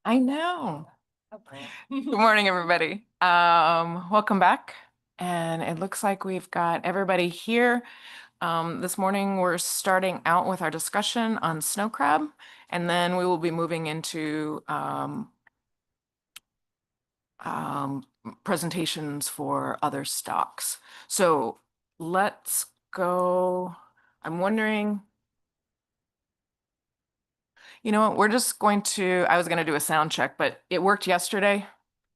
I know. Good morning, everybody. Welcome back. And it looks like we've got everybody here. This morning, we're starting out with our discussion on snow crab, and then we will be moving into um, presentations for other stocks. So let's go. I'm wondering, you know what, I was going to do a sound check, but it worked yesterday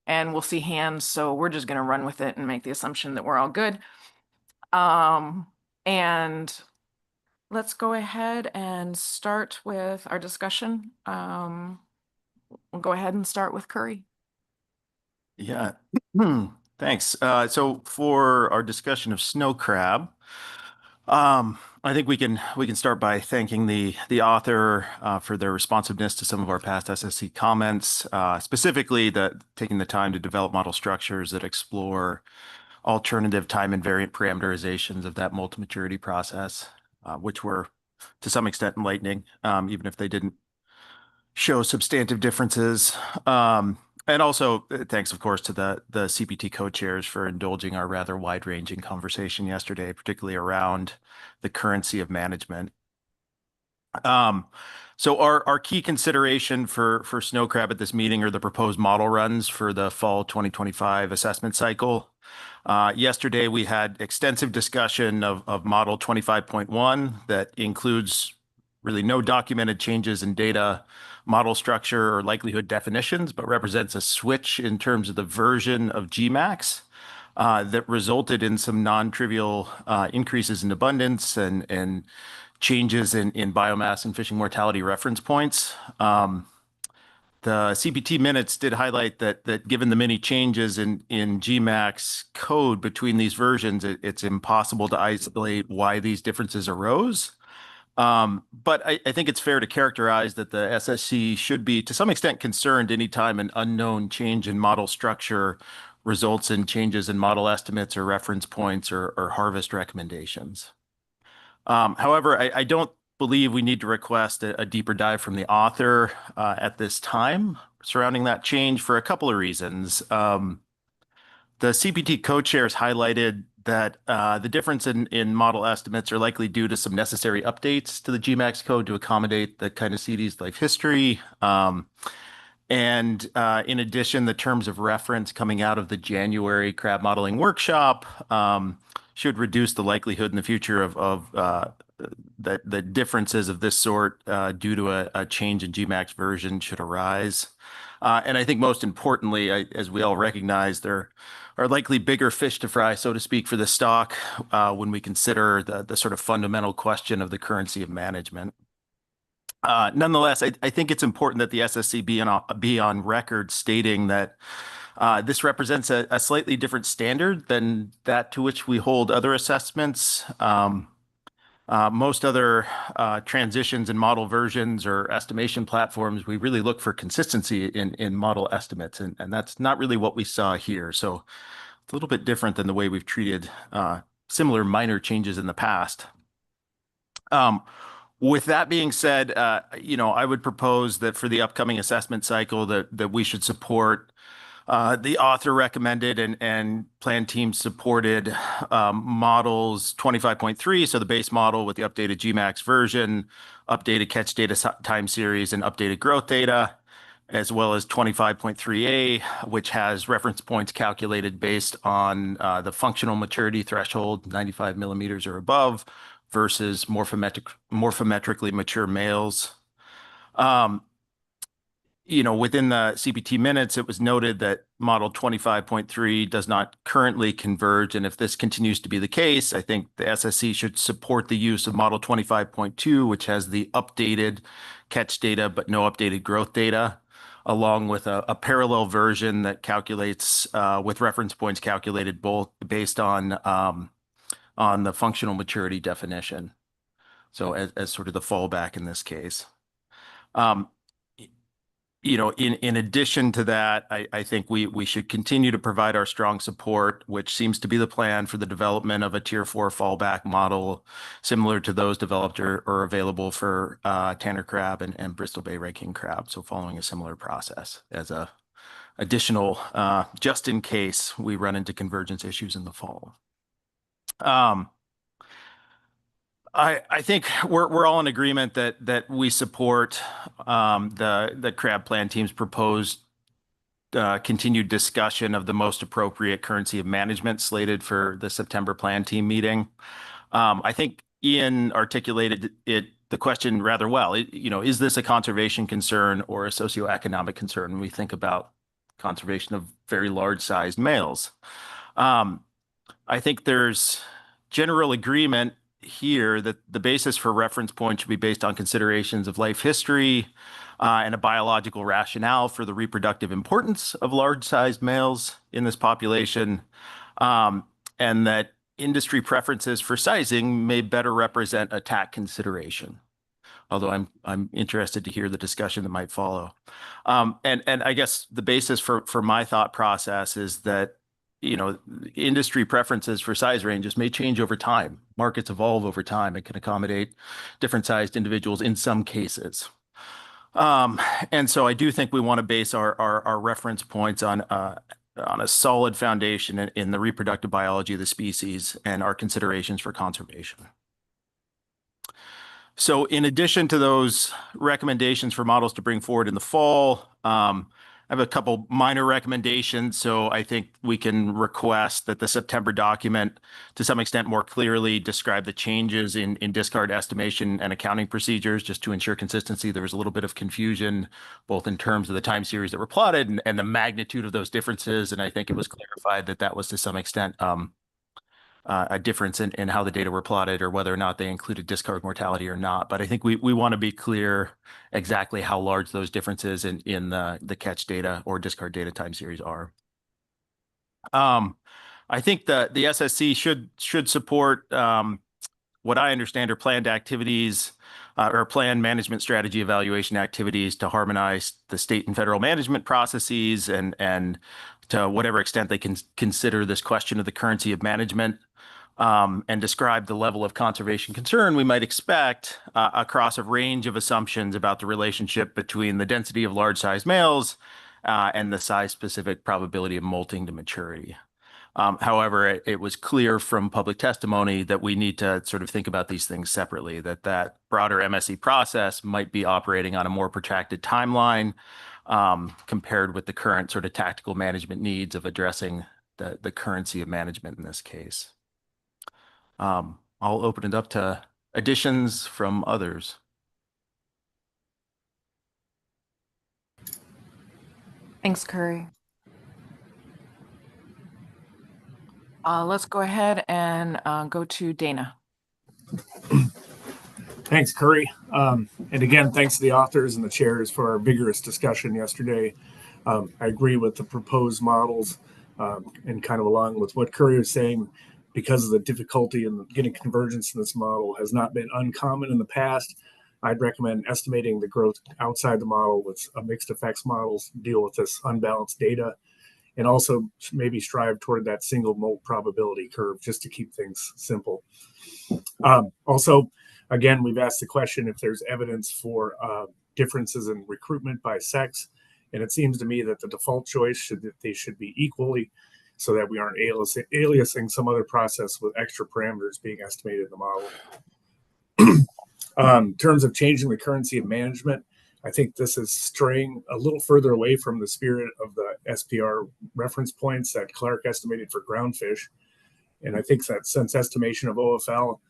and we'll see hands. So we're just going to run with it and make the assumption that we're all good. And let's go ahead and start with our discussion. We'll go ahead and start with Curry. Yeah, thanks. So for our discussion of snow crab, I think we can start by thanking the author for their responsiveness to some of our past SSC comments, specifically taking the time to develop model structures that explore alternative time invariant parameterizations of that multi-maturity process, which were to some extent enlightening, even if they didn't show substantive differences. And also, thanks, of course, to the CPT co-chairs for indulging our rather wide-ranging conversation yesterday, particularly around the currency of management. So our key consideration for snow crab at this meeting are the proposed model runs for the fall 2025 assessment cycle. Yesterday, we had extensive discussion of model 25.1 that includes really no documented changes in data, model structure, or likelihood definitions, but represents a switch in terms of the version of GMAX that resulted in some non-trivial increases in abundance and changes in biomass and fishing mortality reference points. The CPT minutes did highlight that given the many changes in GMAX code between these versions, it's impossible to isolate why these differences arose. But I think it's fair to characterize that the SSC should be, to some extent, concerned anytime an unknown change in model structure results in changes in model estimates or reference points or harvest recommendations. However, I don't believe we need to request a deeper dive from the author at this time surrounding that change for a couple of reasons. The CPT co-chairs highlighted that the difference in model estimates are likely due to some necessary updates to the GMAX code to accommodate the Kinesides life history. And in addition, the terms of reference coming out of the January crab modeling workshop should reduce the likelihood in the future of the differences of this sort due to a change in GMAX version should arise. And I think most importantly, as we all recognize, there are likely bigger fish to fry, so to speak, for the stock when we consider the sort of fundamental question of the currency of management. Nonetheless, I think it's important that the SSC be on record stating that this represents a slightly different standard than that to which we hold other assessments. Most other transitions in model versions or estimation platforms, we really look for consistency in model estimates, and that's not really what we saw here. So it's a little bit different than the way we've treated similar minor changes in the past. With that being said, I would propose that for the upcoming assessment cycle that we should support the author recommended and plan team supported models 25.3, so the base model with the updated GMAX version, updated catch data time series, and updated growth data, as well as 25.3A, which has reference points calculated based on the functional maturity threshold, 95 millimeters or above, versus morphometrically mature males. Within the CPT minutes, it was noted that model 25.3 does not currently converge. And if this continues to be the case, I think the SSC should support the use of model 25.2, which has the updated catch data, but no updated growth data, along with a parallel version that calculates with reference points calculated both based on the functional maturity definition. So as sort of the fallback in this case. in addition to that, I think we should continue to provide our strong support, which seems to be the plan for the development of a Tier 4 fallback model, similar to those developed or available for Tanner crab and Bristol Bay red king crab. So following a similar process as a additional, just in case we run into convergence issues in the fall. I think we're all in agreement that we support the crab plan team's proposed continued discussion of the most appropriate currency of management slated for the September plan team meeting. I think Ian articulated the question rather well. Is this a conservation concern or a socioeconomic concern when we think about conservation of very large-sized males? I think there's general agreement here that the basis for reference point should be based on considerations of life history and a biological rationale for the reproductive importance of large-sized males in this population, and that industry preferences for sizing may better represent a tack consideration. Although I'm interested to hear the discussion that might follow. And I guess the basis for my thought process is that industry preferences for size ranges may change over time. Markets evolve over time and can accommodate different sized individuals in some cases. And so I do think we want to base our reference points on a solid foundation in the reproductive biology of the species and our considerations for conservation. So in addition to those recommendations for models to bring forward in the fall, I have a couple minor recommendations. So I think we can request that the September document to some extent more clearly describe the changes in discard estimation and accounting procedures just to ensure consistency. There was a little bit of confusion both in terms of the time series that were plotted and the magnitude of those differences. And I think it was clarified that that was to some extent a difference in how the data were plotted or whether or not they included discard mortality or not. But I think we want to be clear exactly how large those differences in the catch data or discard data time series are. I think the SSC should support what I understand are planned activities or planned management strategy evaluation activities to harmonize the state and federal management processes and to whatever extent they can consider this question of the currency of management and describe the level of conservation concern we might expect across a range of assumptions about the relationship between the density of large-sized males and the size-specific probability of molting to maturity. However, it was clear from public testimony that we need to sort of think about these things separately, that broader MSE process might be operating on a more protracted timeline compared with the current sort of tactical management needs of addressing the currency of management in this case. I'll open it up to additions from others. Thanks, Curry. Let's go ahead and go to Dana. Thanks, Curry. And again, thanks to the authors and the chairs for our vigorous discussion yesterday. I agree with the proposed models and kind of along with what Curry was saying, because of the difficulty in getting convergence in this model has not been uncommon in the past. I'd recommend estimating the growth outside the model with a mixed effects models to deal with this unbalanced data, and also maybe strive toward that single molt probability curve just to keep things simple. Also, again, we've asked the question if there's evidence for differences in recruitment by sex, and it seems to me that the default choice they should be equally, so that we aren't aliasing some other process with extra parameters being estimated in the model. In terms of changing the currency of management, I think this is straying a little further away from the spirit of the SPR reference points that Clark estimated for groundfish. And I think that since estimation of OFL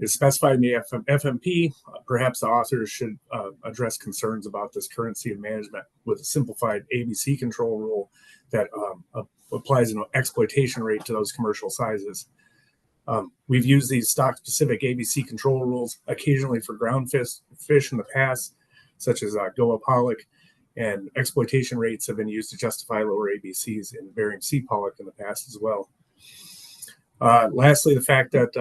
is specified in the FMP, perhaps the authors should address concerns about this currency of management with a simplified ABC control rule that applies an exploitation rate to those commercial sizes. We've used these stock-specific ABC control rules occasionally for groundfish in the past, such as Goa pollock, and exploitation rates have been used to justify lower ABCs in Bering Sea pollock in the past as well. Lastly, the fact that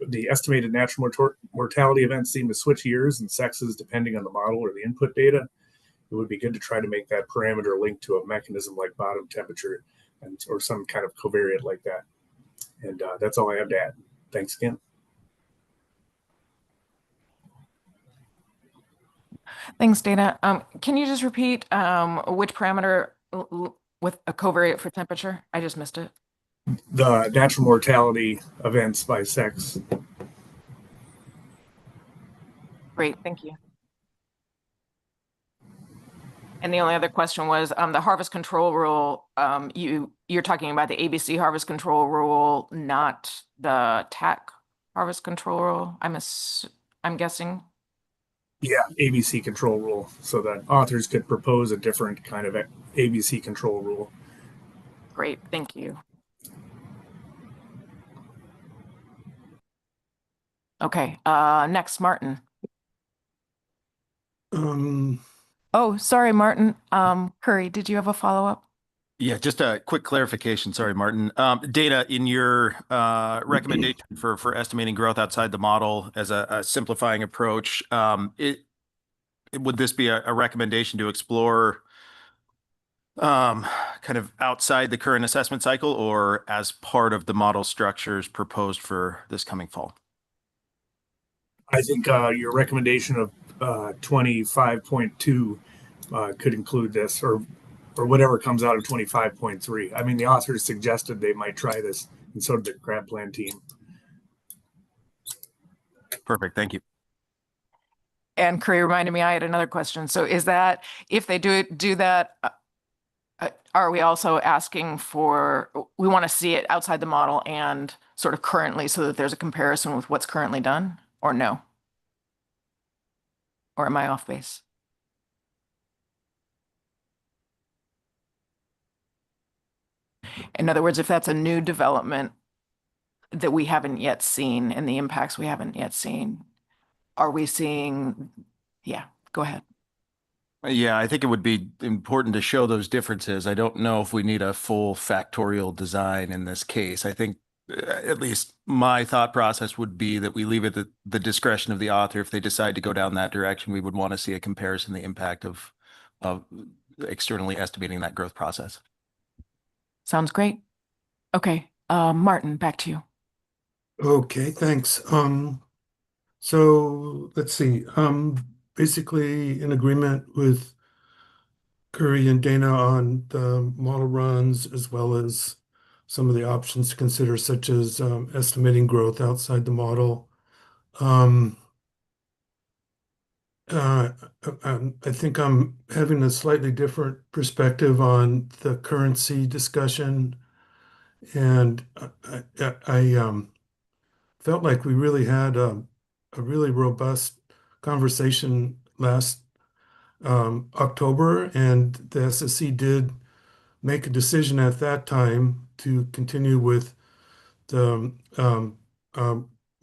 the estimated natural mortality events seem to switch years and sexes depending on the model or the input data. it would be good to try to make that parameter linked to a mechanism like bottom temperature or some kind of covariate like that. And that's all I have to add. Thanks again. Thanks, Dana. Can you just repeat which parameter with a covariate for temperature? I just missed it. The natural mortality events by sex. Great, thank you. And the only other question was the harvest control rule. You're talking about the ABC harvest control rule, not the TAC harvest control rule. I'm guessing. Yeah, ABC control rule, so that authors could propose a different kind of ABC control rule. Great, thank you. Okay, next, Martin. Oh, sorry, Martin. Curry, did you have a follow-up? Yeah, just a quick clarification. Sorry, Martin. Dana, in your recommendation for estimating growth outside the model as a simplifying approach, would this be a recommendation to explore kind of outside the current assessment cycle or as part of the model structures proposed for this coming fall? I think your recommendation of 25.2 could include this, or whatever comes out of 25.3. I mean, the authors suggested they might try this, and so did the grad plan team. Perfect. Thank you. And Curry reminded me I had another question. So is that if they do that, are we also asking for, we want to see it outside the model and sort of currently so that there's a comparison with what's currently done, or no? Or am I off base? In other words, if that's a new development that we haven't yet seen and the impacts we haven't yet seen, are we seeing, yeah, go ahead. Yeah, I think it would be important to show those differences. I don't know if we need a full factorial design in this case. I think at least my thought process would be that we leave it at the discretion of the author. If they decide to go down that direction, we would want to see a comparison, the impact of externally estimating that growth process. Sounds great. Okay, Martin, back to you. Okay, thanks. So let's see. Basically in agreement with Curry and Dana on the model runs, as well as some of the options to consider, such as estimating growth outside the model. I think I'm having a slightly different perspective on the currency discussion, and I felt like we really had a really robust conversation last October, and the SSC did make a decision at that time to continue with the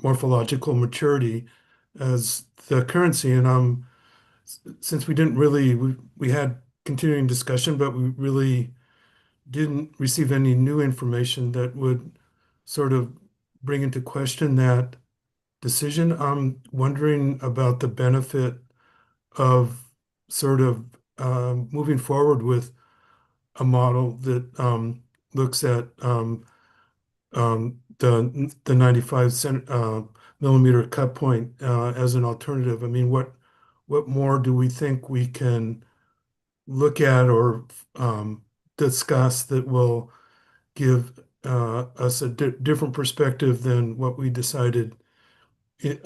morphological maturity as the currency. And since we didn't really, we had continuing discussion, but we really didn't receive any new information that would sort of bring into question that decision. I'm wondering about the benefit of sort of moving forward with a model that looks at the 95 millimeter cut point as an alternative. I mean, what more do we think we can look at or discuss that will give us a different perspective than what we decided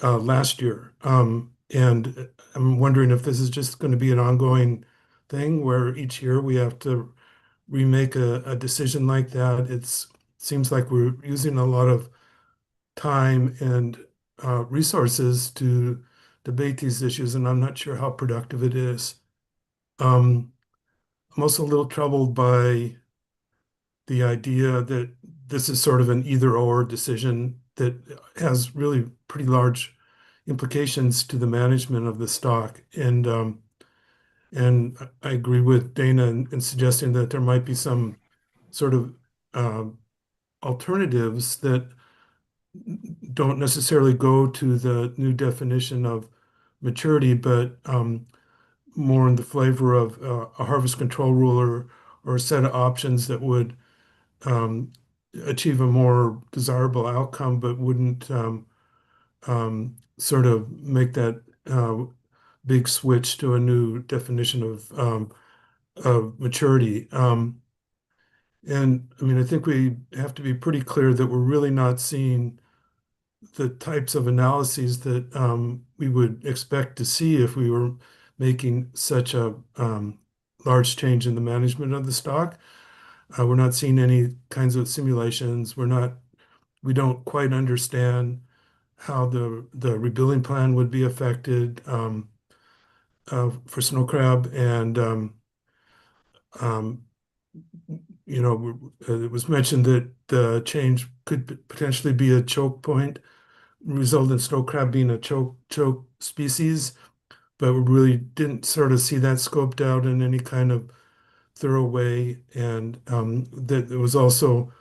last year? And I'm wondering if this is just going to be an ongoing thing where each year we have to remake a decision like that. It seems like we're using a lot of time and resources to debate these issues, and I'm not sure how productive it is. I'm also a little troubled by the idea that this is sort of an either-or decision that has really pretty large implications to the management of the stock. And I agree with Dana in suggesting that there might be some sort of alternatives that don't necessarily go to the new definition of maturity, but more in the flavor of a harvest control rule or a set of options that would um, achieve a more desirable outcome, but wouldn't sort of make that big switch to a new definition of maturity. And I mean, I think we have to be pretty clear that we're really not seeing the types of analyses that we would expect to see if we were making such a large change in the management of the stock. We're not seeing any kinds of simulations. We don't quite understand how the rebuilding plan would be affected for snow crab. And um, it was mentioned that the change could potentially be a choke point, result in snow crab being a choke species, but we really didn't sort of see that scoped out in any kind of thorough way. And that there was also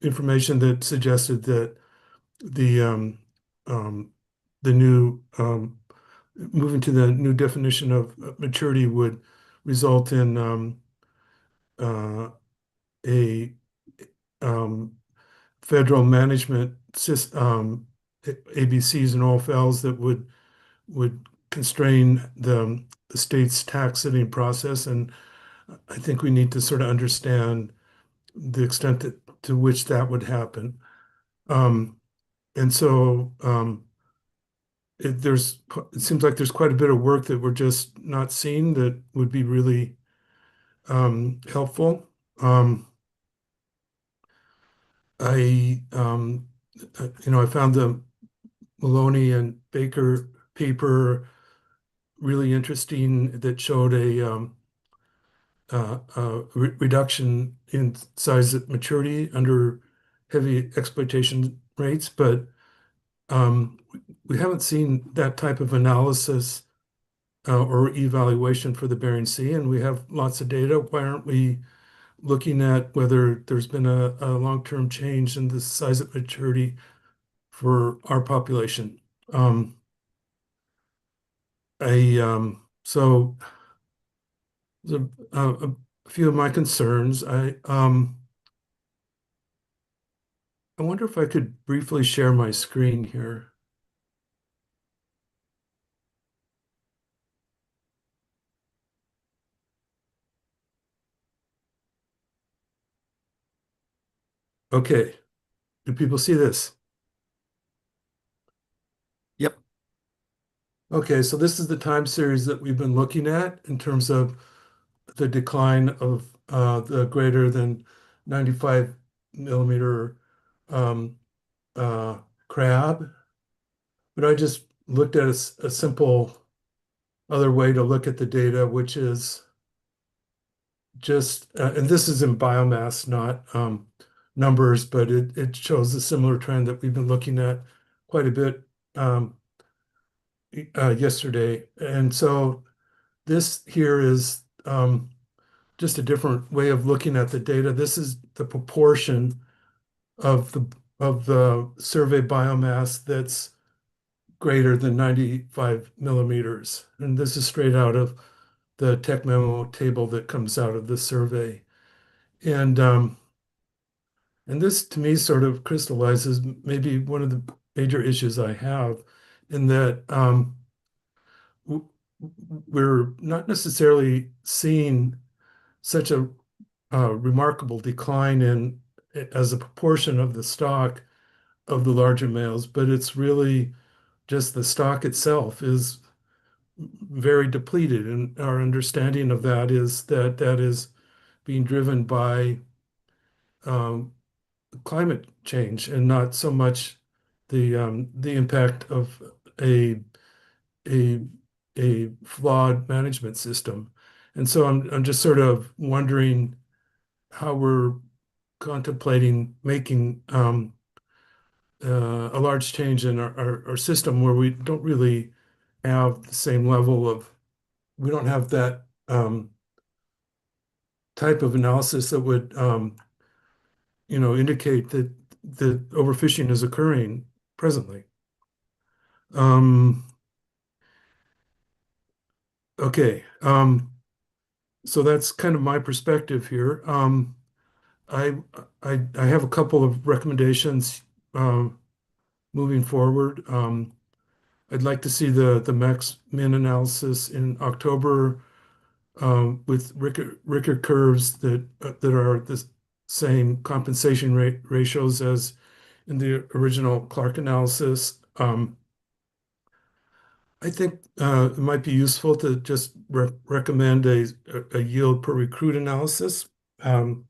information that suggested that the the new moving to the new definition of maturity would result in uh, a um, federal management system, ABCs and OFLs that would constrain the state's tax setting process. And I think we need to sort of understand the extent to which that would happen. Um, and so it seems like there's quite a bit of work that we're just not seeing that would be really helpful. I I found the Maloney and Baker paper really interesting that showed a reduction in size at maturity under heavy exploitation rates, but um, we haven't seen that type of analysis or evaluation for the Bering Sea, and we have lots of data. Why aren't we looking at whether there's been a long-term change in the size at maturity for our population? I so a few of my concerns. I wonder if I could briefly share my screen here. Okay, do people see this? Yep. Okay, so this is the time series that we've been looking at in terms of the decline of the greater than 95 millimeter um, crab. But I just looked at a simple other way to look at the data, which is just, and this is in biomass, not numbers, but it shows a similar trend that we've been looking at quite a bit yesterday. And so this here is just a different way of looking at the data. This is the proportion of the survey biomass that's greater than 95 millimeters. And this is straight out of the tech memo table that comes out of the survey. And this to me sort of crystallizes maybe one of the major issues I have in that we're not necessarily seeing such a remarkable decline in as a proportion of the stock of the larger males, but it's really just the stock itself is very depleted. And our understanding of that is that that is being driven by um, climate change and not so much the impact of a a a flawed management system. And so I'm just sort of wondering how we're contemplating making a large change in our system where we don't really have the same level of, we don't have that type of analysis that would, indicate that overfishing is occurring presently. Um, Okay, so that's kind of my perspective here. I, I have a couple of recommendations moving forward. I'd like to see the max min analysis in October with Ricker curves that are the same compensation rate ratios as in the original Clark analysis. I think it might be useful to just recommend a yield per recruit analysis, um,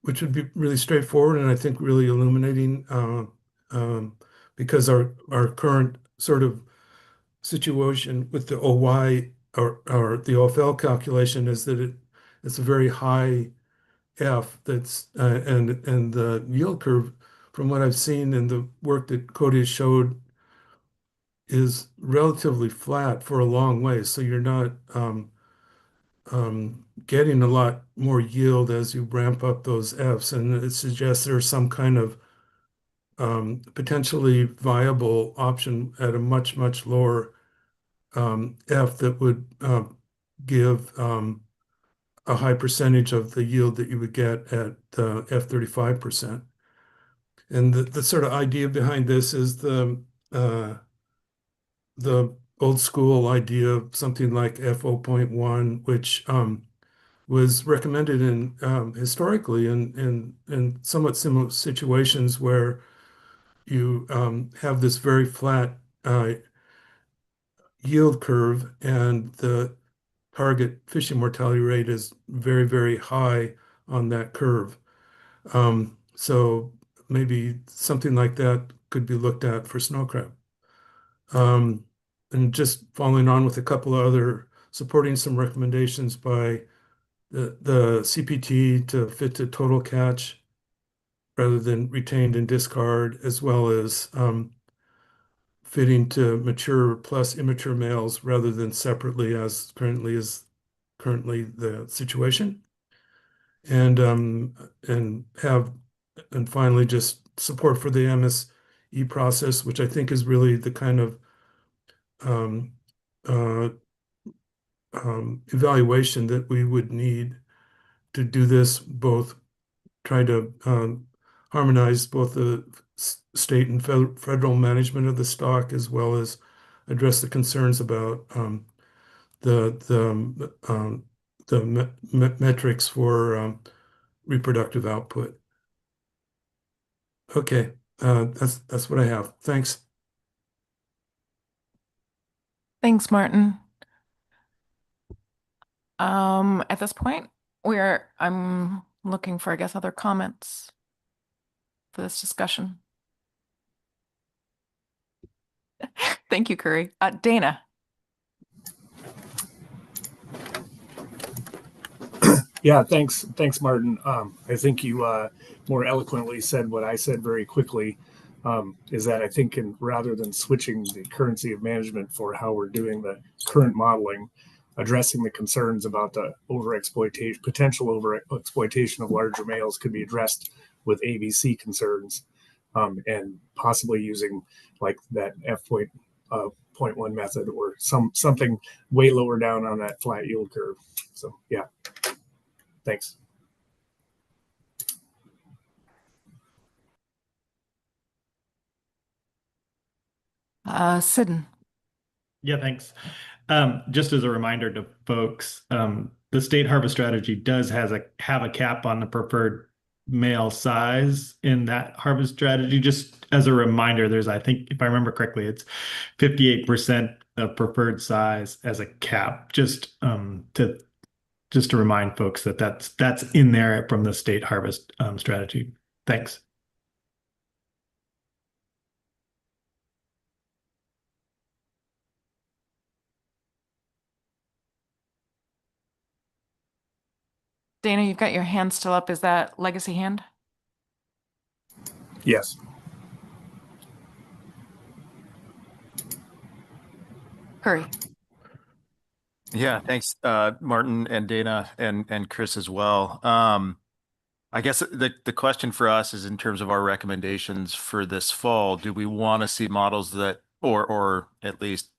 which would be really straightforward and I think really illuminating um, because our current sort of situation with the OY or the OFL calculation is that it's a very high F that's and the yield curve from what I've seen in the work that Cody has showed is relatively flat for a long way. So you're not getting a lot more yield as you ramp up those Fs. And it suggests there's some kind of potentially viable option at a much, much lower F that would give a high percentage of the yield that you would get at F35%. And the sort of idea behind this is the old school idea of something like F0.1, which was recommended in historically in somewhat similar situations where you have this very flat yield curve and the target fishing mortality rate is very, very high on that curve. So maybe something like that could be looked at for snow crab. And just following on with a couple of other supporting some recommendations by the CPT to fit to total catch rather than retained and discard, as well as fitting to mature plus immature males rather than separately as currently the situation. And have and finally just support for the MSE process, which I think is really the kind of um, uh, evaluation that we would need to do this, both try to harmonize both the state and federal management of the stock, as well as address the concerns about the metrics for reproductive output. Okay, that's what I have. Thanks. Thanks, Martin. At this point, I'm looking for, I guess, other comments for this discussion. Thank you, Curry. Dana. Yeah, thanks, Martin. I think you more eloquently said what I said very quickly. Is that I think rather than switching the currency of management for how we're doing the current modeling, addressing the concerns about the potential overexploitation of larger males could be addressed with ABC concerns, and possibly using like that F.1 method or something way lower down on that flat yield curve. So yeah, thanks. Sidden. Yeah, thanks. Just as a reminder to folks, the state harvest strategy does have a cap on the preferred male size in that harvest strategy. Just as a reminder, there's, I think, if I remember correctly, it's 58% of preferred size as a cap. Just to remind folks that that's in there from the state harvest strategy. Thanks. Dana, you've got your hand still up. Is that legacy hand? Yes. Curry. Yeah, thanks, Martin and Dana and Chris as well. I guess the question for us is in terms of our recommendations for this fall, do we want to see models that or at least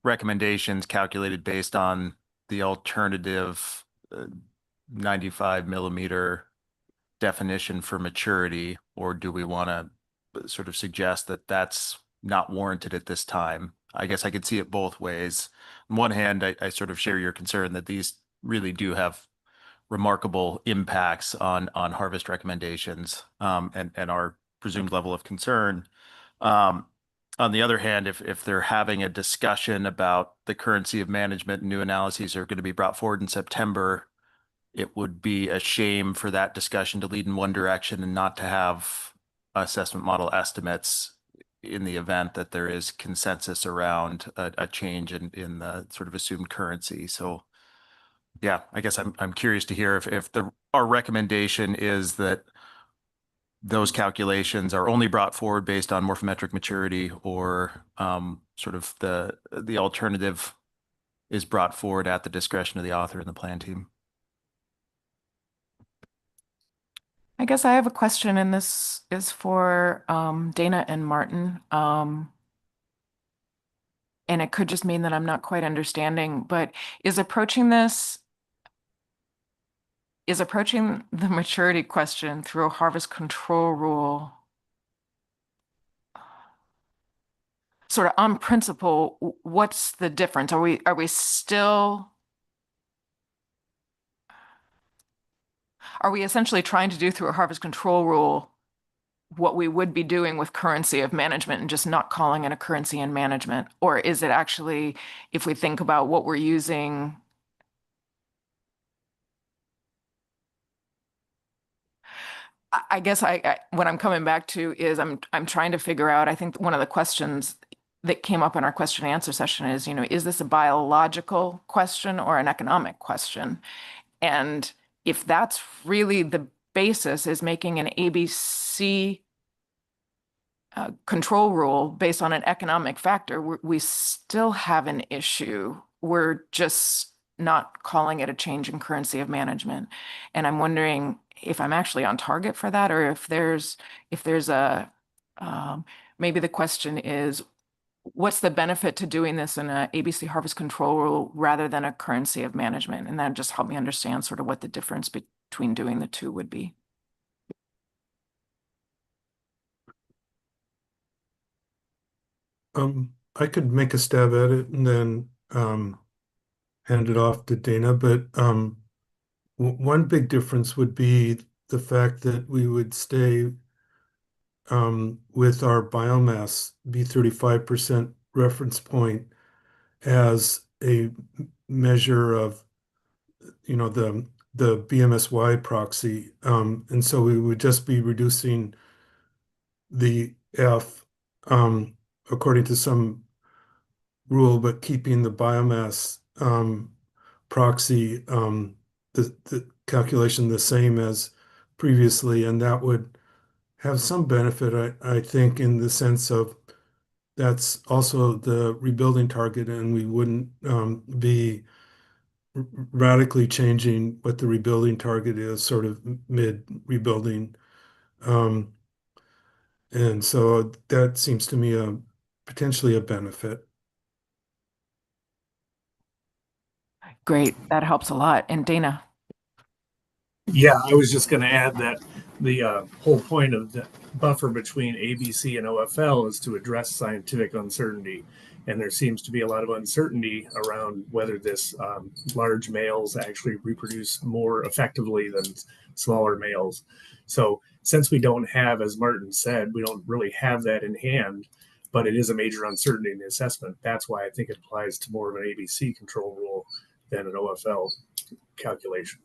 recommendations calculated based on the alternative 95 millimeter definition for maturity, or do we want to sort of suggest that that's not warranted at this time? I guess I could see it both ways. On one hand, I sort of share your concern that these really do have remarkable impacts on harvest recommendations, and our presumed level of concern. On the other hand, if they're having a discussion about the currency of management and new analyses are going to be brought forward in September, it would be a shame for that discussion to lead in one direction and not to have assessment model estimates in the event that there is consensus around a change in the sort of assumed currency. So yeah, I guess I'm curious to hear if our recommendation is that those calculations are only brought forward based on morphometric maturity, or sort of the alternative is brought forward at the discretion of the author and the plan team. I guess I have a question, and this is for Dana and Martin. And it could just mean that I'm not quite understanding, but is approaching the maturity question through a harvest control rule sort of on principle, what's the difference? Are we essentially trying to do through a harvest control rule what we would be doing with currency of management and just not calling it a currency in management? Or is it actually, if we think about what we're using, I guess what I'm coming back to is I'm trying to figure out, I think one of the questions that came up in our question and answer session is, is this a biological question or an economic question? And if that's really the basis, is making an ABC control rule based on an economic factor, we still have an issue. We're just not calling it a change in currency of management. And I'm wondering if I'm actually on target for that, or if there's a maybe the question is, what's the benefit to doing this in a ABC harvest control rule rather than a currency of management? And that just helped me understand sort of what the difference between doing the two would be. I could make a stab at it and then hand it off to Dana, but one big difference would be the fact that we would stay with our biomass B35% reference point as a measure of, the BMSY proxy. And so we would just be reducing the F according to some rule, but keeping the biomass proxy, the calculation the same as previously. And that would have some benefit, I think, in the sense of that's also the rebuilding target, and we wouldn't be radically changing what the rebuilding target is, sort of mid-rebuilding. And so that seems to me potentially a benefit. Great, that helps a lot. And Dana? Yeah, I was just going to add that the whole point of the buffer between ABC and OFL is to address scientific uncertainty. And there seems to be a lot of uncertainty around whether this large males actually reproduce more effectively than smaller males. So since we don't have, as Martin said, we don't really have that in hand, but it is a major uncertainty in the assessment. That's why I think it applies to more of an ABC control rule than an OFL calculation.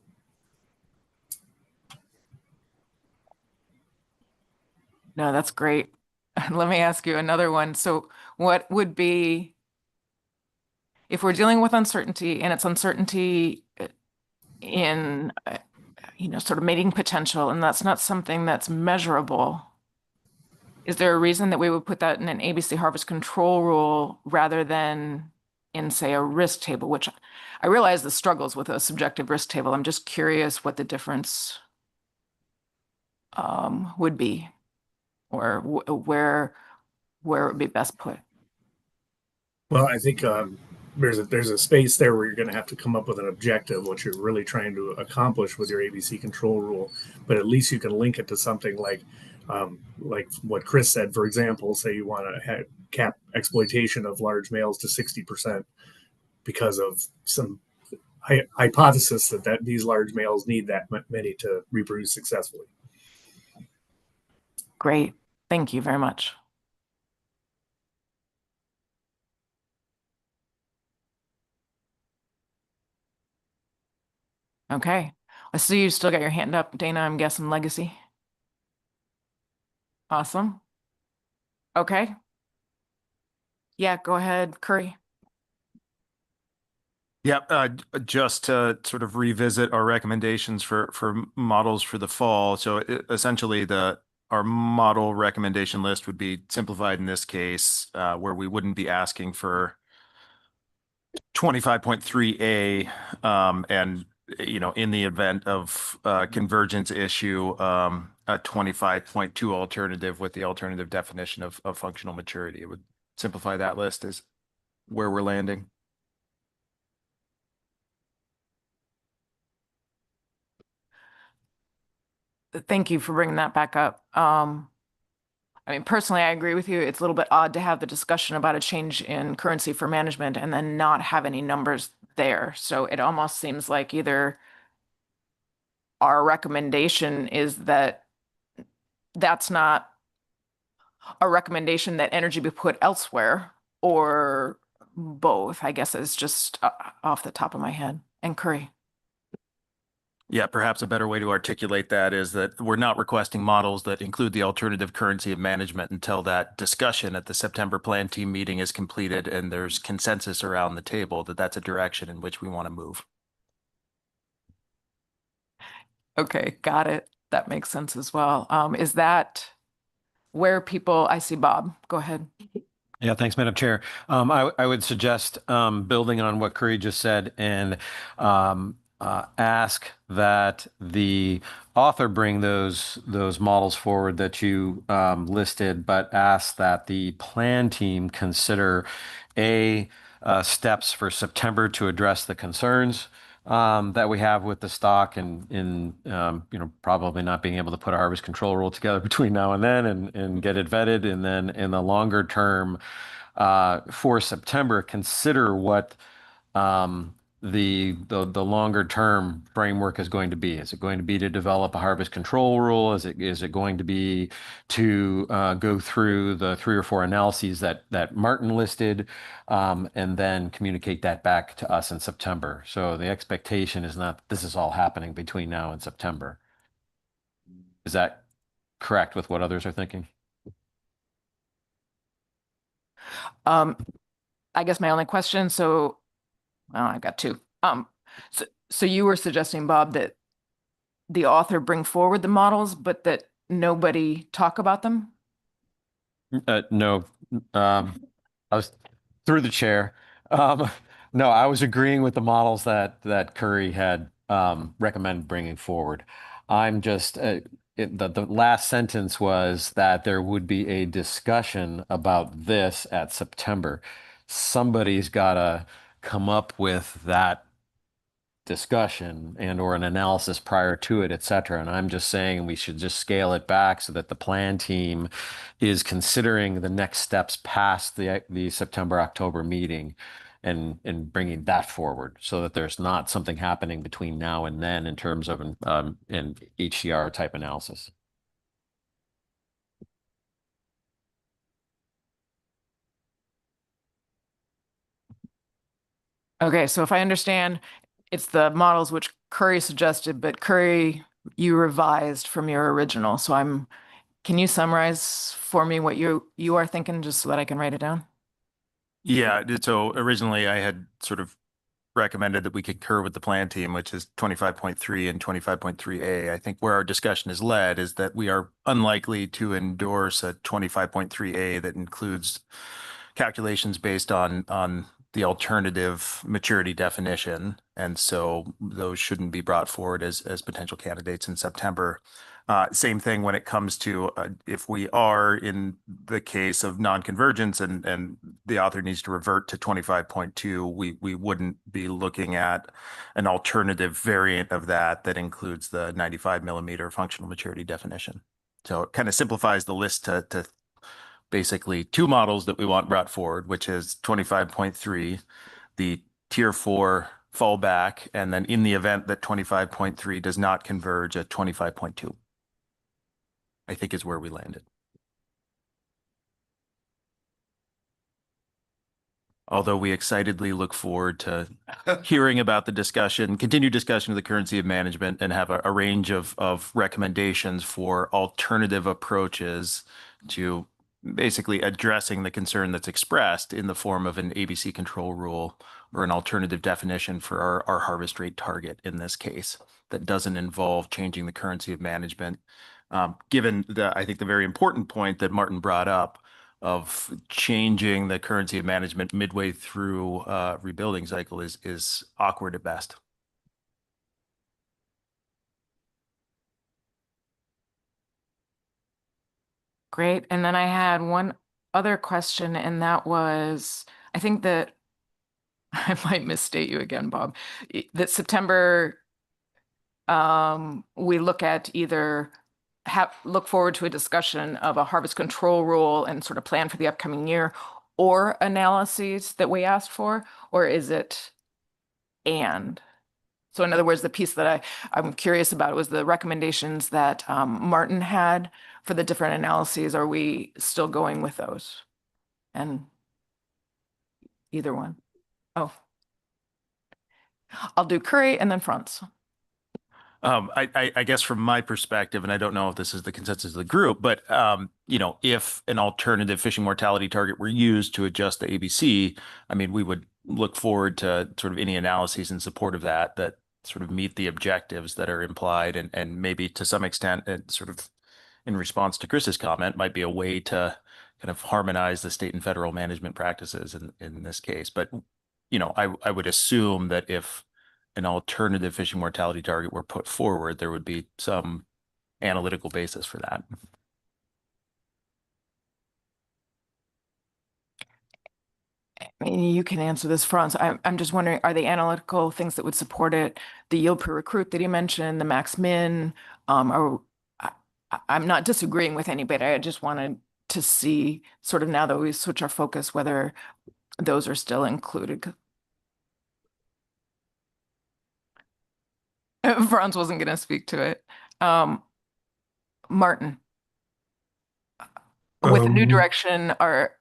No, that's great. Let me ask you another one. So what would be, if we're dealing with uncertainty and it's uncertainty in, sort of mating potential, and that's not something that's measurable, is there a reason that we would put that in an ABC harvest control rule rather than in, say, a risk table, which I realize the struggles with a subjective risk table. I'm just curious what the difference would be, or where it would be best put. Well, I think there's a space there where you're going to have to come up with an objective, what you're really trying to accomplish with your ABC control rule. But at least you can link it to something like what Chris said. For example, say you want to cap exploitation of large males to 60% because of some hypothesis that these large males need that many to reproduce successfully. Great. Thank you very much. Okay. I see you still got your hand up, Dana. I'm guessing legacy. Awesome. Okay. Yeah, go ahead, Curry. Yep, just to sort of revisit our recommendations for models for the fall. So essentially our model recommendation list would be simplified in this case, where we wouldn't be asking for 25.3A, and in the event of convergence issue, a 25.2 alternative with the alternative definition of functional maturity. It would simplify that list is where we're landing. Thank you for bringing that back up. I mean, personally, I agree with you. It's a little bit odd to have the discussion about a change in currency for management and then not have any numbers there. So it almost seems like either our recommendation is that that's not a recommendation that energy be put elsewhere, or both. I guess it's just off the top of my head. And Curry. Yeah, perhaps a better way to articulate that is that we're not requesting models that include the alternative currency of management until that discussion at the September plan team meeting is completed and there's consensus around the table that that's a direction in which we want to move. Okay, got it. That makes sense as well. Is that where people, I see Bob, go ahead. Yeah, thanks, Madam Chair. I would suggest building on what Curry just said and ask that the author bring those models forward that you listed, but ask that the plan team consider steps for September to address the concerns that we have with the stock and probably not being able to put a harvest control rule together between now and then and get it vetted, and then in the longer term for September consider what the longer term framework is going to be. Is it going to be to develop a harvest control rule? Is it going to be to go through the 3 or 4 analyses that Martin listed, and then communicate that back to us in September? So the expectation is not this is all happening between now and September. Is that correct with what others are thinking? I guess my only question, well, I've got 2. So you were suggesting, Bob, that the author bring forward the models, but that nobody talk about them? No, I was through the chair. No, I was agreeing with the models that Curry had recommended bringing forward. I'm just the last sentence was that there would be a discussion about this at September. Somebody's got to come up with that discussion and or an analysis prior to it, et cetera. And I'm just saying we should just scale it back so that the plan team is considering the next steps past the September, October meeting and bringing that forward so that there's not something happening between now and then in terms of an HCR type analysis. Okay, so if I understand, it's the models which Curry suggested, but Curry, you revised from your original. So can you summarize for me what you are thinking just so that I can write it down? Yeah, so originally I had sort of recommended that we concur with the plan team, which is 25.3 and 25.3A. I think where our discussion is led is that we are unlikely to endorse a 25.3A that includes calculations based on the alternative maturity definition. And so those shouldn't be brought forward as potential candidates in September. Same thing when it comes to if we are in the case of non-convergence and the author needs to revert to 25.2, we wouldn't be looking at an alternative variant of that that includes the 95 millimeter functional maturity definition. So it kind of simplifies the list to basically two models that we want brought forward, which is 25.3, the tier 4 fallback, and then in the event that 25.3 does not converge at 25.2. I think is where we landed. Although we excitedly look forward to hearing about the discussion, continued discussion of the currency of management, and have a range of recommendations for alternative approaches to basically addressing the concern that's expressed in the form of an ABC control rule or an alternative definition for our harvest rate target in this case that doesn't involve changing the currency of management. Given I think the very important point that Martin brought up of changing the currency of management midway through rebuilding cycle is awkward at best. Great. And then I had one other question, and that was, I think that I might misstate you again, Bob, that September, we look at either look forward to a discussion of a harvest control rule and sort of plan for the upcoming year, or analyses that we asked for, or is it and? So in other words, the piece that I'm curious about was the recommendations that Martin had for the different analyses. Are we still going with those? And either one. Oh, I'll do Curry and then Franz. I guess from my perspective, and I don't know if this is the consensus of the group, but if an alternative fishing mortality target were used to adjust the ABC, I mean, we would look forward to sort of any analyses in support of that sort of meet the objectives that are implied, and maybe to some extent, sort of in response to Chris's comment, might be a way to kind of harmonize the state and federal management practices in this case. But I would assume that if an alternative fishing mortality target were put forward, there would be some analytical basis for that. I mean, you can answer this, Franz. I'm just wondering, are the analytical things that would support it, the yield per recruit that you mentioned, the max min, I'm not disagreeing with anybody. I just wanted to see sort of now that we switch our focus, whether those are still included. Franz wasn't going to speak to it. Martin, with a new direction, are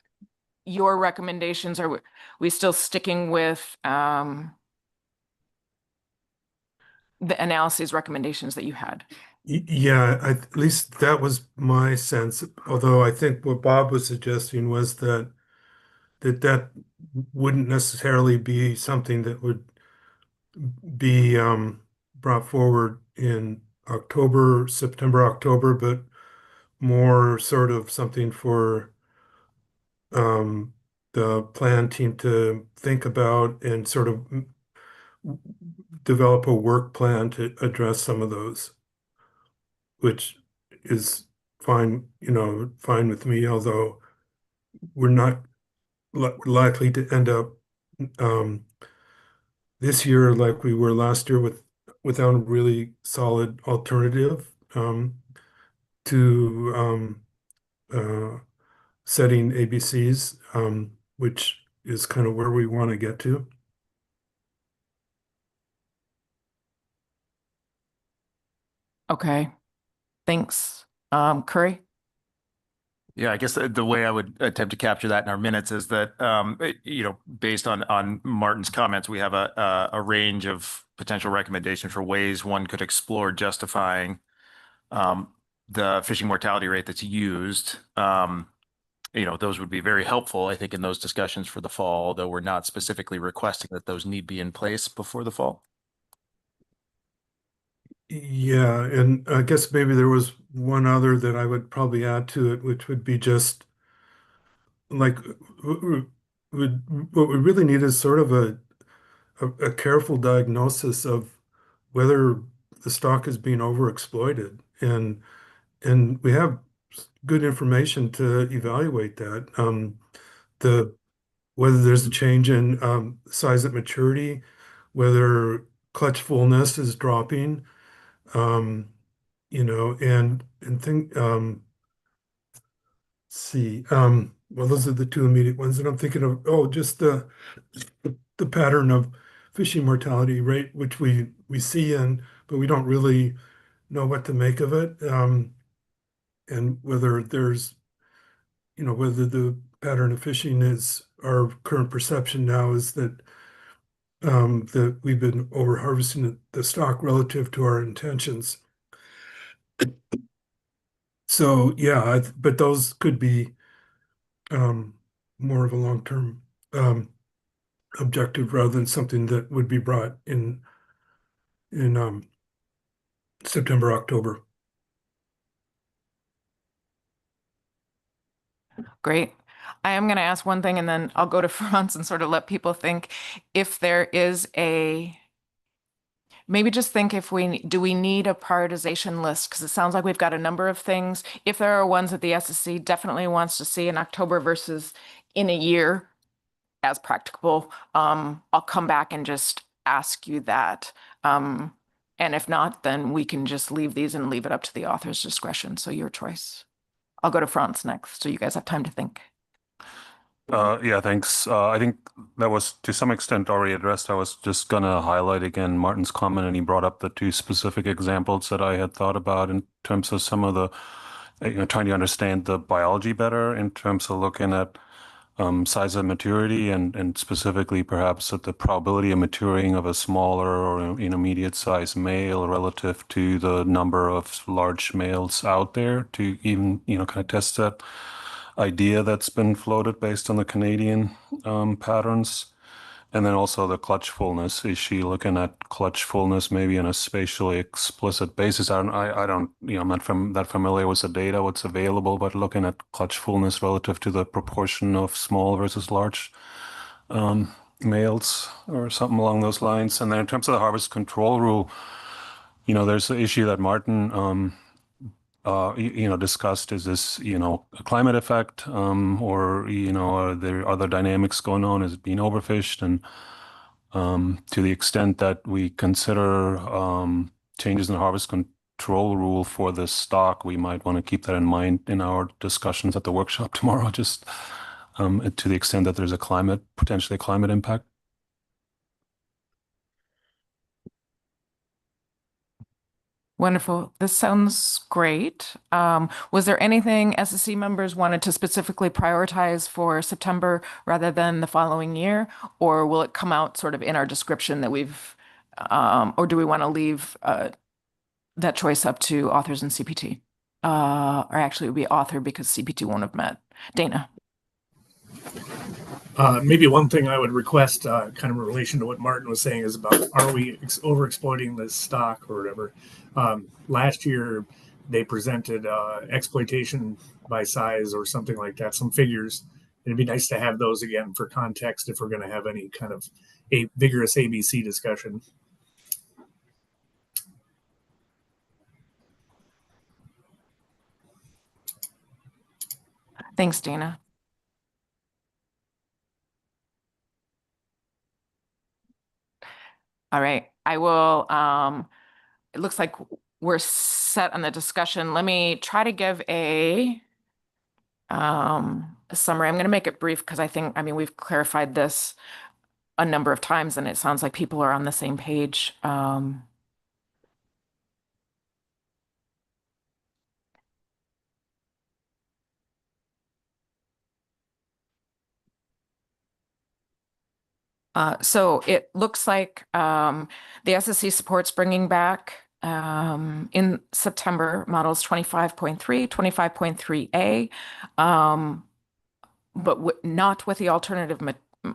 your recommendations, are we still sticking with the analysis recommendations that you had? Yeah, at least that was my sense. Although I think what Bob was suggesting was that wouldn't necessarily be something that would be brought forward in September, October, but more sort of something for the plan team to think about and sort of develop a work plan to address some of those, which is fine, fine with me, although we're not likely to end up this year like we were last year without a really solid alternative to setting ABCs, which is kind of where we want to get to. Okay, thanks. Curry? Yeah, I guess the way I would attempt to capture that in our minutes is that, based on Martin's comments, we have a range of potential recommendations for ways one could explore justifying the fishing mortality rate that's used. Those would be very helpful, I think, in those discussions for the fall, though we're not specifically requesting that those need be in place before the fall. Yeah, and I guess maybe there was one other that I would probably add to it, which would be just like what we really need is sort of a careful diagnosis of whether the stock is being overexploited. And we have good information to evaluate that. The whether there's a change in size at maturity, whether clutch fullness is dropping, um, and think see, well, those are the two immediate ones that I'm thinking of. Oh, just the pattern of fishing mortality rate, which we see but we don't really know what to make of it. And whether whether the pattern of fishing is our current perception now is that we've been over harvesting the stock relative to our intentions. So yeah, but those could be more of a long-term objective rather than something that would be brought in September, October. Great. I am going to ask one thing and then I'll go to Franz and sort of let people think if there is maybe just think if do we need a prioritization list? Because it sounds like we've got a number of things. If there are ones that the SSC definitely wants to see in October versus in a year as practicable, I'll come back and just ask you that. And if not, then we can just leave these and leave it up to the author's discretion. So your choice. I'll go to Franz next, so you guys have time to think. Yeah, thanks. I think that was to some extent already addressed. I was just gonna highlight again Martin's comment, and he brought up the two specific examples that I had thought about in terms of some of the, trying to understand the biology better in terms of looking at size of maturity and specifically perhaps at the probability of maturing of a smaller or intermediate size male relative to the number of large males out there to even, kind of test that idea that's been floated based on the Canadian patterns. And then also the clutch fullness. Is she looking at clutch fullness maybe on a spatially explicit basis? I don't, I'm not that familiar with the data, what's available, but looking at clutch fullness relative to the proportion of small versus large males or something along those lines. And then in terms of the harvest control rule, there's the issue that Martin discussed. Is this, a climate effect, or, are there other dynamics going on? Is it being overfished? And to the extent that we consider changes in the harvest control rule for the stock, we might want to keep that in mind in our discussions at the workshop tomorrow, just to the extent that there's potentially a climate impact. Wonderful. This sounds great. Was there anything SSC members wanted to specifically prioritize for September rather than the following year? Or will it come out sort of in our description that or do we want to leave that choice up to authors and CPT? Or actually it would be author because CPT won't have met. Dana. Maybe one thing I would request, kind of in relation to what Martin was saying, is about are we overexploiting this stock or whatever. Last year, they presented exploitation by size or something like that, some figures. It'd be nice to have those again for context if we're going to have any kind of a vigorous ABC discussion. Thanks, Dana. All right, I will, it looks like we're set on the discussion. Let me try to give a summary. I'm going to make it brief because we've clarified this a number of times and it sounds like people are on the same page. So it looks like the SSC supports bringing back in September models 25.3, 25.3A, but not with the alternative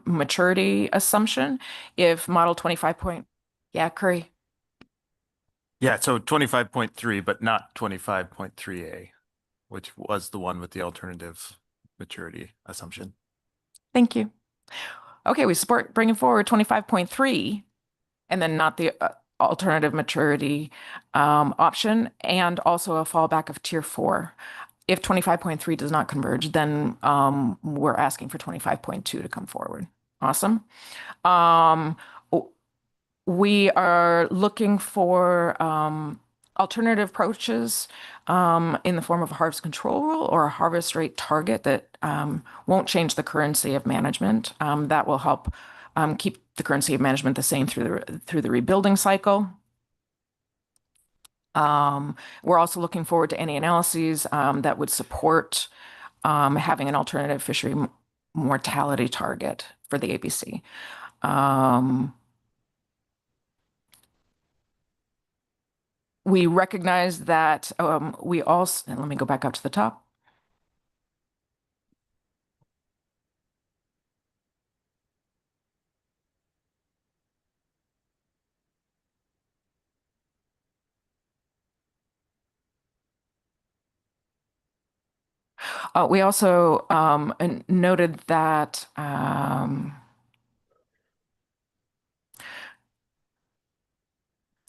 maturity assumption. If model 25. Yeah, Curry. Yeah, so 25.3, but not 25.3A, which was the one with the alternative maturity assumption. Thank you. Okay, we support bringing forward 25.3 and then not the alternative maturity option, and also a fallback of tier 4. If 25.3 does not converge, then we're asking for 25.2 to come forward. Awesome. We are looking for alternative approaches in the form of a harvest control rule or a harvest rate target that won't change the currency of management. That will help keep the currency of management the same through the rebuilding cycle. We're also looking forward to any analyses that would support having an alternative fishery mortality target for the ABC. We recognize that we also, and let me go back up to the top. We also noted that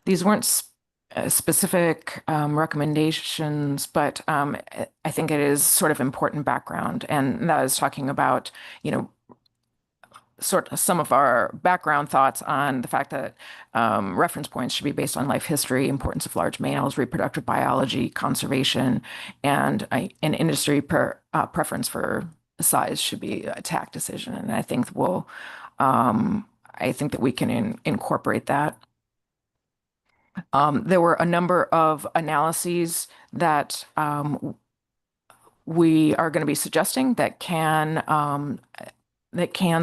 these weren't specific recommendations, but I think it is sort of important background, and that is talking about, you know, sort of some of our background thoughts on the fact that reference points should be based on life history, importance of large males, reproductive biology, conservation, and an industry preference for size should be a TAC decision. And I think I think that we can incorporate that. There were a number of analyses that we are going to be suggesting that can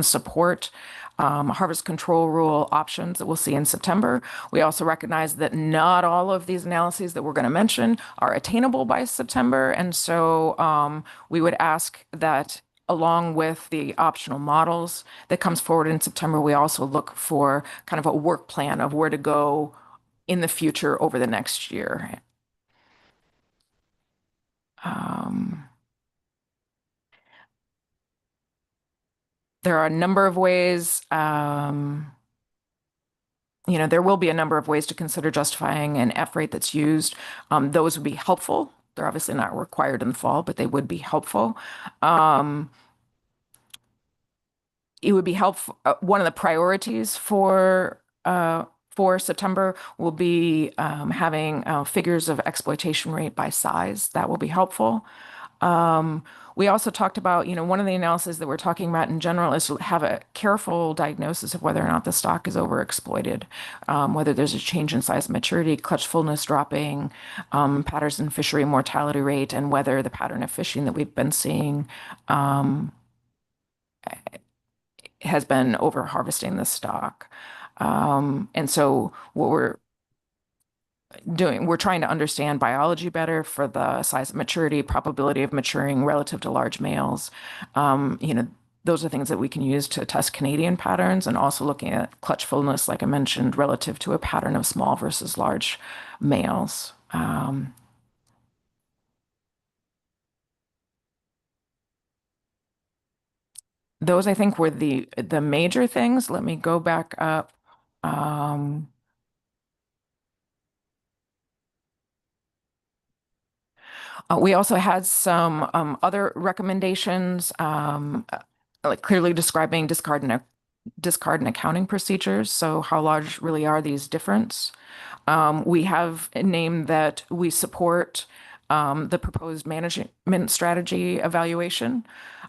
support harvest control rule options that we'll see in September. We also recognize that not all of these analyses that we're going to mention are attainable by September. And so we would ask that along with the optional models that comes forward in September, we also look for kind of a work plan of where to go in the future over the next year. There are a number of ways, you know, there will be a number of ways to consider justifying an F rate that's used. Those would be helpful. They're obviously not required in the fall, but they would be helpful. It would be helpful. One of the priorities for September will be having figures of exploitation rate by size. That will be helpful. We also talked about, you know, one of the analyses that we're talking about in general is to have a careful diagnosis of whether or not the stock is overexploited, whether there's a change in size and maturity, clutch fullness dropping, patterns in fishery mortality rate, and whether the pattern of fishing that we've been seeing has been over harvesting the stock. And so what we're doing, we're trying to understand biology better for the size of maturity, probability of maturing relative to large males. You know, those are things that we can use to test Canadian patterns, and also looking at clutch fullness, like I mentioned, relative to a pattern of small versus large males. Those I think were the major things. Let me go back up. We also had some other recommendations, like clearly describing discard and accounting procedures. So how large really are these difference? We have named that we support the proposed management strategy evaluation.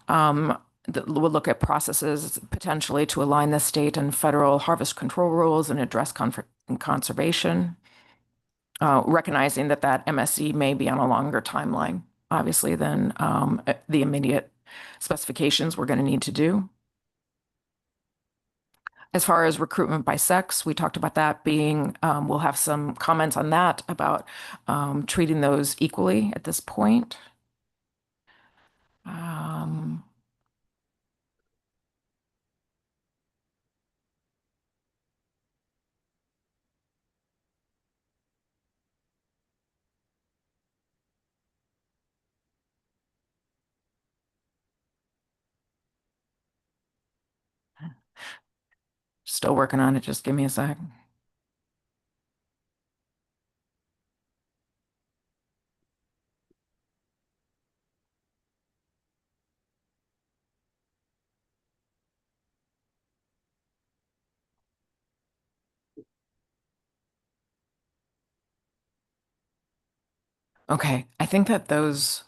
That will look at processes potentially to align the state and federal harvest control rules and address conservation. Recognizing that MSC may be on a longer timeline, obviously, than the immediate specifications we're going to need to do. As far as recruitment by sex, we talked about that being, we'll have some comments on that about treating those equally at this point. Still working on it. Just give me a sec. Okay, I think that those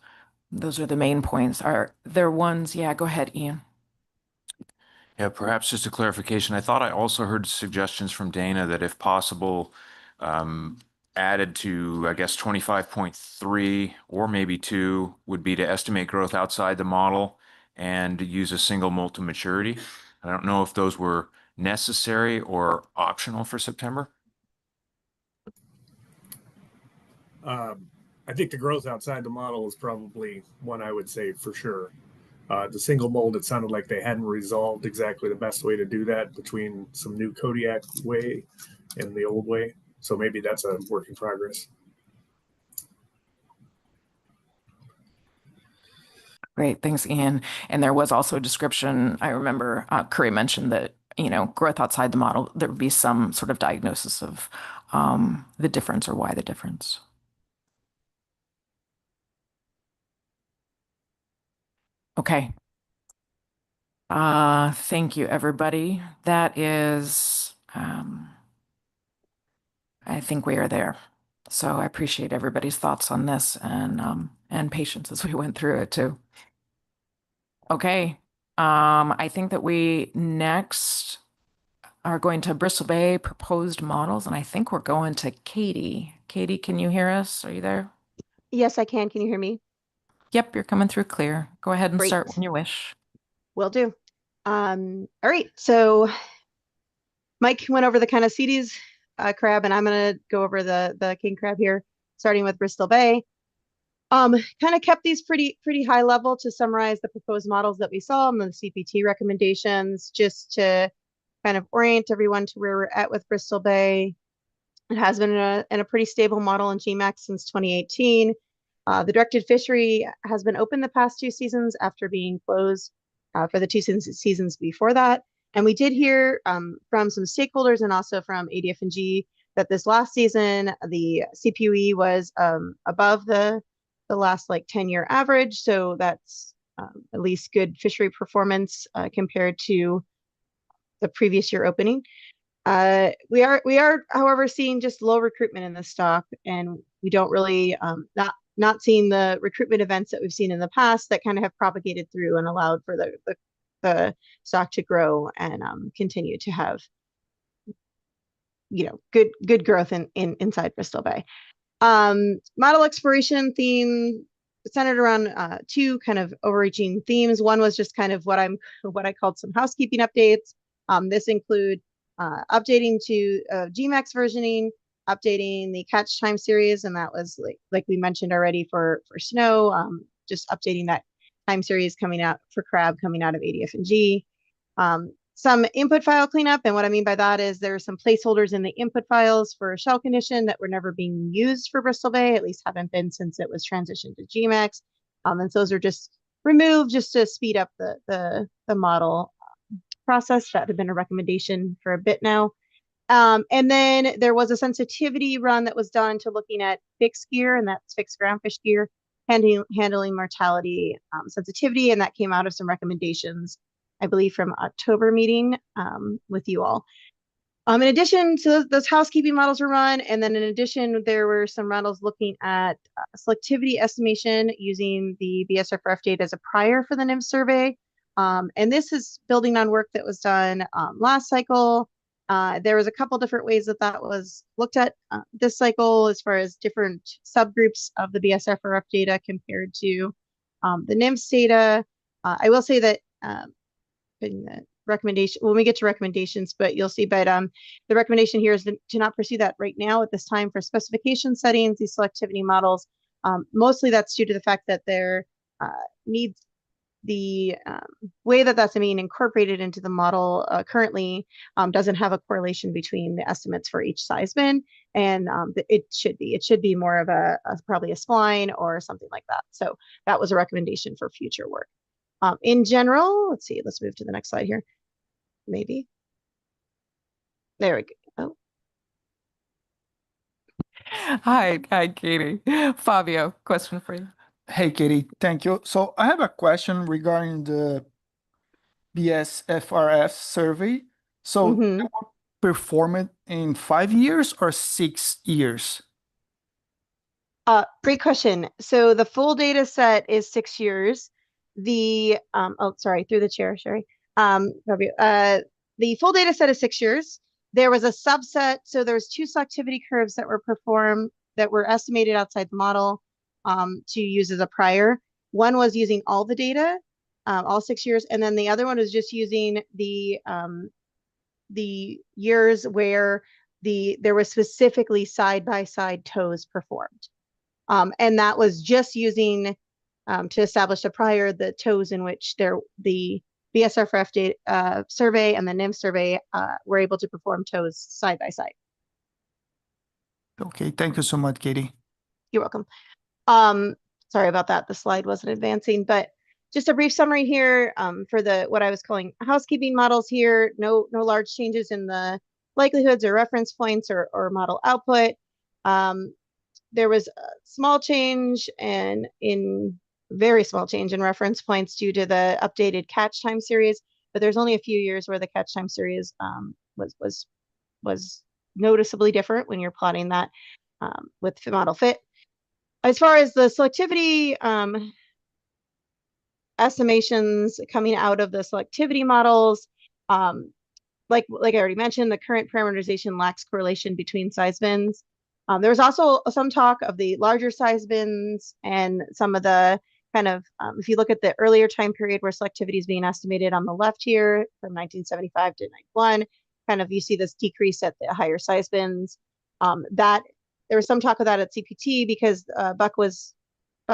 are the main points. Are there ones? Yeah, go ahead, Ian. Yeah, perhaps just a clarification. I thought I also heard suggestions from Dana that if possible, um, added to, I guess, 25.3 or maybe 2 would be to estimate growth outside the model and use a single molt to maturity. I don't know if those were necessary or optional for September. I think the growth outside the model is probably one I would say for sure. The single mold, it sounded like they hadn't resolved exactly the best way to do that between some new Kodiak way and the old way. So maybe that's a work in progress. Great, thanks, Ian. And there was also a description, I remember Curry mentioned that, growth outside the model, there would be some sort of diagnosis of the difference or why the difference. Okay. Thank you, everybody. That is, I think we are there. So I appreciate everybody's thoughts on this and patience as we went through it too. Okay. I think that we next are going to Bristol Bay proposed models, and I think we're going to Katie. Katie, can you hear us? Are you there? Yes, I can. Can you hear me? Yep, you're coming through clear. Go ahead and Great. start when you wish. Will do. All right. So Mike went over the kind of CDs crab, and I'm going to go over the king crab here, starting with Bristol Bay. Kind of kept these pretty high level to summarize the proposed models that we saw and the CPT recommendations, just to kind of orient everyone to where we're at with Bristol Bay. It has been in a pretty stable model in GMAX since 2018. The directed fishery has been open the past 2 seasons after being closed for the 2 seasons before that. And we did hear from some stakeholders and also from ADF&G that this last season, the CPUE was above the last 10-year average. So that's at least good fishery performance compared to the previous year opening. We are, however, seeing just low recruitment in the stock, and we don't really not seeing the recruitment events that we've seen in the past that kind of have propagated through and allowed for the stock to grow and continue to have good growth inside Bristol Bay. Model exploration theme centered around 2 kind of overreaching themes. One was just kind of what I called some housekeeping updates. This include updating to GMAX versioning, updating the catch time series, and that was like we mentioned already for snow, just updating that time series coming out for crab coming out of ADF&G. Some input file cleanup, and what I mean by that is there are some placeholders in the input files for shell condition that were never being used for Bristol Bay, at least haven't been since it was transitioned to GMAX, and those are just removed just to speed up the model process. That had been a recommendation for a bit now. And then there was a sensitivity run that was done to looking at fixed gear, and that's fixed groundfish gear, handling mortality sensitivity, and that came out of some recommendations, I believe, from October meeting with you all. In addition to those housekeeping models were run, and then in addition, there were some models looking at selectivity estimation using the BSRF data as a prior for the NIM survey. And this is building on work that was done last cycle. There was a couple different ways that was looked at this cycle as far as different subgroups of the BSRF data compared to the NIMS data. I will say that in the recommendation, when we get to recommendations, but you'll see, but the recommendation here is to not pursue that right now at this time for specification settings, these selectivity models. Mostly that's due to the fact that there needs the way that's being incorporated into the model currently doesn't have a correlation between the estimates for each size bin, and it should be more of probably a spline or something like that. So that was a recommendation for future work. In general, let's move to the next slide here, maybe. There we go. Hi, Katie. Fabio, question for you. Hey, Katie, thank you. So I have a question regarding the BSFRF survey. So they Mm-hmm. will perform it in 5 years or 6 years? Great question. So the full data set is 6 years. Oh, sorry, through the chair, Sherry. Fabio, the full data set is 6 years. There was a subset, so there's two selectivity curves that were performed that were estimated outside the model to use as a prior. One was using all the data, all 6 years, and then the other one was just using the years where there was specifically side-by-side tows performed. And that was just using to establish a prior the tows in which the BSRF data, survey and the NIM survey were able to perform tows side by side. Okay, thank you so much, Katie. You're welcome. Sorry about that. The slide wasn't advancing, but just a brief summary here for what I was calling housekeeping models here. No large changes in the likelihoods or reference points or model output. There was a small change and very small change in reference points due to the updated catch time series, but there's only a few years where the catch time series was noticeably different when you're plotting that with model fit. As far as the selectivity estimations coming out of the selectivity models, like I already mentioned, the current parameterization lacks correlation between size bins. There was also some talk of the larger size bins and some of the kind of, if you look at the earlier time period where selectivity is being estimated on the left here from 1975 to 91, kind of you see this decrease at the higher size bins. There was some talk of that at CPT because Buck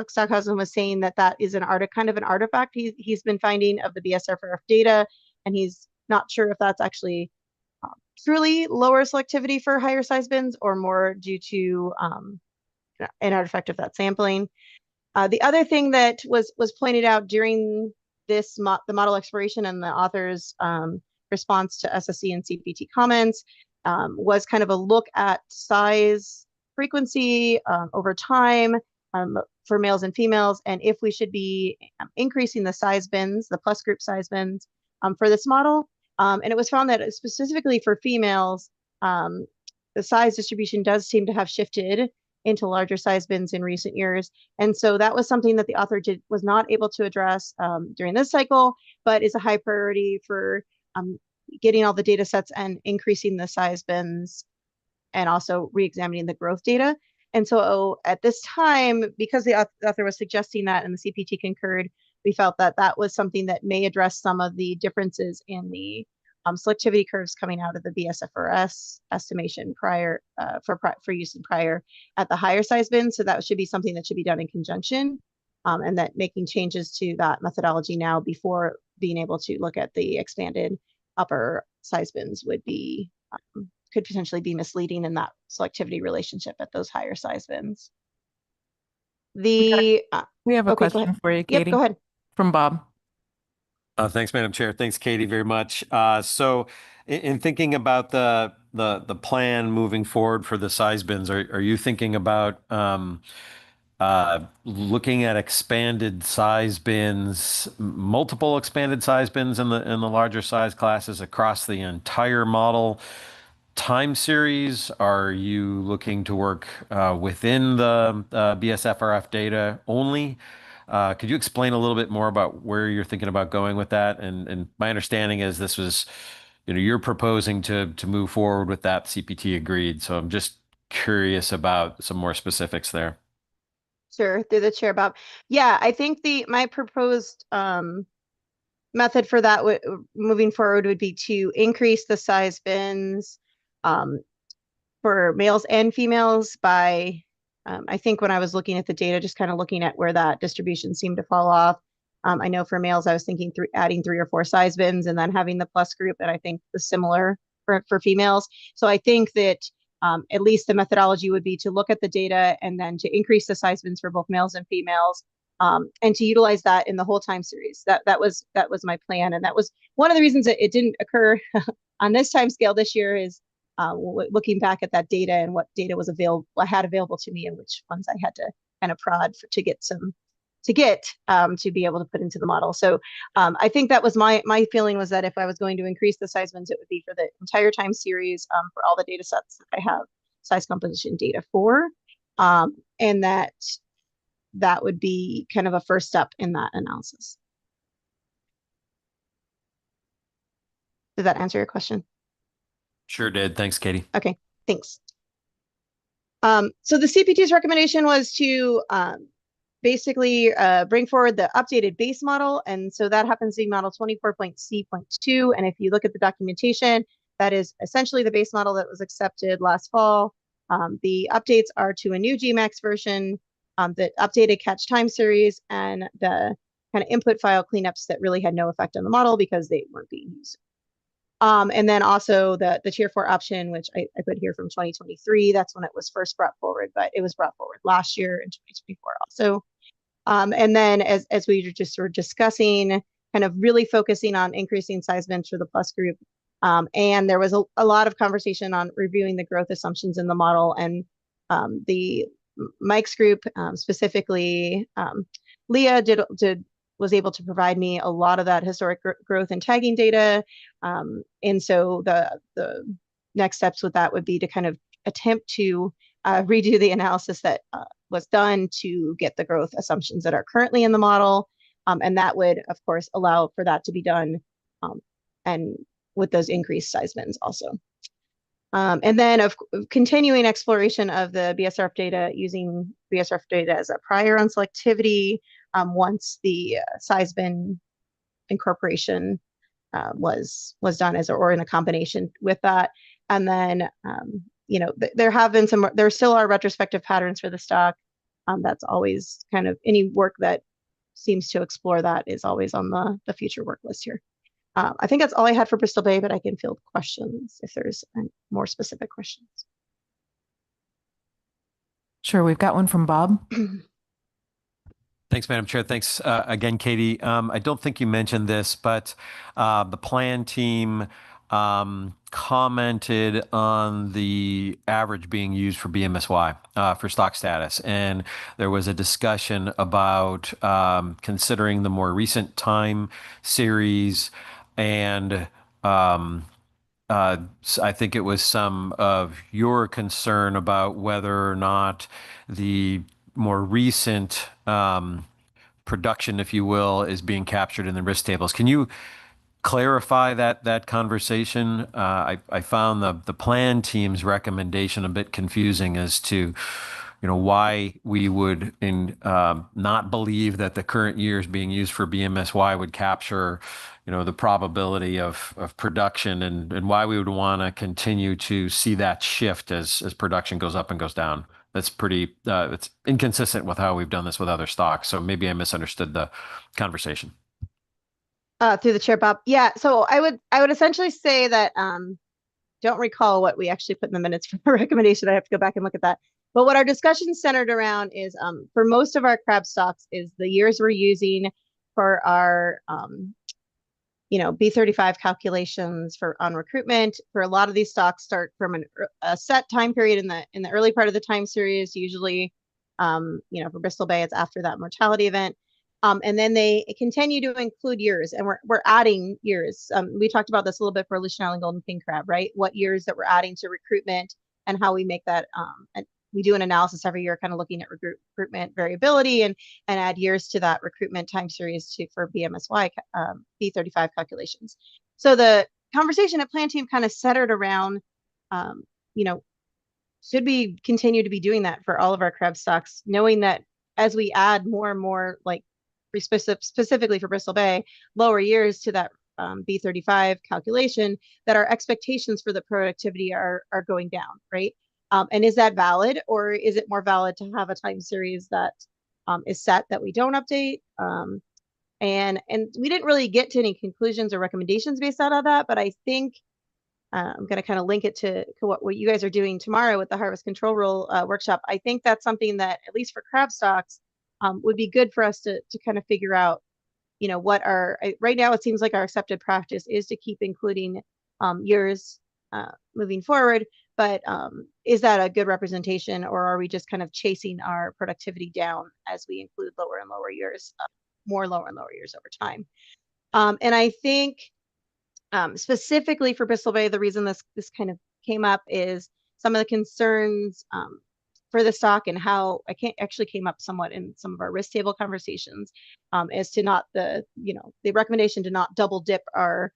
Stockhausen was saying that is kind of an artifact he's been finding of the BSRF data, and he's not sure if that's actually truly lower selectivity for higher size bins or more due to an artifact of that sampling. The other thing that was pointed out during the model exploration and the author's response to SSC and CPT comments was kind of a look at size frequency over time for males and females, and if we should be increasing the size bins, the plus group size bins for this model. And it was found that specifically for females, the size distribution does seem to have shifted into larger size bins in recent years. And so that was something that the author was not able to address during this cycle, but is a high priority for getting all the data sets and increasing the size bins and also re-examining the growth data. And so at this time, because the author was suggesting that and the CPT concurred, we felt that that was something that may address some of the differences in the selectivity curves coming out of the BSFRS estimation prior for use in prior at the higher size bin. So that should be something that should be done in conjunction, and that making changes to that methodology now before being able to look at the expanded upper size bins would be could potentially be misleading in that selectivity relationship at those higher size bins. We have a okay, question for you, Katie. Yep, go ahead. From Bob. Thanks, Madam Chair. Thanks, Katie, very much. So in thinking about the plan moving forward for the size bins, are you thinking about looking at expanded size bins, multiple expanded size bins in the larger size classes across the entire model time series? Are you looking to work within the BSFRF data only? Could you explain a little bit more about where you're thinking about going with that? And my understanding is this was, you're proposing to move forward with that. CPT agreed. So I'm just curious about some more specifics there. Sure, through the chair, Bob. Yeah, I think my proposed method for that moving forward would be to increase the size bins for males and females by, I think when I was looking at the data, just kind of looking at where that distribution seemed to fall off. I know for males, I was thinking adding 3 or 4 size bins and then having the plus group, and I think the similar for females. So I think that at least the methodology would be to look at the data and then to increase the size bins for both males and females, and to utilize that in the whole time series. That was my plan, and that was one of the reasons that it didn't occur on this time scale this year is looking back at that data and what data was available, I had available to me, and which ones I had to kind of prod to get to be able to put into the model. So I think that was my feeling, was that if I was going to increase the size bins, it would be for the entire time series, for all the data sets that I have size composition data for, and that would be kind of a first step in that analysis. Did that answer your question? Sure did. Thanks, Katie. Okay, thanks. So the CPT's recommendation was to basically bring forward the updated base model. And so that happens to be model 24.C.2. And if you look at the documentation, that is essentially the base model that was accepted last fall. The updates are to a new GMAX version, the updated catch time series, and the kind of input file cleanups that really had no effect on the model because they weren't being used. And then also the tier 4 option, which I put here from 2023, that's when it was first brought forward, but it was brought forward last year in 2024 also. And then as we just were discussing, kind of really focusing on increasing size bins for the plus group. And there was a lot of conversation on reviewing the growth assumptions in the model, and the Mike's group, specifically, Leah was able to provide me a lot of that historic growth and tagging data. And so the next steps with that would be to kind of attempt to redo the analysis that was done to get the growth assumptions that are currently in the model. And that would, of course, allow for that to be done, and with those increased size bins also. And then of continuing exploration of the BSRF data, using BSRF data as a prior on selectivity, once the size bin incorporation was done or in a combination with that. And then, you know, there still are retrospective patterns for the stock. That's always kind of, any work that seems to explore that is always on the future work list here. I think that's all I had for Bristol Bay, but I can field questions if there's more specific questions. Sure, we've got one from Bob. Thanks, Madam Chair. Thanks again, Katie. I don't think you mentioned this, but the plan team commented on the average being used for BMSY for stock status. And there was a discussion about considering the more recent time series, and I think it was some of your concern about whether or not the more recent production, if you will, is being captured in the risk tables. Can you clarify that conversation? I found the plan team's recommendation a bit confusing as to, you know, why we would not believe that the current years being used for BMSY would capture, you know, the probability of production, and why we would want to continue to see that shift as production goes up and goes down. That's pretty, it's inconsistent with how we've done this with other stocks. So maybe I misunderstood the conversation. Through the chair, Bob. Yeah, so I would essentially say that, don't recall what we actually put in the minutes for the recommendation. I have to go back and look at that. But what our discussion centered around is, for most of our crab stocks, is the years we're using for our, you know, B35 calculations on recruitment. For a lot of these stocks start from a set time period in the early part of the time series. Usually, you know, for Bristol Bay, it's after that mortality event. And then they continue to include years, and we're adding years. We talked about this a little bit for Aleutian Island Golden King Crab, right? What years that we're adding to recruitment, and how we make that. And we do an analysis every year, kind of looking at recruitment variability, and add years to that recruitment time series for BMSY B35 calculations. So the conversation at Plan Team kind of centered around, you know, should we continue to be doing that for all of our crab stocks, knowing that as we add more and more, like specifically for Bristol Bay, lower years to that B35 calculation, that our expectations for the productivity are going down, right? And is that valid, or is it more valid to have a time series that is set that we don't update? And we didn't really get to any conclusions or recommendations based out of that, but I think I'm going to kind of link it to what you guys are doing tomorrow with the harvest control rule workshop. I think that's something that, at least for crab stocks, would be good for us to kind of figure out, you know, right now it seems like our accepted practice is to keep including years moving forward. But is that a good representation, or are we just kind of chasing our productivity down as we include lower and lower years, more lower and lower years over time? And I think specifically for Bristol Bay, the reason this kind of came up is some of the concerns for the stock, and how actually came up somewhat in some of our risk table conversations, as to not the recommendation to not double dip our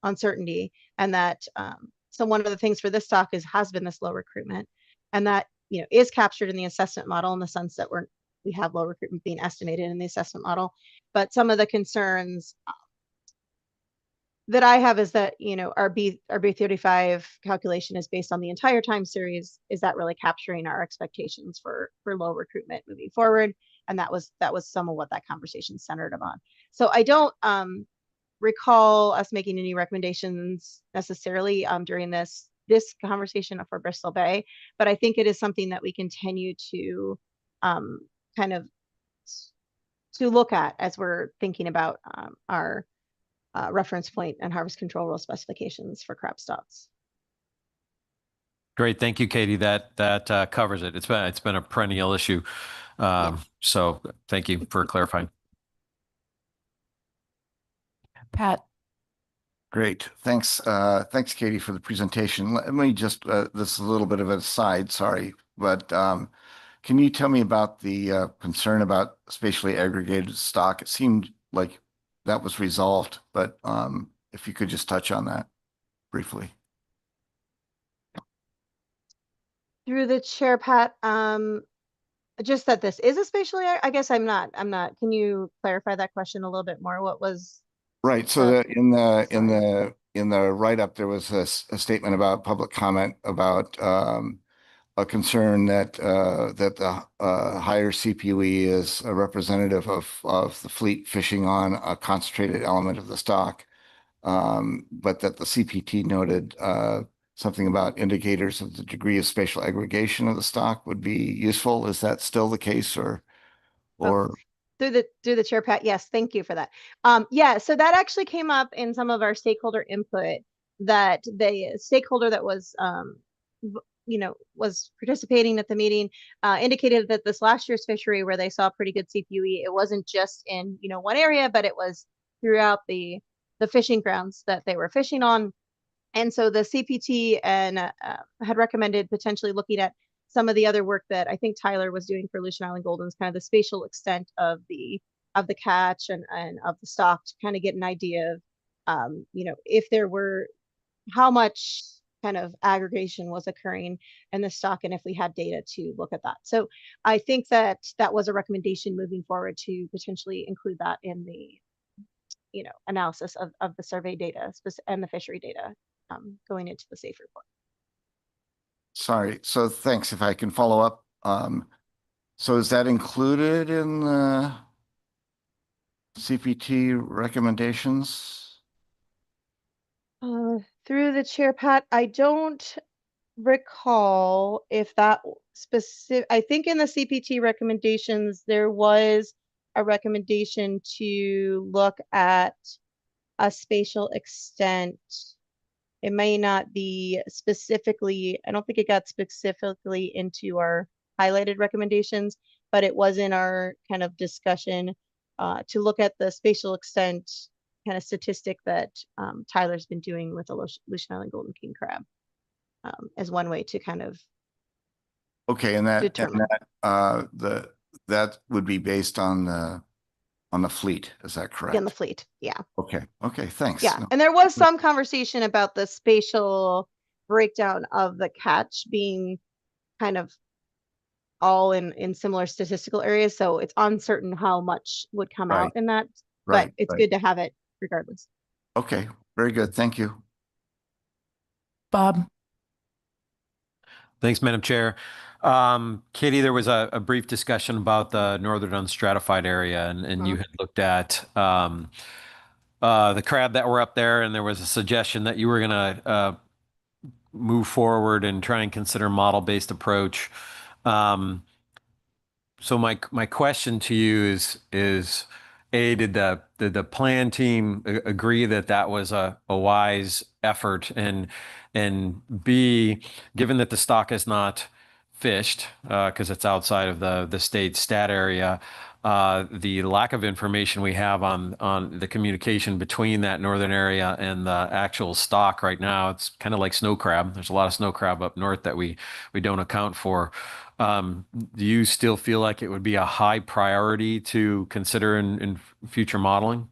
uncertainty, and that so one of the things for this stock has been this low recruitment, and that is captured in the assessment model, in the sense that we have low recruitment being estimated in the assessment model. But some of the concerns that I have is that our B35 calculation is based on the entire time series. Is that really capturing our expectations for low recruitment moving forward? And that was some of what that conversation centered upon. So I don't recall us making any recommendations necessarily during this conversation for Bristol Bay, but I think it is something that we continue to kind of to look at as we're thinking about our reference point and harvest control rule specifications for crab stocks. Great, thank you, Katie. That covers it. It's been a perennial issue. So thank you for clarifying. Pat. Great. Thanks. Thanks, Katie, for the presentation. Let me just, this is a little bit of an aside, sorry, but can you tell me about the concern about spatially aggregated stock? It seemed like that was resolved, but if you could just touch on that briefly. Through the chair, Pat, just that this is a spatially, I guess I'm not, can you clarify that question a little bit more? What was? Right. So in the write-up, there was a statement about public comment about a concern that the higher CPUE is a representative of the fleet fishing on a concentrated element of the stock, but that the CPT noted something about indicators of the degree of spatial aggregation of the stock would be useful. Is that still the case, or? Through the chair, Pat. Yes, thank you for that. Yeah, so that actually came up in some of our stakeholder input, that the stakeholder that was was participating at the meeting indicated that this last year's fishery, where they saw pretty good CPUE, it wasn't just in one area, but it was throughout the fishing grounds that they were fishing on. And so the CPT and had recommended potentially looking at some of the other work that I think Tyler was doing for Aleutian Island Goldens, kind of the spatial extent of the catch and of the stock, to kind of get an idea of if there were, how much kind of aggregation was occurring in the stock, and if we had data to look at that. So I think that was a recommendation moving forward, to potentially include that in the analysis of the survey data and the fishery data going into the SAFE report. Sorry. So thanks. If I can follow up. So is that included in the CPT recommendations? Through the chair, Pat, I don't recall if that specific, I think in the CPT recommendations, there was a recommendation to look at a spatial extent. It may not be specifically, I don't think it got specifically into our highlighted recommendations, but it was in our kind of discussion to look at the spatial extent kind of statistic that Tyler's been doing with the Aleutian Island Golden King crab as one way to kind of determine. That would be based on the fleet. Is that correct? On the fleet, yeah. Okay. Thanks. Yeah, No. and there was some conversation about the spatial breakdown of the catch being kind of all in similar statistical areas, so it's uncertain how much would come out in that, but it's good to have it regardless. Okay, very good. Thank you. Bob. Thanks, Madam Chair. Katie, there was a brief discussion about the northern unstratified area, and you had looked at the crab that were up there, and there was a suggestion that you were going to move forward and try and consider model-based approach. So my question to you is did the plan team agree that that was a wise effort? And B, given that the stock is not fished because it's outside of the state stat area, the lack of information we have on the communication between that northern area and the actual stock right now, it's kind of like snow crab. There's a lot of snow crab up north that we don't account for. Do you still feel like it would be a high priority to consider in future modeling?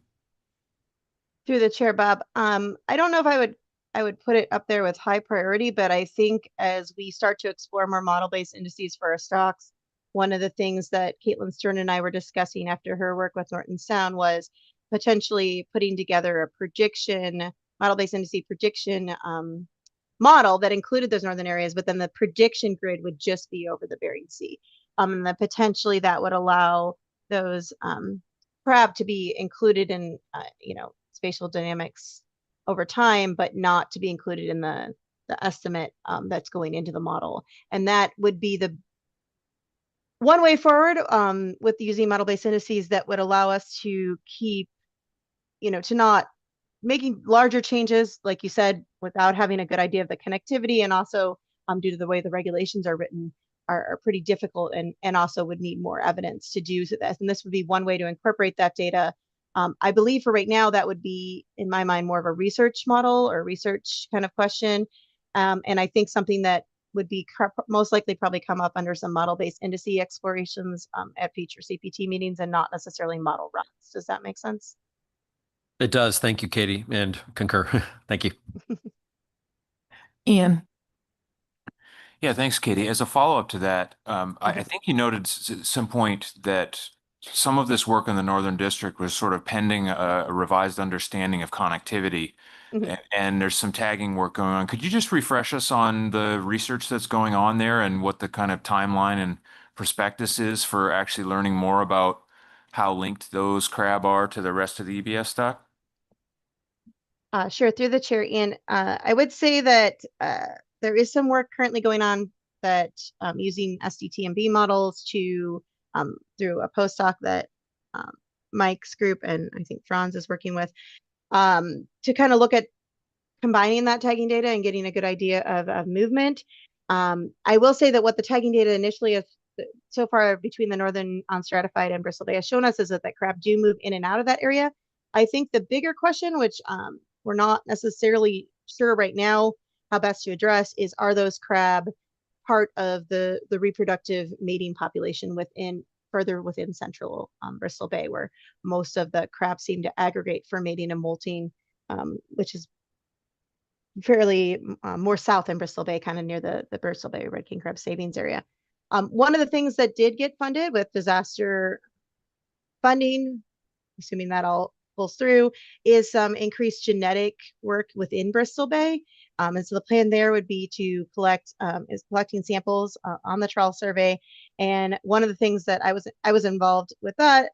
Through the chair, Bob. I don't know if I would put it up there with high priority, but I think as we start to explore more model-based indices for our stocks, one of the things that Caitlin Stern and I were discussing after her work with Norton Sound was potentially putting together a prediction, model-based indice prediction model that included those northern areas, but then the prediction grid would just be over the Bering Sea. And then potentially that would allow those crab to be included in, spatial dynamics over time, but not to be included in the estimate that's going into the model. And that would be the one way forward with using model-based indices that would allow us to keep, to not making larger changes, like you said, without having a good idea of the connectivity, and also due to the way the regulations are written, are pretty difficult and also would need more evidence to do this. And this would be one way to incorporate that data. I believe for right now, that would be, in my mind, more of a research model or research kind of question. And I think something that would be most likely probably come up under some model-based indice explorations at future CPT meetings and not necessarily model runs. Does that make sense? It does. Thank you, Katie, and concur. Thank you. Ian. Yeah, thanks, Katie. As a follow-up to that, I think you noted some point that some of this work in the Northern District was sort of pending a revised understanding of connectivity, and there's some tagging work going on. Could you just refresh us on the research that's going on there and what the kind of timeline and prospectus is for actually learning more about how linked those crab are to the rest of the EBS stock? Sure, through the chair, Ian. I would say that there is some work currently going on that using SDTMB models to through a postdoc that Mike's group and I think Franz is working with to kind of look at combining that tagging data and getting a good idea of movement. I will say that what the tagging data initially is so far between the northern unstratified and Bristol Bay has shown us is that crab do move in and out of that area. I think the bigger question, which we're not necessarily sure right now how best to address, is are those crab part of the reproductive mating population further within central Bristol Bay, where most of the crabs seem to aggregate for mating and molting, which is fairly more south in Bristol Bay, kind of near the Bristol Bay Red King Crab Savings Area. One of the things that did get funded with disaster funding, assuming that all pulls through, is some increased genetic work within Bristol Bay. And so the plan there would be to collecting samples on the trawl survey. And one of the things that I was involved with that,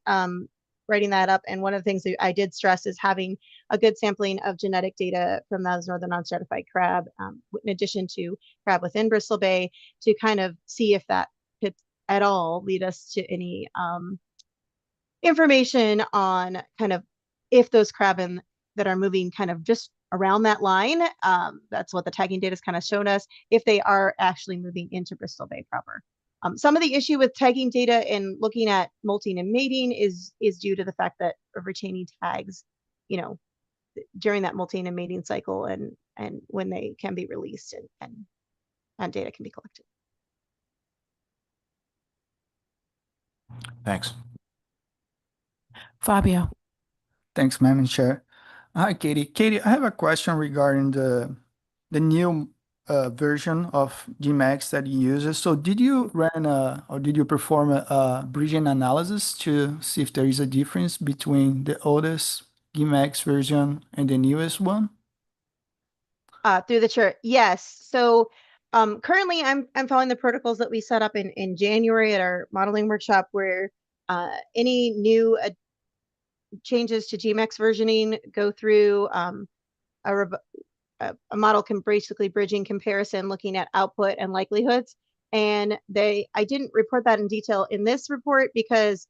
writing that up. And one of the things that I did stress is having a good sampling of genetic data from those northern non-stratified crab, in addition to crab within Bristol Bay, to kind of see if that could at all lead us to any information on kind of if those crab that are moving kind of just around that line, that's what the tagging data has kind of shown us, if they are actually moving into Bristol Bay proper. Some of the issue with tagging data and looking at molting and mating is due to the fact that of retaining tags, during that molting and mating cycle and when they can be released and data can be collected. Thanks. Fabio. Thanks, Madam Chair. Hi, Katie. Katie, I have a question regarding the new version of GMAX that you use. So did you run or did you perform a bridging analysis to see if there is a difference between the oldest GMAX version and the newest one? Through the chair, yes. So currently I'm following the protocols that we set up in January at our modeling workshop, where any new changes to GMAX versioning go through a model can basically bridging comparison, looking at output and likelihoods. And I didn't report that in detail in this report because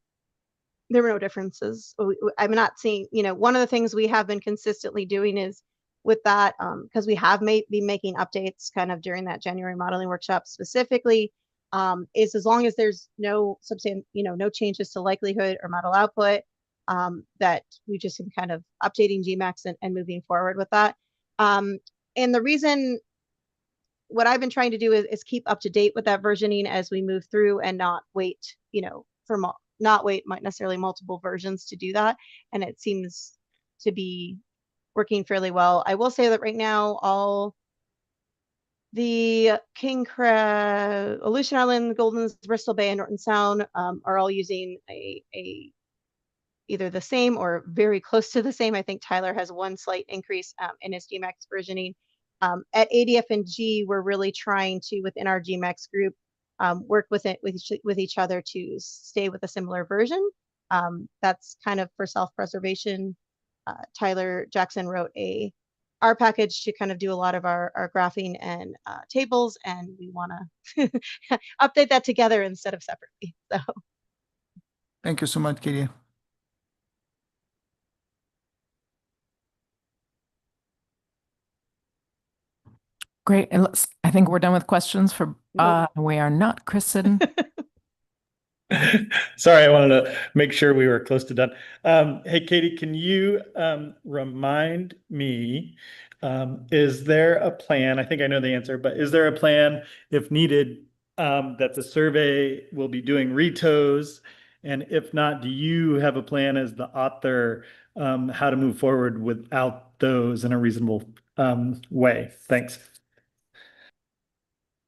there were no differences. I'm not seeing, one of the things we have been consistently doing is with that, because we have been making updates kind of during that January modeling workshop specifically, is as long as there's no no changes to likelihood or model output, that we just been kind of updating GMAX and moving forward with that. And the reason, what I've been trying to do is keep up to date with that versioning as we move through and not wait, not wait necessarily multiple versions to do that. And it seems to be working fairly well. I will say that right now, all the King Crab, Aleutian Island, Goldens, Bristol Bay, and Norton Sound are all using either the same or very close to the same. I think Tyler has one slight increase in his GMAX versioning. At ADF&G, we're really trying to, within our GMAX group, work with each other to stay with a similar version. That's kind of for self-preservation. Tyler Jackson wrote our package to kind of do a lot of our graphing and tables, and we want to update that together instead of separately. So Thank you so much, Katie. Great. And I think we're done with questions for, we are not, Kristen. Sorry, I wanted to make sure we were close to done. Hey, Katie, can you remind me, is there a plan? I think I know the answer, but is there a plan, if needed, that the survey will be doing retos? And if not, do you have a plan as the author, how to move forward without those in a reasonable way? Thanks.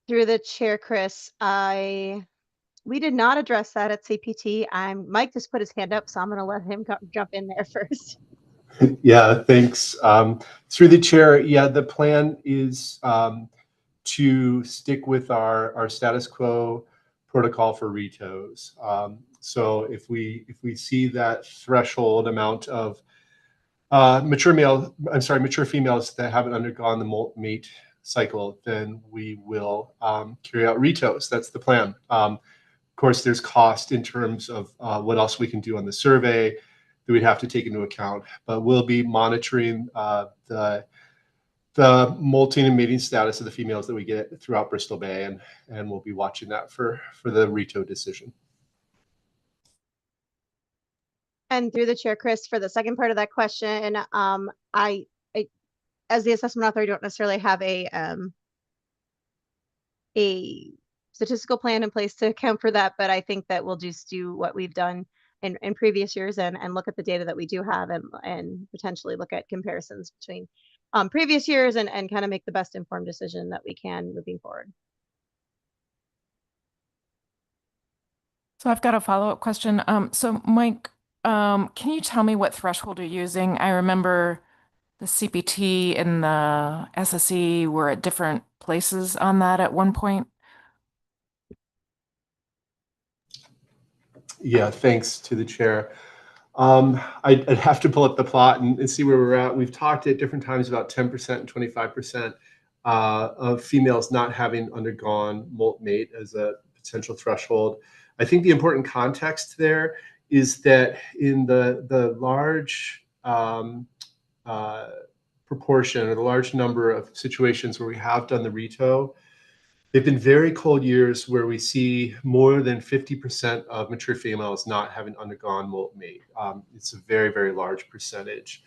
Through the chair, Chris, we did not address that at CPT. Mike just put his hand up, so I'm going to let him jump in there first. Yeah, thanks. Through the chair, yeah, the plan is to stick with our status quo protocol for retos. So if we see that threshold amount of mature females that haven't undergone the molt mate cycle, then we will carry out retos. That's the plan. Of course, there's cost in terms of what else we can do on the survey that we'd have to take into account, but we'll be monitoring the molting and mating status of the females that we get throughout Bristol Bay, and we'll be watching that for the reto decision. And through the chair, Chris, for the second part of that question, I as the assessment author, I don't necessarily have a statistical plan in place to account for that, but I think that we'll just do what we've done in previous years and look at the data that we do have and potentially look at comparisons between previous years and kind of make the best informed decision that we can moving forward. So I've got a follow-up question. So Mike, can you tell me what threshold you're using? I remember the CPT and the SSC were at different places on that at one point. Yeah, thanks to the chair. I'd have to pull up the plot and see where we're at. We've talked at different times about 10% and 25% of females not having undergone molt mate as a potential threshold. I think the important context there is that in the large proportion or the large number of situations where we have done the reto, they've been very cold years where we see more than 50% of mature females not having undergone molt mate. It's a very, very large percentage.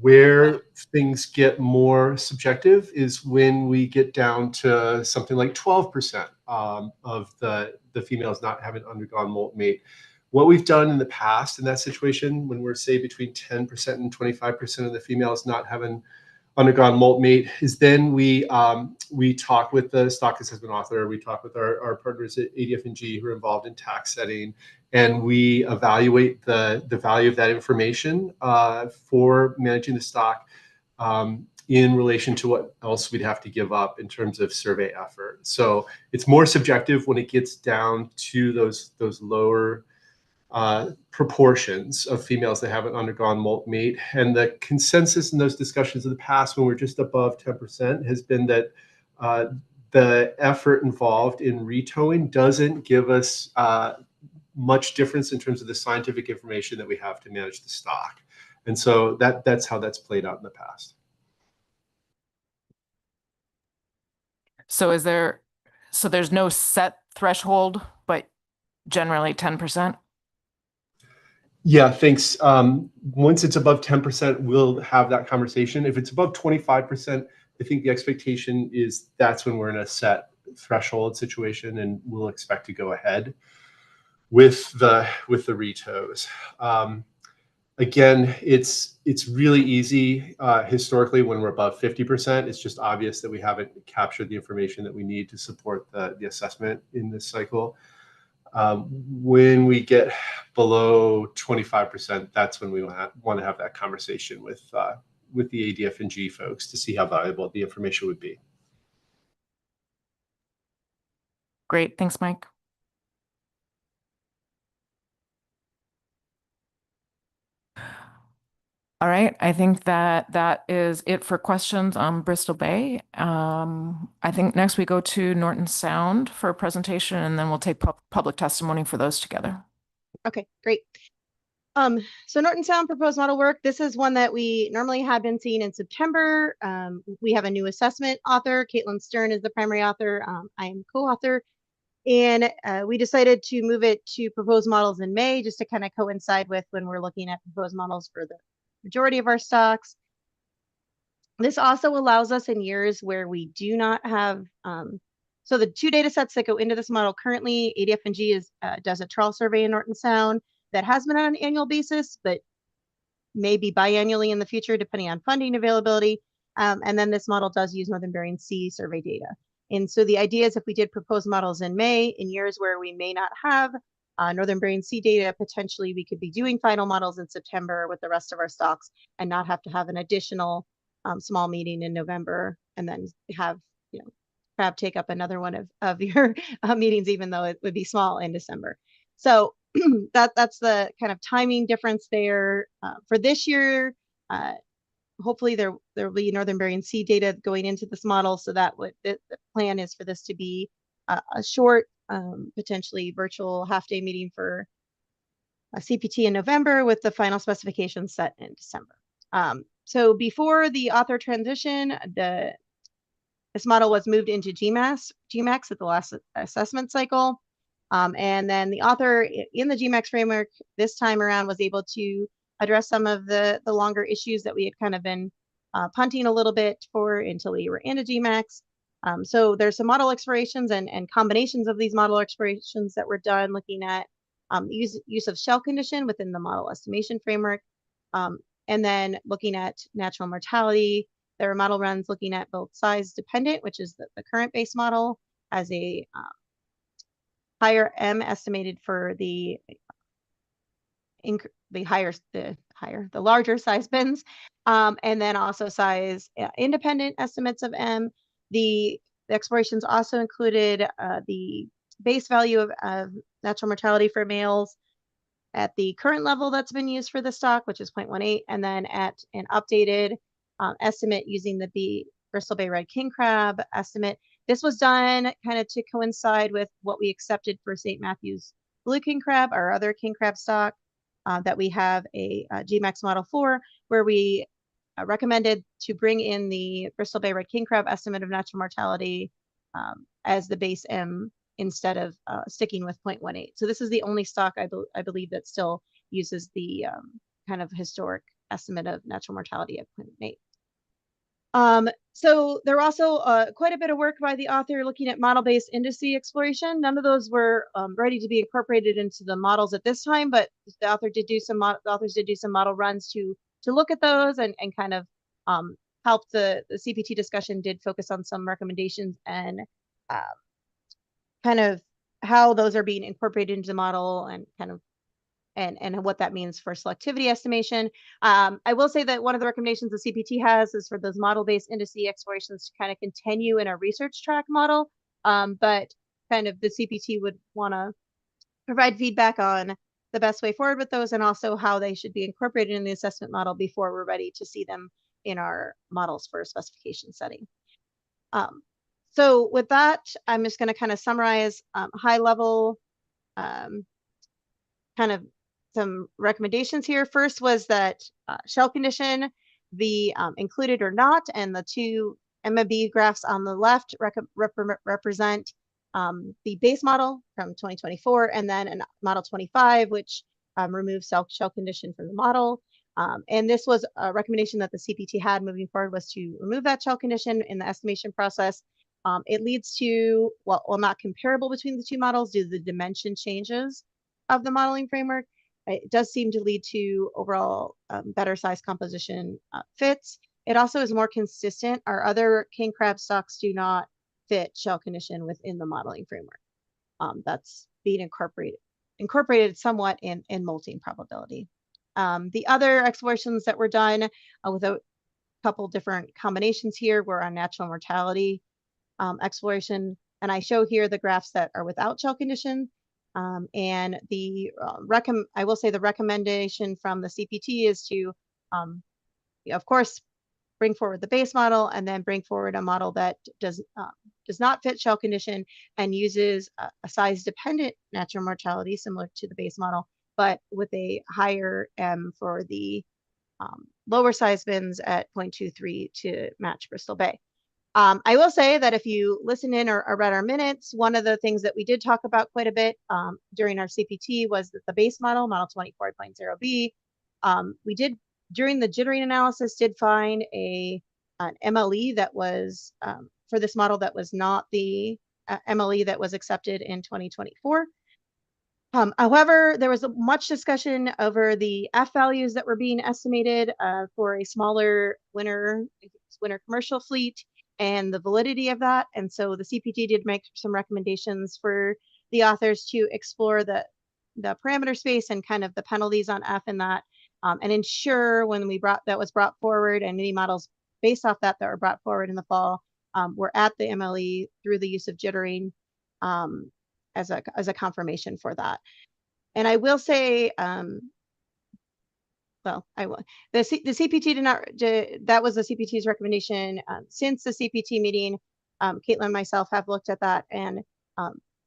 Where things get more subjective is when we get down to something like 12% of the females not having undergone molt mate. What we've done in the past in that situation, when we're say between 10% and 25% of the females not having undergone molt mate, is then we talk with the stock assessment author, we talk with our partners at ADF&G who are involved in tax setting, and we evaluate the value of that information for managing the stock in relation to what else we'd have to give up in terms of survey effort. So it's more subjective when it gets down to those lower proportions of females that haven't undergone molt mate. And the consensus in those discussions in the past, when we're just above 10%, has been that the effort involved in retowing doesn't give us much difference in terms of the scientific information that we have to manage the stock. And so that's how that's played out in the past. So there's no set threshold, but generally 10%? Yeah, thanks. Once it's above 10%, we'll have that conversation. If it's above 25%, I think the expectation is that's when we're in a set threshold situation, and we'll expect to go ahead with the retos. Again, it's really easy historically when we're above 50%. It's just obvious that we haven't captured the information that we need to support the assessment in this cycle. When we get below 25%, that's when we want to have that conversation with the ADF&G folks to see how valuable the information would be. Great. Thanks, Mike. All right. I think that is it for questions on Bristol Bay. I think next we go to Norton Sound for a presentation, and then we'll take public testimony for those together. Okay, great. So Norton Sound proposed model work. This is one that we normally had been seeing in September. We have a new assessment author. Caitlin Stern is the primary author. I am co-author. And we decided to move it to proposed models in May, just to kind of coincide with when we're looking at proposed models for the majority of our stocks. This also allows us in years where we do not have, so the two data sets that go into this model currently, ADF&G does a trawl survey in Norton Sound that has been on an annual basis, but maybe biannually in the future, depending on funding availability. And then this model does use Northern Bering Sea survey data. And so the idea is if we did propose models in May, in years where we may not have Northern Bering Sea data, potentially we could be doing final models in September with the rest of our stocks and not have to have an additional small meeting in November and then have, Crab take up another one of your meetings, even though it would be small in December. So that's the kind of timing difference there. For this year, hopefully there will be Northern Bering Sea data going into this model, so that the plan is for this to be a short, potentially virtual half-day meeting for a CPT in November with the final specifications set in December. So before the author transition, this model was moved into GMAX at the last assessment cycle. And then the author in the GMAX framework this time around was able to address some of the longer issues that we had kind of been punting a little bit for until we were into GMAX. So there's some model explorations and combinations of these model explorations that were done looking at use of shell condition within the model estimation framework. And then looking at natural mortality. There are model runs looking at both size dependent, which is the current base model, as a higher M estimated for the larger size bins, and then also size independent estimates of M. The explorations also included the base value of natural mortality for males at the current level that's been used for the stock, which is 0.18, and then at an updated estimate using the Bristol Bay red king crab estimate. This was done kind of to coincide with what we accepted for St. Matthew's blue king crab, our other king crab stock that we have a GMAX model for, where we recommended to bring in the Bristol Bay red king crab estimate of natural mortality as the base M instead of sticking with 0.18. So this is the only stock I believe that still uses the kind of historic estimate of natural mortality at 0.8. So there were also quite a bit of work by the author looking at model-based indice exploration. None of those were ready to be incorporated into the models at this time, but the authors did do some model runs to look at those and kind of help the CPT discussion did focus on some recommendations and kind of how those are being incorporated into the model and kind of and what that means for selectivity estimation. I will say that one of the recommendations the CPT has is for those model-based indice explorations to kind of continue in a research track model, but kind of the CPT would want to provide feedback on the best way forward with those and also how they should be incorporated in the assessment model before we're ready to see them in our models for a specification setting. So with that, I'm just going to kind of summarize high level kind of some recommendations here. First was that shell condition be included or not, and the two MMB graphs on the left represent the base model from 2024, and then a model 25, which removes shell condition from the model. And this was a recommendation that the CPT had moving forward, was to remove that shell condition in the estimation process. It leads to, well, not comparable between the two models due to the dimension changes of the modeling framework. It does seem to lead to overall better size composition fits. It also is more consistent. Our other king crab stocks do not fit shell condition within the modeling framework. That's being incorporated somewhat in molting probability. The other explorations that were done with a couple different combinations here were on natural mortality exploration. And I show here the graphs that are without shell condition. And the I will say the recommendation from the CPT is to, of course, bring forward the base model and then bring forward a model that does not fit shell condition and uses a size-dependent natural mortality similar to the base model, but with a higher M for the lower size bins at 0.23 to match Bristol Bay. I will say that if you listen in or read our minutes, one of the things that we did talk about quite a bit during our CPT was that the base model, model 24.0b, we did, during the jittering analysis, did find an MLE that was, for this model, that was not the MLE that was accepted in 2024. However, there was much discussion over the F values that were being estimated for a smaller winter commercial fleet and the validity of that. And so the CPT did make some recommendations for the authors to explore the parameter space and kind of the penalties on F in that, and ensure when that was brought forward, and any models based off that were brought forward in the fall were at the MLE through the use of jittering as a confirmation for that. And I will say, well, the CPT did not, that was the CPT's recommendation. Since the CPT meeting, Caitlin and myself have looked at that, and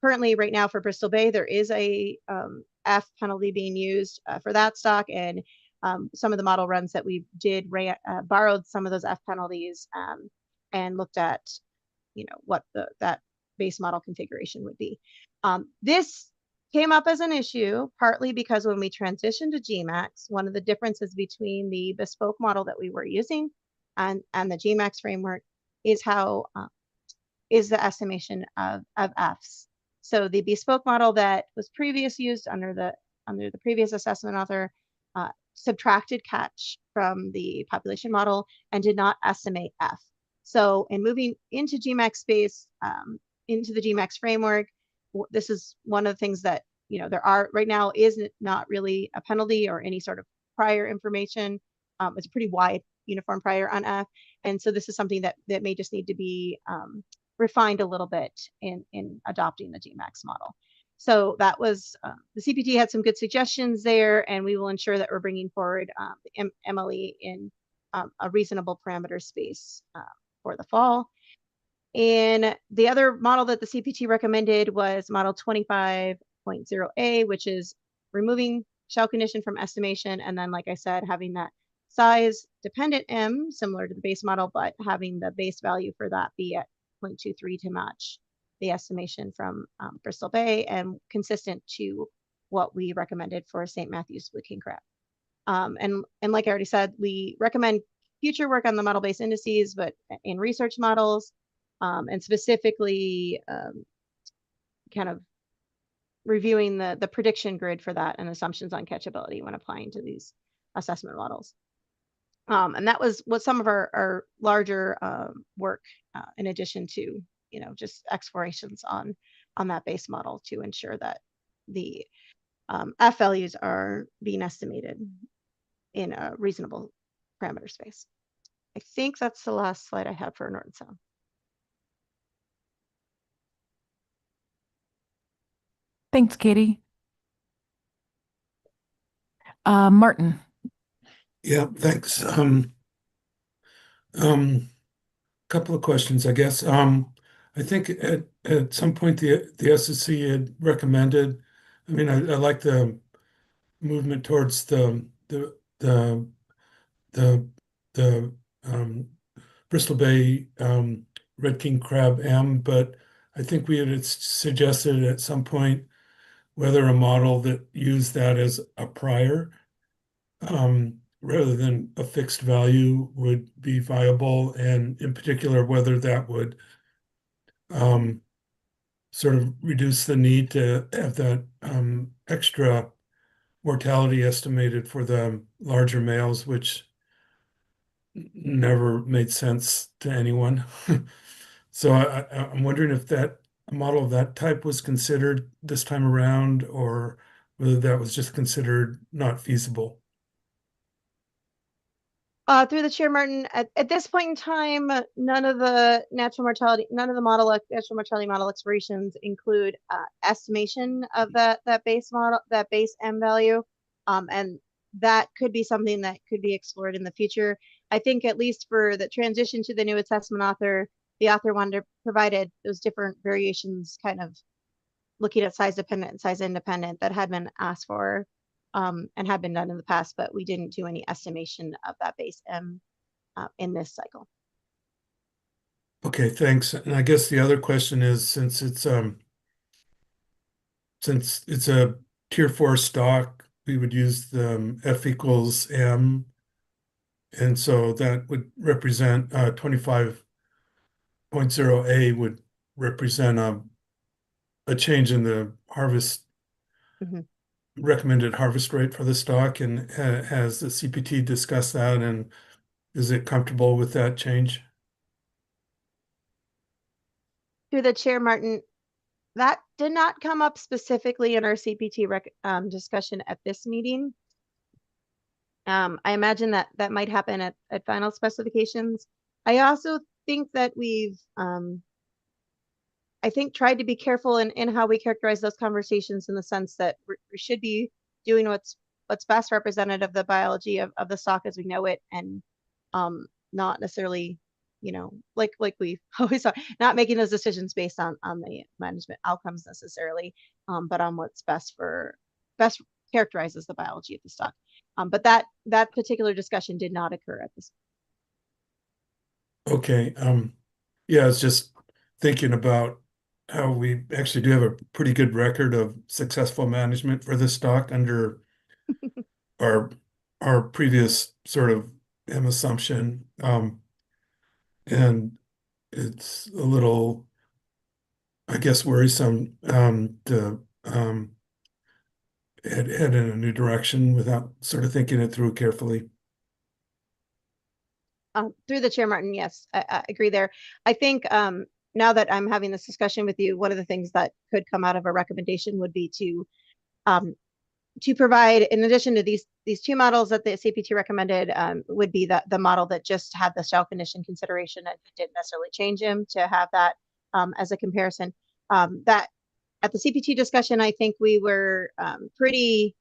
currently right now for Bristol Bay, there is a F penalty being used for that stock, and some of the model runs that we did borrowed some of those F penalties and looked at, what that base model configuration would be. This came up as an issue, partly because when we transitioned to GMAX, one of the differences between the bespoke model that we were using and the GMAX framework is is the estimation of Fs. So the bespoke model that was previously used under the previous assessment author subtracted catch from the population model and did not estimate F. So in moving into GMAX space, into the GMAX framework, this is one of the things that, there are right now is not really a penalty or any sort of prior information. It's a pretty wide uniform prior on F. And so this is something that may just need to be refined a little bit in adopting the GMAX model. So that was, the CPT had some good suggestions there, and we will ensure that we're bringing forward the MLE in a reasonable parameter space for the fall. And the other model that the CPT recommended was model 25.0A, which is removing shell condition from estimation. And then, like I said, having that size dependent M similar to the base model, but having the base value for that be at 0.23 to match the estimation from Bristol Bay and consistent to what we recommended for St. Matthew's Blue King Crab. And like I already said, we recommend future work on the model-based indices, but in research models, and specifically kind of reviewing the prediction grid for that and assumptions on catchability when applying to these assessment models. And that was what some of our larger work, in addition to, just explorations on that base model to ensure that the F values are being estimated in a reasonable parameter space. I think that's the last slide I have for Norton Sound. Thanks, Katie. Martin. Yeah, thanks. Couple of questions, I guess. I think at some point the SSC had recommended, I mean, I like the movement towards the the the Bristol Bay Red King Crab M, but I think we had suggested at some point whether a model that used that as a prior rather than a fixed value would be viable, and in particular whether that would sort of reduce the need to have that extra mortality estimated for the larger males, which never made sense to anyone. So I'm wondering if that a model of that type was considered this time around, or whether that was just considered not feasible. Through the chair, Martin, at this point in time, none of the natural mortality model explorations include estimation of that base model, that base M value. And that could be something that could be explored in the future. I think at least for the transition to the new assessment author, the author wanted to provide those different variations, kind of looking at size dependent and size independent, that had been asked for. And had been done in the past, but we didn't do any estimation of that base M in this cycle. Okay, thanks. And I guess the other question is, since it's a tier 4 stock, we would use the F equals M. And so that would represent 25.0A would represent a change in the harvest recommended harvest rate for the stock. And has the CPT discussed that, and is it comfortable with that change? Through the chair, Martin, that did not come up specifically in our CPT discussion at this meeting. I imagine that might happen at final specifications. I also think that we've I think tried to be careful in how we characterize those conversations, in the sense that we should be doing what's best representative of the biology of the stock as we know it, and not necessarily, like we always are, not making those decisions based on the management outcomes necessarily, but on what's best characterizes the biology of the stock. But that particular discussion did not occur at this. Okay. Yeah, I was just thinking about how we actually do have a pretty good record of successful management for this stock under our previous sort of M assumption. And it's a little, I guess, worrisome to head in a new direction without sort of thinking it through carefully. Through the chair, Martin, yes, I agree there. I think now that I'm having this discussion with you, one of the things that could come out of a recommendation would be to provide, in addition to these two models that the CPT recommended, would be the model that just had the shell condition consideration and didn't necessarily change them, to have that as a comparison. That at the CPT discussion, I think we were pretty.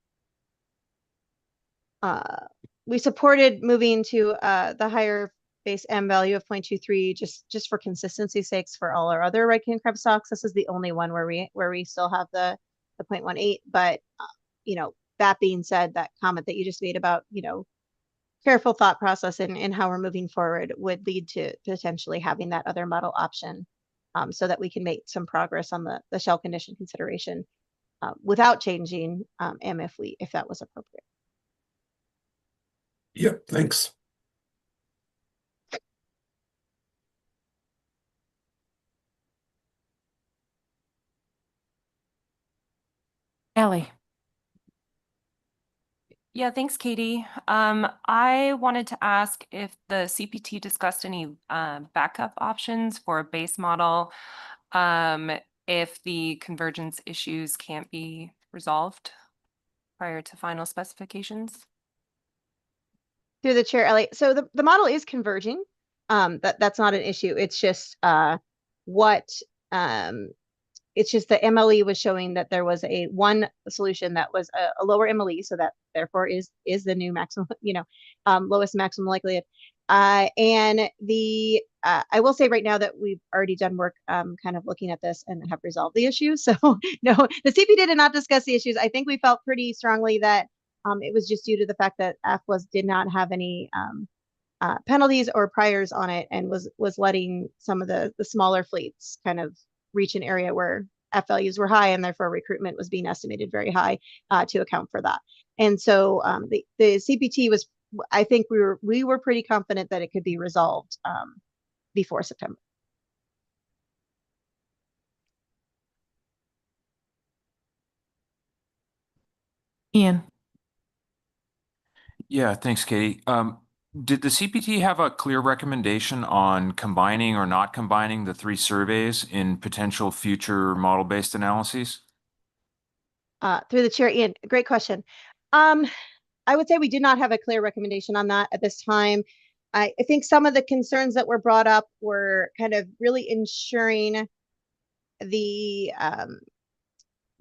We supported moving to the higher base M value of 0.23, just for consistency's sakes for all our other red king crab stocks. This is the only one where we still have the 0.18. But that being said, that comment that you just made about careful thought process in how we're moving forward would lead to potentially having that other model option, so that we can make some progress on the shell condition consideration without changing M if that was appropriate. Yep, thanks. Ellie. Yeah, thanks, Katie. I wanted to ask if the CPT discussed any backup options for a base model if the convergence issues can't be resolved prior to final specifications. Through the chair, Ellie. So the model is converging. That's not an issue. It's just it's just the MLE was showing that there was one solution that was a lower MLE, so that therefore is the new maximum, lowest maximum likelihood. And I will say right now that we've already done work kind of looking at this and have resolved the issue. So no, the CPT did not discuss the issues. I think we felt pretty strongly that It was just due to the fact that did not have any penalties or priors on it, and was letting some of the smaller fleets kind of reach an area where F values were high, and therefore recruitment was being estimated very high to account for that. And so the CPT was, I think we were pretty confident that it could be resolved before September. Ian. Yeah, thanks, Katie. Did the CPT have a clear recommendation on combining or not combining the three surveys in potential future model-based analyses? Through the chair, Ian, great question. I would say we did not have a clear recommendation on that at this time. I think some of the concerns that were brought up were kind of really ensuring the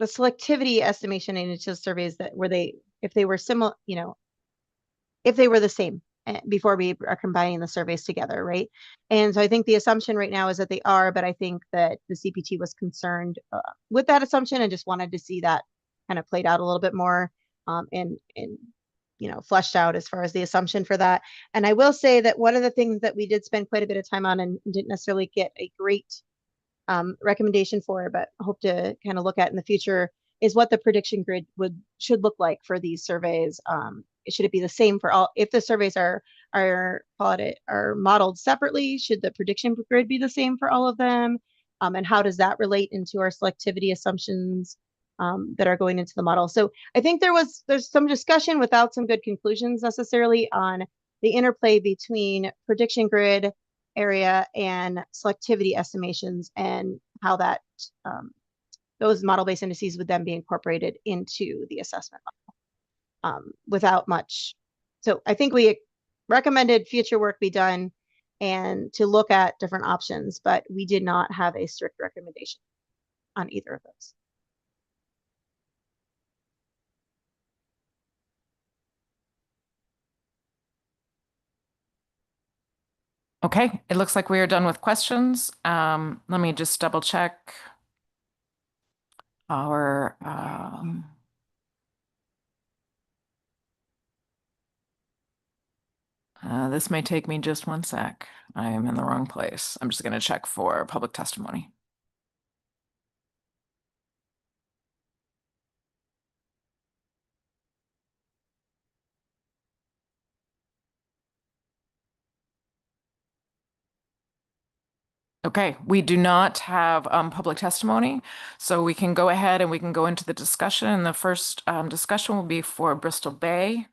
selectivity estimation in each of the surveys that if they were similar, if they were the same before we are combining the surveys together, right? And so I think the assumption right now is that they are, but I think that the CPT was concerned with that assumption and just wanted to see that kind of played out a little bit more and fleshed out as far as the assumption for that. And I will say that one of the things that we did spend quite a bit of time on and didn't necessarily get a great recommendation for, but hope to kind of look at in the future, is what the prediction grid should look like for these surveys. Should it be the same for all? If the surveys are modeled separately, should the prediction grid be the same for all of them? And how does that relate into our selectivity assumptions that are going into the model? So I think there's some discussion without some good conclusions necessarily on the interplay between prediction grid area and selectivity estimations and how that those model-based indices would then be incorporated into the assessment model without much. So I think we recommended future work be done and to look at different options, but we did not have a strict recommendation on either of those. Okay, it looks like we are done with questions. Let me just double check our this may take me just one sec. I am in the wrong place. I'm just going to check for public testimony. Okay, we do not have public testimony, so we can go ahead and we can go into the discussion. And the first discussion will be for Bristol Bay.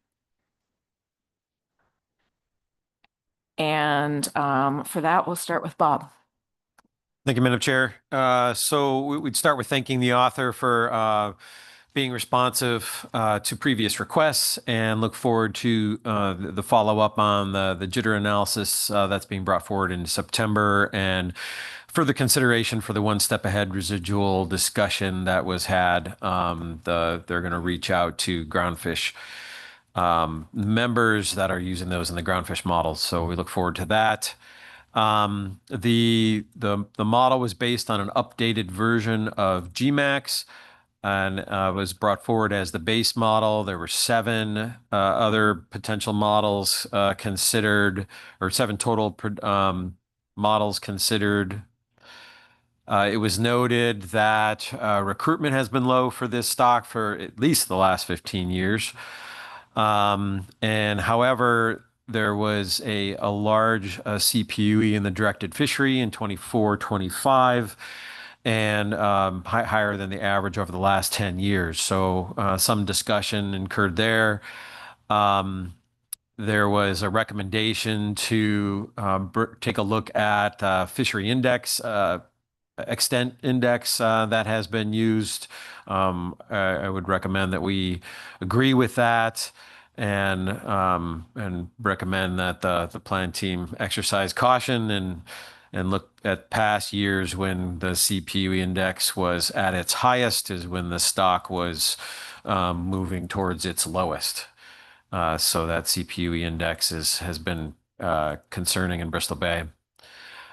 And for that, we'll start with Bob. Thank you, Madam Chair. So we'd start with thanking the author for being responsive to previous requests and look forward to the follow-up on the jitter analysis that's being brought forward in September and further consideration for the one step ahead residual discussion that was had. They're going to reach out to groundfish members that are using those in the groundfish models. So we look forward to that. The model was based on an updated version of GMAX and was brought forward as the base model. There were 7 other potential models considered, or 7 total models considered. It was noted that recruitment has been low for this stock for at least the last 15 years. And however, there was a large CPUE in the directed fishery in 24-25 and higher than the average over the last 10 years. So some discussion incurred there. There was a recommendation to take a look at fishery index, extent index that has been used. I would recommend that we agree with that and recommend that the plan team exercise caution and look at past years when the CPU index was at its highest is when the stock was moving towards its lowest. So that CPU index has been concerning in Bristol Bay.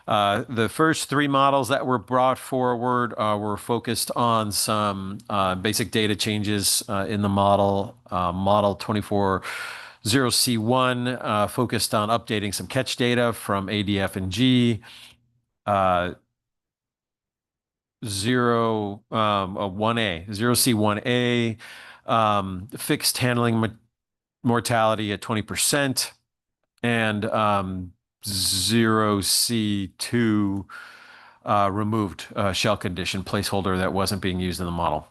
The first three models that were brought forward were focused on some basic data changes in the model. Model 240C1 focused on updating some catch data from ADF and G. 0C1A fixed handling mortality at 20%, and 0C2 removed shell condition placeholder that wasn't being used in the model.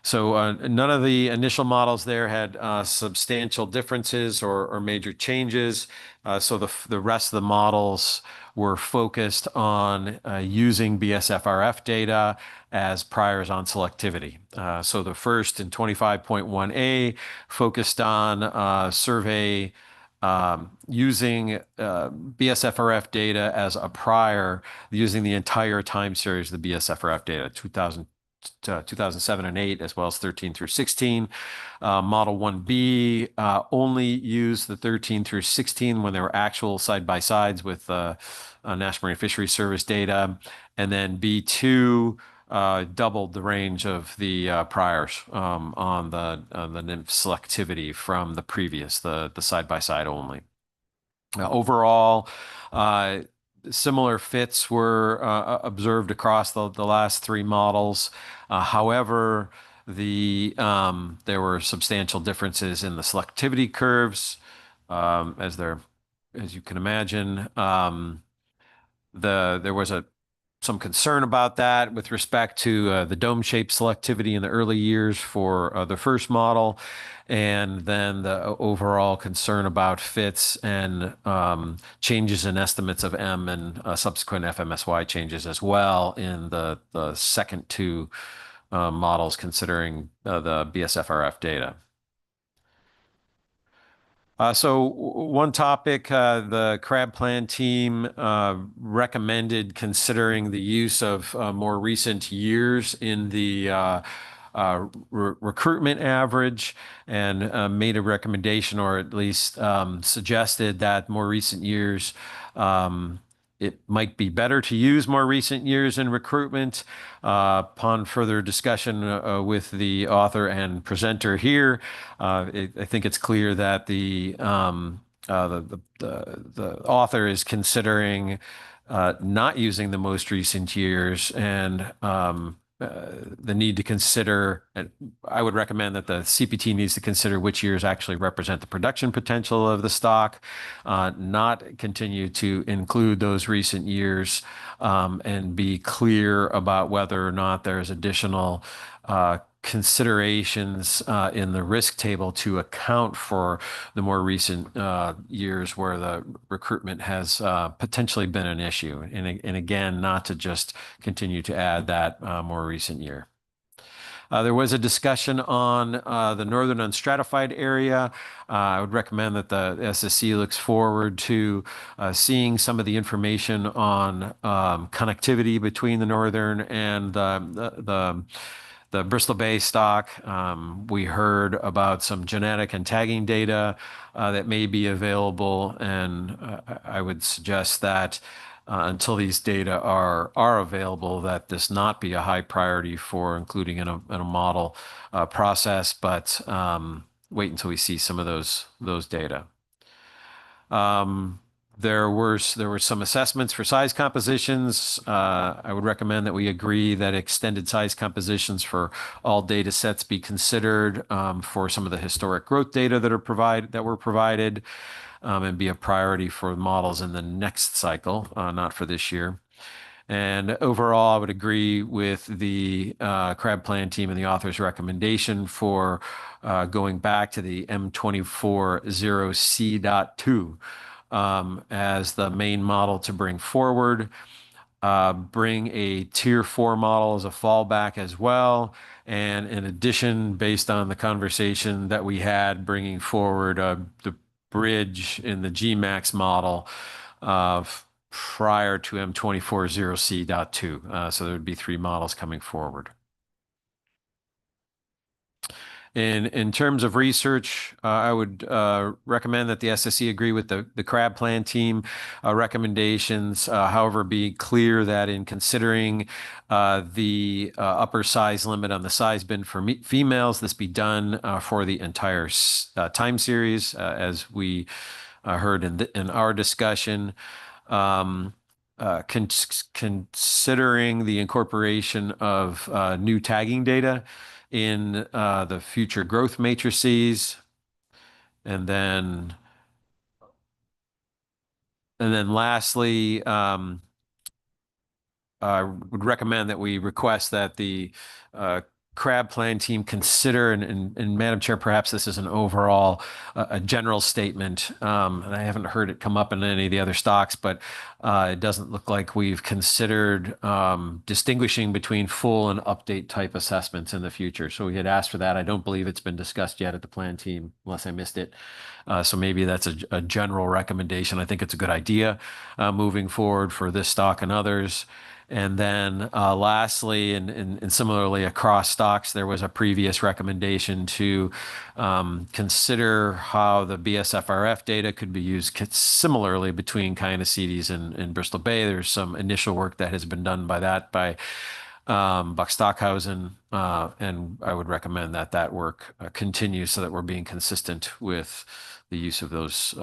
So none of the initial models there had substantial differences or major changes. So the rest of the models were focused on using BSFRF data as priors on selectivity. So the first in 25.1A focused on survey using BSFRF data as a prior, using the entire time series of the BSFRF data, 2007 and 8, as well as 13 through 16. Model 1B only used the 13 through 16 when there were actual side-by-sides with National Marine Fisheries Service data. And then B2 doubled the range of the priors on the NIMF selectivity from the previous, the side-by-side only. Overall, similar fits were observed across the last three models. However, there were substantial differences in the selectivity curves, as you can imagine. There was some concern about that with respect to the dome-shaped selectivity in the early years for the first model, and then the overall concern about fits and changes in estimates of M and subsequent FMSY changes as well in the second two models considering the BSFRF data. So one topic, the crab plan team recommended considering the use of more recent years in the recruitment average, and made a recommendation, or at least suggested that more recent years, it might be better to use more recent years in recruitment. Upon further discussion with the author and presenter here, I think it's clear that the author is considering not using the most recent years, and the need to consider, I would recommend that the CPT needs to consider which years actually represent the production potential of the stock, not continue to include those recent years, and be clear about whether or not there's additional considerations in the risk table to account for the more recent years where the recruitment has potentially been an issue. And again, not to just continue to add that more recent year. There was a discussion on the northern unstratified area. I would recommend that the SSC looks forward to seeing some of the information on connectivity between the northern and the Bristol Bay stock. We heard about some genetic and tagging data that may be available, and I would suggest that until these data are available, that this not be a high priority for including in a model process, but wait until we see some of those data. There were some assessments for size compositions. I would recommend that we agree that extended size compositions for all data sets be considered for some of the historic growth data that were provided, and be a priority for models in the next cycle, not for this year. And overall, I would agree with the crab plan team and the author's recommendation for going back to the M240C.2 as the main model to bring forward. Bring a tier 4 model as a fallback as well. And in addition, based on the conversation that we had, bringing forward the bridge in the GMAX model prior to M240C.2. So there would be 3 models coming forward. In terms of research, I would recommend that the SSC agree with the crab plan team recommendations. However, be clear that in considering the upper size limit on the size bin for females, this be done for the entire time series, as we heard in our discussion. Considering the incorporation of new tagging data in the future growth matrices, and then lastly, I would recommend that we request that the crab plan team consider, and Madam Chair, perhaps this is an overall, a general statement, and I haven't heard it come up in any of the other stocks, but it doesn't look like we've considered distinguishing between full and update type assessments in the future. So we had asked for that. I don't believe it's been discussed yet at the plan team, unless I missed it. So maybe that's a general recommendation. I think it's a good idea moving forward for this stock and others. And then lastly, and similarly across stocks, there was a previous recommendation to consider how the BSFRF data could be used similarly between Kiona-CITES and Bristol Bay. There's some initial work that has been done by Buck Stockhausen, and I would recommend that work continues so that we're being consistent with the use of those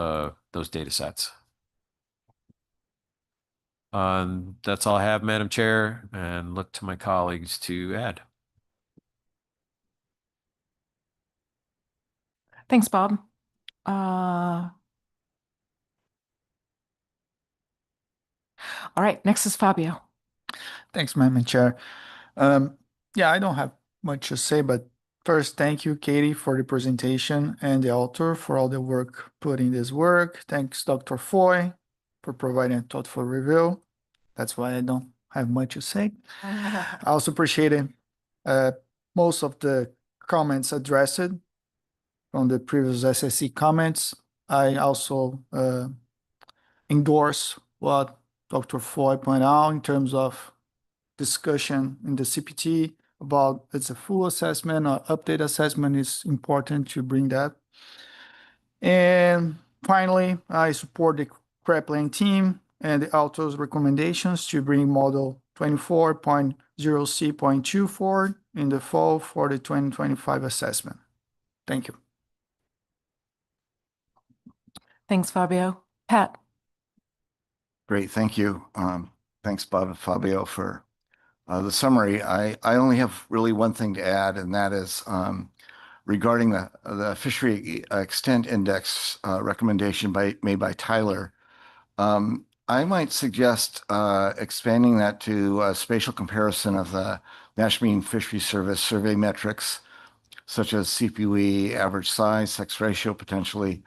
data sets. That's all I have, Madam Chair, and look to my colleagues to add. Thanks, Bob. All right, next is Fabio. Thanks, Madam Chair. Yeah, I don't have much to say, but first, thank you, Katie, for the presentation and the author for all the work put in this work. Thanks, Dr. Foy, for providing a thoughtful review. That's why I don't have much to say. I also appreciate most of the comments addressed from the previous SSC comments. I also endorse what Dr. Foy pointed out in terms of discussion in the CPT about it's a full assessment or update assessment is important to bring that. And finally, I support the crab plan team and the author's recommendations to bring model 24.0C.2 forward in the fall for the 2025 assessment. Thank you. Thanks, Fabio. Pat. Great, thank you. Thanks, Bob and Fabio, for the summary. I only have really one thing to add, and that is regarding the fishery extent index recommendation made by Tyler. I might suggest expanding that to a spatial comparison of the National Marine Fisheries Service survey metrics, such as CPUE, average size, sex ratio, potentially,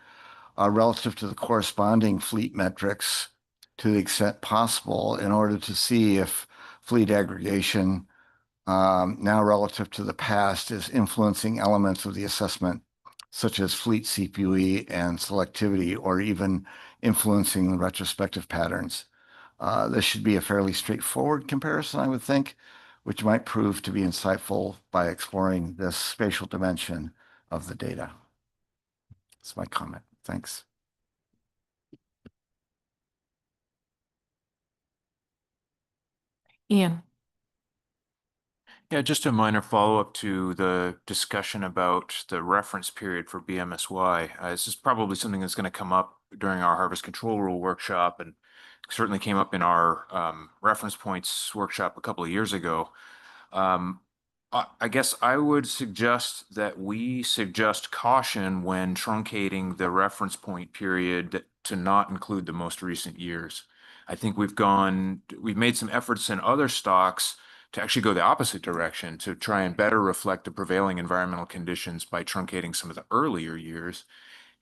relative to the corresponding fleet metrics to the extent possible, in order to see if fleet aggregation, now relative to the past, is influencing elements of the assessment, such as fleet CPUE and selectivity, or even influencing the retrospective patterns. This should be a fairly straightforward comparison, I would think, which might prove to be insightful by exploring this spatial dimension of the data. That's my comment. Thanks. Ian. Yeah, just a minor follow-up to the discussion about the reference period for BMSY. This is probably something that's going to come up during our harvest control rule workshop, and certainly came up in our reference points workshop a couple of years ago. I guess I would suggest that we suggest caution when truncating the reference point period to not include the most recent years. I think we've made some efforts in other stocks to actually go the opposite direction, to try and better reflect the prevailing environmental conditions by truncating some of the earlier years.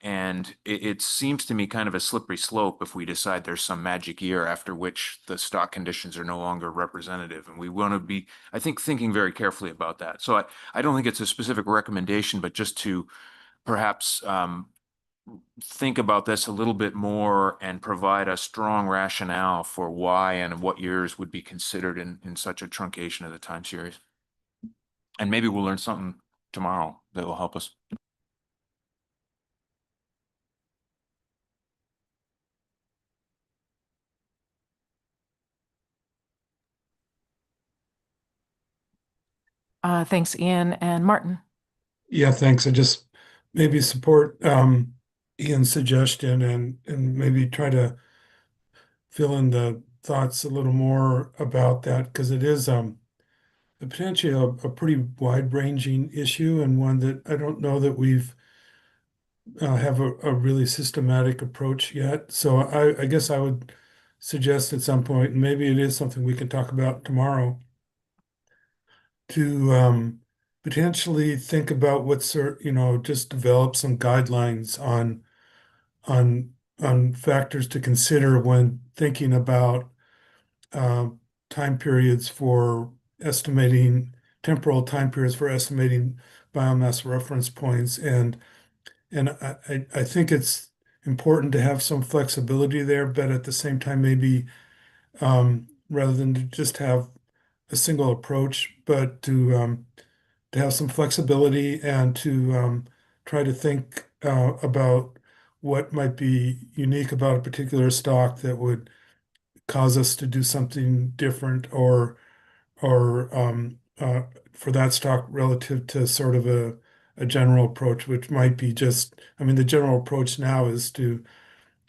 And it seems to me kind of a slippery slope if we decide there's some magic year after which the stock conditions are no longer representative. And we want to be, I think, thinking very carefully about that. So I don't think it's a specific recommendation, but just to perhaps think about this a little bit more and provide a strong rationale for why and what years would be considered in such a truncation of the time series. And maybe we'll learn something tomorrow that will help us. Thanks, Ian and Martin. Yeah, thanks. I just maybe support Ian's suggestion and maybe try to fill in the thoughts a little more about that because it is potentially a pretty wide-ranging issue and one that I don't know that we've have a really systematic approach yet. So I guess I would suggest at some point, and maybe it is something we can talk about tomorrow, to potentially think about what just develop some guidelines on factors to consider when thinking about uh, time periods for estimating temporal time periods for estimating biomass reference points and I think it's important to have some flexibility there, but at the same time, maybe rather than to just have a single approach, but to have some flexibility and to try to think about what might be unique about a particular stock that would cause us to do something different or for that stock relative to sort of a general approach, which might be just, I mean, the general approach now is to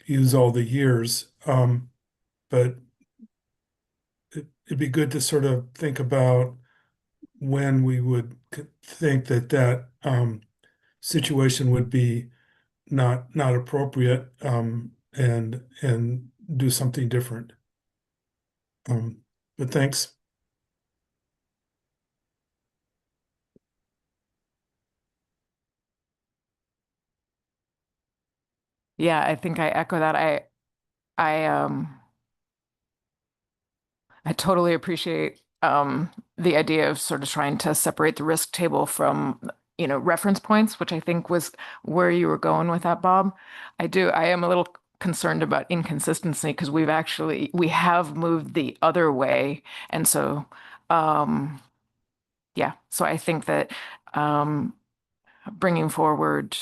use all the years, but it'd be good to sort of think about when we would think that situation would be not appropriate and do something different. But thanks. Yeah, I think I echo that. I I totally appreciate the idea of sort of trying to separate the risk table from, reference points, which I think was where you were going with that, Bob. I am a little concerned about inconsistency because we have moved the other way. And so, yeah, so I think that bringing forward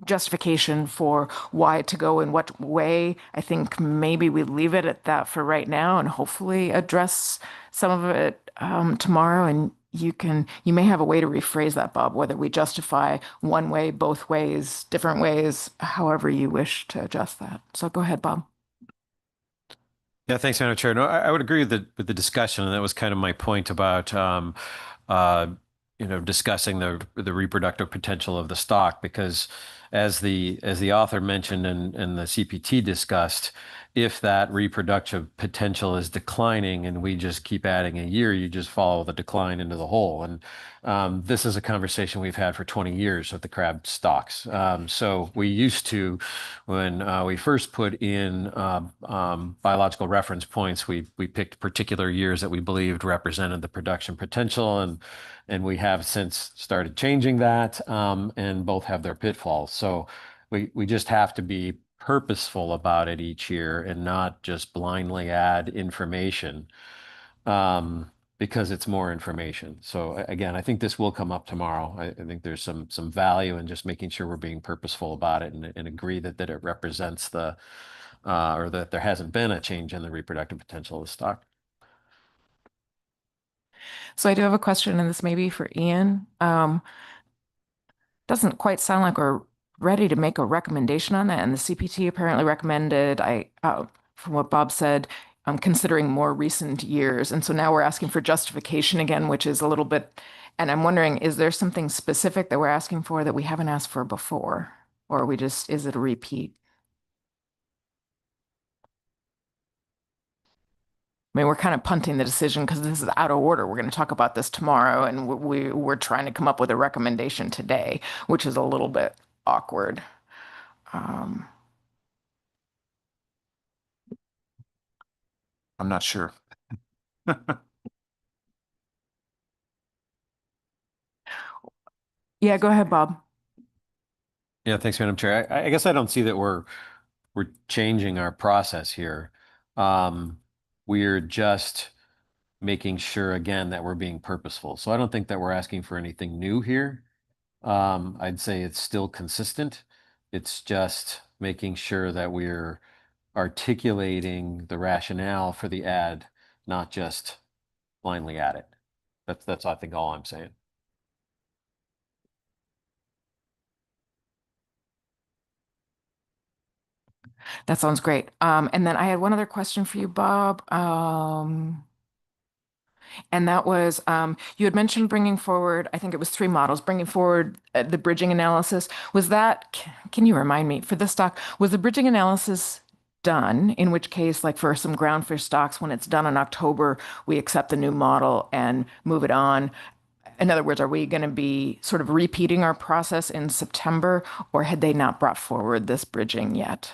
justification for why to go in what way. I think maybe we leave it at that for right now and hopefully address some of it tomorrow. And you may have a way to rephrase that, Bob, whether we justify one way, both ways, different ways, however you wish to adjust that. So go ahead, Bob. Yeah, thanks, Madam Chair. No, I would agree with the discussion, and that was kind of my point about uh, discussing the reproductive potential of the stock, because as the author mentioned and the CPT discussed, if that reproductive potential is declining and we just keep adding a year, you just follow the decline into the hole. And this is a conversation we've had for 20 years with the crab stocks. So we used to, when we first put in biological reference points, we picked particular years that we believed represented the production potential, and we have since started changing that, and both have their pitfalls. So we just have to be purposeful about it each year and not just blindly add information because it's more information. So again, I think this will come up tomorrow. I think there's some value in just making sure we're being purposeful about it and agree that it represents the or that there hasn't been a change in the reproductive potential of the stock. So I do have a question, and this may be for Ian. Doesn't quite sound like we're ready to make a recommendation on that. And the CPT apparently recommended, from what Bob said, considering more recent years. And so now we're asking for justification again, which is a little bit, and I'm wondering, is there something specific that we're asking for that we haven't asked for before? Or is it a repeat? I mean, we're kind of punting the decision because this is out of order. We're going to talk about this tomorrow, and we're trying to come up with a recommendation today, which is a little bit awkward. I'm not sure. Yeah, go ahead, Bob. Yeah, thanks, Madam Chair. I guess I don't see that we're changing our process here. We're just making sure again that we're being purposeful. So I don't think that we're asking for anything new here. I'd say it's still consistent. It's just making sure that we're articulating the rationale for the ad, not just blindly at it. That's I think all I'm saying. That sounds great. And then I had one other question for you, Bob. And that was, you had mentioned bringing forward, I think it was 3 models, bringing forward the bridging analysis. Was that, can you remind me, for this stock, was the bridging analysis done? In which case, like for some groundfish stocks, when it's done in October, we accept the new model and move it on. In other words, are we going to be sort of repeating our process in September, or had they not brought forward this bridging yet?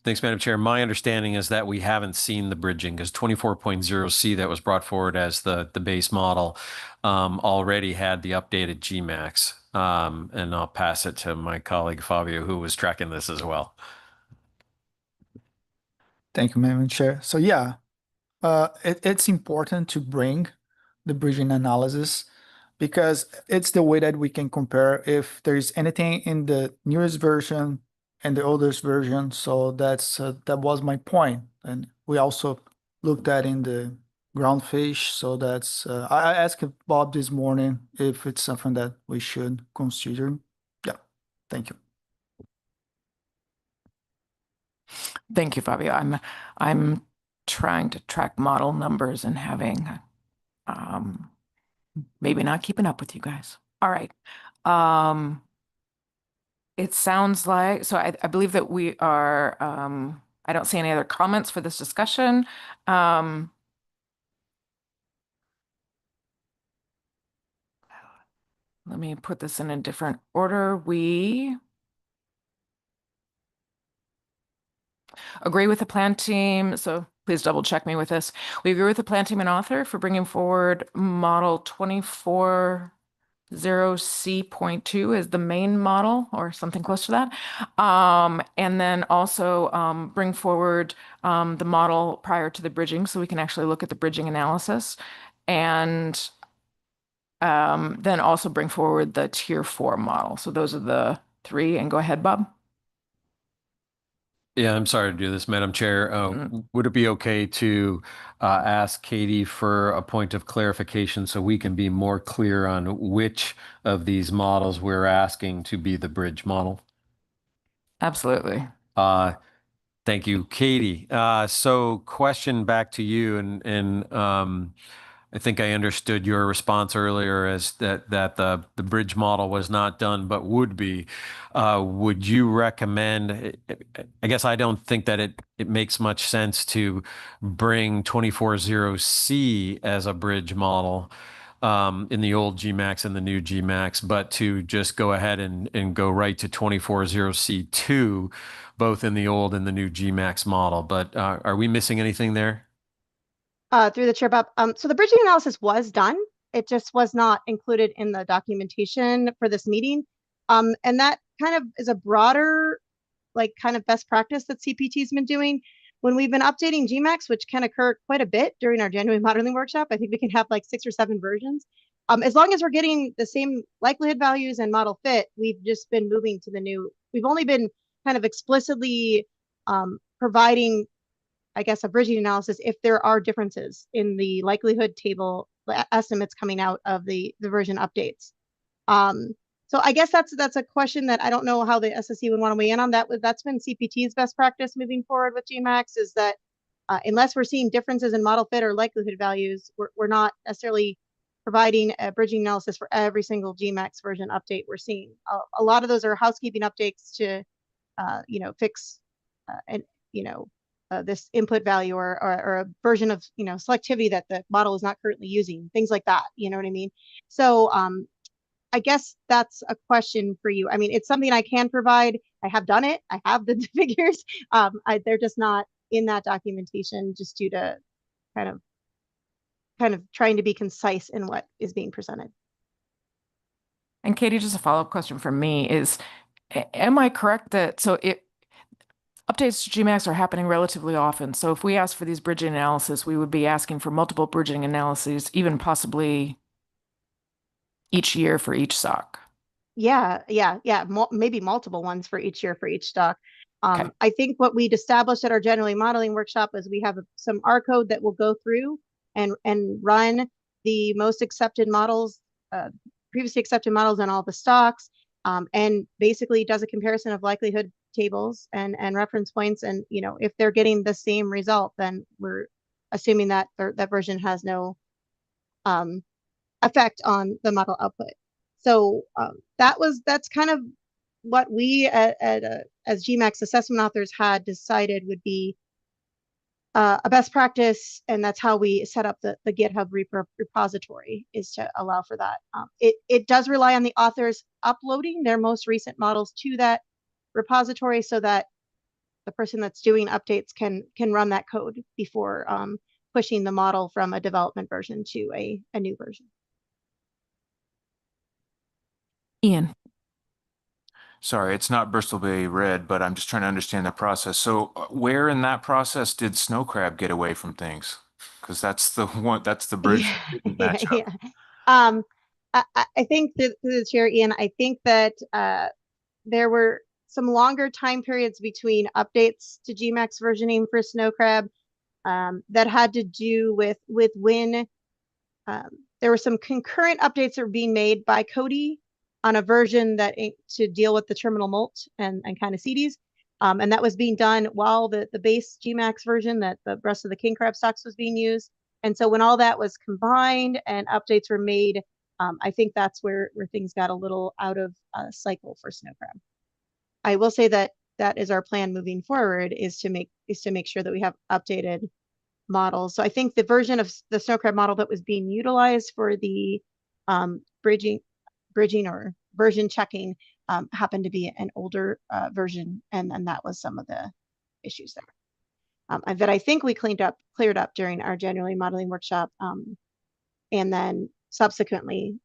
Thanks, Madam Chair. My understanding is that we haven't seen the bridging because 24.0C that was brought forward as the base model already had the updated GMAX. And I'll pass it to my colleague Fabio, who was tracking this as well. Thank you, Madam Chair. So yeah, it's important to bring the bridging analysis because it's the way that we can compare if there's anything in the newest version and the oldest version. So that was my point. And we also looked at in the groundfish. So that's I asked Bob this morning if it's something that we should consider. Yeah, thank you. Thank you, Fabio. I'm trying to track model numbers and having maybe not keeping up with you guys. All right. It sounds like, so I believe that we are, I don't see any other comments for this discussion. Let me put this in a different order. We agree with the plan team, so please double check me with this. We agree with the plan team and author for bringing forward model 240C.2 as the main model or something close to that. And then also bring forward the model prior to the bridging so we can actually look at the bridging analysis. And then also bring forward the tier 4 model. So those are the 3. And go ahead, Bob. Yeah, I'm sorry to do this, Madam Chair. Would it be okay to ask Katie for a point of clarification so we can be more clear on which of these models we're asking to be the bridge model? Absolutely. Thank you, Katie. So question back to you, and I think I understood your response earlier as that the bridge model was not done but would be. Would you recommend, I guess I don't think that it makes much sense to bring 240C as a bridge model in the old GMAX and the new GMAX, but to just go ahead and go right to 240C2, both in the old and the new GMAX model. But are we missing anything there? Through the chair, Bob. So the bridging analysis was done. It just was not included in the documentation for this meeting. And that kind of is a broader, like kind of best practice that CPT's been doing. When we've been updating GMAX, which can occur quite a bit during our January modeling workshop, I think we can have like 6 or 7 versions. As long as we're getting the same likelihood values and model fit, we've just been moving to the new. We've only been kind of explicitly providing, I guess, a bridging analysis if there are differences in the likelihood table estimates coming out of the version updates. So I guess that's a question that I don't know how the SSC would want to weigh in on. That's been CPT's best practice moving forward with GMAX, is that unless we're seeing differences in model fit or likelihood values, we're not necessarily providing a bridging analysis for every single GMAX version update we're seeing. A lot of those are housekeeping updates to fix this input value or a version of selectivity that the model is not currently using, things like that. You know what I mean? So I guess that's a question for you. I mean, it's something I can provide. I have done it. I have the figures. They're just not in that documentation, just due to kind of trying to be concise in what is being presented. And Katie, just a follow-up question from me is, am I correct that, so updates to GMAX are happening relatively often. So if we ask for these bridging analysis, we would be asking for multiple bridging analyses, even possibly each year for each stock. Yeah, maybe multiple ones for each year for each stock. Okay. I think what we'd established at our generally modeling workshop is we have some R code that will go through and run the most accepted models, previously accepted models on all the stocks, and basically does a comparison of likelihood tables and reference points. And if they're getting the same result, then we're assuming that that version has no effect on the model output. So that's kind of what we as GMAX assessment authors had decided would be a best practice, and that's how we set up the GitHub repository, is to allow for that. It does rely on the authors uploading their most recent models to that repository so that the person that's doing updates can run that code before pushing the model from a development version to a new version. Ian. Sorry, it's not Bristol Bay Red, but I'm just trying to understand the process. So where in that process did Snow Crab get away from things? Because that's the one, that's the bridge that didn't match up. I think that through the chair, Ian, I think that there were some longer time periods between updates to GMAX versioning for Snow Crab that had to do with when there were some concurrent updates that were being made by Cody on a version that to deal with the terminal molt and kind of CDs. And that was being done while the base GMAX version that the rest of the king crab stocks was being used. And so when all that was combined and updates were made, I think that's where things got a little out of cycle for Snow Crab. I will say that is our plan moving forward, is to make sure that we have updated models. So I think the version of the Snow Crab model that was being utilized for the bridging or version checking happened to be an older version, and that was some of the issues there that I think we cleared up during our January modeling workshop, and then subsequently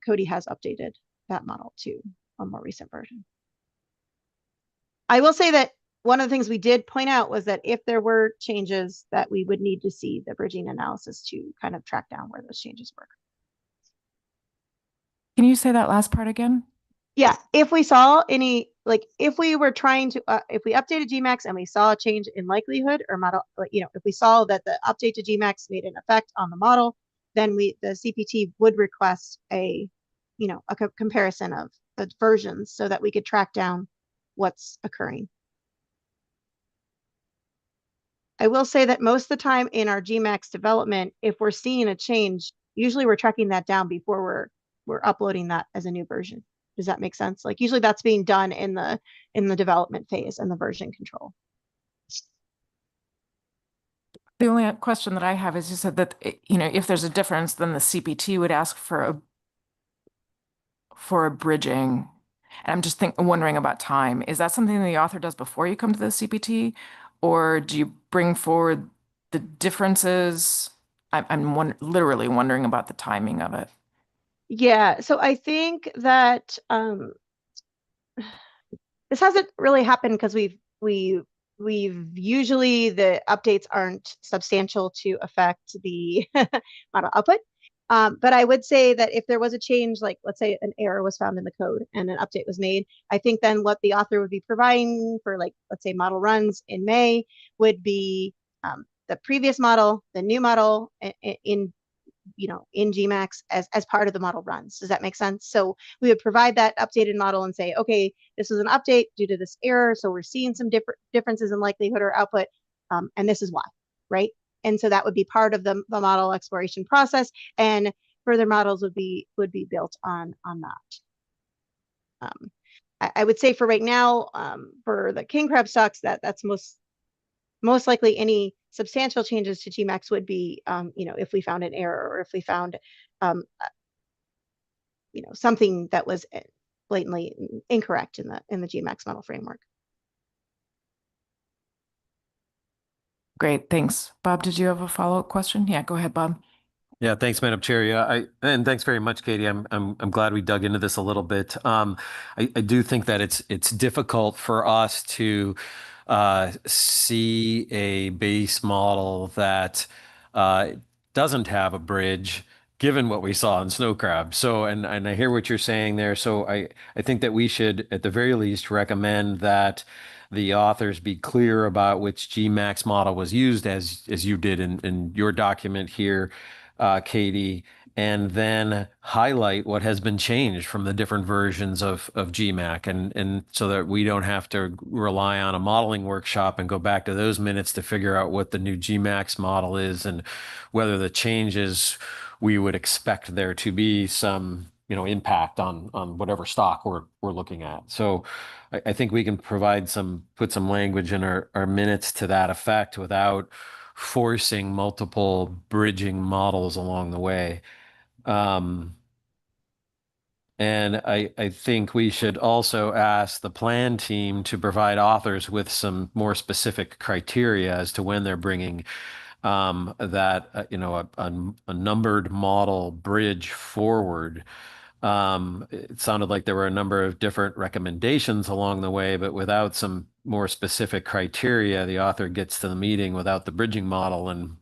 Cody has updated that model to a more recent version. I will say that one of the things we did point out was that if there were changes, that we would need to see the bridging analysis to kind of track down where those changes were. Can you say that last part again? Yeah, if we saw any, like if we were trying to, if we updated GMAX and we saw a change in likelihood or model, if we saw that the update to GMAX made an effect on the model, then the CPT would request a comparison of the versions so that we could track down what's occurring. I will say that most of the time in our GMAX development, if we're seeing a change, usually we're tracking that down before we're uploading that as a new version. Does that make sense? Like usually that's being done in the development phase and the version control. The only question that I have is, you said that, if there's a difference, then the CPT would ask for a bridging. And I'm just wondering about time. Is that something the author does before you come to the CPT, or do you bring forward the differences? I'm literally wondering about the timing of it. Yeah, so I think that this hasn't really happened because we've usually the updates aren't substantial to affect the model output. But I would say that if there was a change, like let's say an error was found in the code and an update was made, I think then what the author would be providing for, like, let's say model runs in May would be the previous model, the new model in GMAX as part of the model runs. Does that make sense? So we would provide that updated model and say, okay, this is an update due to this error, so we're seeing some differences in likelihood or output, and this is why, right? And so that would be part of the model exploration process, and further models would be built on that. I would say for right now, for the king crab stocks, that's most likely any substantial changes to GMAX would be, if we found an error or if we found, something that was blatantly incorrect in the GMAX model framework. Great, thanks. Bob, did you have a follow-up question? Yeah, go ahead, Bob. Yeah, thanks, Madam Chair. Yeah, and thanks very much, Katie. I'm glad we dug into this a little bit. I do think that it's difficult for us to see a base model that doesn't have a bridge, given what we saw in snow crab. So, and I hear what you're saying there. So I think that we should, at the very least, recommend that the authors be clear about which GMAX model was used, as you did in your document here, Katie, and then highlight what has been changed from the different versions of GMAC, and so that we don't have to rely on a modeling workshop and go back to those minutes to figure out what the new GMAX model is and whether the changes we would expect there to be some, impact on whatever stock we're looking at. So I think we can put some language in our minutes to that effect without forcing multiple bridging models along the way. And I think we should also ask the plan team to provide authors with some more specific criteria as to when they're bringing a numbered model bridge forward. It sounded like there were a number of different recommendations along the way, but without some more specific criteria, the author gets to the meeting without the bridging model, and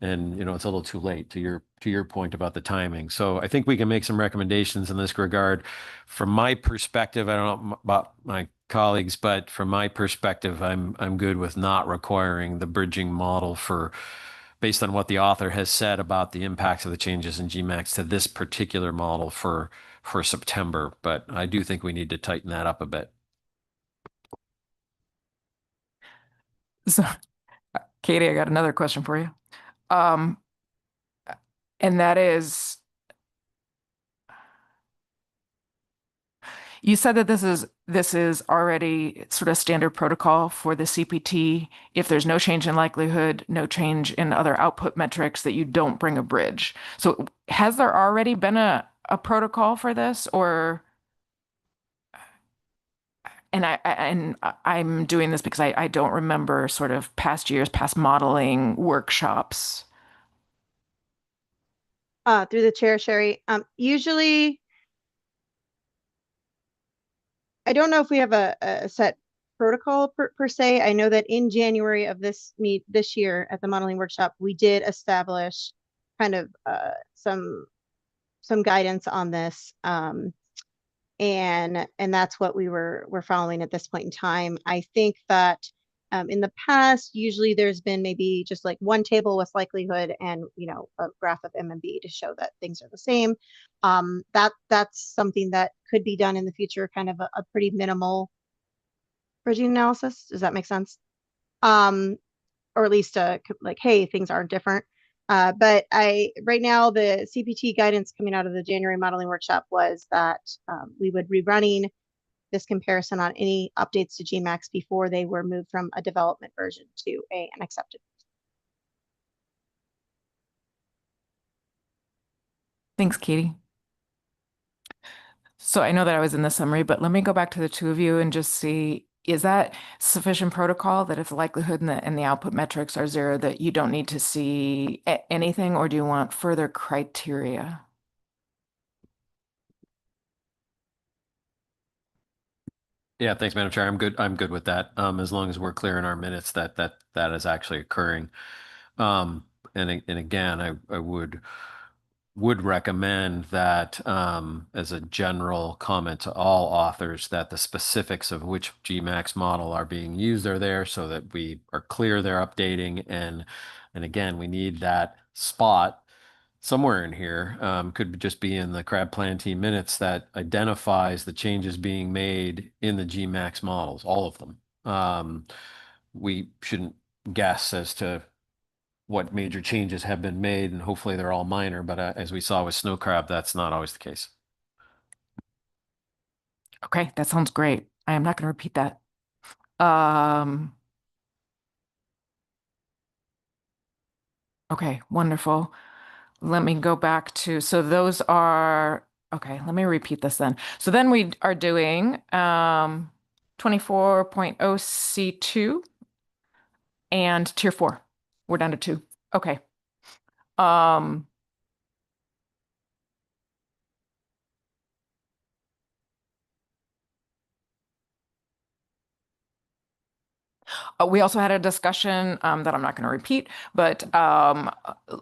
it's a little too late, to your point about the timing. So I think we can make some recommendations in this regard. From my perspective, I don't know about my colleagues, but from my perspective, I'm good with not requiring the bridging model based on what the author has said about the impacts of the changes in GMAX to this particular model for September. But I do think we need to tighten that up a bit. So, Katie, I got another question for you. And that is, you said that this is already sort of standard protocol for the CPT. If there's no change in likelihood, no change in other output metrics, that you don't bring a bridge. So has there already been a protocol for this, or? And I'm doing this because I don't remember sort of past years, past modeling workshops. Through the chair, Sherry. Usually, I don't know if we have a set protocol per se. I know that in January of this year at the modeling workshop, we did establish kind of some guidance on this. And that's what we're following at this point in time. I think that in the past, usually there's been maybe just like one table with likelihood and a graph of MMB to show that things are the same. That's something that could be done in the future, kind of a pretty minimal bridging analysis. Does that make sense? Or at least like, hey, things aren't different. But right now, the CPT guidance coming out of the January modeling workshop was that we would be running this comparison on any updates to GMAX before they were moved from a development version to an accepted. Thanks, Katie. So I know that I was in the summary, but let me go back to the two of you and just see, is that sufficient protocol that if the likelihood and the output metrics are zero, that you don't need to see anything, or do you want further criteria? Yeah, thanks, Madam Chair. I'm good with that. As long as we're clear in our minutes that is actually occurring. And again, I would recommend that as a general comment to all authors, that the specifics of which GMAX model are being used are there, so that we are clear they're updating. And again, we need that spot somewhere in here, could just be in the CRAB plan team minutes, that identifies the changes being made in the GMAX models, all of them. We shouldn't guess as to what major changes have been made, and hopefully they're all minor, but as we saw with snow crab, that's not always the case. Okay, that sounds great. I am not going to repeat that. Okay, wonderful. Let me go back to, so those are, okay, let me repeat this then. So then we are doing 24.0 C2 and tier 4. We're down to 2. Okay. We also had a discussion that I'm not going to repeat, but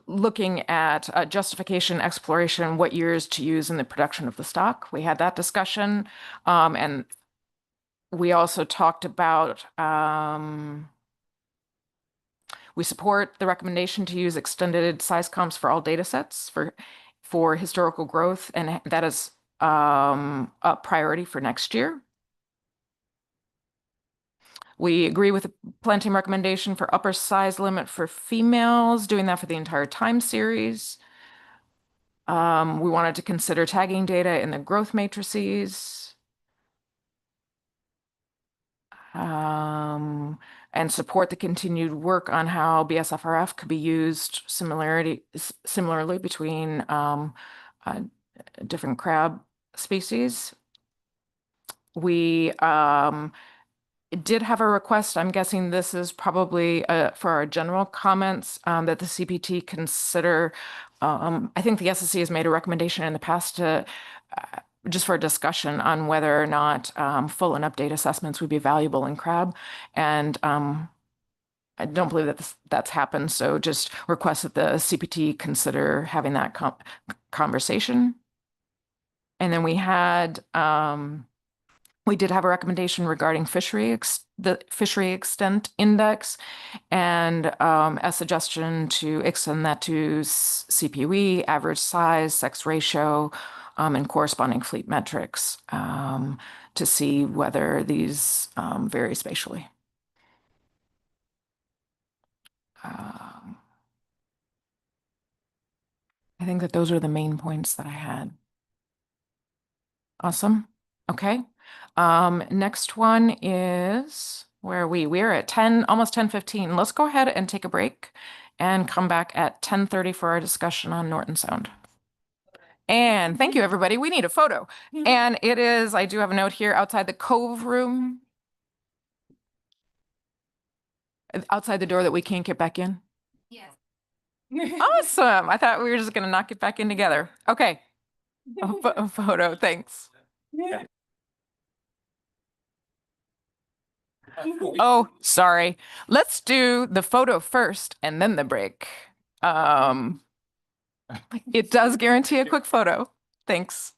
looking at justification, exploration, what years to use in the production of the stock. We had that discussion. And we also talked about we support the recommendation to use extended size comps for all data sets for historical growth, and that is a priority for next year. We agree with the planting recommendation for upper size limit for females, doing that for the entire time series. We wanted to consider tagging data in the growth matrices. And support the continued work on how BSFRF could be used similarly between different crab species. We did have a request. I'm guessing this is probably for our general comments that the CPT consider. I think the SSC has made a recommendation in the past to just for a discussion on whether or not full and update assessments would be valuable in crab. And I don't believe that that's happened. So just request that the CPT consider having that conversation. And then we did have a recommendation regarding the fishery extent index, and a suggestion to extend that to CPUE, average size, sex ratio, and corresponding fleet metrics to see whether these vary spatially. I think that those are the main points that I had. Awesome. Okay. Next one is where are we? We're at 10, almost 10:15. Let's go ahead and take a break and come back at 10:30 for our discussion on Norton Sound. And thank you, everybody. We need a photo. And it is, I do have a note here outside the Cove room. Outside the door that we can't get back in. Yes. Awesome. I thought we were just going to knock it back in together. Okay. A photo. Thanks. Oh, sorry. Let's do the photo first and then the break. It does guarantee a quick photo. Thanks.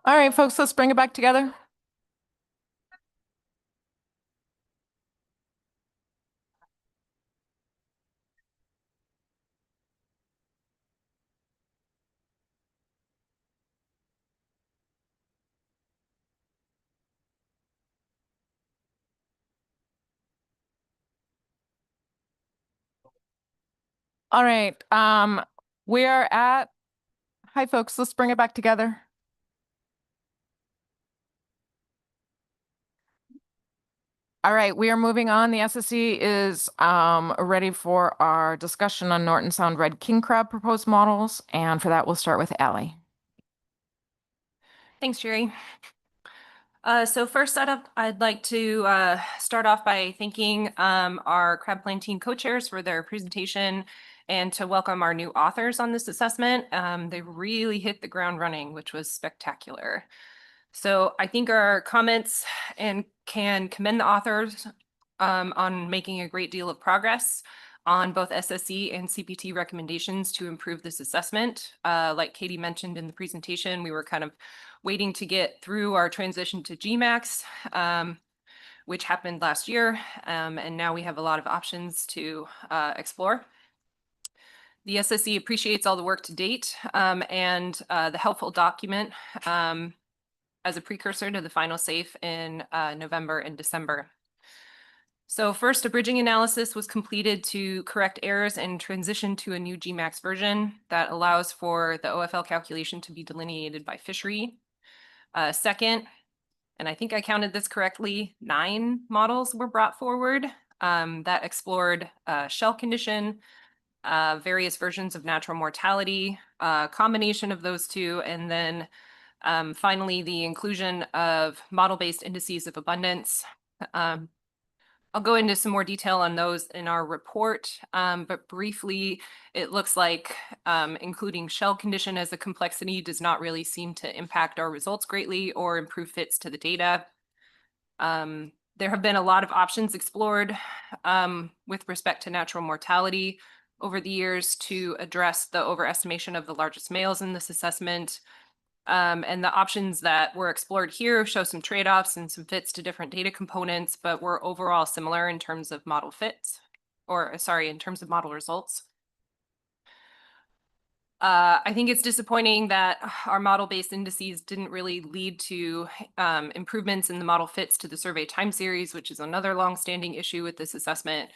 All right, folks, let's bring it back together. All right, we are at, hi, folks, let's bring it back together. All right, we are moving on. The SSC is ready for our discussion on Norton Sound Red King Crab proposed models. And for that, we'll start with Allie. Thanks, Jerry. So first up, I'd like to start off by thanking our crab planting co-chairs for their presentation and to welcome our new authors on this assessment. They really hit the ground running, which was spectacular. So I think our comments and can commend the authors on making a great deal of progress on both SSC and CPT recommendations to improve this assessment. Like Katie mentioned in the presentation, we were kind of waiting to get through our transition to GMAX, which happened last year, and now we have a lot of options to explore. The SSC appreciates all the work to date and the helpful document as a precursor to the final SAFE in November and December. So first, a bridging analysis was completed to correct errors and transition to a new GMAX version that allows for the OFL calculation to be delineated by fishery. Second, and I think I counted this correctly, 9 models were brought forward that explored shell condition, various versions of natural mortality, combination of those two, and then finally the inclusion of model-based indices of abundance. I'll go into some more detail on those in our report, but briefly, it looks like including shell condition as a complexity does not really seem to impact our results greatly or improve fits to the data. There have been a lot of options explored with respect to natural mortality over the years to address the overestimation of the largest males in this assessment. And the options that were explored here show some trade-offs and some fits to different data components, but were overall similar in terms of model fits, or sorry, in terms of model results. I think it's disappointing that our model-based indices didn't really lead to improvements in the model fits to the survey time series, which is another long-standing issue with this assessment.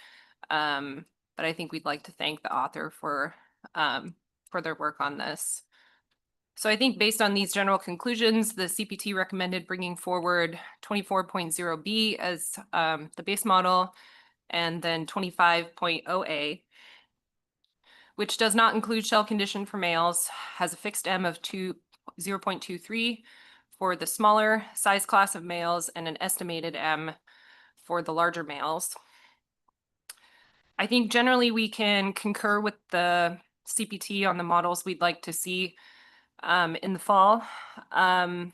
But I think we'd like to thank the author for their work on this. So I think based on these general conclusions, the CPT recommended bringing forward 24.0B as the base model and then 25.0A, which does not include shell condition for males, has a fixed M of 0.23 for the smaller size class of males and an estimated M for the larger males. I think generally we can concur with the CPT on the models we'd like to see in the fall. I'd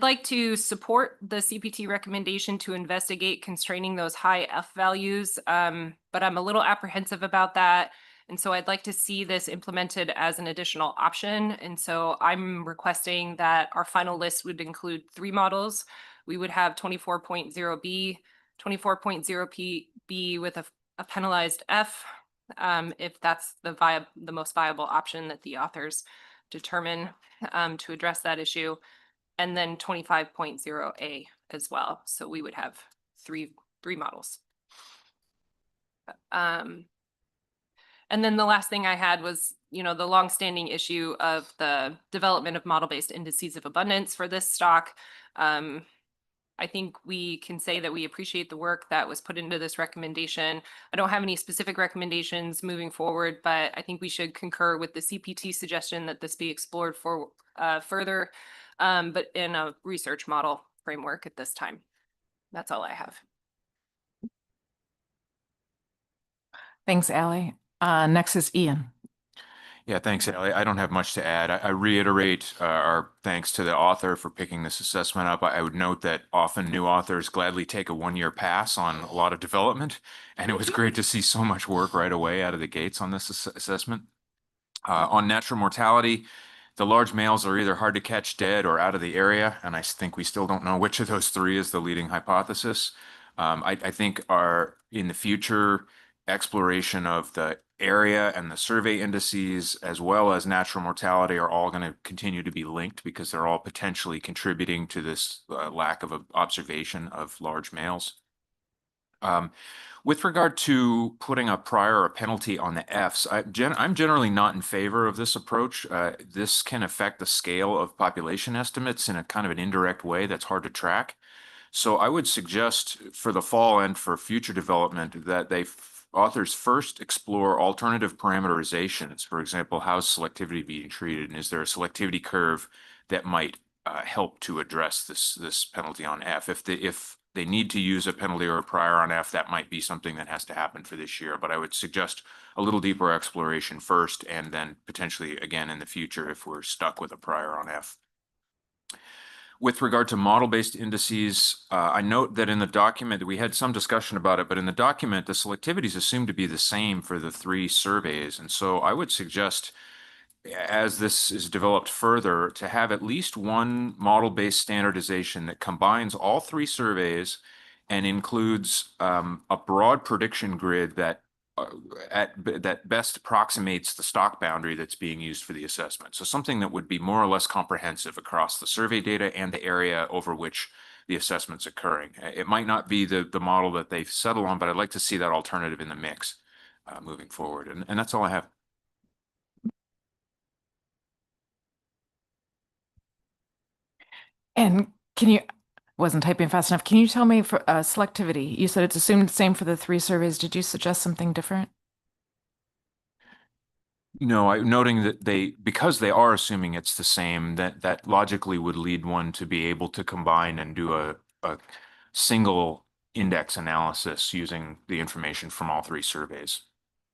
like to support the CPT recommendation to investigate constraining those high F values, but I'm a little apprehensive about that. And so I'd like to see this implemented as an additional option. And so I'm requesting that our final list would include 3 models. We would have 24.0B, 24.0B with a penalized F, if that's the most viable option that the authors determine to address that issue, and then 25.0A as well. So we would have three models. And then the last thing I had was, the longstanding issue of the development of model-based indices of abundance for this stock. I think we can say that we appreciate the work that was put into this recommendation. I don't have any specific recommendations moving forward, but I think we should concur with the CPT suggestion that this be explored for further, but in a research model framework at this time. That's all I have. Thanks, Allie. Next is Ian. Yeah, thanks, Ellie. I don't have much to add. I reiterate our thanks to the author for picking this assessment up. I would note that often new authors gladly take a 1-year pass on a lot of development, and it was great to see so much work right away out of the gates on this assessment. On natural mortality, The large males are either hard to catch dead or out of the area, and I think we still don't know which of those three is the leading hypothesis. I think in the future exploration of the area and the survey indices, as well as natural mortality, are all going to continue to be linked because they're all potentially contributing to this lack of observation of large males. With regard to putting a prior or penalty on the Fs, I'm generally not in favor of this approach. This can affect the scale of population estimates in a kind of an indirect way that's hard to track. So I would suggest for the fall and for future development that authors first explore alternative parameterizations. For example, how's selectivity being treated, and is there a selectivity curve that might help to address this penalty on F? If they need to use a penalty or a prior on F, that might be something that has to happen for this year. But I would suggest a little deeper exploration first, and then potentially again in the future if we're stuck with a prior on F. With regard to model-based indices, I note that in the document, we had some discussion about it, but in the document, the selectivity is assumed to be the same for the three surveys. And so I would suggest, as this is developed further, to have at least one model-based standardization that combines all three surveys and includes a broad prediction grid that best approximates the stock boundary that's being used for the assessment. So something that would be more or less comprehensive across the survey data and the area over which the assessment's occurring. It might not be the model that they've settled on, but I'd like to see that alternative in the mix moving forward. And that's all I have. And wasn't typing fast enough. Can you tell me for selectivity? You said it's assumed the same for the three surveys. Did you suggest something different? No, noting that because they are assuming it's the same, that logically would lead one to be able to combine and do a single index analysis using the information from all three surveys.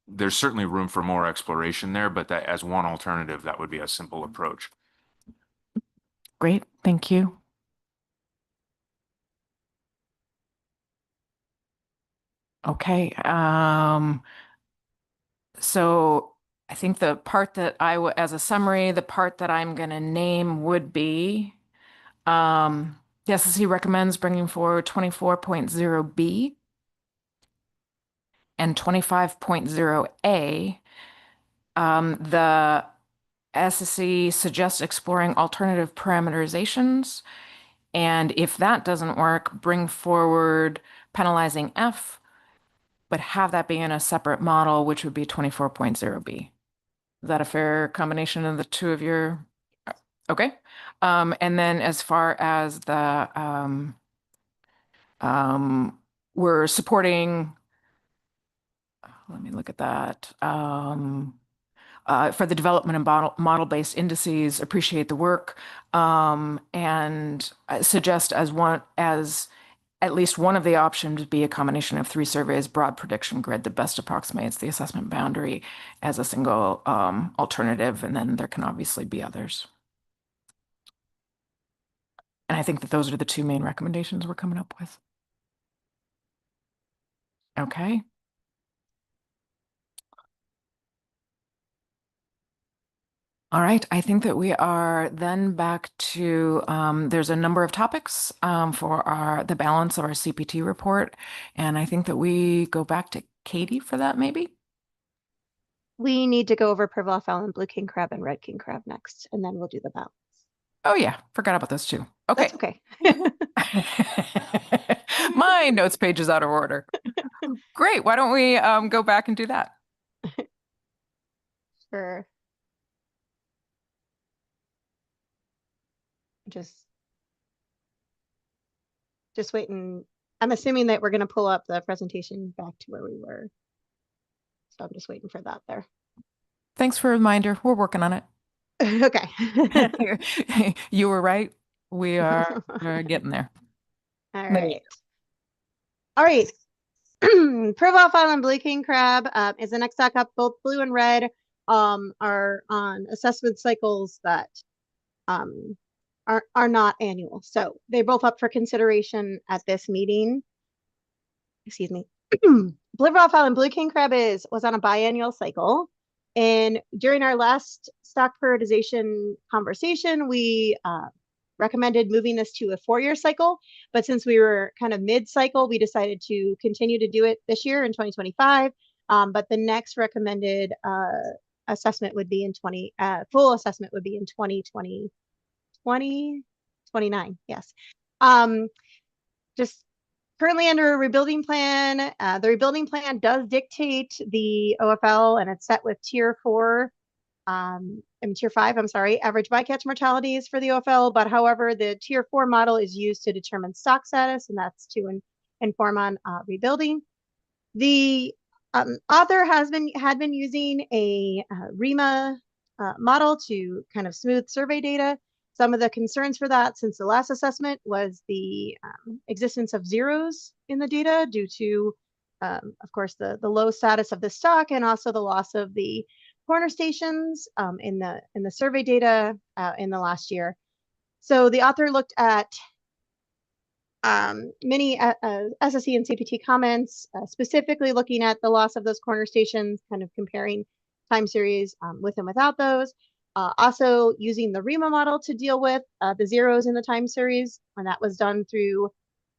There's certainly room for more exploration there, but that as one alternative, that would be a simple approach. Great, thank you. Okay, so I think the part that as a summary, the part that I'm going to name would be the SSC recommends bringing forward 24.0B and 25.0A. The SSC suggests exploring alternative parameterizations, and if that doesn't work, bring forward penalizing F, but have that be in a separate model, which would be 24.0B. Is that a fair combination of the two of your? Okay. And then as far as the we're supporting, let me look at that. For the development of model-based indices, appreciate the work, and suggest as at least one of the options be a combination of three surveys, broad prediction grid that best approximates the assessment boundary as a single alternative, and then there can obviously be others. And I think that those are the two main recommendations we're coming up with. Okay. All right, I think that we are then back to, there's a number of topics for the balance of our CPT report. And I think that we go back to Katie for that, maybe? We need to go over Pervalfell and blue king crab and red king crab next, and then we'll do the balance. Oh yeah, forgot about those two. Okay. That's okay. My notes page is out of order. Great, why don't we go back and do that? Sure. Just waiting. I'm assuming that we're going to pull up the presentation back to where we were. So I'm just waiting for that there. Thanks for a reminder. We're working on it. Okay. You were right. We are getting there. All right. All right. Pervalfell and blue king crab is the next stock up. Both blue and red are on assessment cycles that are not annual. So they're both up for consideration at this meeting. Excuse me. Pervalfell and blue king crab was on a biannual cycle. And during our last stock prioritization conversation, we recommended moving this to a 4-year cycle. But since we were kind of mid-cycle, we decided to continue to do it this year in 2025. But the next recommended assessment would be in full assessment would be in 2029. Yes. Just currently under a rebuilding plan. The rebuilding plan does dictate the OFL, and it's set with tier 5, I'm sorry, average bycatch mortalities for the OFL. But however, the tier 4 model is used to determine stock status, and that's to inform on rebuilding. The author had been using a REMA model to kind of smooth survey data. Some of the concerns for that since the last assessment was the existence of zeros in the data due to, of course, the low status of the stock, and also the loss of the corner stations in the survey data in the last year. So the author looked at many SSC and CPT comments, specifically looking at the loss of those corner stations, kind of comparing time series with and without those. Also using the REMA model to deal with the zeros in the time series, and that was done through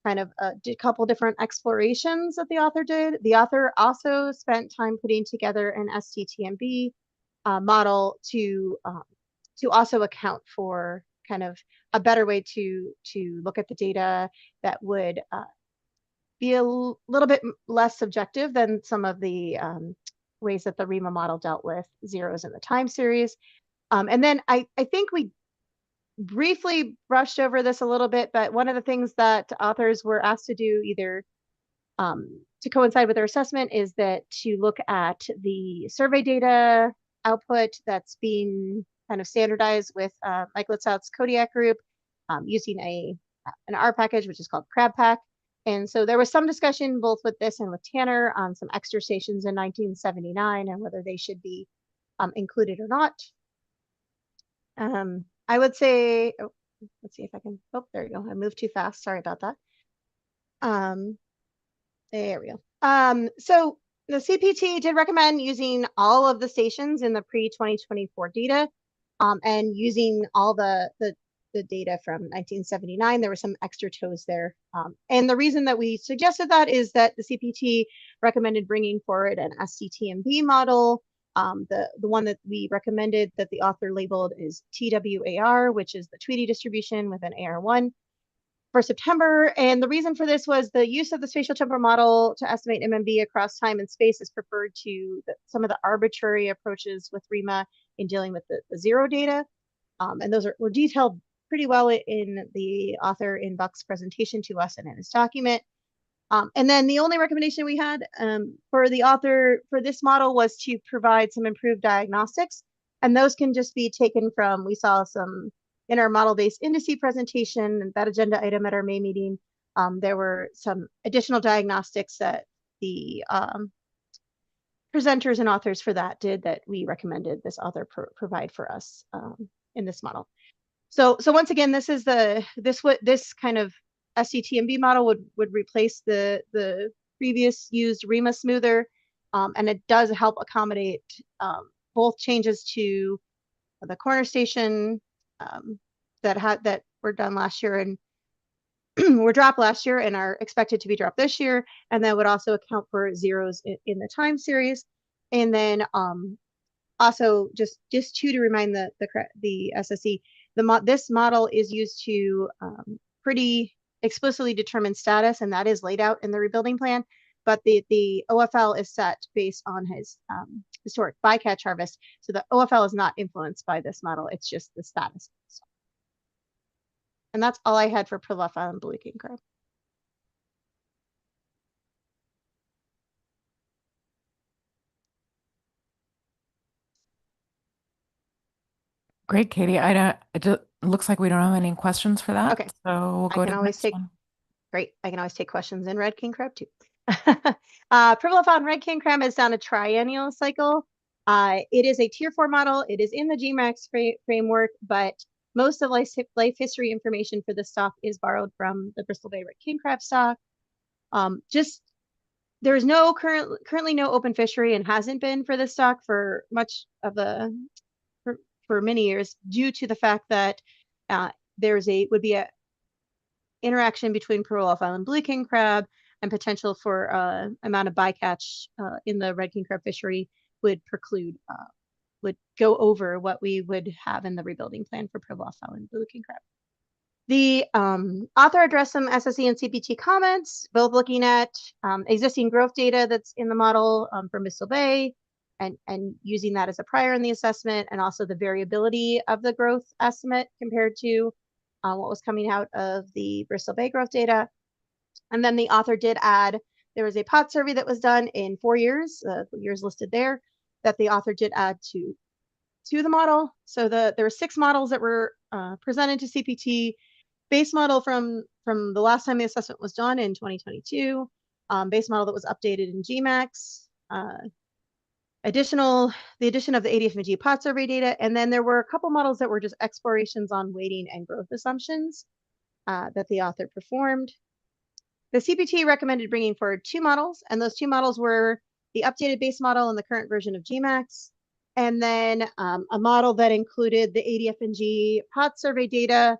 kind of a couple different explorations that the author did. The author also spent time putting together an STTMB model to also account for kind of a better way to look at the data that would be a little bit less subjective than some of the ways that the REMA model dealt with zeros in the time series. And then I think we briefly brushed over this a little bit, but one of the things that authors were asked to do either to coincide with their assessment is that to look at the survey data output that's being kind of standardized with Mike Litzout's Kodiak group using an R package, which is called CrabPack. And so there was some discussion both with this and with Tanner on some extra stations in 1979 and whether they should be included or not. I would say, oh, let's see if I can, oh, there you go. I moved too fast. Sorry about that. There we go. So the CPT did recommend using all of the stations in the pre-2024 data and using all the data from 1979. There were some extra toes there. And the reason that we suggested that is that the CPT recommended bringing forward an STTMB model. The one that we recommended that the author labeled is TWAR, which is the Tweedy distribution with an AR1 for September. And the reason for this was the use of the spatial temporal model to estimate MMB across time and space is preferred to some of the arbitrary approaches with REMA in dealing with the zero data. And those were detailed pretty well in the author in Buck's presentation to us and in his document. And then the only recommendation we had for the author for this model was to provide some improved diagnostics. And those can just be taken from, we saw some in our model-based indice presentation, that agenda item at our May meeting. There were some additional diagnostics that the presenters and authors for that did that we recommended this author provide for us in this model. So once again, this is this kind of STTMB model would replace the previous used REMA smoother, and it does help accommodate both changes to the corner station that were done last year and were dropped last year and are expected to be dropped this year, and that would also account for zeros in the time series. And then also just to remind the SSC, this model is used to pretty explicitly determine status, and that is laid out in the rebuilding plan. But the OFL is set based on his historic bycatch harvest. So the OFL is not influenced by this model. It's just the status. And that's all I had for Privilege Island Blue King Crab. Great, Katie. It looks like we don't have any questions for that. Okay. So we'll go to the next one. Great. I can always take questions in Red King Crab too. Privilephone Red King Crab is on a triennial cycle. It is a tier 4 model. It is in the GMAX framework, but most of life history information for this stock is borrowed from the Bristol Bay Red King Crab stock. Just There is no currently no open fishery and hasn't been for this stock for much of the for many years due to the fact that would be a interaction between Pribilof Island blue king crab and potential for amount of bycatch in the red king crab fishery would preclude would go over what we would have in the rebuilding plan for Pribilof Island blue king crab. The author addressed some SSC and CPT comments, both looking at existing growth data that's in the model for Bristol Bay and using that as a prior in the assessment, and also the variability of the growth estimate compared to what was coming out of the Bristol Bay growth data. And then the author did add, there was a pot survey that was done in 4 years, years listed there, that the author did add to the model. So there were 6 models that were presented to CPT. Base model from the last time the assessment was done in 2022, base model that was updated in GMAX, the addition of the ADFMG pot survey data, and then there were a couple models that were just explorations on weighting and growth assumptions that the author performed. The CPT recommended bringing forward 2 models, and those 2 models were the updated base model and the current version of GMAX, and then a model that included the ADFMG pot survey data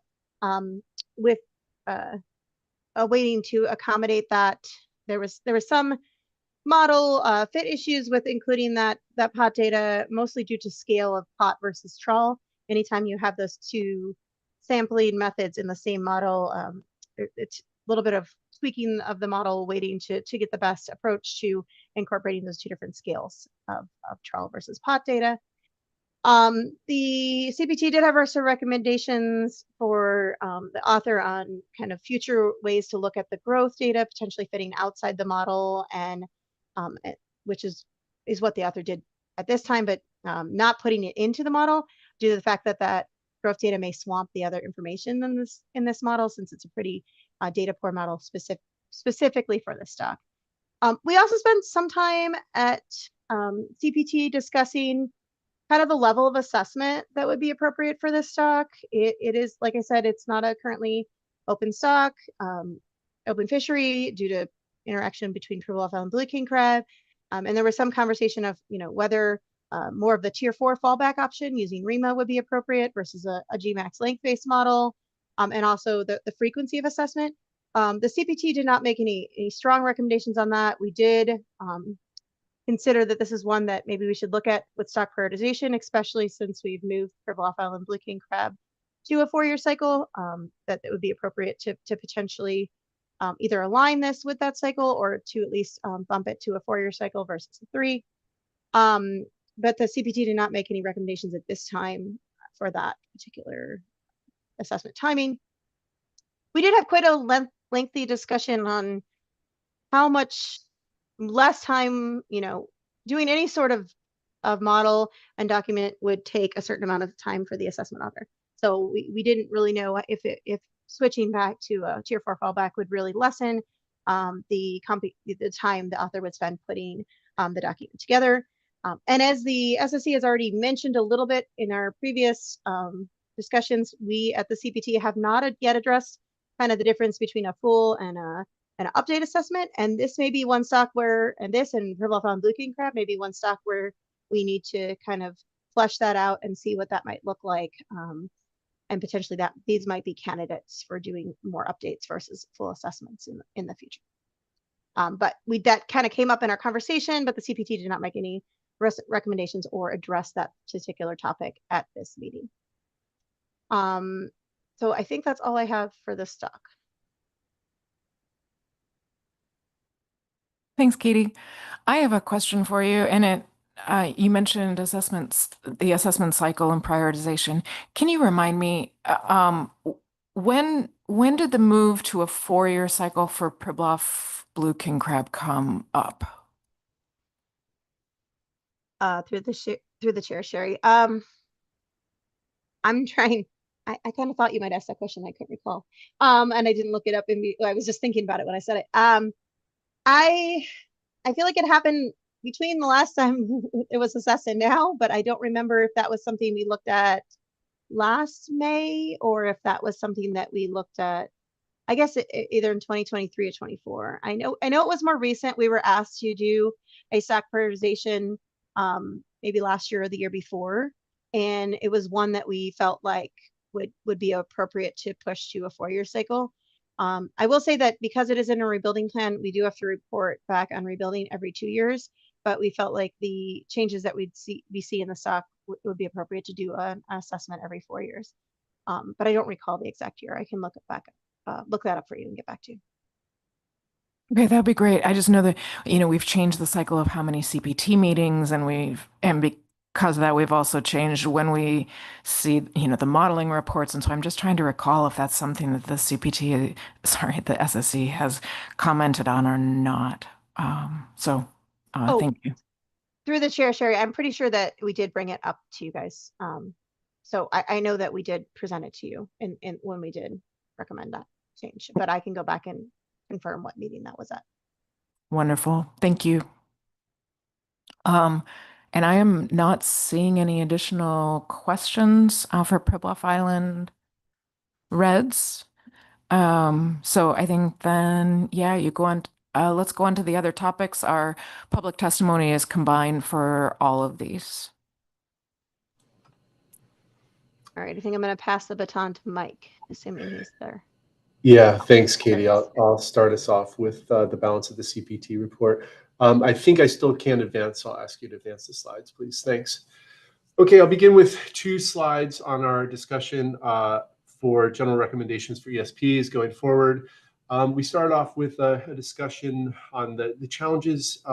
with a weighting to accommodate that. There was some model fit issues with including that pot data, mostly due to scale of pot versus trawl. Anytime you have those 2 sampling methods in the same model, it's a little bit of tweaking of the model weighting to get the best approach to incorporating those 2 different scales of trawl versus pot data. The CPT did have some recommendations for the author on kind of future ways to look at the growth data, potentially fitting outside the model, and which is what the author did at this time, but not putting it into the model due to the fact that growth data may swamp the other information in this model, since it's a pretty data poor model specifically for this stock. We also spent some time at CPT discussing kind of the level of assessment that would be appropriate for this stock. It is, like I said, it's not a currently open stock, open fishery due to interaction between Pribilof Island blue king crab. And there was some conversation of, whether more of the tier 4 fallback option using REMA would be appropriate versus a GMAX length-based model, and also the frequency of assessment. The CPT did not make any strong recommendations on that. We did consider that this is one that maybe we should look at with stock prioritization, especially since we've moved Pribilof Island blue king crab to a 4-year cycle, that it would be appropriate to potentially either align this with that cycle or to at least bump it to a 4-year cycle versus a 3. But the CPT did not make any recommendations at this time for that particular assessment timing. We did have quite a lengthy discussion on how much less time, doing any sort of model and document would take a certain amount of time for the assessment author. So we didn't really know if switching back to a tier 4 fallback would really lessen the time the author would spend putting the document together. And as the SSC has already mentioned a little bit in our previous discussions, we at the CPT have not yet addressed kind of the difference between a full and an update assessment. And this may be one stock where, and Pribilof Island blue king crab may be one stock where we need to kind of flesh that out and see what that might look like. And potentially these might be candidates for doing more updates versus full assessments in the future. But that kind of came up in our conversation, but the CPT did not make any recommendations or address that particular topic at this meeting. So I think that's all I have for this stock. Thanks, Katie. I have a question for you, and you mentioned the assessment cycle and prioritization. Can you remind me when did the move to a 4-year cycle for Pribilof blue king crab come up? Through the chair, Sherry. I'm trying. I kind of thought you might ask that question. I couldn't recall. And I didn't look it up. I was just thinking about it when I said it. I feel like it happened between the last time it was assessed and now, but I don't remember if that was something we looked at last May or if that was something that we looked at I guess either in 2023 or 24. I know it was more recent. We were asked to do a stock prioritization maybe last year or the year before, and it was one that we felt like would be appropriate to push to a 4-year cycle. I will say that because it is in a rebuilding plan, we do have to report back on rebuilding every 2 years, but we felt like the changes that we see in the stock would be appropriate to do an assessment every 4 years. But I don't recall the exact year. I can look that up for you and get back to you. Okay, that'd be great. I just know that, we've changed the cycle of how many CPT meetings, and because of that, we've also changed when we see, the modeling reports. And so I'm just trying to recall if that's something that the SSC has commented on or not. Thank you. Through the chair, Sherry, I'm pretty sure that we did bring it up to you guys. So I know that we did present it to you in when we did recommend that change, but I can go back and confirm what meeting that was at. Wonderful. Thank you. And I am not seeing any additional questions for Pribilof Island Reds. So I think then, yeah, let's go on to the other topics. Our public testimony is combined for all of these. All right, I think I'm going to pass the baton to Mike, assuming he's there. Yeah, thanks, Katie. I'll start us off with the balance of the CPT report. I think I still can advance, so I'll ask you to advance the slides, please. Thanks. Okay, I'll begin with 2 slides on our discussion for general recommendations for ESPs going forward. We started off with a discussion on the challenges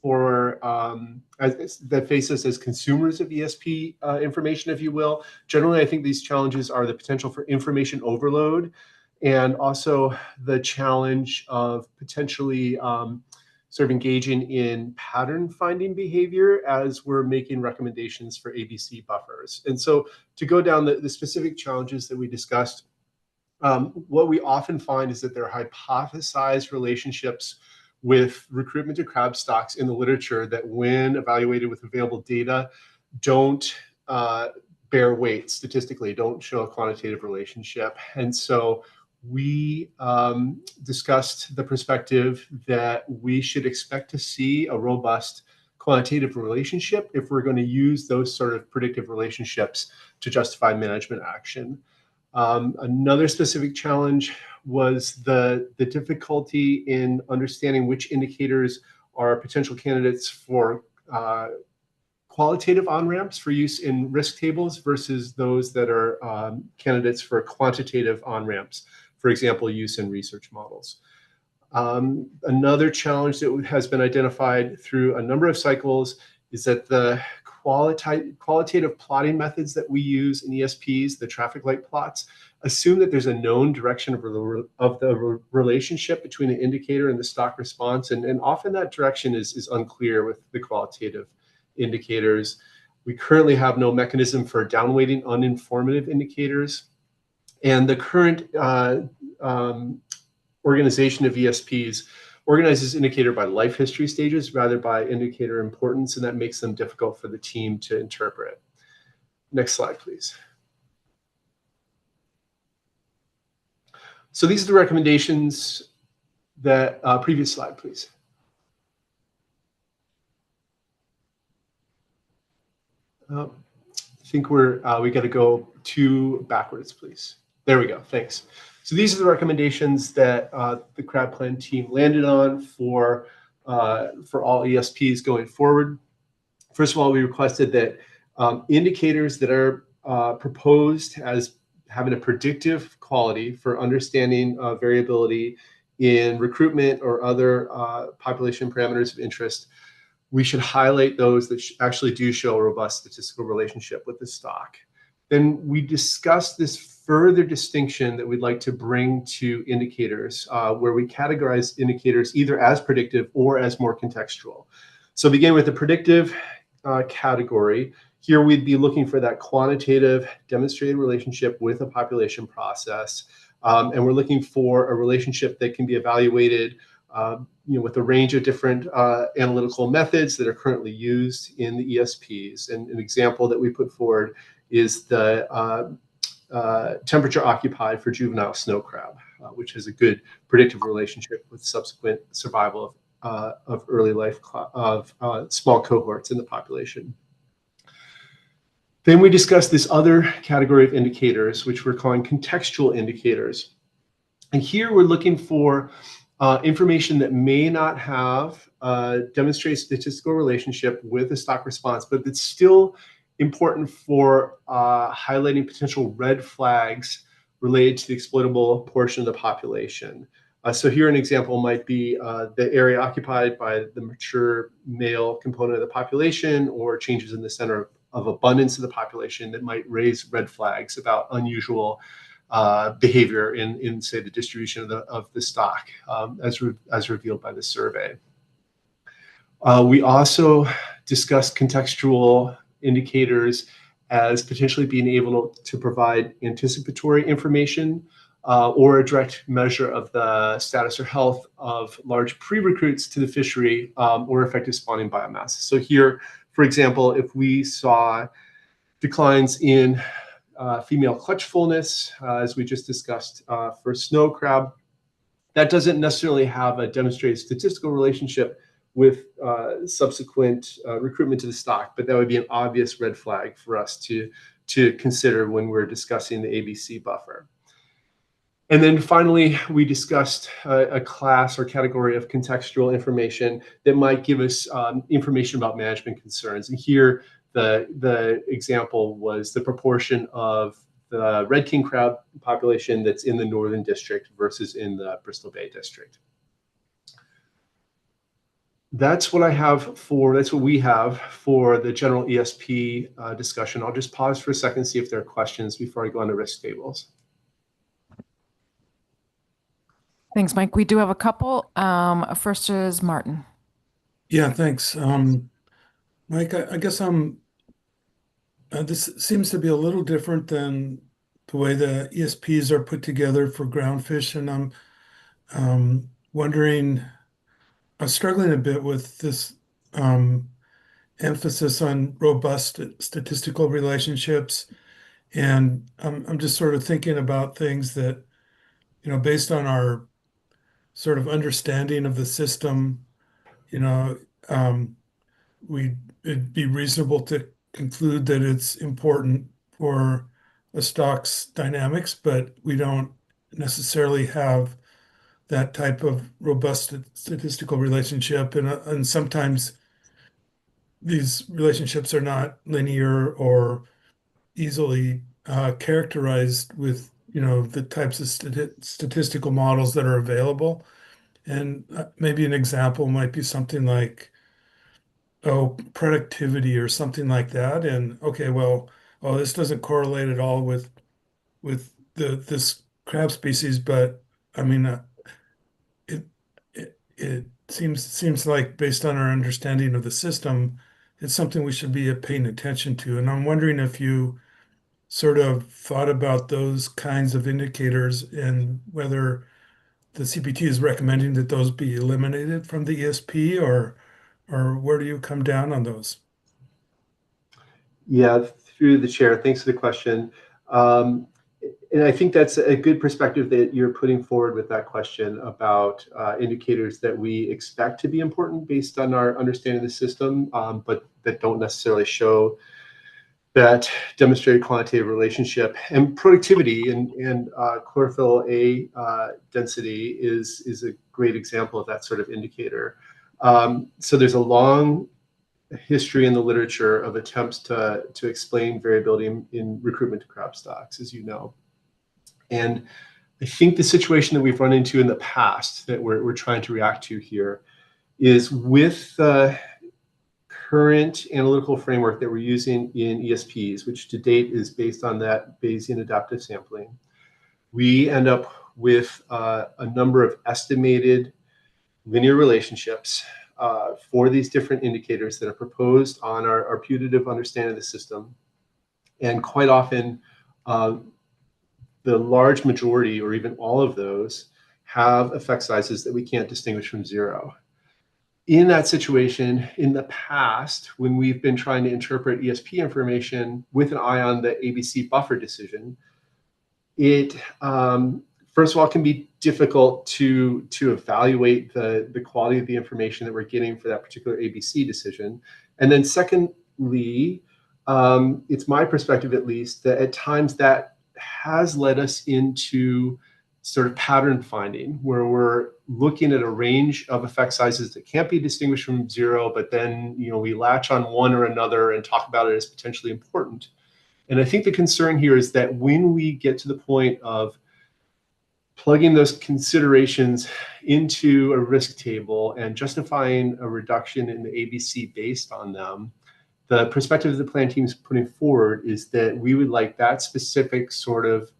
that face us as consumers of ESP information, if you will. Generally, I think these challenges are the potential for information overload, and also the challenge of potentially sort of engaging in pattern finding behavior as we're making recommendations for ABC buffers. And so to go down the specific challenges that we discussed, what we often find is that there are hypothesized relationships with recruitment to crab stocks in the literature that, when evaluated with available data, don't bear weight statistically, don't show a quantitative relationship. And so we discussed the perspective that we should expect to see a robust quantitative relationship if we're going to use those sort of predictive relationships to justify management action. Another specific challenge was the difficulty in understanding which indicators are potential candidates for qualitative on-ramps for use in risk tables versus those that are candidates for quantitative on-ramps, for example, use in research models. Another challenge that has been identified through a number of cycles is that the qualitative plotting methods that we use in ESPs, the traffic light plots, assume that there's a known direction of the relationship between the indicator and the stock response, and often that direction is unclear with the qualitative indicators. We currently have no mechanism for downweighting uninformative indicators, and the current organization of ESPs organizes indicator by life history stages rather by indicator importance, and that makes them difficult for the team to interpret. Next slide, please. So these are the recommendations that, previous slide, please. I think we got to go 2 backwards, please. There we go, thanks. So these are the recommendations that the CRAB Plan team landed on for all ESPs going forward. First of all, we requested that indicators that are proposed as having a predictive quality for understanding variability in recruitment or other population parameters of interest, we should highlight those that actually do show a robust statistical relationship with the stock. Then we discussed this further distinction that we'd like to bring to indicators, where we categorize indicators either as predictive or as more contextual. So begin with the predictive category. Here we'd be looking for that quantitative demonstrated relationship with a population process. And we're looking for a relationship that can be evaluated with a range of different analytical methods that are currently used in the ESPs. And an example that we put forward is the temperature occupied for juvenile snow crab. which has a good predictive relationship with subsequent survival of early life of small cohorts in the population. Then we discussed this other category of indicators, which we're calling contextual indicators. And here we're looking for information that may not have demonstrated statistical relationship with the stock response, but it's still important for highlighting potential red flags related to the exploitable portion of the population. So here an example might be the area occupied by the mature male component of the population, or changes in the center of abundance of the population that might raise red flags about unusual behavior in say the distribution of the stock as revealed by the survey. We also discussed contextual indicators as potentially being able to provide anticipatory information or a direct measure of the status or health of large pre-recruits to the fishery or effective spawning biomass. So here, for example, if we saw declines in female clutch fullness, as we just discussed for snow crab, that doesn't necessarily have a demonstrated statistical relationship with subsequent recruitment to the stock, but that would be an obvious red flag for us to consider when we're discussing the ABC buffer. And then finally, we discussed a class or category of contextual information that might give us information about management concerns. And here, the example was the proportion of the red king crab population that's in the Northern District versus in the Bristol Bay District. That's what we have for the general ESP discussion. I'll just pause for a second, see if there are questions before I go on to risk tables. Thanks, Mike. We do have a couple. First is Martin. Yeah, thanks. Mike, I guess this seems to be a little different than the way the ESPs are put together for groundfish, and I'm wondering, I'm struggling a bit with this emphasis on robust statistical relationships, and I'm just sort of thinking about things that, based on our sort of understanding of the system, it'd be reasonable to conclude that it's important for a stock's dynamics, but we don't necessarily have that type of robust statistical relationship, and sometimes these relationships are not linear or easily characterized with the types of statistical models that are available. And maybe an example might be something like, productivity or something like that. And okay, well, this doesn't correlate at all with this crab species, but I mean, it seems like, based on our understanding of the system, it's something we should be paying attention to. And I'm wondering if you sort of thought about those kinds of indicators and whether the CPT is recommending that those be eliminated from the ESP, or where do you come down on those? Yeah, through the chair. Thanks for the question. And I think that's a good perspective that you're putting forward with that question about indicators that we expect to be important based on our understanding of the system, but that don't necessarily show that demonstrated quantitative relationship. And productivity and chlorophyll A density is a great example of that sort of indicator. So there's a long history in the literature of attempts to explain variability in recruitment to crab stocks, as you know. And I think the situation that we've run into in the past that we're trying to react to here is with the current analytical framework that we're using in ESPs, which to date is based on that Bayesian adaptive sampling. We end up with a number of estimated linear relationships for these different indicators that are proposed on our putative understanding of the system. And quite often, the large majority, or even all of those, have effect sizes that we can't distinguish from zero. In that situation, in the past, when we've been trying to interpret ESP information with an eye on the ABC buffer decision, it first of all, it can be difficult to evaluate the quality of the information that we're getting for that particular ABC decision. And then secondly, it's my perspective, at least, that at times that has led us into sort of pattern finding, where we're looking at a range of effect sizes that can't be distinguished from zero, but then we latch on one or another and talk about it as potentially important. And I think the concern here is that when we get to the point of plugging those considerations into a risk table and justifying a reduction in the ABC based on them, the perspective the plan team is putting forward is that we would like that specific sort of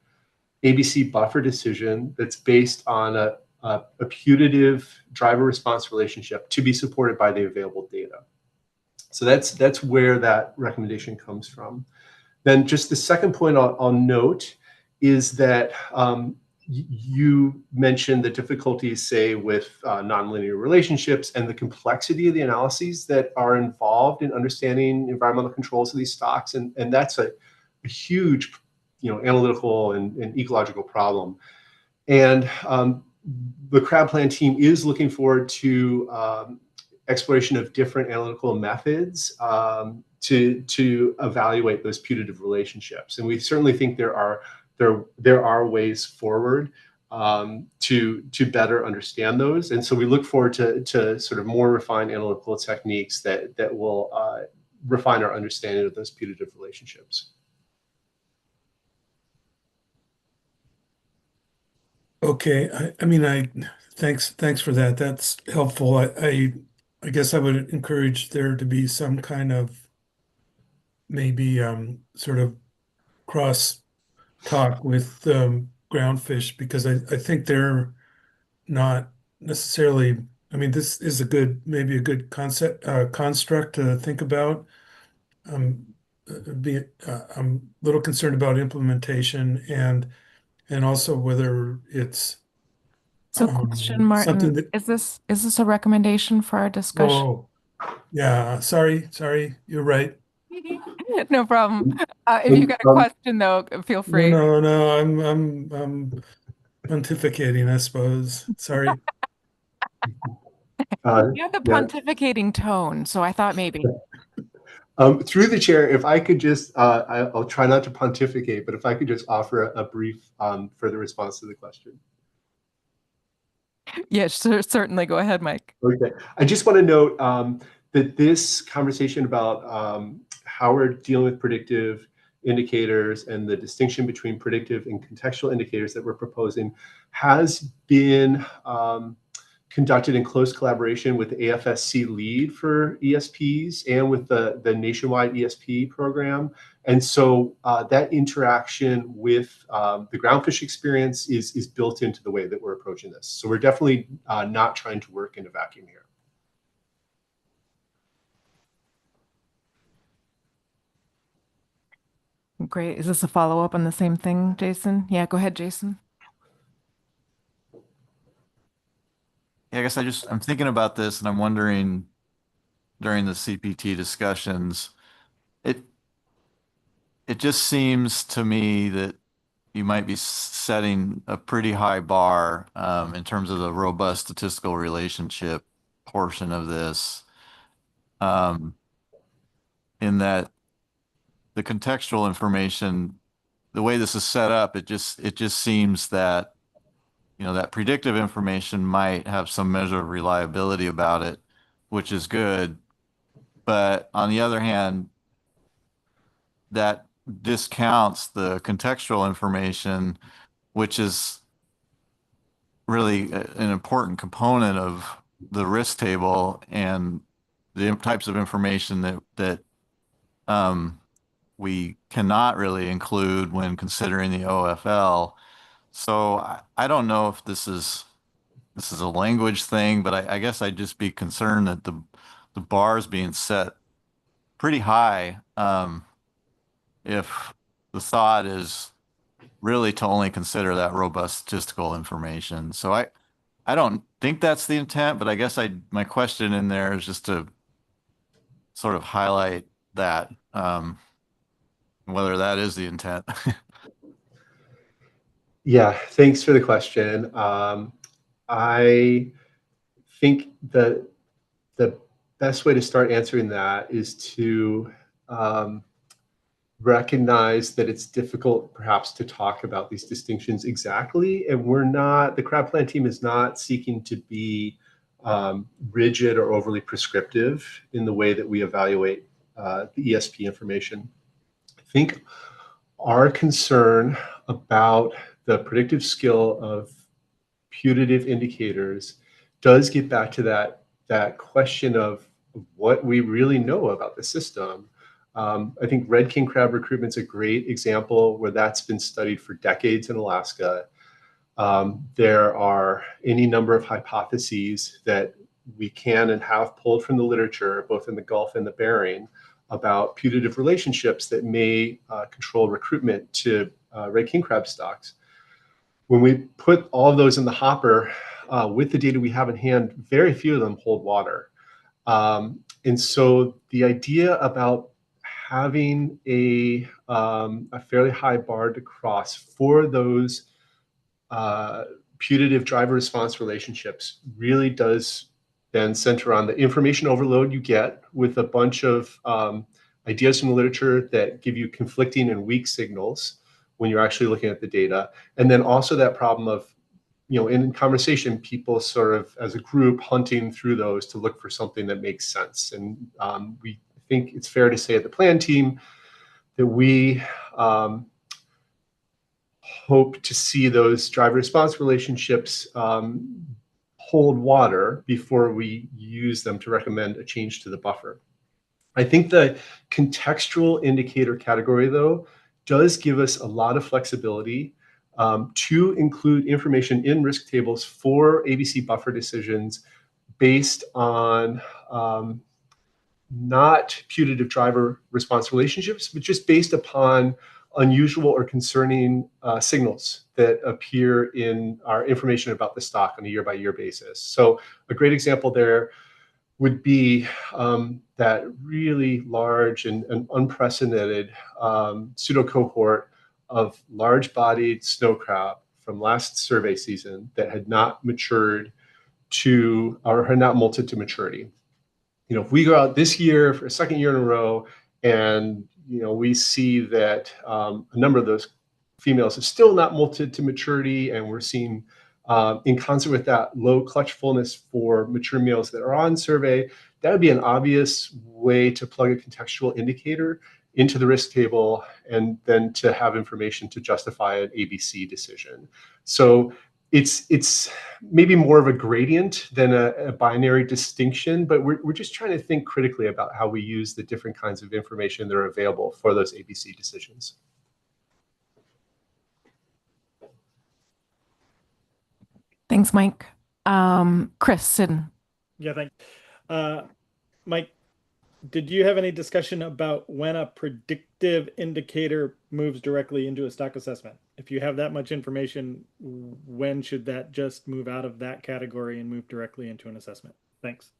ABC buffer decision that's based on a putative driver response relationship to be supported by the available data. So that's where that recommendation comes from. Then just the second point I'll note is that you mentioned the difficulties, say, with nonlinear relationships and the complexity of the analyses that are involved in understanding environmental controls of these stocks, and that's a huge, analytical and ecological problem. And the crab plan team is looking forward to exploration of different analytical methods to evaluate those putative relationships, and we certainly think there are ways forward to better understand those. And so we look forward to sort of more refined analytical techniques that will refine our understanding of those putative relationships. Okay, thanks for that. That's helpful. I guess I would encourage there to be some kind of maybe sort of cross talk with groundfish, because I think they're not necessarily, this is maybe a good construct to think about. I'm a little concerned about implementation and also whether it's So question, something Martin, that, is this a recommendation for our discussion? oh, yeah, sorry, you're right. No problem. If you got a question though, feel free. No, I'm pontificating, I suppose. Sorry. You have the Yeah. pontificating tone, so I thought maybe. Through the chair, if I could just, I'll try not to pontificate, but if I could just offer a brief further response to the question. Yes, certainly. Go ahead, Mike. Okay. I just want to note that this conversation about how we're dealing with predictive indicators and the distinction between predictive and contextual indicators that we're proposing has been conducted in close collaboration with the AFSC lead for ESPs and with the nationwide ESP program. And so that interaction with the groundfish experience is built into the way that we're approaching this. So we're definitely not trying to work in a vacuum here. Great. Is this a follow-up on the same thing, Jason? Yeah, go ahead, Jason. Yeah, I guess I'm thinking about this and I'm wondering during the CPT discussions, it just seems to me that you might be setting a pretty high bar in terms of the robust statistical relationship portion of this, in that the contextual information, the way this is set up, it just seems that that predictive information might have some measure of reliability about it, which is good. But on the other hand, that discounts the contextual information, which is really an important component of the risk table and the types of information that we cannot really include when considering the OFL. So I don't know if this is a language thing, but I guess I'd just be concerned that the bar is being set pretty high if the thought is really to only consider that robust statistical information. So I don't think that's the intent, but I guess my question in there is just to sort of highlight that, whether that is the intent. Yeah, thanks for the question. I think that the best way to start answering that is to recognize that it's difficult perhaps to talk about these distinctions exactly. And the crab plan team is not seeking to be rigid or overly prescriptive in the way that we evaluate the ESP information. I think our concern about the predictive skill of putative indicators does get back to that question of what we really know about the system. I think red king crab recruitment's a great example where that's been studied for decades in Alaska. There are any number of hypotheses that we can and have pulled from the literature, both in the Gulf and the Bering, about putative relationships that may control recruitment to red king crab stocks. When we put all of those in the hopper with the data we have in hand, very few of them hold water. And so the idea about having a fairly high bar to cross for those putative driver response relationships really does then center on the information overload you get with a bunch of ideas from the literature that give you conflicting and weak signals when you're actually looking at the data. And then also that problem of, in conversation, people sort of as a group hunting through those to look for something that makes sense. And we think it's fair to say at the plan team that we hope to see those driver response relationships hold water before we use them to recommend a change to the buffer. I think the contextual indicator category, though, does give us a lot of flexibility to include information in risk tables for ABC buffer decisions based on not putative driver response relationships, but just based upon unusual or concerning signals that appear in our information about the stock on a year-by-year basis. So a great example there would be that really large and unprecedented pseudo cohort of large-bodied snow crab from last survey season that had not matured to, or had not molted to maturity. If we go out this year for a second year in a row and we see that a number of those females have still not molted to maturity, and we're seeing in concert with that low clutch fullness for mature males that are on survey, that would be an obvious way to plug a contextual indicator into the risk table and then to have information to justify an ABC decision. So it's maybe more of a gradient than a binary distinction, but we're just trying to think critically about how we use the different kinds of information that are available for those ABC decisions. Thanks, Mike. Chris, Sid. Yeah, thanks. Mike, did you have any discussion about when a predictive indicator moves directly into a stock assessment? If you have that much information, when should that just move out of that category and move directly into an assessment? Thanks.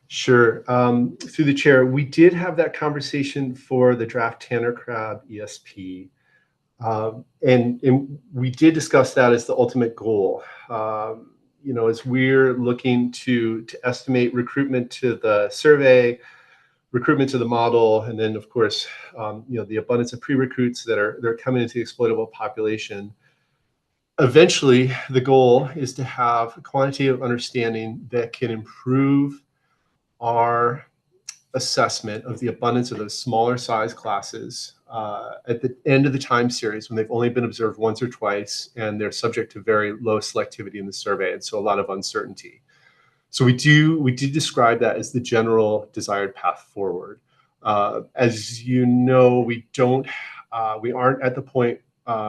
Sure. Through the chair, we did have that conversation for the draft Tanner crab ESP. And we did discuss that as the ultimate goal. As we're looking to estimate recruitment to the survey, recruitment to the model, and then of course, the abundance of pre-recruits that are coming into the exploitable population. Eventually, the goal is to have a quantitative understanding that can improve our assessment of the abundance of those smaller size classes at the end of the time series when they've only been observed once or twice and they're subject to very low selectivity in the survey, and so a lot of uncertainty. So we did describe that as the general desired path forward. As you know, we aren't at the point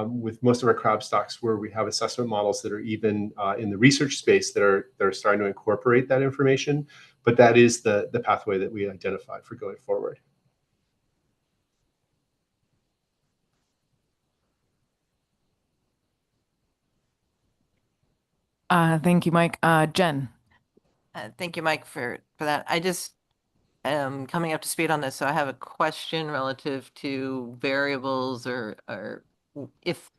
with most of our crab stocks where we have assessment models that are even in the research space that are starting to incorporate that information. But that is the pathway that we identified for going forward. Thank you, Mike. Jen. Thank you, Mike, for that. I just am coming up to speed on this, so I have a question relative to variables or if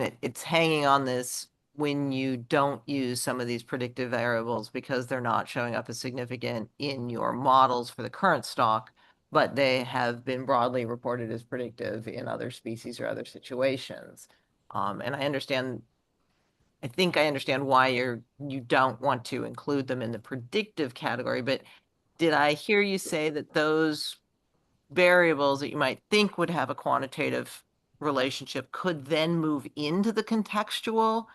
and it's hanging on this when you don't use some of these predictive variables because they're not showing up as significant in your models for the current stock, but they have been broadly reported as predictive in other species or other situations. And I think I understand why you don't want to include them in the predictive category, but did I hear you say that those variables that you might think would have a quantitative relationship could then move into the contextual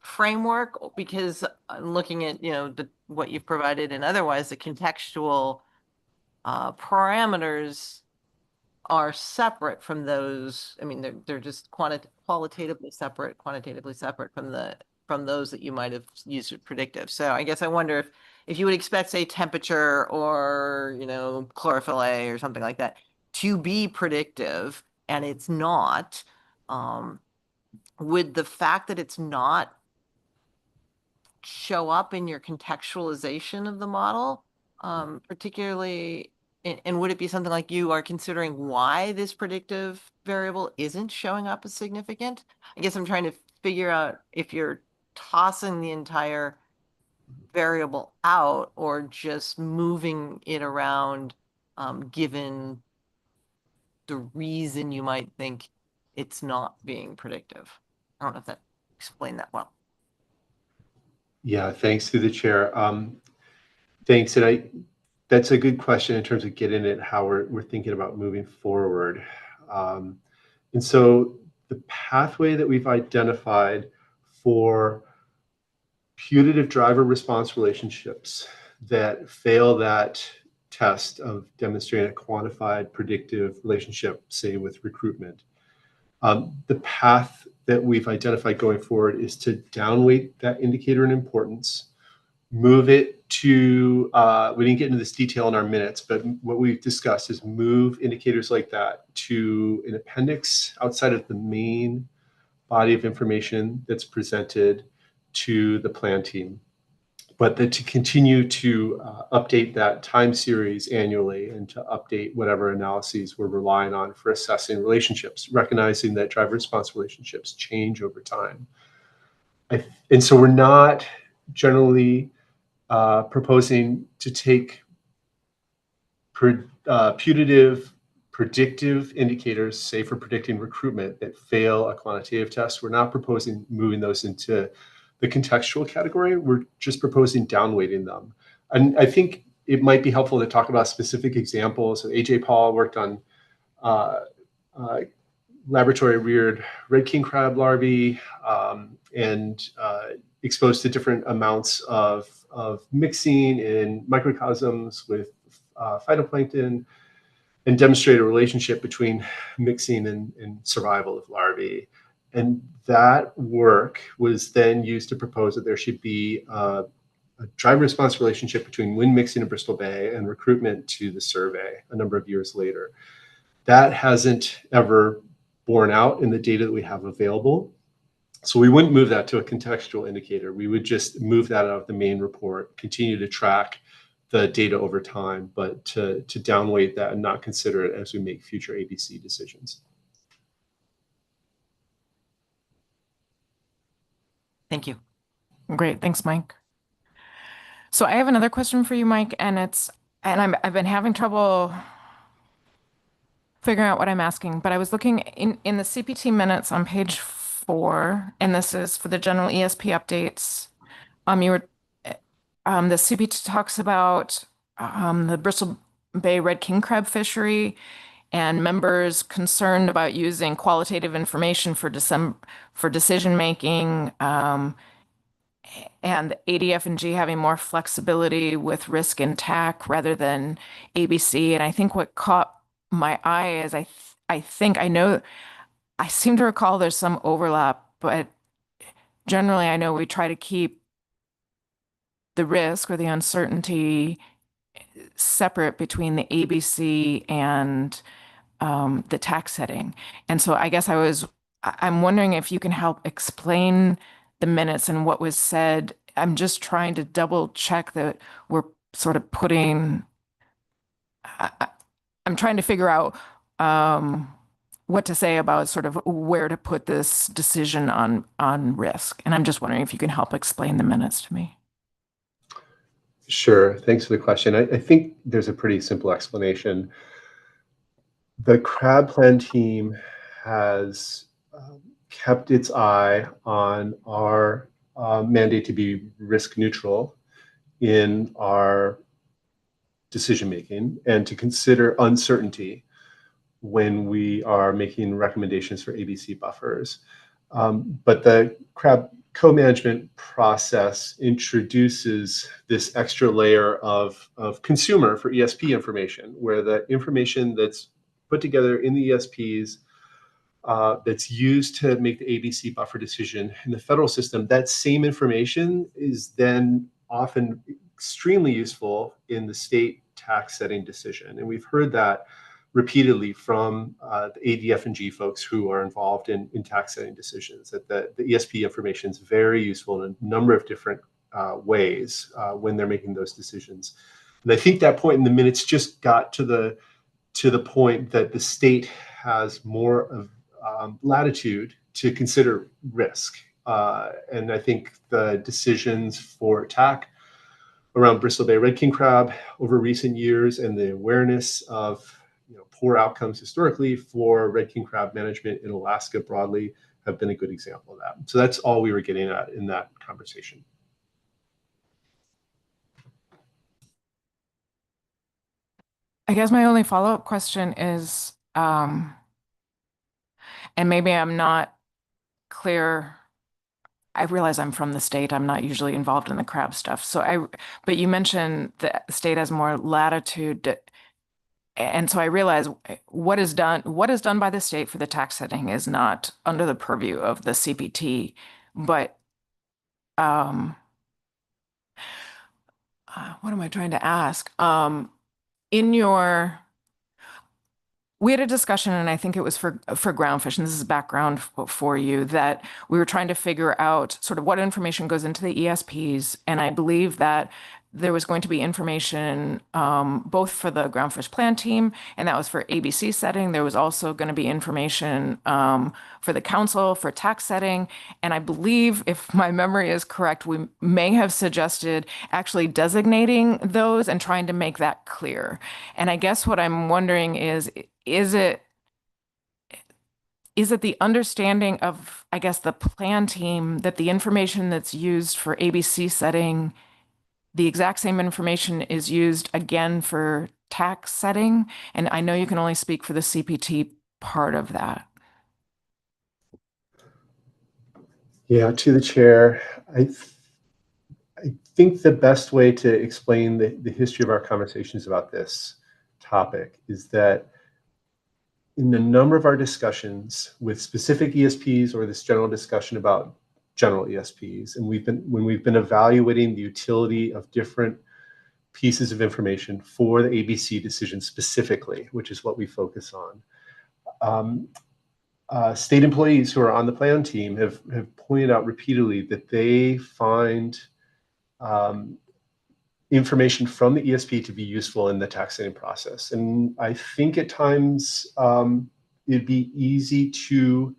framework? Because I'm looking at, what you've provided, and otherwise the contextual parameters are separate from those. I mean, they're just qualitatively separate, quantitatively separate from those that you might have used as predictive. So I guess I wonder if you would expect, say, temperature or, chlorophyll A or something like that to be predictive, and it's not, would the fact that it's not show up in your contextualization of the model, particularly, and would it be something like you are considering why this predictive variable isn't showing up as significant? I guess I'm trying to figure out if you're tossing the entire variable out or just moving it around, given the reason you might think it's not being predictive. I don't know if that explained that well. Yeah, thanks through the chair. Thanks, and that's a good question in terms of getting at how we're thinking about moving forward. And so the pathway that we've identified for putative driver response relationships that fail that test of demonstrating a quantified predictive relationship, say with recruitment. The path that we've identified going forward is to downweight that indicator in importance, move it to, we didn't get into this detail in our minutes, but what we've discussed is move indicators like that to an appendix outside of the main body of information that's presented to the plan team. But that to continue to update that time series annually and to update whatever analyses we're relying on for assessing relationships, recognizing that driver response relationships change over time. And so we're not generally proposing to take putative predictive indicators, say for predicting recruitment, that fail a quantitative test. We're not proposing moving those into the contextual category. We're just proposing downweighting them. And I think it might be helpful to talk about specific examples. So AJ Paul worked on laboratory reared red king crab larvae and exposed to different amounts of mixing in microcosms with phytoplankton, and demonstrated a relationship between mixing and survival of larvae. And that work was then used to propose that there should be a driver response relationship between wind mixing in Bristol Bay and recruitment to the survey a number of years later. That hasn't ever borne out in the data that we have available. So we wouldn't move that to a contextual indicator. We would just move that out of the main report, continue to track the data over time, but to downweight that and not consider it as we make future ABC decisions. Thank you. Great, thanks, Mike. So I have another question for you, Mike, and I've been having trouble figuring out what I'm asking, but I was looking in the CPT minutes on page 4, and this is for the general ESP updates. The CPT talks about the Bristol Bay red king crab fishery and members concerned about using qualitative information for decision making, and ADF and G having more flexibility with risk and TAC rather than ABC. And I think what caught my eye is I seem to recall there's some overlap, but generally I know we try to keep the risk or the uncertainty separate between the ABC and the tax setting. And so I guess I'm wondering if you can help explain the minutes and what was said. I'm just trying to double check that we're sort of I'm trying to figure out what to say about sort of where to put this decision on risk. And I'm just wondering if you can help explain the minutes to me. Sure. Thanks for the question. I think there's a pretty simple explanation. The crab plan team has kept its eye on our mandate to be risk neutral in our decision making and to consider uncertainty when we are making recommendations for ABC buffers. But the crab co-management process introduces this extra layer of consumer for ESP information, where the information that's put together in the ESPs that's used to make the ABC buffer decision in the federal system, that same information is then often extremely useful in the state tax setting decision. And we've heard that repeatedly from the ADF&G folks who are involved in tax setting decisions, that the ESP information is very useful in a number of different ways when they're making those decisions. And I think that point in the minutes just got to the point that the state has more of latitude to consider risk. And I think the decisions for TAC around Bristol Bay Red King crab over recent years and the awareness of poor outcomes historically for red king crab management in Alaska broadly have been a good example of that. So that's all we were getting at in that conversation. I guess my only follow-up question is, and maybe I'm not clear. I realize I'm from the state. I'm not usually involved in the crab stuff. But you mentioned the state has more latitude. And so I realize what is done by the state for the tax setting is not under the purview of the CPT, but what am I trying to ask? We had a discussion, and I think it was for groundfish, and this is background for you, that we were trying to figure out sort of what information goes into the ESPs, and I believe that there was going to be information both for the groundfish plan team, and that was for ABC setting. There was also going to be information for the council for tax setting, and I believe, if my memory is correct, we may have suggested actually designating those and trying to make that clear. And I guess what I'm wondering is it the understanding of, I guess, the plan team that the information that's used for ABC setting, the exact same information is used again for tax setting? And I know you can only speak for the CPT part of that. Yeah, to the chair, I think the best way to explain the history of our conversations about this topic is that in a number of our discussions with specific ESPs or this general discussion about general ESPs, and when we've been evaluating the utility of different pieces of information for the ABC decision specifically, which is what we focus on. State employees who are on the plan team have pointed out repeatedly that they find information from the ESP to be useful in the tax setting process. And I think at times it'd be easy to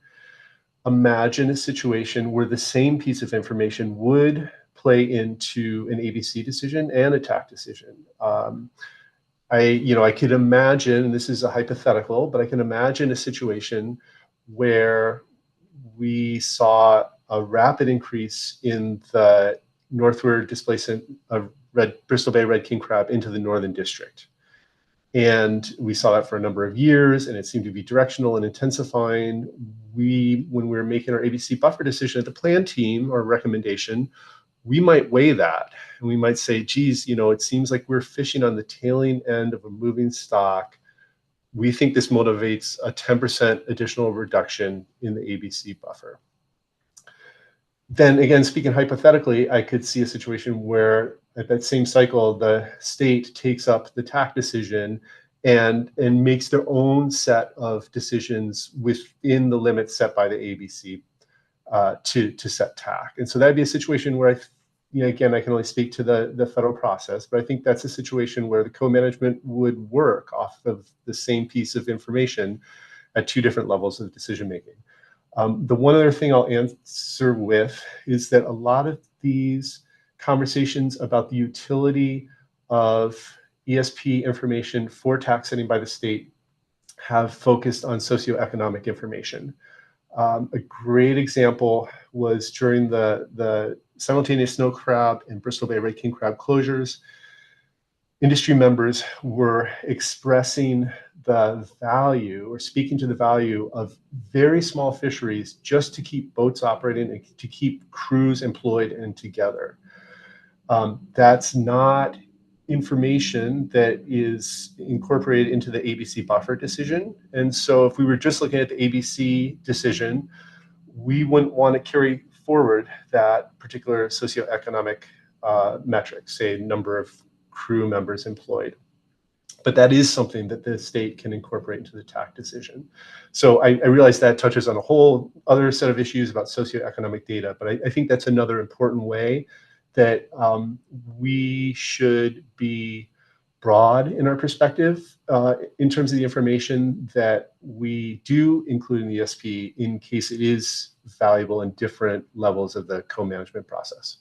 imagine a situation where the same piece of information would play into an ABC decision and a TAC decision. I could imagine, and this is a hypothetical, but I can imagine a situation where we saw a rapid increase in the northward displacement of Bristol Bay Red King crab into the Northern District. And we saw that for a number of years, and it seemed to be directional and intensifying. When we were making our ABC buffer decision at the plan team or recommendation, we might weigh that. And we might say, geez, it seems like we're fishing on the tailing end of a moving stock. We think this motivates a 10% additional reduction in the ABC buffer. Then again, speaking hypothetically, I could see a situation where at that same cycle, the state takes up the TAC decision and makes their own set of decisions within the limits set by the ABC to set TAC. And so that'd be a situation where again, I can only speak to the federal process, but I think that's a situation where the co-management would work off of the same piece of information at two different levels of decision making. The one other thing I'll answer with is that a lot of these conversations about the utility of ESP information for tax setting by the state have focused on socioeconomic information. A great example was during the simultaneous snow crab and Bristol Bay red king crab closures. Industry members were expressing the value or speaking to the value of very small fisheries just to keep boats operating and to keep crews employed and together. That's not information that is incorporated into the ABC buffer decision. And so if we were just looking at the ABC decision, we wouldn't want to carry forward that particular socioeconomic metric, say number of crew members employed. But that is something that the state can incorporate into the TAC decision. So I realize that touches on a whole other set of issues about socioeconomic data, but I think that's another important way that we should be broad in our perspective in terms of the information that we do include in the ESP in case it is valuable in different levels of the co-management process.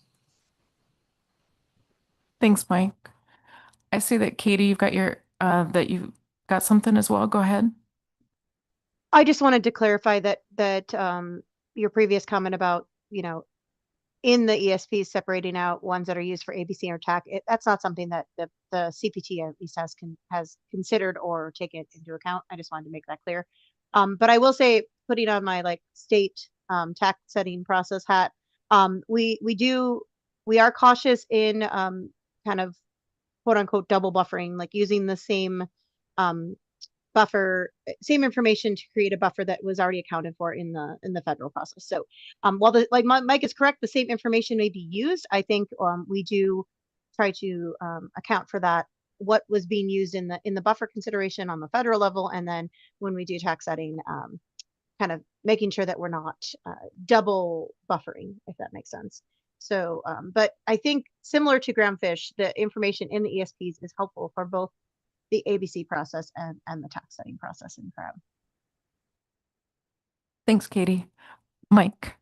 Thanks, Mike. I see that Katie, you've got you've got something as well. Go ahead. I just wanted to clarify that your previous comment about, in the ESP separating out ones that are used for ABC or TAC, that's not something that the CPT at least has considered or taken into account. I just wanted to make that clear. But I will say, putting on my state TAC setting process hat, we are cautious in kind of quote unquote double buffering, using the same buffer, same information to create a buffer that was already accounted for in the federal process. So while Mike is correct, the same information may be used. I think we do try to account for that, what was being used in the buffer consideration on the federal level, and then when we do tax setting, kind of making sure that we're not double buffering, if that makes sense. So, but I think similar to groundfish, the information in the ESPs is helpful for both the ABC process and the tax setting process in crab. Thanks, Katie. Mike.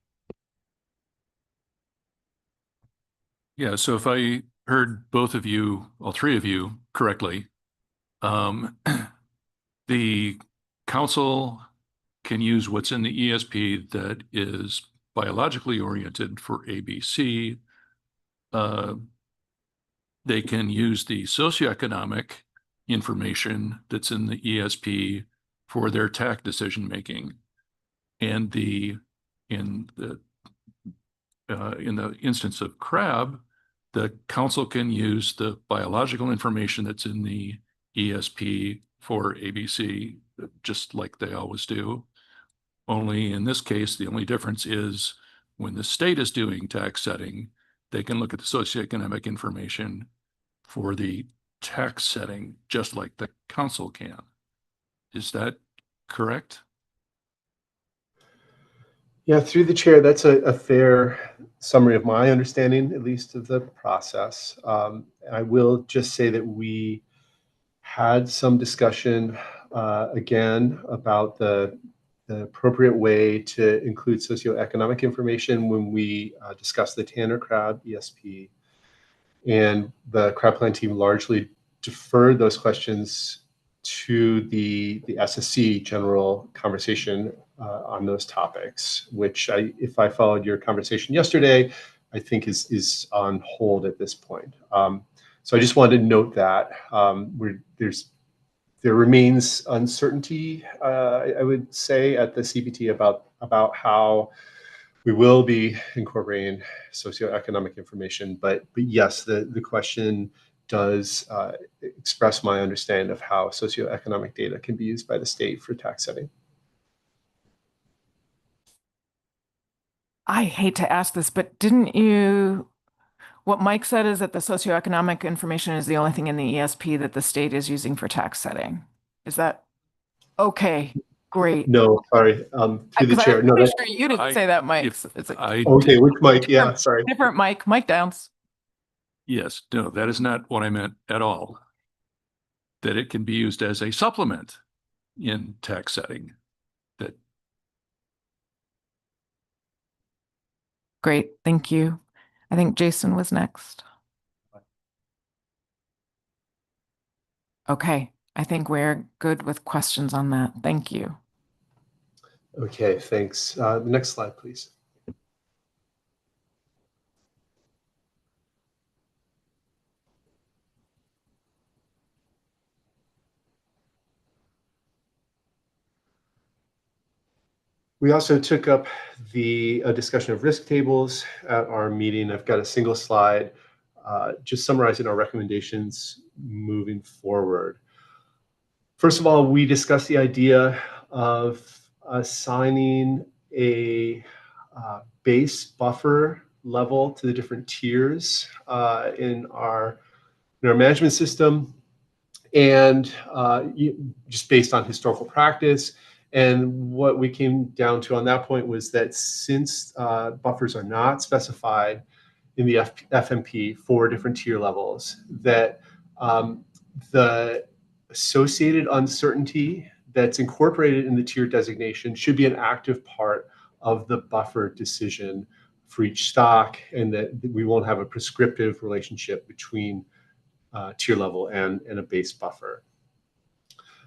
Yeah, so if I heard both of you, all three of you correctly, the council can use what's in the ESP that is biologically oriented for ABC. They can use the socioeconomic information that's in the ESP for their TAC decision making, and in the instance of crab, the council can use the biological information that's in the ESP for ABC, just like they always do. Only in this case, the only difference is when the state is doing tax setting, they can look at the socioeconomic information for the tax setting, just like the council can. Is that correct? Yeah, through the chair, that's a fair summary of my understanding, at least of the process. I will just say that we had some discussion again about the appropriate way to include socioeconomic information when we discussed the Tanner crab ESP. And the crab plan team largely deferred those questions to the SSC general conversation on those topics, which if I followed your conversation yesterday, I think is on hold at this point. So I just wanted to note that there remains uncertainty, I would say, at the CPT about how we will be incorporating socioeconomic information. But yes, the question does express my understanding of how socioeconomic data can be used by the state for tax setting. I hate to ask this, but what Mike said is that the socioeconomic information is the only thing in the ESP that the state is using for tax setting. Is that okay? Great. No, sorry, through the chair. I'm pretty sure you didn't say that, Mike. Okay, which Mike? Yeah, sorry. Different Mike. Mike Downs. Yes, no, that is not what I meant at all. That it can be used as a supplement in tax setting. Great, thank you. I think Jason was next. Okay, I think we're good with questions on that. Thank you. Okay, thanks. The next slide, please. We also took up the discussion of risk tables at our meeting. I've got a single slide just summarizing our recommendations moving forward. First of all, we discussed the idea of assigning a base buffer level to the different tiers in our management system, and just based on historical practice. And what we came down to on that point was that since buffers are not specified in the FMP for different tier levels, that the associated uncertainty that's incorporated in the tier designation should be an active part of the buffer decision for each stock, and that we won't have a prescriptive relationship between tier level and a base buffer.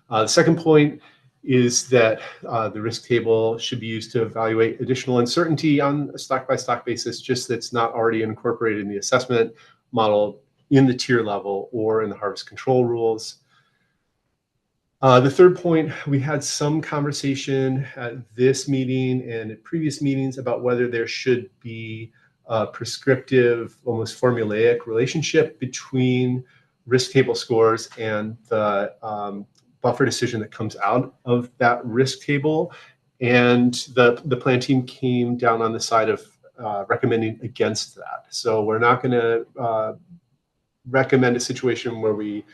The second point is that the risk table should be used to evaluate additional uncertainty on a stock-by-stock basis, just that's not already incorporated in the assessment model in the tier level or in the harvest control rules. The third point, we had some conversation at this meeting and at previous meetings about whether there should be a prescriptive, almost formulaic relationship between risk table scores and the buffer decision that comes out of that risk table. And the plan team came down on the side of recommending against that. So we're not going to recommend a situation where we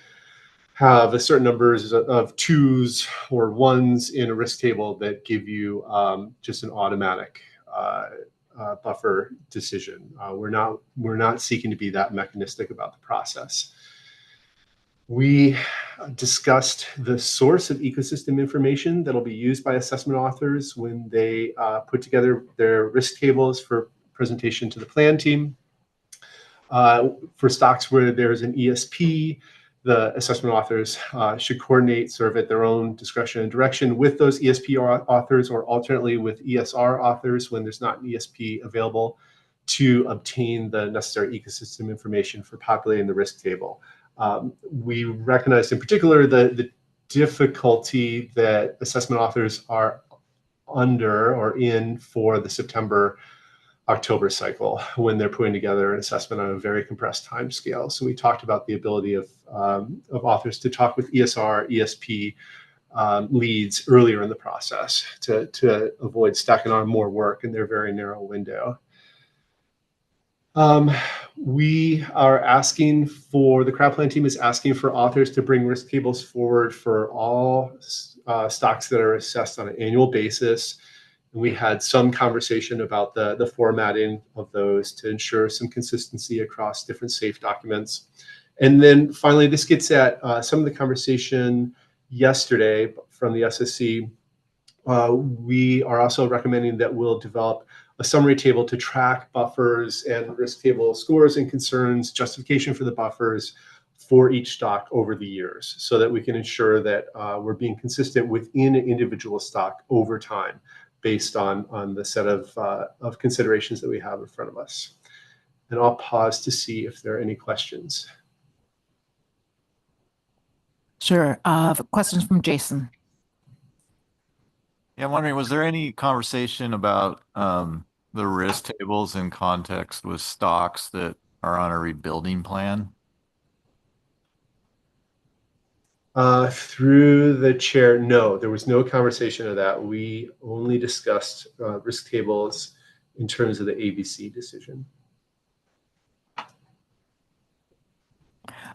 have a certain numbers of twos or ones in a risk table that give you just an automatic buffer decision. We're not seeking to be that mechanistic about the process. We discussed the source of ecosystem information that'll be used by assessment authors when they put together their risk tables for presentation to the plan team. For stocks where there's an ESP, the assessment authors should coordinate sort of at their own discretion and direction with those ESP authors, or alternately with ESR authors when there's not an ESP available, to obtain the necessary ecosystem information for populating the risk table. We recognized in particular the difficulty that assessment authors are under or in for the September-October cycle when they're putting together an assessment on a very compressed time scale. So we talked about the ability of authors to talk with ESR, ESP leads earlier in the process to avoid stacking on more work in their very narrow window. We are asking for, the crowd plan team is asking for authors to bring risk tables forward for all stocks that are assessed on an annual basis. And we had some conversation about the formatting of those to ensure some consistency across different SAFE documents. And then finally, this gets at some of the conversation yesterday from the SSC. We are also recommending that we'll develop a summary table to track buffers and risk table scores and concerns, justification for the buffers for each stock over the years, so that we can ensure that we're being consistent within an individual stock over time based on the set of considerations that we have in front of us. And I'll pause to see if there are any questions. Sure. Questions from Jason. Yeah, I'm wondering, was there any conversation about the risk tables in context with stocks that are on a rebuilding plan? Through the chair, no, there was no conversation of that. We only discussed risk tables in terms of the ABC decision.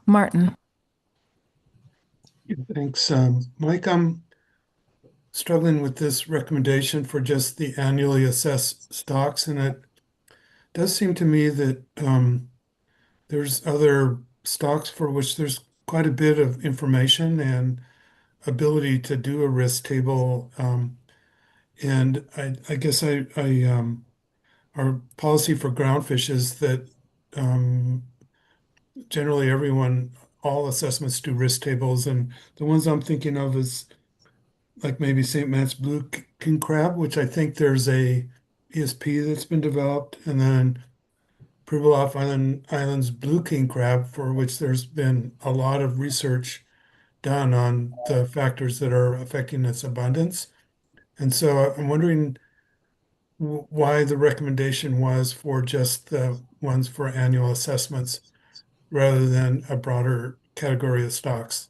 Martin. Thanks. Mike, I'm struggling with this recommendation for just the annually assessed stocks, and it does seem to me that there's other stocks for which there's quite a bit of information and ability to do a risk table. And I guess I our policy for groundfish is that generally all assessments do risk tables, and the ones I'm thinking of is like maybe St. Matt's blue king crab, which I think there's a ESP that's been developed, and then Pribilof Island's blue king crab, for which there's been a lot of research done on the factors that are affecting its abundance. And so I'm wondering why the recommendation was for just the ones for annual assessments rather than a broader category of stocks.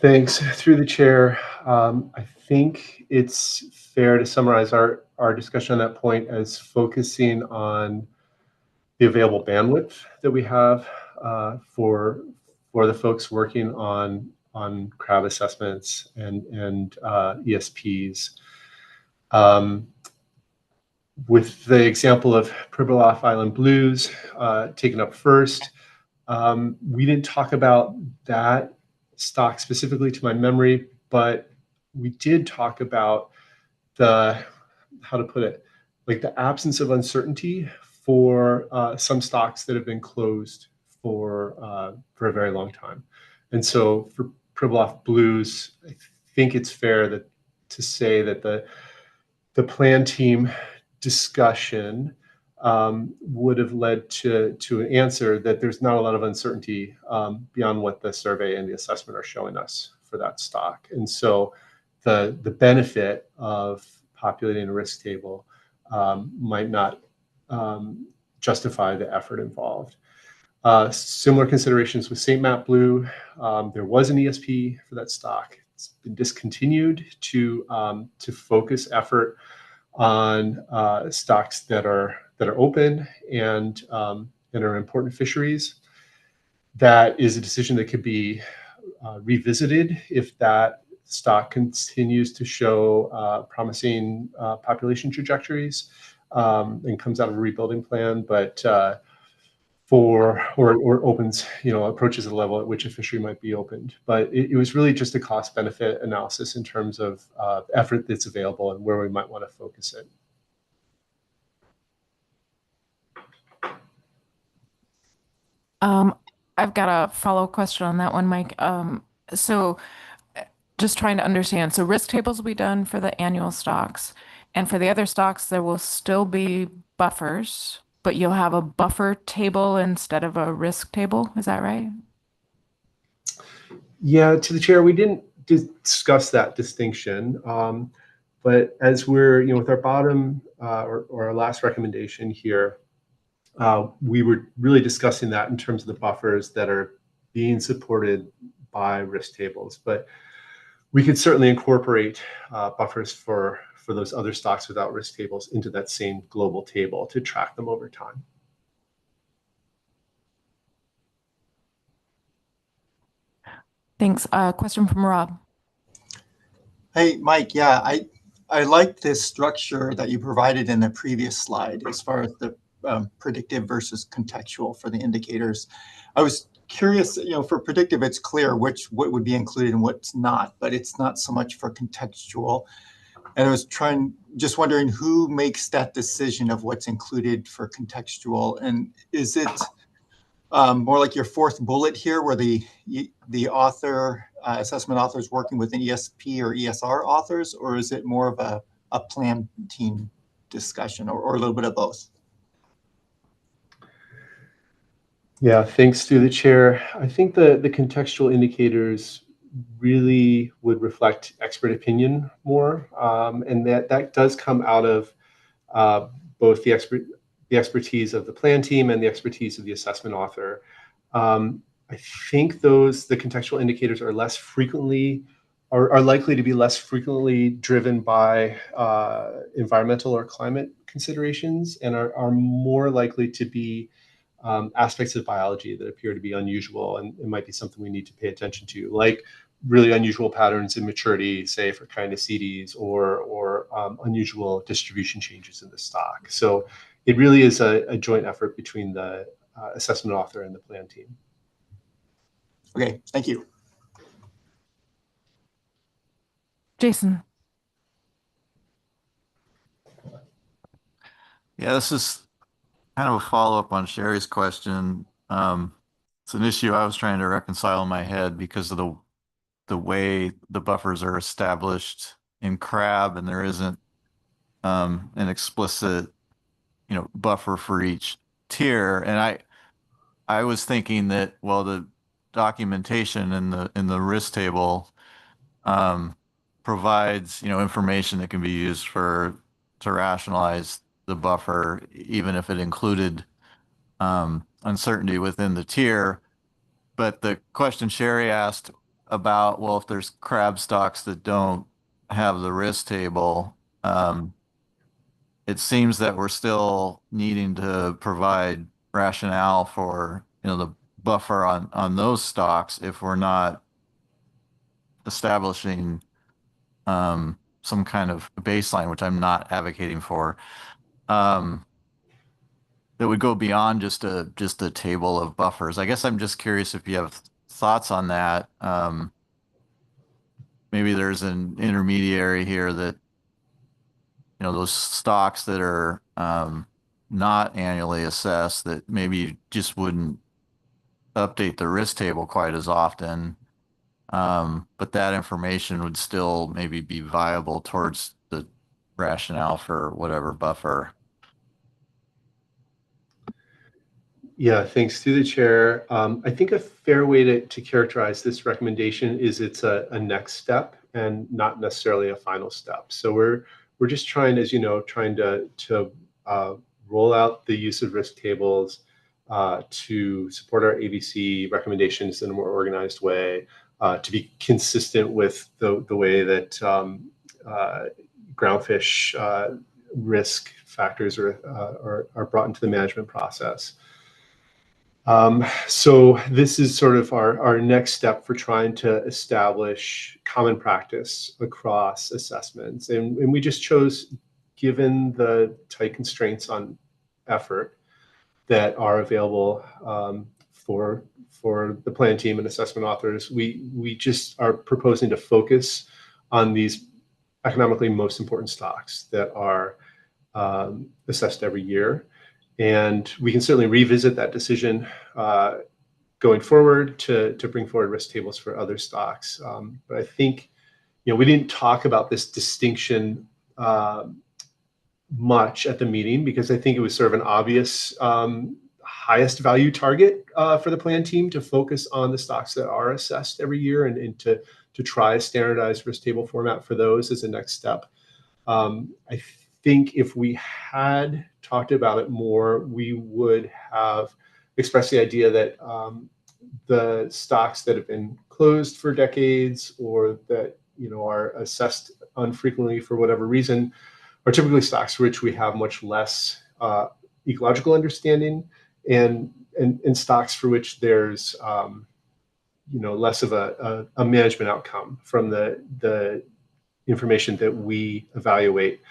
Thanks. Through the chair, I think it's fair to summarize our discussion on that point as focusing on the available bandwidth that we have for the folks working on crab assessments and ESPs. With the example of Pribilof Island blues taken up first, we didn't talk about that stock specifically to my memory, but we did talk about how to put it, like the absence of uncertainty for some stocks that have been closed for a very long time. And so for Pribilof blues, I think it's fair to say that the plan team discussion would have led to an answer that there's not a lot of uncertainty beyond what the survey and the assessment are showing us for that stock. And so the benefit of populating a risk table might not justify the effort involved. Similar considerations with St. Matt Blue. There was an ESP for that stock. It's been discontinued to focus effort on stocks that are open and are important fisheries. That is a decision that could be revisited if that stock continues to show promising population trajectories and comes out of a rebuilding plan, but or opens, approaches the level at which a fishery might be opened. But it was really just a cost benefit analysis in terms of effort that's available and where we might want to focus it. I've got a follow-up question on that one, Mike. So just trying to understand. So risk tables will be done for the annual stocks, and for the other stocks, there will still be buffers, but you'll have a buffer table instead of a risk table. Is that right? Yeah, to the chair, we didn't discuss that distinction. But as we're, with our bottom or our last recommendation here, we were really discussing that in terms of the buffers that are being supported by risk tables. But we could certainly incorporate buffers for those other stocks without risk tables into that same global table to track them over time. Thanks. Question from Rob. Hey, Mike. Yeah, I like this structure that you provided in the previous slide as far as the predictive versus contextual for the indicators. I was curious, for predictive, it's clear what would be included and what's not, but it's not so much for contextual. And I was just wondering who makes that decision of what's included for contextual, and is it more like your fourth bullet here, where the author, assessment author is working with an ESP or ESR authors, or is it more of a plan team discussion, or a little bit of both? Yeah, thanks to the chair. I think the contextual indicators really would reflect expert opinion more, and that does come out of both the expertise of the plan team and the expertise of the assessment author. I think the contextual indicators are likely to be less frequently driven by environmental or climate considerations, and are more likely to be aspects of biology that appear to be unusual, and it might be something we need to pay attention to, like really unusual patterns in maturity, say for Caenocetes, or unusual distribution changes in the stock. So it really is a joint effort between the assessment author and the plan team. Okay, thank you. Jason. Yeah, this is kind of a follow-up on Sherry's question. It's an issue I was trying to reconcile in my head because of the way the buffers are established in crab, and there isn't an explicit, buffer for each tier. And I was thinking that, well, the documentation in the risk table provides, information that can be used to rationalize the buffer, even if it included uncertainty within the tier. But the question Sherry asked about, well, if there's crab stocks that don't have the risk table, it seems that we're still needing to provide rationale for, the buffer on those stocks if we're not establishing some kind of baseline, which I'm not advocating for, that would go beyond just a table of buffers. I guess I'm just curious if you have thoughts on that. Maybe there's an intermediary here that, those stocks that are not annually assessed, that maybe you just wouldn't update the risk table quite as often. But that information would still maybe be viable towards the rationale for whatever buffer. Yeah, thanks to the chair. I think a fair way to characterize this recommendation is it's a next step and not necessarily a final step. So we're just trying, as you know, trying to roll out the use of risk tables to support our ABC recommendations in a more organized way, to be consistent with the way that groundfish risk factors are brought into the management process. So this is sort of our next step for trying to establish common practice across assessments. And we just chose, given the tight constraints on effort that are available for the plan team and assessment authors, we just are proposing to focus on these economically most important stocks that are assessed every year. And we can certainly revisit that decision going forward to bring forward risk tables for other stocks. But I think, we didn't talk about this distinction much at the meeting because I think it was sort of an obvious highest value target for the plan team to focus on the stocks that are assessed every year and to try a standardized risk table format for those as a next step. I think if we had talked about it more, we would have expressed the idea that the stocks that have been closed for decades or that are assessed unfrequently for whatever reason are typically stocks for which we have much less ecological understanding and stocks for which there's less of a management outcome from the information that we evaluate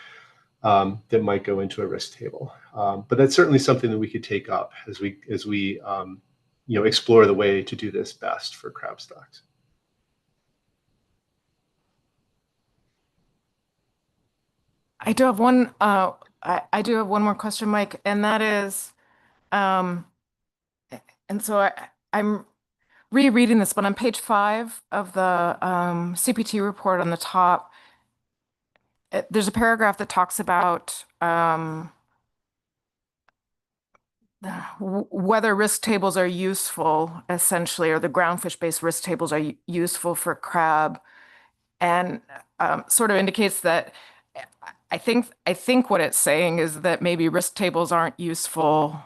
that might go into a risk table. But that's certainly something that we could take up as we explore the way to do this best for crab stocks. I do have one. I do have one more question, Mike, and that is, and so I'm rereading this, but on page 5 of the CPT report on the top, there's a paragraph that talks about whether risk tables are useful, essentially, or the groundfish-based risk tables are useful for crab, and sort of indicates that I think what it's saying is that maybe risk tables aren't useful.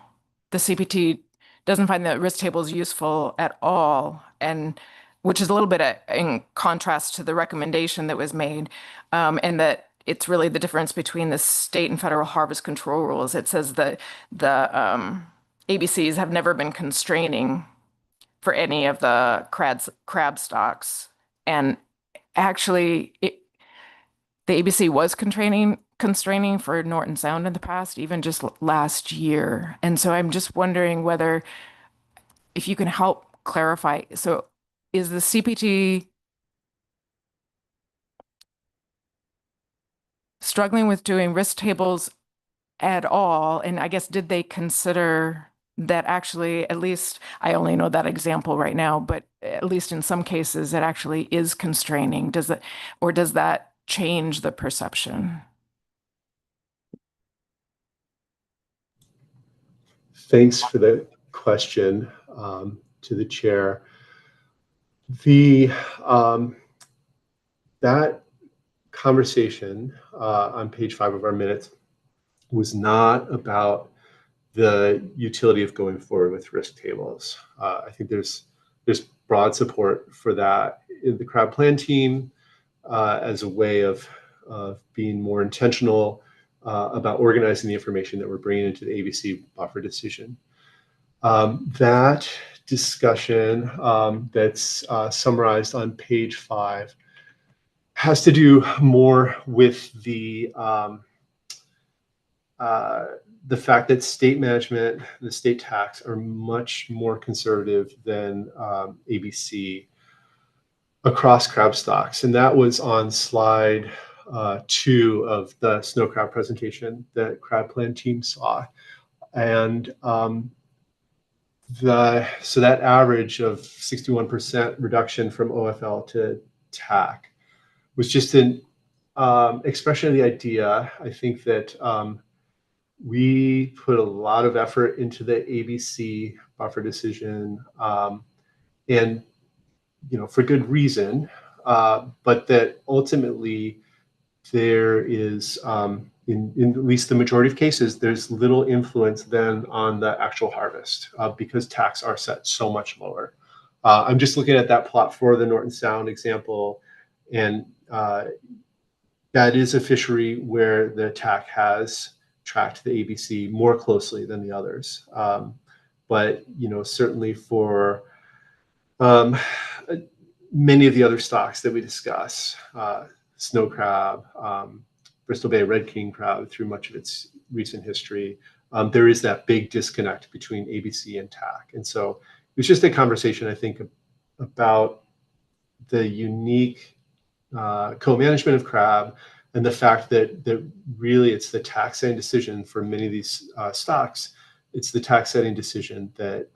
The CPT doesn't find that risk tables useful at all, and which is a little bit in contrast to the recommendation that was made, and that it's really the difference between the state and federal harvest control rules. It says that the ABCs have never been constraining for any of the crab stocks, and actually, the ABC was constraining for Norton Sound in the past, even just last year. And so I'm just wondering whether, if you can help clarify, so is the CPT struggling with doing risk tables at all? And I guess, did they consider that actually, at least, I only know that example right now, but at least in some cases, it actually is constraining? Does it, or does that change the perception? Thanks for the question to the chair. The that conversation on page 5 of our minutes was not about the utility of going forward with risk tables. I think there's broad support for that in the crowd plan team as a way of being more intentional about organizing the information that we're bringing into the ABC buffer decision. That discussion that's summarized on page 5 has to do more with the fact that state management, the state tax, are much more conservative than ABC across crab stocks. And that was on slide 2 of the snow crab presentation that crab plan team saw. And so that average of 61% reduction from OFL to TAC was just an expression of the idea. I think that we put a lot of effort into the ABC buffer decision, and for good reason, but that ultimately there is, in at least the majority of cases, there's little influence then on the actual harvest because tax are set so much lower. I'm just looking at that plot for the Norton Sound example, and that is a fishery where the TAC has tracked the ABC more closely than the others. But certainly for many of the other stocks that we discuss, snow crab, Bristol Bay red king crab through much of its recent history, there is that big disconnect between ABC and TAC. And so it was just a conversation, I think, about the unique co-management of crab and the fact that really it's the tax setting decision for many of these stocks. It's the tax setting decision that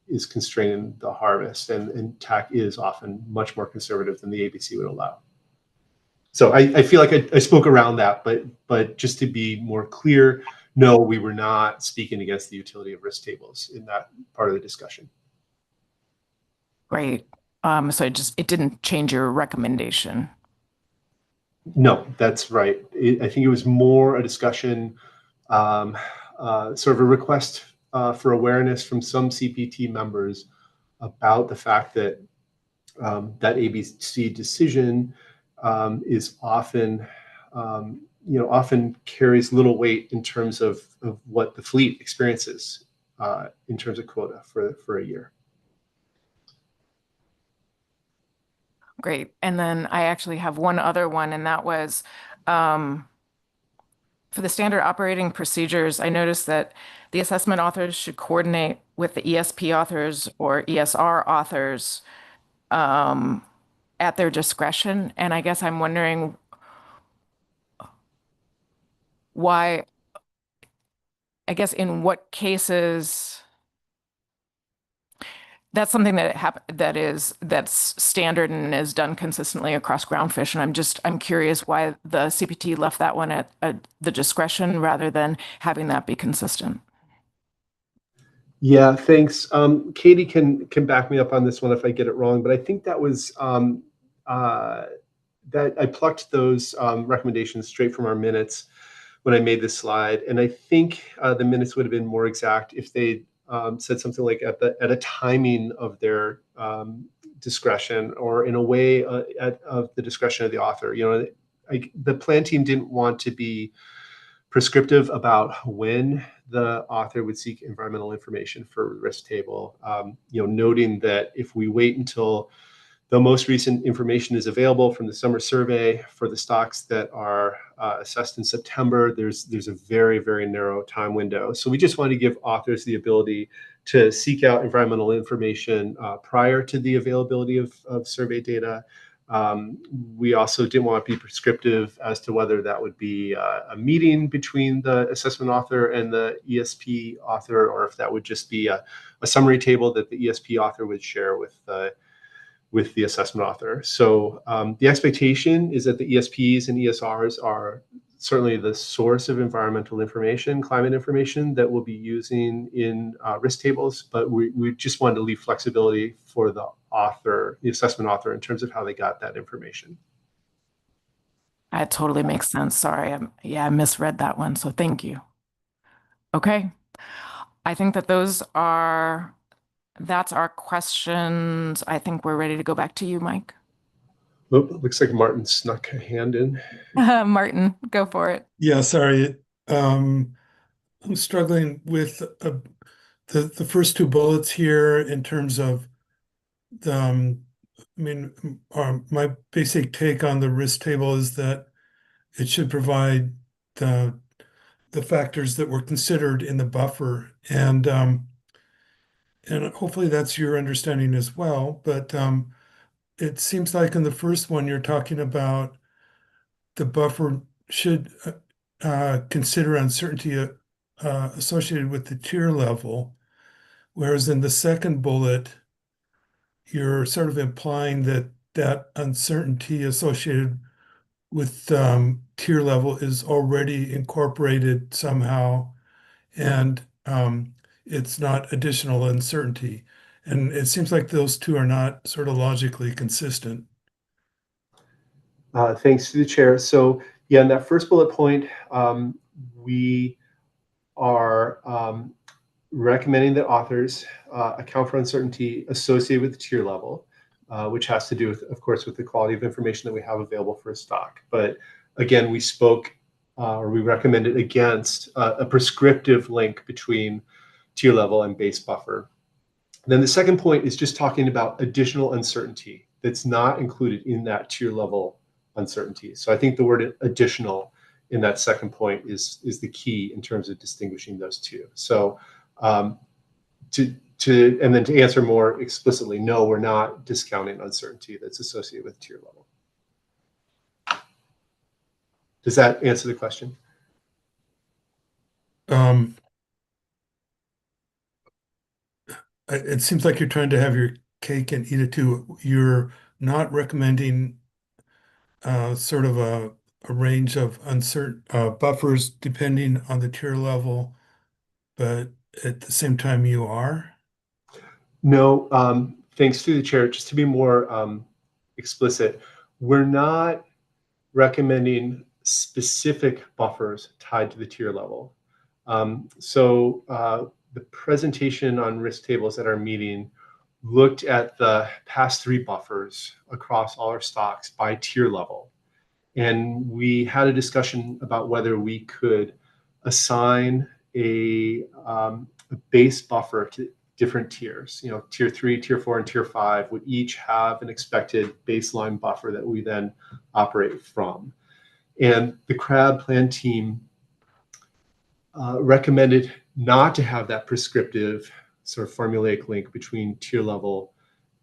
is constraining the harvest, and TAC is often much more conservative than the ABC would allow. So I feel like I spoke around that, but just to be more clear, no, we were not speaking against the utility of risk tables in that part of the discussion. Great. So it didn't change your recommendation. No, that's right. I think it was more a discussion, sort of a request for awareness from some CPT members about the fact that that ABC decision is often, often carries little weight in terms of what the fleet experiences in terms of quota for a year. Great. And then I actually have one other one, and that was for the standard operating procedures. I noticed that the assessment authors should coordinate with the ESP authors or ESR authors at their discretion. And I guess I'm wondering why, I guess in what cases that's something that's standard and is done consistently across groundfish. And I'm curious why the CPT left that one at the discretion rather than having that be consistent. Yeah, thanks. Katie can back me up on this one if I get it wrong, but I think that was that I plucked those recommendations straight from our minutes when I made this slide, and I think the minutes would have been more exact if they said something like at a timing of their discretion, or in a way of the discretion of the author. The plan team didn't want to be prescriptive about when the author would seek environmental information for risk table, noting that if we wait until the most recent information is available from the summer survey for the stocks that are assessed in September, there's a very, very narrow time window. So we just wanted to give authors the ability to seek out environmental information prior to the availability of survey data, We also didn't want to be prescriptive as to whether that would be a meeting between the assessment author and the ESP author, or if that would just be a summary table that the ESP author would share with the assessment author. So the expectation is that the ESPs and ESRs are certainly the source of environmental information, climate information that we'll be using in risk tables, but we just wanted to leave flexibility for the author, the assessment author, in terms of how they got that information. That totally makes sense. Sorry. I misread that one. So thank you. Okay. I think that that's our questions. I think we're ready to go back to you, Mike. Oh, looks like Martin snuck a hand in. Martin, go for it. Yeah, sorry. I'm struggling with the first two bullets here in terms of the, my basic take on the risk table is that it should provide the factors that were considered in the buffer, and hopefully that's your understanding as well. But it seems like in the first one you're talking about the buffer should consider uncertainty associated with the tier level, whereas in the second bullet, you're sort of implying that that uncertainty associated with tier level is already incorporated somehow, and it's not additional uncertainty. And it seems like those two are not sort of logically consistent. Thanks to the chair. So yeah, in that first bullet point, we are recommending that authors account for uncertainty associated with the tier level, which has to do with, of course, with the quality of information that we have available for a stock. But again, we spoke or we recommended against a prescriptive link between tier level and base buffer. Then the second point is just talking about additional uncertainty that's not included in that tier level uncertainty. So I think the word additional in that second point is the key in terms of distinguishing those two. So and then to answer more explicitly, no, we're not discounting uncertainty that's associated with tier level. Does that answer the question? It seems like you're trying to have your cake and eat it too. You're not recommending sort of a range of uncertain buffers depending on the tier level, but at the same time you are? No, thanks to the chair. Just to be more explicit, we're not recommending specific buffers tied to the tier level. The presentation on risk tables at our meeting looked at the past 3 buffers across all our stocks by tier level. And we had a discussion about whether we could assign a base buffer to different tiers. You know, tier 3, tier 4, and tier 5 would each have an expected baseline buffer that we then operate from. And the CRAB plan team recommended not to have that prescriptive sort of formulaic link between tier level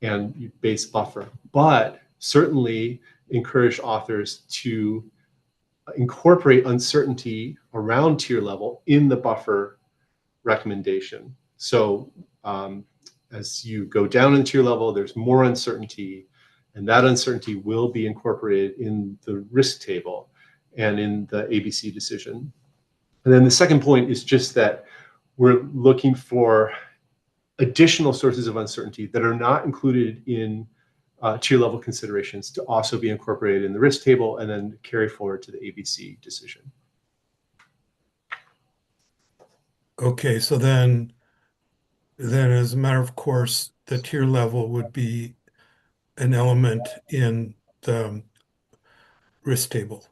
and base buffer, but certainly encourage authors to incorporate uncertainty around tier level in the buffer recommendation. So as you go down in the tier level, there's more uncertainty, and that uncertainty will be incorporated in the risk table and in the ABC decision. And then the second point is just that we're looking for additional sources of uncertainty that are not included in tier level considerations to also be incorporated in the risk table and then carry forward to the ABC decision. Okay, so then as a matter of course, the tier level would be an element in the risk table.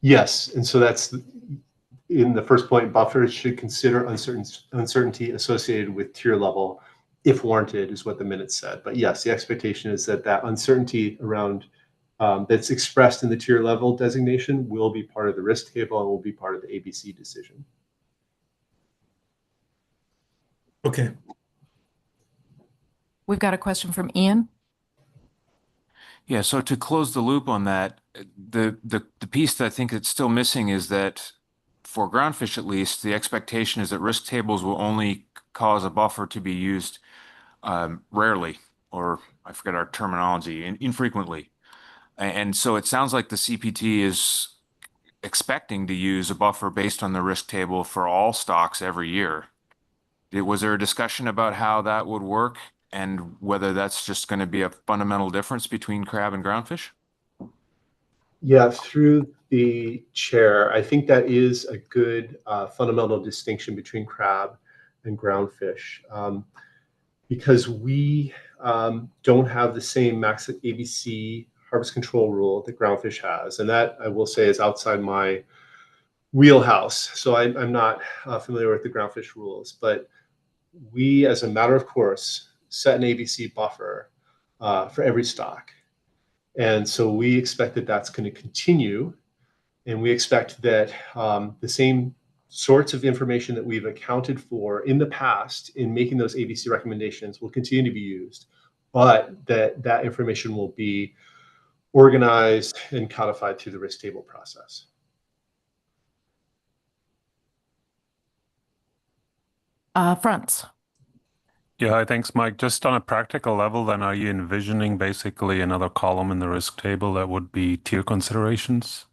Yes, and so that's in the first point, buffers should consider uncertainty associated with tier level if warranted, is what the minutes said. But yes, the expectation is that that uncertainty around that's expressed in the tier level designation will be part of the risk table and will be part of the ABC decision. Okay. We've got a question from Ian. Yeah, so to close the loop on that, the piece that I think that's still missing is that for groundfish at least, the expectation is that risk tables will only cause a buffer to be used rarely, or I forget our terminology, infrequently. And so it sounds like the CPT is expecting to use a buffer based on the risk table for all stocks every year. Was there a discussion about how that would work and whether that's just going to be a fundamental difference between crab and groundfish? Yeah, through the chair, I think that is a good fundamental distinction between crab and groundfish, because we don't have the same max ABC harvest control rule that groundfish has. And that, I will say, is outside my wheelhouse. So I'm not familiar with the groundfish rules, but we, as a matter of course, set an ABC buffer for every stock. And so we expect that that's going to continue. And we expect that the same sorts of information that we've accounted for in the past in making those ABC recommendations will continue to be used, but that information will be organized and codified through the risk table process. Franz. Yeah, hi, thanks, Mike. Just on a practical level, then are you envisioning basically another column in the risk table that would be tier considerations?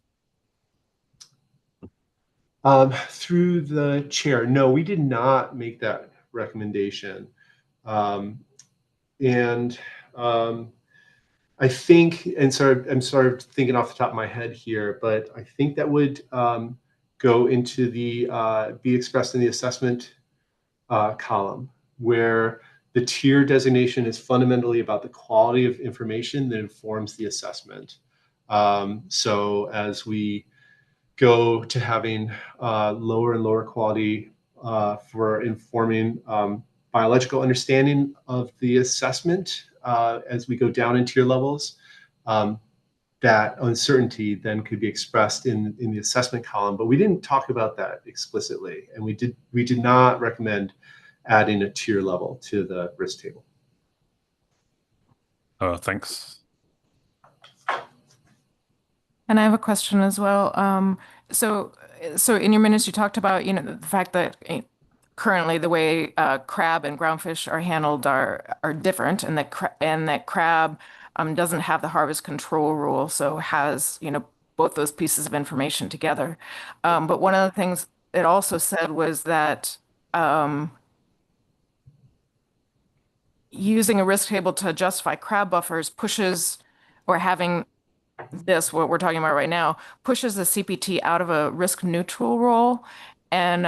Through the chair, no, we did not make that recommendation. I think, and sorry, I'm sort of thinking off the top of my head here, but I think that would go into the be expressed in the assessment column, where the tier designation is fundamentally about the quality of information that informs the assessment. So as we go to having lower and lower quality for informing biological understanding of the assessment as we go down in tier levels, that uncertainty then could be expressed in the assessment column. But we didn't talk about that explicitly, and we did not recommend adding a tier level to the risk table. Thanks. And I have a question as well. So in your minutes, you talked about, the fact that currently the way crab and groundfish are handled are different, and that crab doesn't have the harvest control rule, so has, both those pieces of information together. But one of the things it also said was that using a risk table to justify crab buffers pushes, or having this, what we're talking about right now, pushes the CPT out of a risk neutral role. And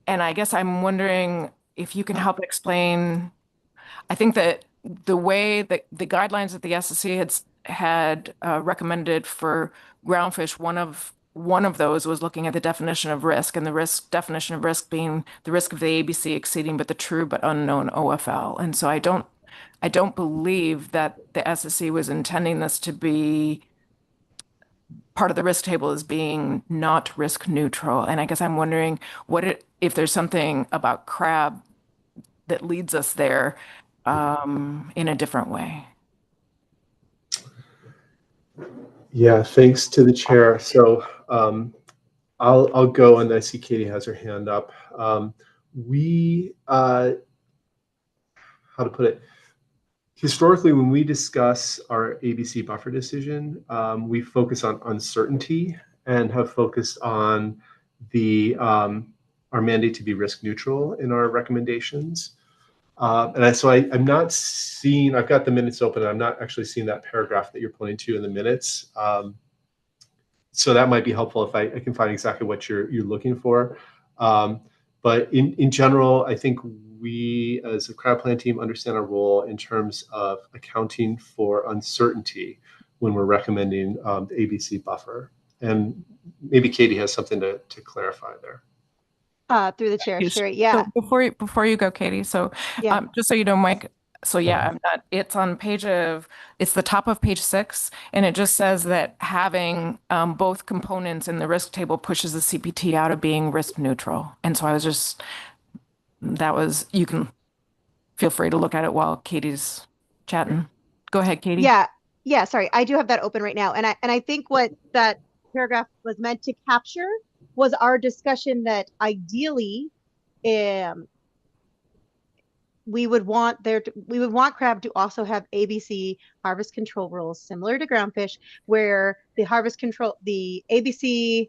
I guess I'm wondering if you can help explain. I think that the way that the guidelines that the SSC had recommended for groundfish, one of those was looking at the definition of risk, and the definition of risk being the risk of the ABC exceeding but the true but unknown OFL. And so I don't believe that the SSC was intending this to be part of the risk table as being not risk neutral. And I guess I'm wondering if there's something about crab that leads us there in a different way. Yeah, thanks to the chair. So I'll go, and I see Katie has her hand up. How to put it? Historically, when we discuss our ABC buffer decision, we focus on uncertainty and have focused on our mandate to be risk neutral in our recommendations. So I'm not seeing, I've got the minutes open, and I'm not actually seeing that paragraph that you're pointing to in the minutes. So that might be helpful if I can find exactly what you're looking for. But in general, I think we, as a crab plan team, understand our role in terms of accounting for uncertainty when we're recommending the ABC buffer. And maybe Katie has something to clarify there. Through the chair, sure, yeah. So before you go, Katie, so Yeah. just so you know, Mike, so yeah, it's on it's the top of page 6, and it just says that having both components in the risk table pushes the CPT out of being risk neutral. And so you can feel free to look at it while Katie's chatting. Go ahead, Katie. Yeah, sorry. I do have that open right now. And I think what that paragraph was meant to capture was our discussion that ideally we would want crab to also have ABC harvest control rules similar to groundfish, where the ABC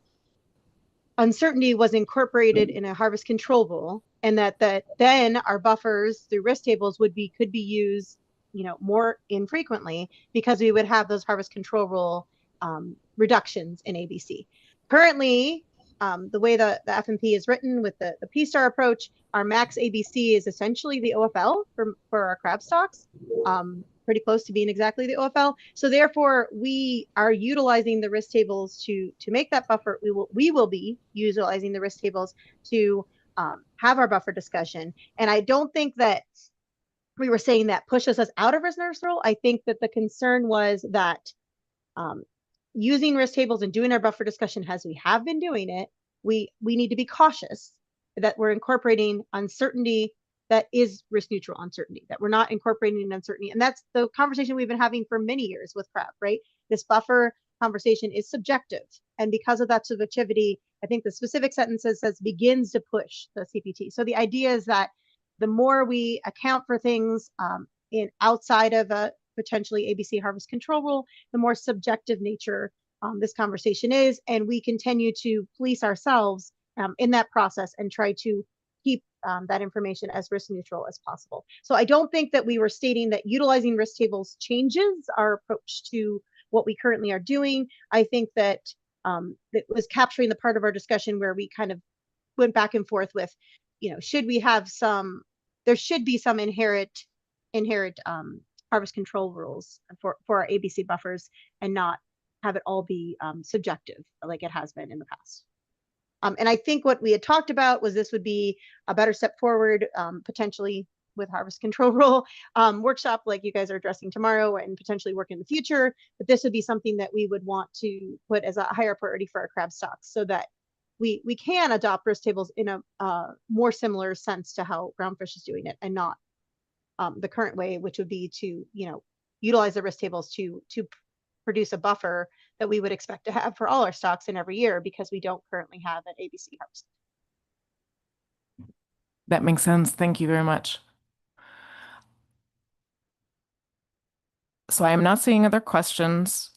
uncertainty was incorporated in a harvest control rule, and that then our buffers through risk tables could be used, more infrequently, because we would have those harvest control rule reductions in ABC. Currently, the way the FMP is written with the P-star approach, our max ABC is essentially the OFL for our crab stocks, pretty close to being exactly the OFL. So therefore, we are utilizing the risk tables to make that buffer. We will be utilizing the risk tables to have our buffer discussion. And I don't think that we were saying that pushes us out of risk rule. I think that the concern was that using risk tables and doing our buffer discussion as we have been doing it, we need to be cautious that we're incorporating uncertainty that is risk neutral uncertainty, that we're not incorporating an uncertainty. And that's the conversation we've been having for many years with crab, right? This buffer conversation is subjective. And because of that subjectivity, I think the specific sentences says begins to push the CPT. So the idea is that the more we account for things in outside of a potentially ABC harvest control rule, the more subjective nature this conversation is. And we continue to police ourselves in that process and try to keep that information as risk neutral as possible. So I don't think that we were stating that utilizing risk tables changes our approach to what we currently are doing. I think that it was capturing the part of our discussion where we kind of went back and forth with, should we have there should be some inherent harvest control rules for our ABC buffers, and not have it all be subjective like it has been in the past. And I think what we had talked about was this would be a better step forward, potentially with harvest control rule workshop like you guys are addressing tomorrow, and potentially work in the future. But this would be something that we would want to put as a higher priority for our crab stocks, so that we can adopt risk tables in a more similar sense to how groundfish is doing it, and not the current way, which would be to utilize the risk tables to produce a buffer that we would expect to have for all our stocks in every year, because we don't currently have an ABC harvest. That makes sense. Thank you very much. So I am not seeing other questions.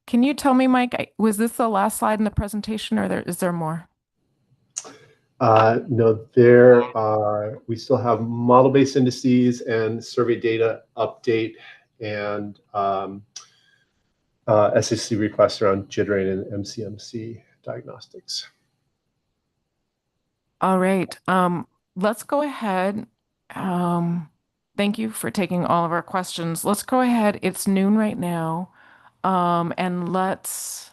Can you tell me, Mike, was this the last slide in the presentation, or is there more? No, we still have model-based indices and survey data update, and SSC requests around jittering and MCMC diagnostics. All right. Let's go ahead. Thank you for taking all of our questions. Let's go ahead. It's noon right now. And let's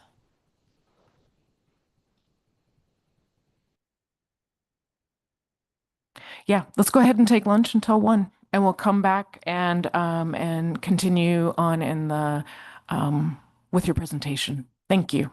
go ahead and take lunch until 1, and we'll come back and continue on in the with your presentation. Thank you.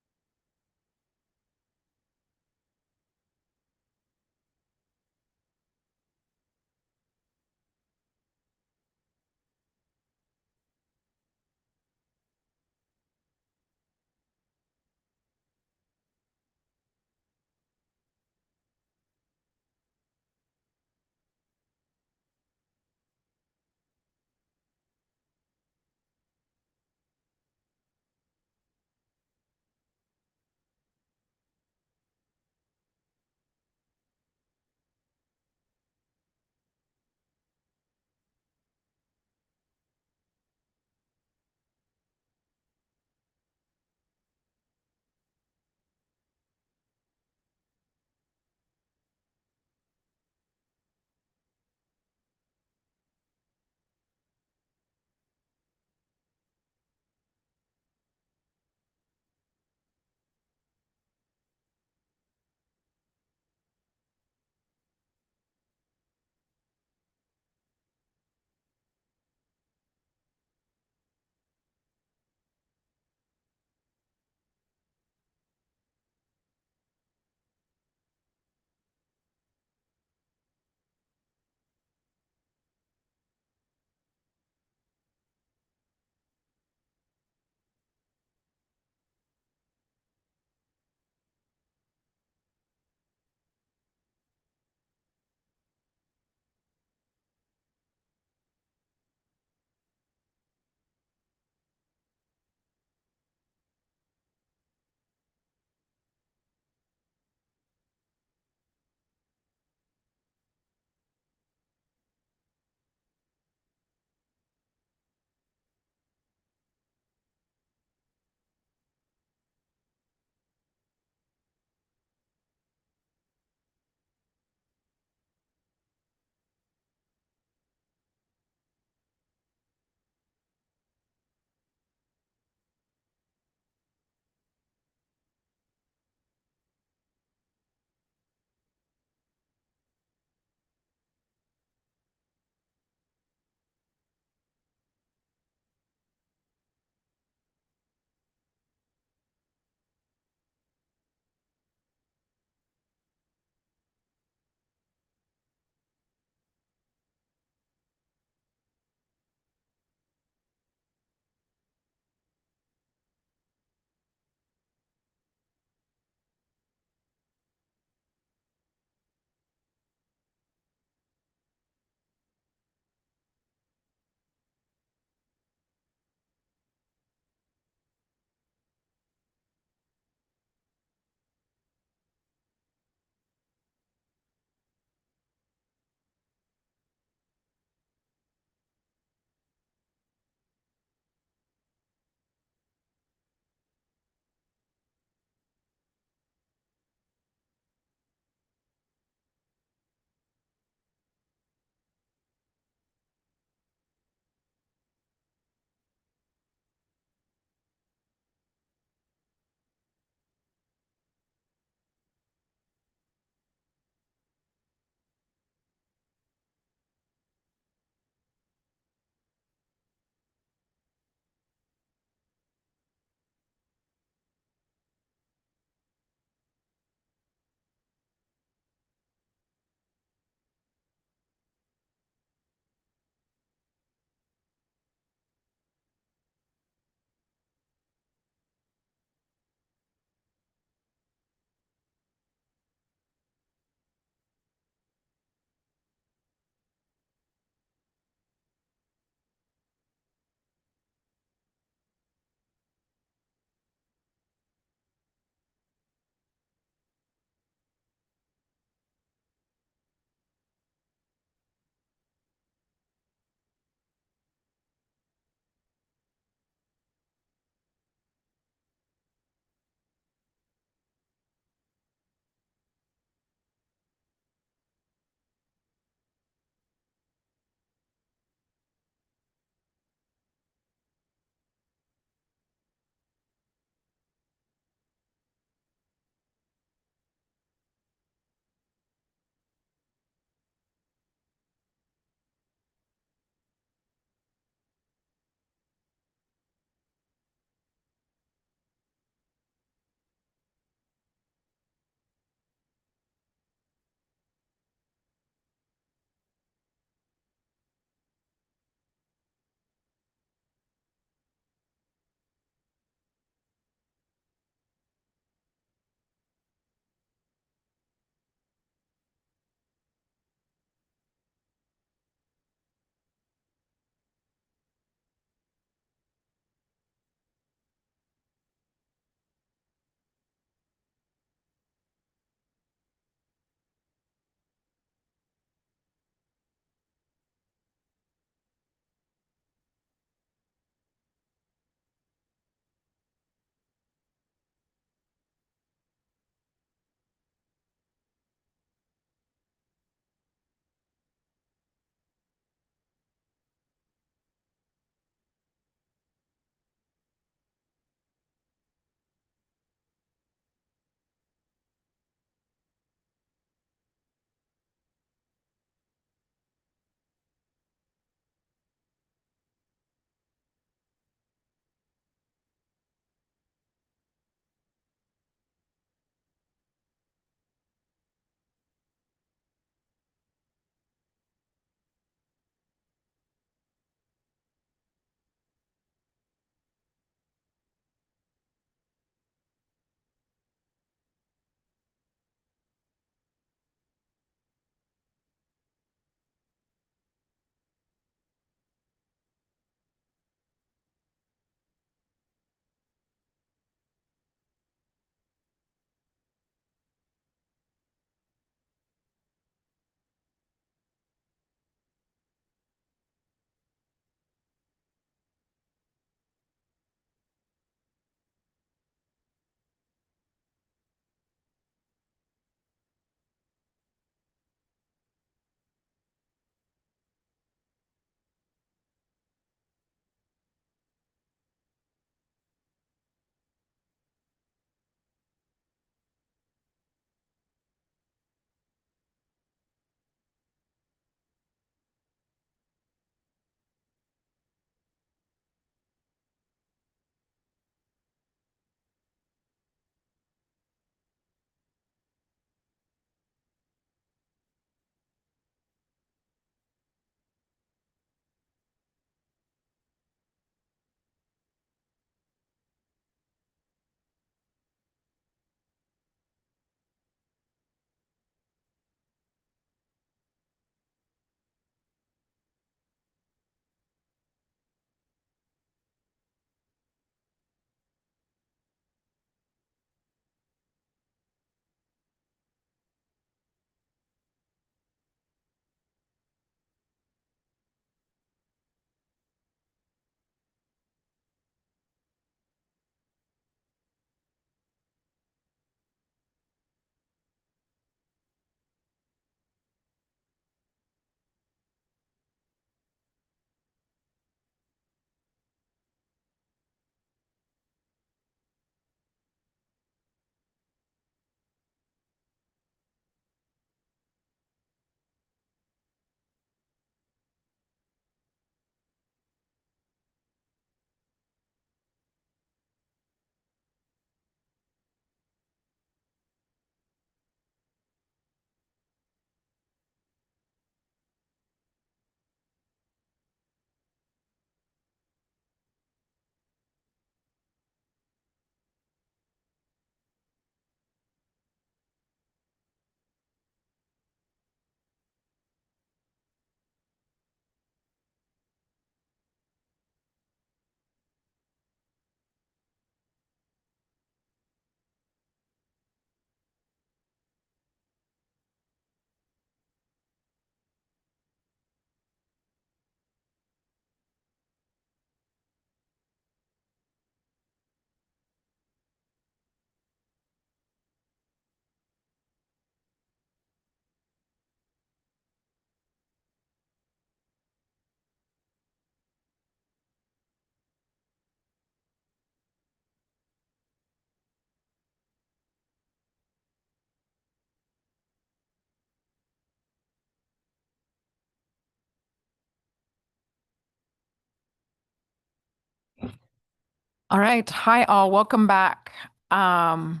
All right. Hi, all. Welcome back. For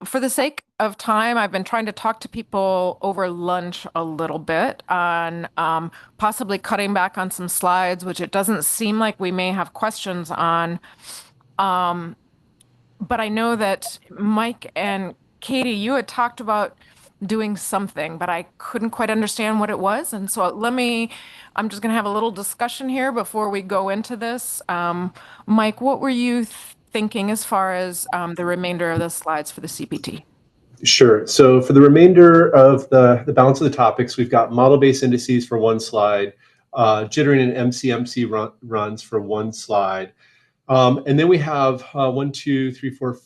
the sake of time, I've been trying to talk to people over lunch a little bit on possibly cutting back on some slides, which it doesn't seem like we may have questions on. But I know that Mike and Katie, you had talked about doing something, but I couldn't quite understand what it was. And so I'm just going to have a little discussion here before we go into this. Mike, what were you thinking as far as the remainder of the slides for the CPT? Sure. So for the remainder of the balance of the topics, we've got model-based indices for one slide, jittering and MCMC runs for one slide. And then we have 1, 2, 3, 4,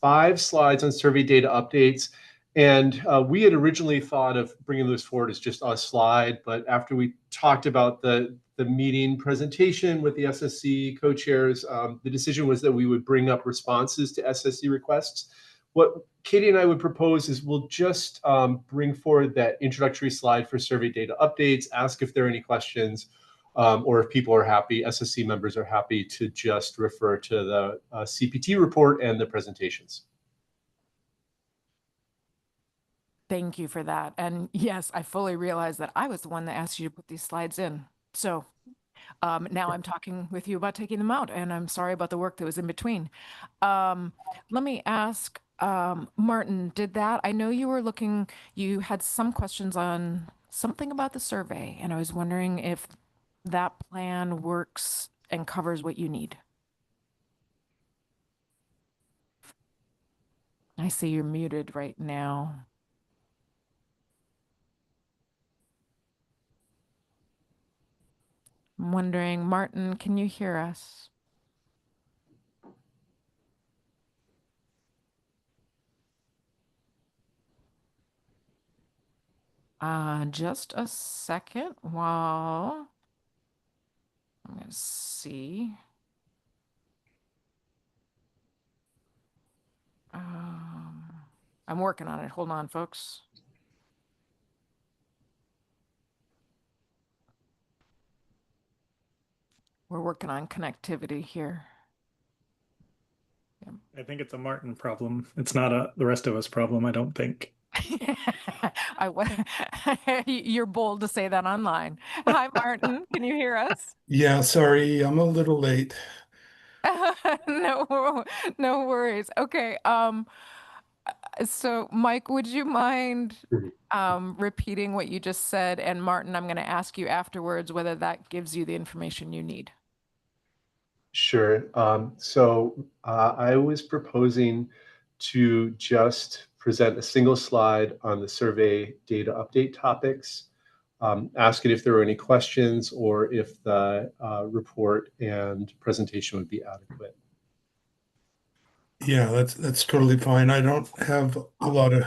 5 slides on survey data updates. And we had originally thought of bringing those forward as just a slide, but after we talked about the meeting presentation with the SSC co-chairs, the decision was that we would bring up responses to SSC requests. What Katie and I would propose is we'll just bring forward that introductory slide for survey data updates, ask if there are any questions, or if people are happy, SSC members are happy to just refer to the CPT report and the presentations. Thank you for that. And yes, I fully realize that I was the one that asked you to put these slides in. So now I'm talking with you about taking them out, and I'm sorry about the work that was in between. Let me ask, Martin, I know you had some questions on something about the survey, and I was wondering if that plan works and covers what you need. I see you're muted right now. I'm wondering, Martin, can you hear us? Just a second while I'm going to see. I'm working on it. Hold on, folks. We're working on connectivity here. I think it's a Martin problem. It's not the rest of us problem, I don't think. You're bold to say that online. Hi, Martin. Can you hear us? Yeah, sorry, I'm a little late. No worries. Okay. So Mike, would you mind repeating what you just said? And Martin, I'm going to ask you afterwards whether that gives you the information you need. Sure. I was proposing to just present a single slide on the survey data update topics, asking if there were any questions or if the report and presentation would be adequate. Yeah, that's totally fine. I don't have a lot of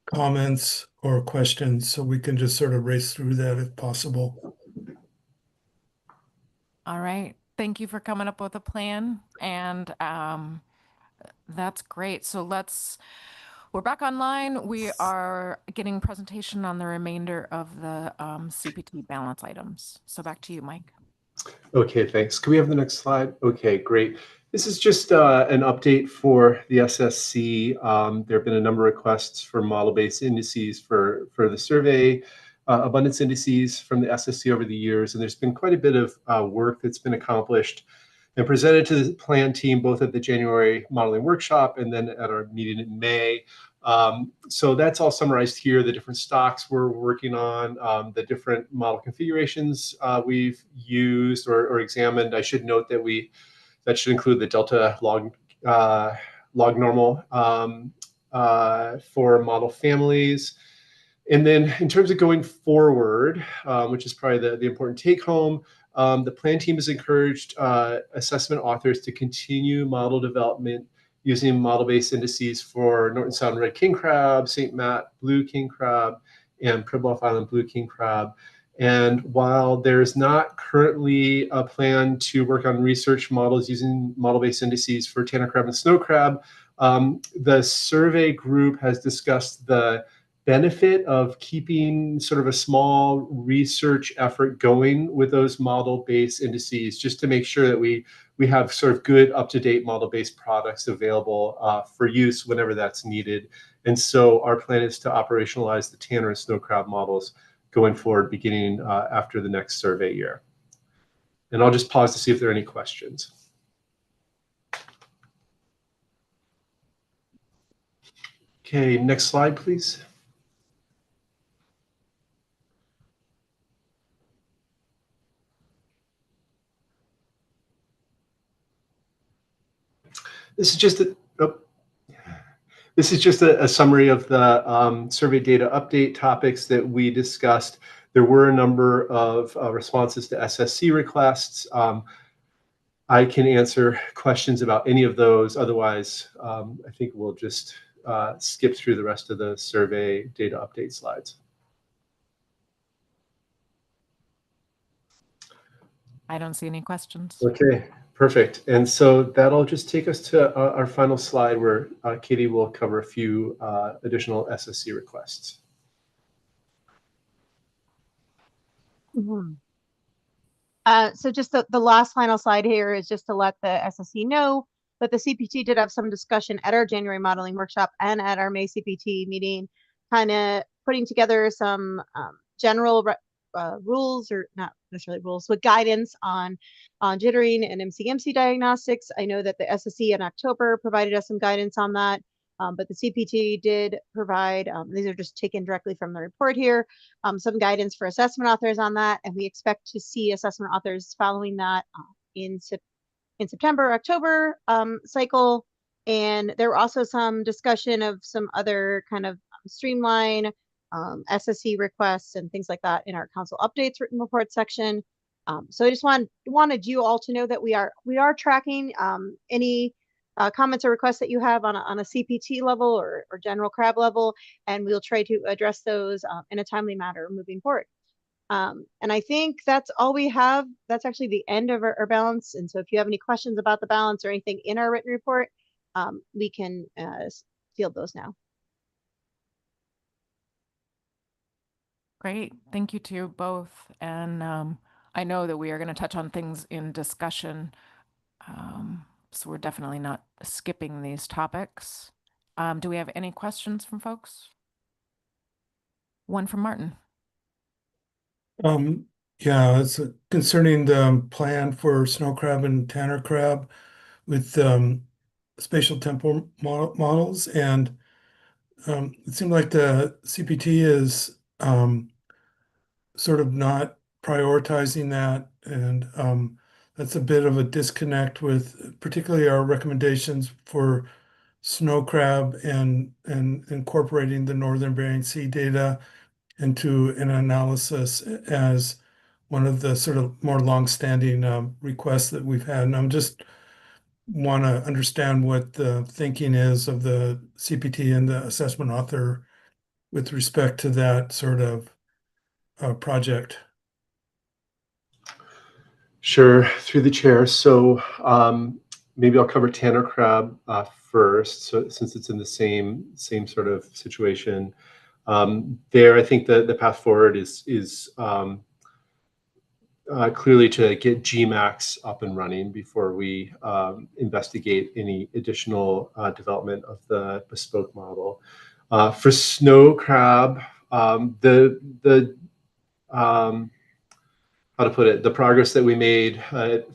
comments or questions, so we can just sort of race through that if possible. All right. Thank you for coming up with a plan. And that's great. So we're back online. We are getting presentation on the remainder of the CPT balance items. So back to you, Mike. Okay, thanks. Can we have the next slide? Okay, great. This is just an update for the SSC. There have been a number of requests for model-based indices for the survey, abundance indices from the SSC over the years, and there's been quite a bit of work that's been accomplished and presented to the plan team both at the January modeling workshop and then at our meeting in May. So that's all summarized here, the different stocks we're working on, the different model configurations we've used or examined. I should note that should include the delta log normal for model families. And then in terms of going forward, which is probably the important take home, the plan team has encouraged assessment authors to continue model development using model-based indices for Norton Sound red king crab, St. Matt blue king crab, and Pribilof Island blue king crab. And while there's not currently a plan to work on research models using model-based indices for tanner crab and snow crab, the survey group has discussed the benefit of keeping sort of a small research effort going with those model-based indices, just to make sure that we have sort of good, up-to-date model-based products available for use whenever that's needed. And so our plan is to operationalize the Tanner and snow crab models going forward, beginning after the next survey year. And I'll just pause to see if there are any questions. Okay, next slide, please. This is just a summary of the survey data update topics that we discussed. There were a number of responses to SSC requests. I can answer questions about any of those. Otherwise, I think we'll just skip through the rest of the survey data update slides. I don't see any questions. Okay, perfect. And so that'll just take us to our final slide, where Katie will cover a few additional SSC requests. So just the last final slide here is just to let the SSC know that the CPT did have some discussion at our January modeling workshop and at our May CPT meeting, kind of putting together some general rules, or not necessarily rules, but guidance on jittering and MC diagnostics. I know that the SSC in October provided us some guidance on that. But the CPT did provide, these are just taken directly from the report here, some guidance for assessment authors on that. And we expect to see assessment authors following that in September, October cycle. And there were also some discussion of some other kind of streamline SSC requests and things like that in our council updates written report section. So I just wanted you all to know that we are tracking any comments or requests that you have on a CPT level or general crab level, and we'll try to address those in a timely manner moving forward. And I think that's all we have. That's actually the end of our balance. And so if you have any questions about the balance or anything in our written report, we can field those now. Great. Thank you to you both. And I know that we are going to touch on things in discussion. So we're definitely not skipping these topics. Do we have any questions from folks? One from Martin. Yeah, it's concerning the plan for snow crab and Tanner crab with spatial temporal models, and it seemed like the CPT is sort of not prioritizing that, and that's a bit of a disconnect with particularly our recommendations for snow crab and incorporating the Northern Bering Sea data into an analysis as one of the sort of more longstanding requests that we've had. And I'm just want to understand what the thinking is of the CPT and the assessment author with respect to that sort of project. Sure, through the chair. So maybe I'll cover Tanner crab first, so since it's in the same sort of situation. There, I think the path forward is clearly to get GMAX up and running before we investigate any additional development of the bespoke model. For snow crab, how to put it, the progress that we made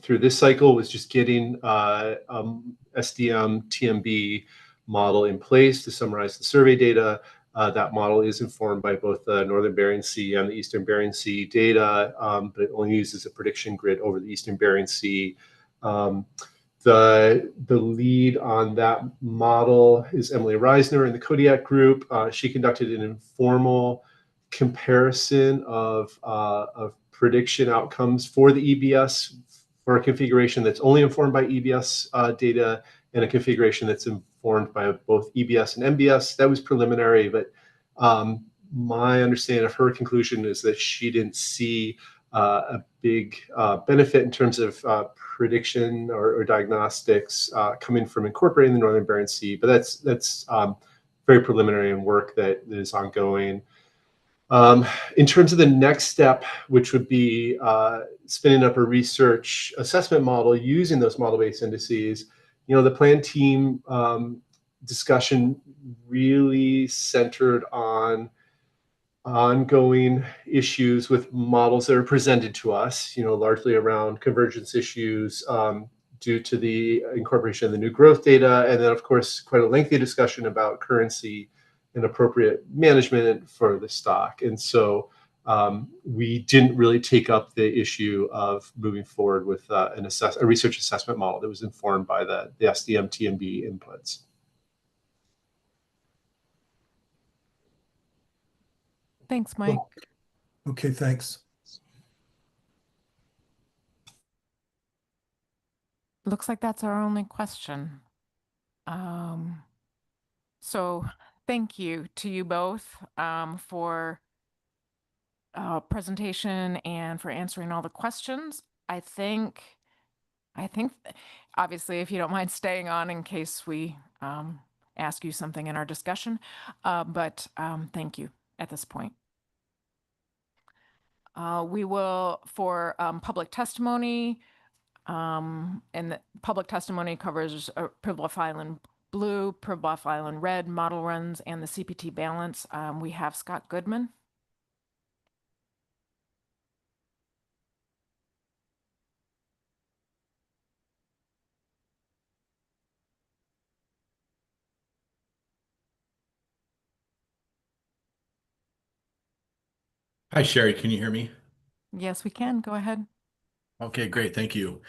through this cycle was just getting SDM TMB model in place to summarize the survey data. That model is informed by both the Northern Bering Sea and the Eastern Bering Sea data, but it only uses a prediction grid over the Eastern Bering Sea. The lead on that model is Emily Reisner in the Kodiak group. She conducted an informal comparison of prediction outcomes for the EBS for a configuration that's only informed by EBS data and a configuration that's informed by both EBS and MBS. That was preliminary, but my understanding of her conclusion is that she didn't see a big benefit in terms of prediction or diagnostics coming from incorporating the Northern Bering Sea. But that's very preliminary and work that is ongoing. In terms of the next step, which would be spinning up a research assessment model using those model-based indices, the plan team discussion really centered on ongoing issues with models that are presented to us, largely around convergence issues due to the incorporation of the new growth data. And then, of course, quite a lengthy discussion about currency and appropriate management for the stock. And so we didn't really take up the issue of moving forward with a research assessment model that was informed by the SDM TMB inputs. Thanks, Mike. Okay, thanks. Looks like that's our only question. So thank you to you both for presentation and for answering all the questions. I think obviously, if you don't mind staying on in case we ask you something in our discussion, but thank you at this point. We will, for public testimony, and the public testimony covers Privilege Island Blue, Privilege Island Red, model runs, and the CPT balance. We have Scott Goodman. Hi, Sherry. Can you hear me? Yes, we can. Go ahead. Okay, great. Thank you.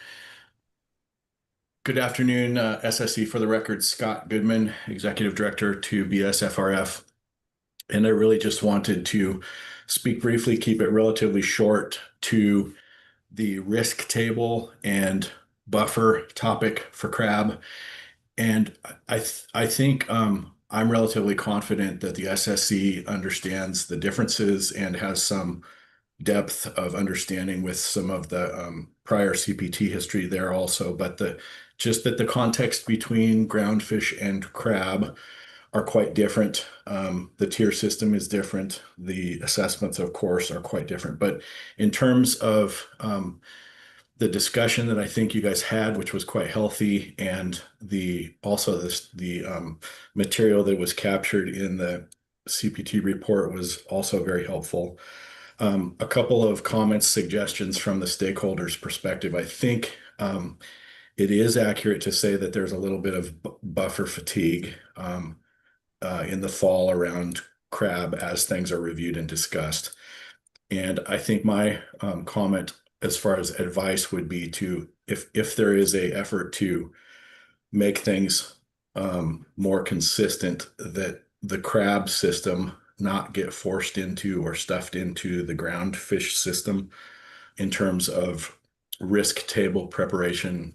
Good afternoon, SSC. For the record, Scott Goodman, Executive Director to BSFRF. And I really just wanted to speak briefly, keep it relatively short, to the risk table and buffer topic for crab. And I think I'm relatively confident that the SSC understands the differences and has some depth of understanding with some of the prior CPT history there also, but just that the context between groundfish and crab are quite different. The tier system is different. The assessments, of course, are quite different. But in terms of the discussion that I think you guys had, which was quite healthy, and the material that was captured in the CPT report was also very helpful. A couple of comments, suggestions from the stakeholders' perspective. I think it is accurate to say that there's a little bit of buffer fatigue in the fall around crab as things are reviewed and discussed. And I think my comment as far as advice would be to, if there is a effort to make things more consistent, that the crab system not get forced into or stuffed into the ground fish system in terms of risk table preparation,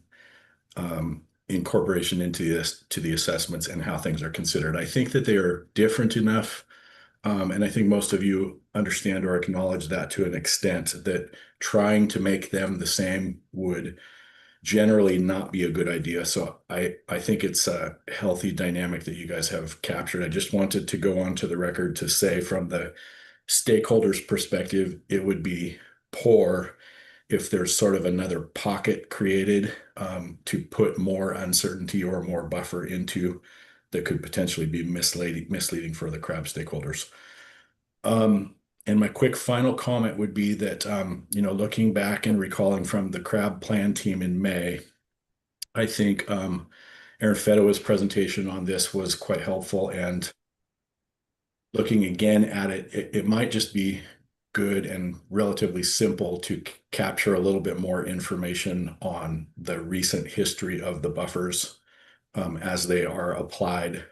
incorporation into the assessments and how things are considered. I think that they are different enough, and I think most of you understand or acknowledge that to an extent, that trying to make them the same would generally not be a good idea. So I think it's a healthy dynamic that you guys have captured. I just wanted to go on to the record to say, from the stakeholders' perspective, it would be poor if there's sort of another pocket created to put more uncertainty or more buffer into that could potentially be misleading for the crab stakeholders. And my quick final comment would be that, looking back and recalling from the crab plan team in May, I think Aaron Fedowa's presentation on this was quite helpful. And looking again at it, it might just be good and relatively simple to capture a little bit more information on the recent history of the buffers as they are applied,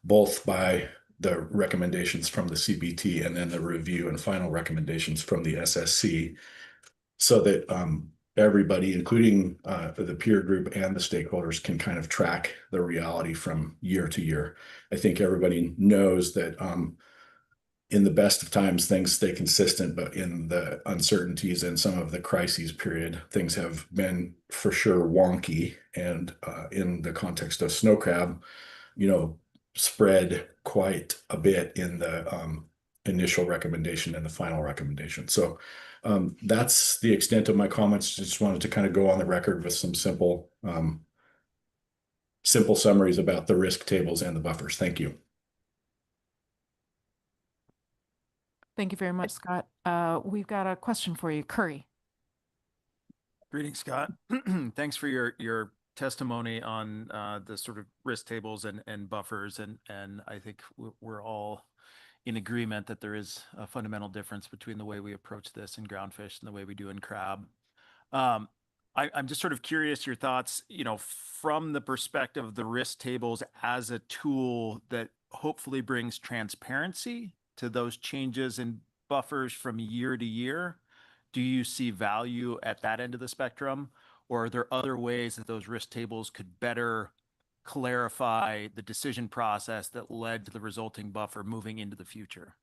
both by the recommendations from the CPT and then the review and final recommendations from the SSC, so that everybody, including the peer group and the stakeholders, can kind of track the reality from year to year. I think everybody knows that in the best of times, things stay consistent, but in the uncertainties and some of the crises period, things have been for sure wonky. And in the context of snow crab, spread quite a bit in the initial recommendation and the final recommendation. So that's the extent of my comments. Just wanted to kind of go on the record with some simple summaries about the risk tables and the buffers. Thank you. Thank you very much, Scott. We've got a question for you, Curry. Greetings, Scott. Thanks for your testimony on the sort of risk tables and buffers, and I think we're all in agreement that there is a fundamental difference between the way we approach this in groundfish and the way we do in crab. I'm just sort of curious your thoughts, from the perspective of the risk tables as a tool that hopefully brings transparency to those changes in buffers from year to year. Do you see value at that end of the spectrum, or are there other ways that those risk tables could better clarify the decision process that led to the resulting buffer moving into the future,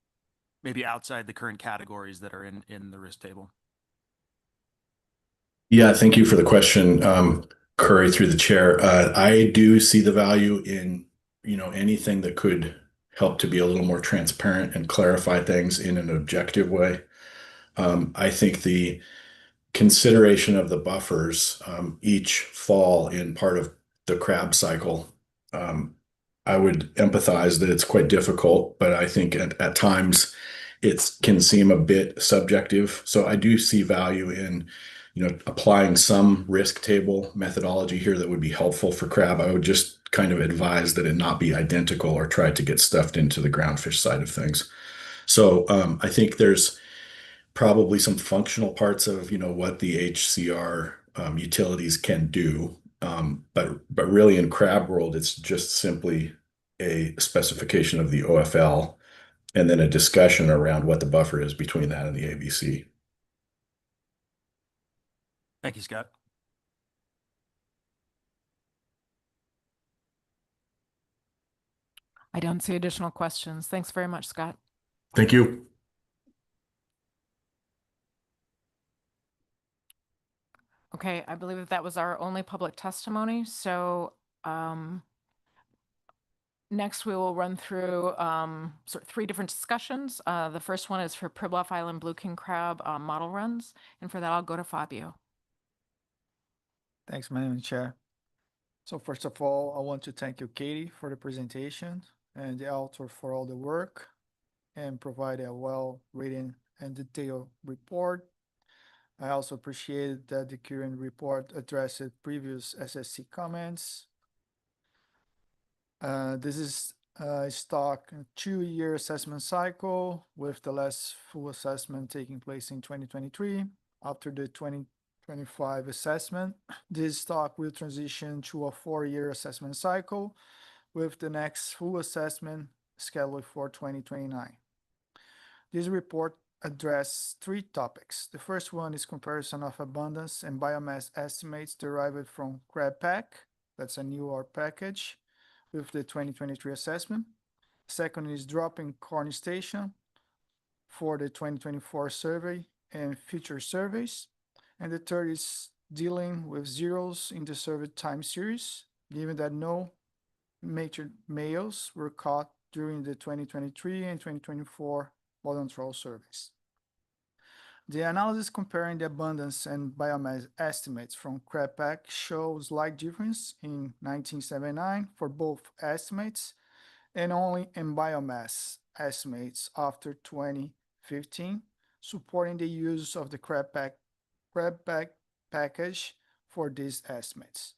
maybe outside the current categories that are in the risk table? Yeah, thank you for the question, Curry, through the chair. I do see the value in, anything that could help to be a little more transparent and clarify things in an objective way. I think the consideration of the buffers each fall in part of the crab cycle. I would empathize that it's quite difficult, but I think at times it can seem a bit subjective. So I do see value in, applying some risk table methodology here that would be helpful for crab. I would just kind of advise that it not be identical or try to get stuffed into the groundfish side of things. So I think there's probably some functional parts of, what the HCR utilities can do. But really in crab world, it's just simply a specification of the OFL and then a discussion around what the buffer is between that and the ABC. Thank you, Scott. I don't see additional questions. Thanks very much, Scott. Thank you. Okay, I believe that was our only public testimony. So next we will run through sort of 3 different discussions. The first one is for Pribilof Island Blue King Crab model runs. And for that, I'll go to Fabio. Thanks, Madam Chair. So first of all, I want to thank you, Katie, for the presentation and the author for all the work and provide a well-written and detailed report. I also appreciate that the current report addressed previous SSC comments. This is a stock 2-year assessment cycle with the last full assessment taking place in 2023. After the 2025 assessment, this stock will transition to a 4-year assessment cycle with the next full assessment scheduled for 2029. This report addresses 3 topics. The first one is comparison of abundance and biomass estimates derived from crab pack. That's a newer package with the 2023 assessment. Second is dropping corn station for the 2024 survey and future surveys. And the third is dealing with zeros in the survey time series, given that no mature males were caught during the 2023 and 2024 bottom troll surveys. The analysis comparing the abundance and biomass estimates from crab pack shows slight difference in 1979 for both estimates and only in biomass estimates after 2015, supporting the use of the crab pack package for these estimates.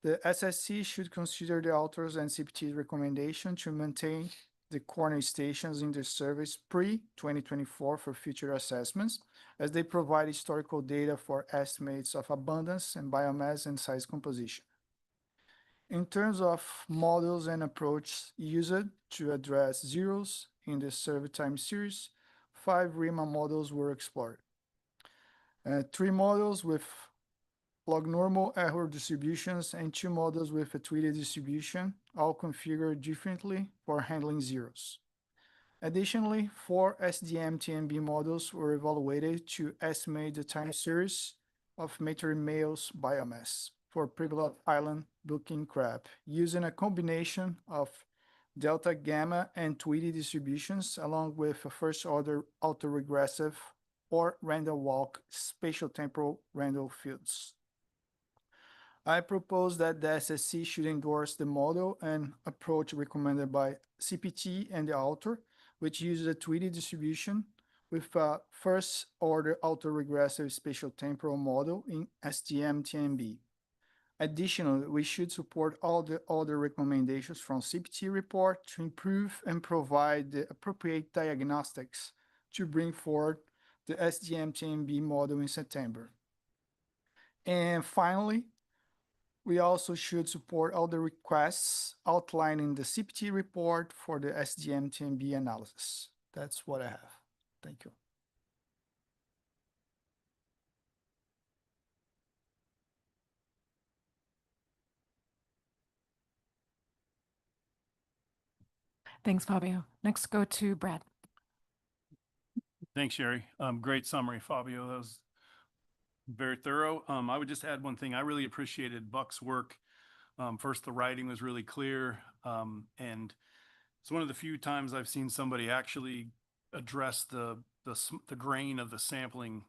The SSC should consider the authors and CPT's recommendation to maintain the corner stations in the surveys pre-2024 for future assessments, as they provide historical data for estimates of abundance and biomass and size composition. In terms of models and approach used to address zeros in the survey time series, 5 RIMA models were explored. 3 models with log normal error distributions and 2 models with a tweeted distribution, all configured differently for handling zeros. Additionally, 4 SDM-TMB models were evaluated to estimate the time series of mature males biomass for Pribilof Island Blue King crab, using a combination of delta, gamma, and Tweedy distributions, along with a first-order autoregressive or random walk spatial temporal random fields. I propose that the SSC should endorse the model and approach recommended by CPT and the author, which uses a Tweedy distribution with a first-order autoregressive spatial temporal model in SDM-TMB. Additionally, we should support all the other recommendations from CPT report to improve and provide the appropriate diagnostics to bring forward the SDM-TMB model in September. And finally, we also should support all the requests outlined in the CPT report for the SDM-TMB analysis. That's what I have. Thank you. Thanks, Fabio. Next, go to Brad. Thanks, Sherry. Great summary, Fabio. That was very thorough. I would just add one thing. I really appreciated Buck's work. First, the writing was really clear, and it's one of the few times I've seen somebody actually address the grain of the sampling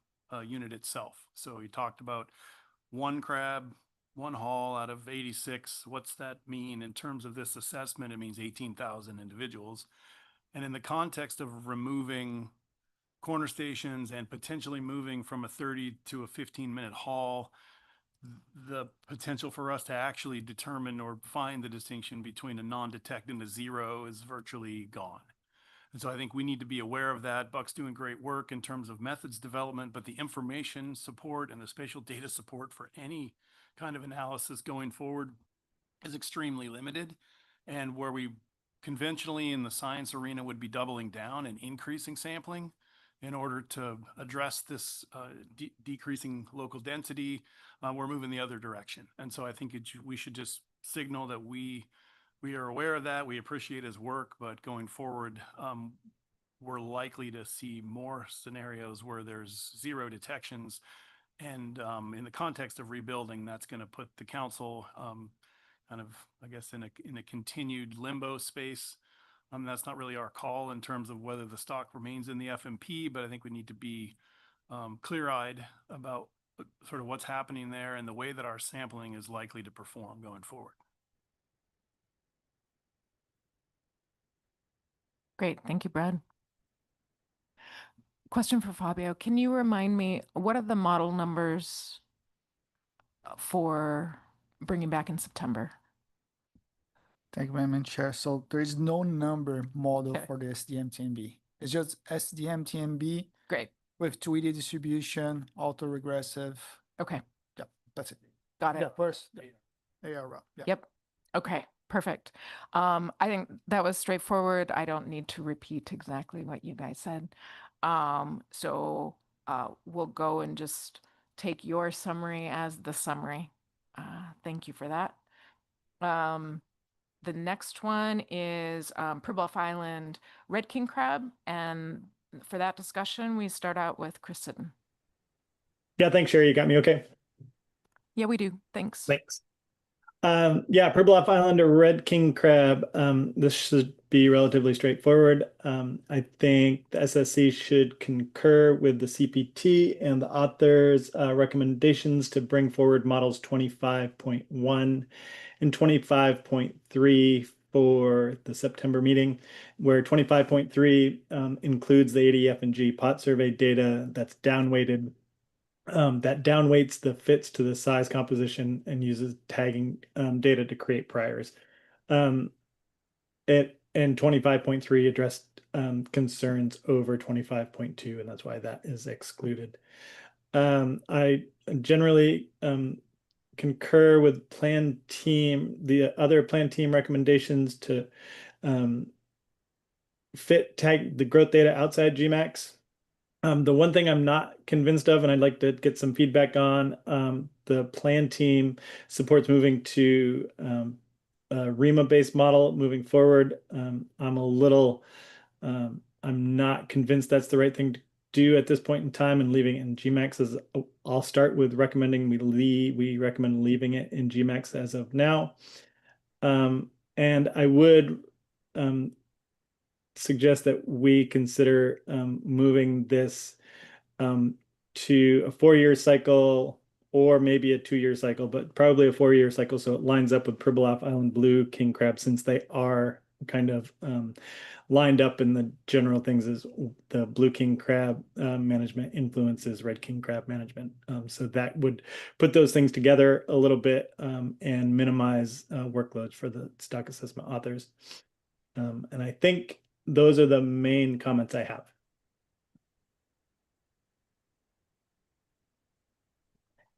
unit itself. So he talked about one crab, one haul out of 86. What's that mean in terms of this assessment? It means 18,000 individuals. And in the context of removing corner stations and potentially moving from a 30 to a 15-minute haul, the potential for us to actually determine or find the distinction between a non-detect and a zero is virtually gone. And so I think we need to be aware of that. Buck's doing great work in terms of methods development, but the information support and the spatial data support for any kind of analysis going forward is extremely limited. And where we conventionally in the science arena would be doubling down and increasing sampling in order to address this decreasing local density, we're moving the other direction. And so I think we should just signal that we are aware of that. We appreciate his work, but going forward, we're likely to see more scenarios where there's zero detections. And in the context of rebuilding, that's going to put the council kind of, I guess, in a continued limbo space. That's not really our call in terms of whether the stock remains in the FMP, but I think we need to be clear-eyed about sort of what's happening there and the way that our sampling is likely to perform going forward. Great. Thank you, Brad. Question for Fabio. Can you remind me, what are the model numbers for bringing back in September? Thank you, Madam Chair. So there is no number model Okay. for the SDM-TMB. It's just SDM-TMB. Great. With Tweedy distribution, autoregressive. Okay. Yep, that's it. Got it. Yeah, first. Yeah. Yeah. Yep. Okay. Perfect. I think that was straightforward. I don't need to repeat exactly what you guys said. So we'll go and just take your summary as the summary. Thank you for that. The next one is Pribilof Island Red King Crab. And for that discussion, we start out with Kristen. Yeah, thanks, Sherry. You got me okay? Yeah, we do. Thanks. Thanks. Yeah, Pribilof Island or Red King Crab. This should be relatively straightforward. I think the SSC should concur with the CPT and the author's recommendations to bring forward models 25.1 and 25.3 for the September meeting, where 25.3 includes the ADF and G pot survey data that's downweighted. That downweights the fits to the size composition and uses tagging data to create priors. And 25.3 addressed concerns over 25.2, and that's why that is excluded. I generally concur with the other plan team recommendations to tag the growth data outside GMAX. The one thing I'm not convinced of, and I'd like to get some feedback on, the plan team supports moving to a REMA-based model moving forward. I'm not convinced that's the right thing to do at this point in time, and leaving it in GMAX as I'll start with recommending we recommend leaving it in GMAX as of now. And I would suggest that we consider moving this to a 4-year cycle or maybe a 2-year cycle, but probably a 4-year cycle. So it lines up with Pribilof Island Blue, King Crab, since they are kind of lined up in the general things as the Blue King Crab management influences Red King Crab management. So that would put those things together a little bit and minimize workloads for the stock assessment authors. And I think those are the main comments I have.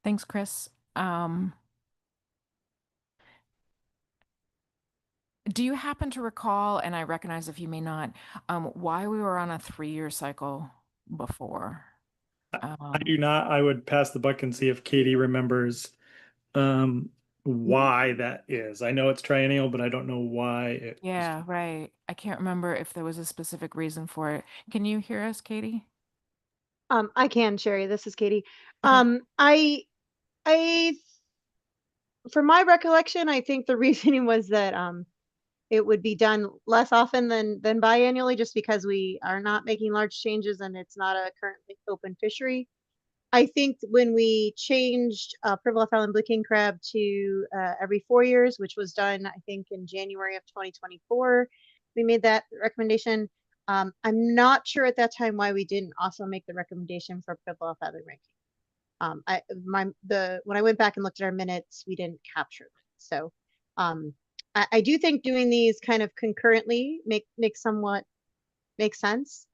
Thanks, Chris. Do you happen to recall, and I recognize if you may not, why we were on a 3-year cycle before? I do not. I would pass the buck and see if Katie remembers why that is. I know it's triennial, but I don't know why it was. Yeah, right. I can't remember if there was a specific reason for it. Can you hear us, Katie? I can, Sherry. This is Katie. Okay. I, from my recollection, I think the reasoning was that it would be done less often than biannually, just because we are not making large changes and it's not a currently open fishery. I think when we changed Pribilof Island Blue King Crab to every 4 years, which was done, I think, in January of 2024, we made that recommendation. I'm not sure at that time why we didn't also make the recommendation for Pribilof Island ranking. When I went back and looked at our minutes, we didn't capture that. So I do think doing these kind of concurrently somewhat makes sense.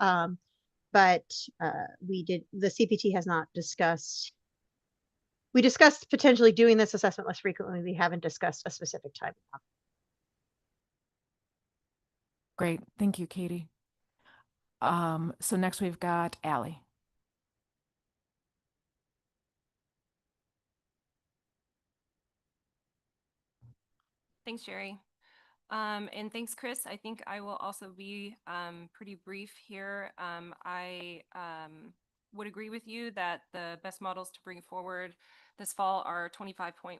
But the CPT has not discussed. We discussed potentially doing this assessment less frequently. We haven't discussed a specific time. Great. Thank you, Katie. So next we've got Allie. Thanks, Jerry. And thanks, Chris. I think I will also be pretty brief here. I would agree with you that the best models to bring forward this fall are 25.1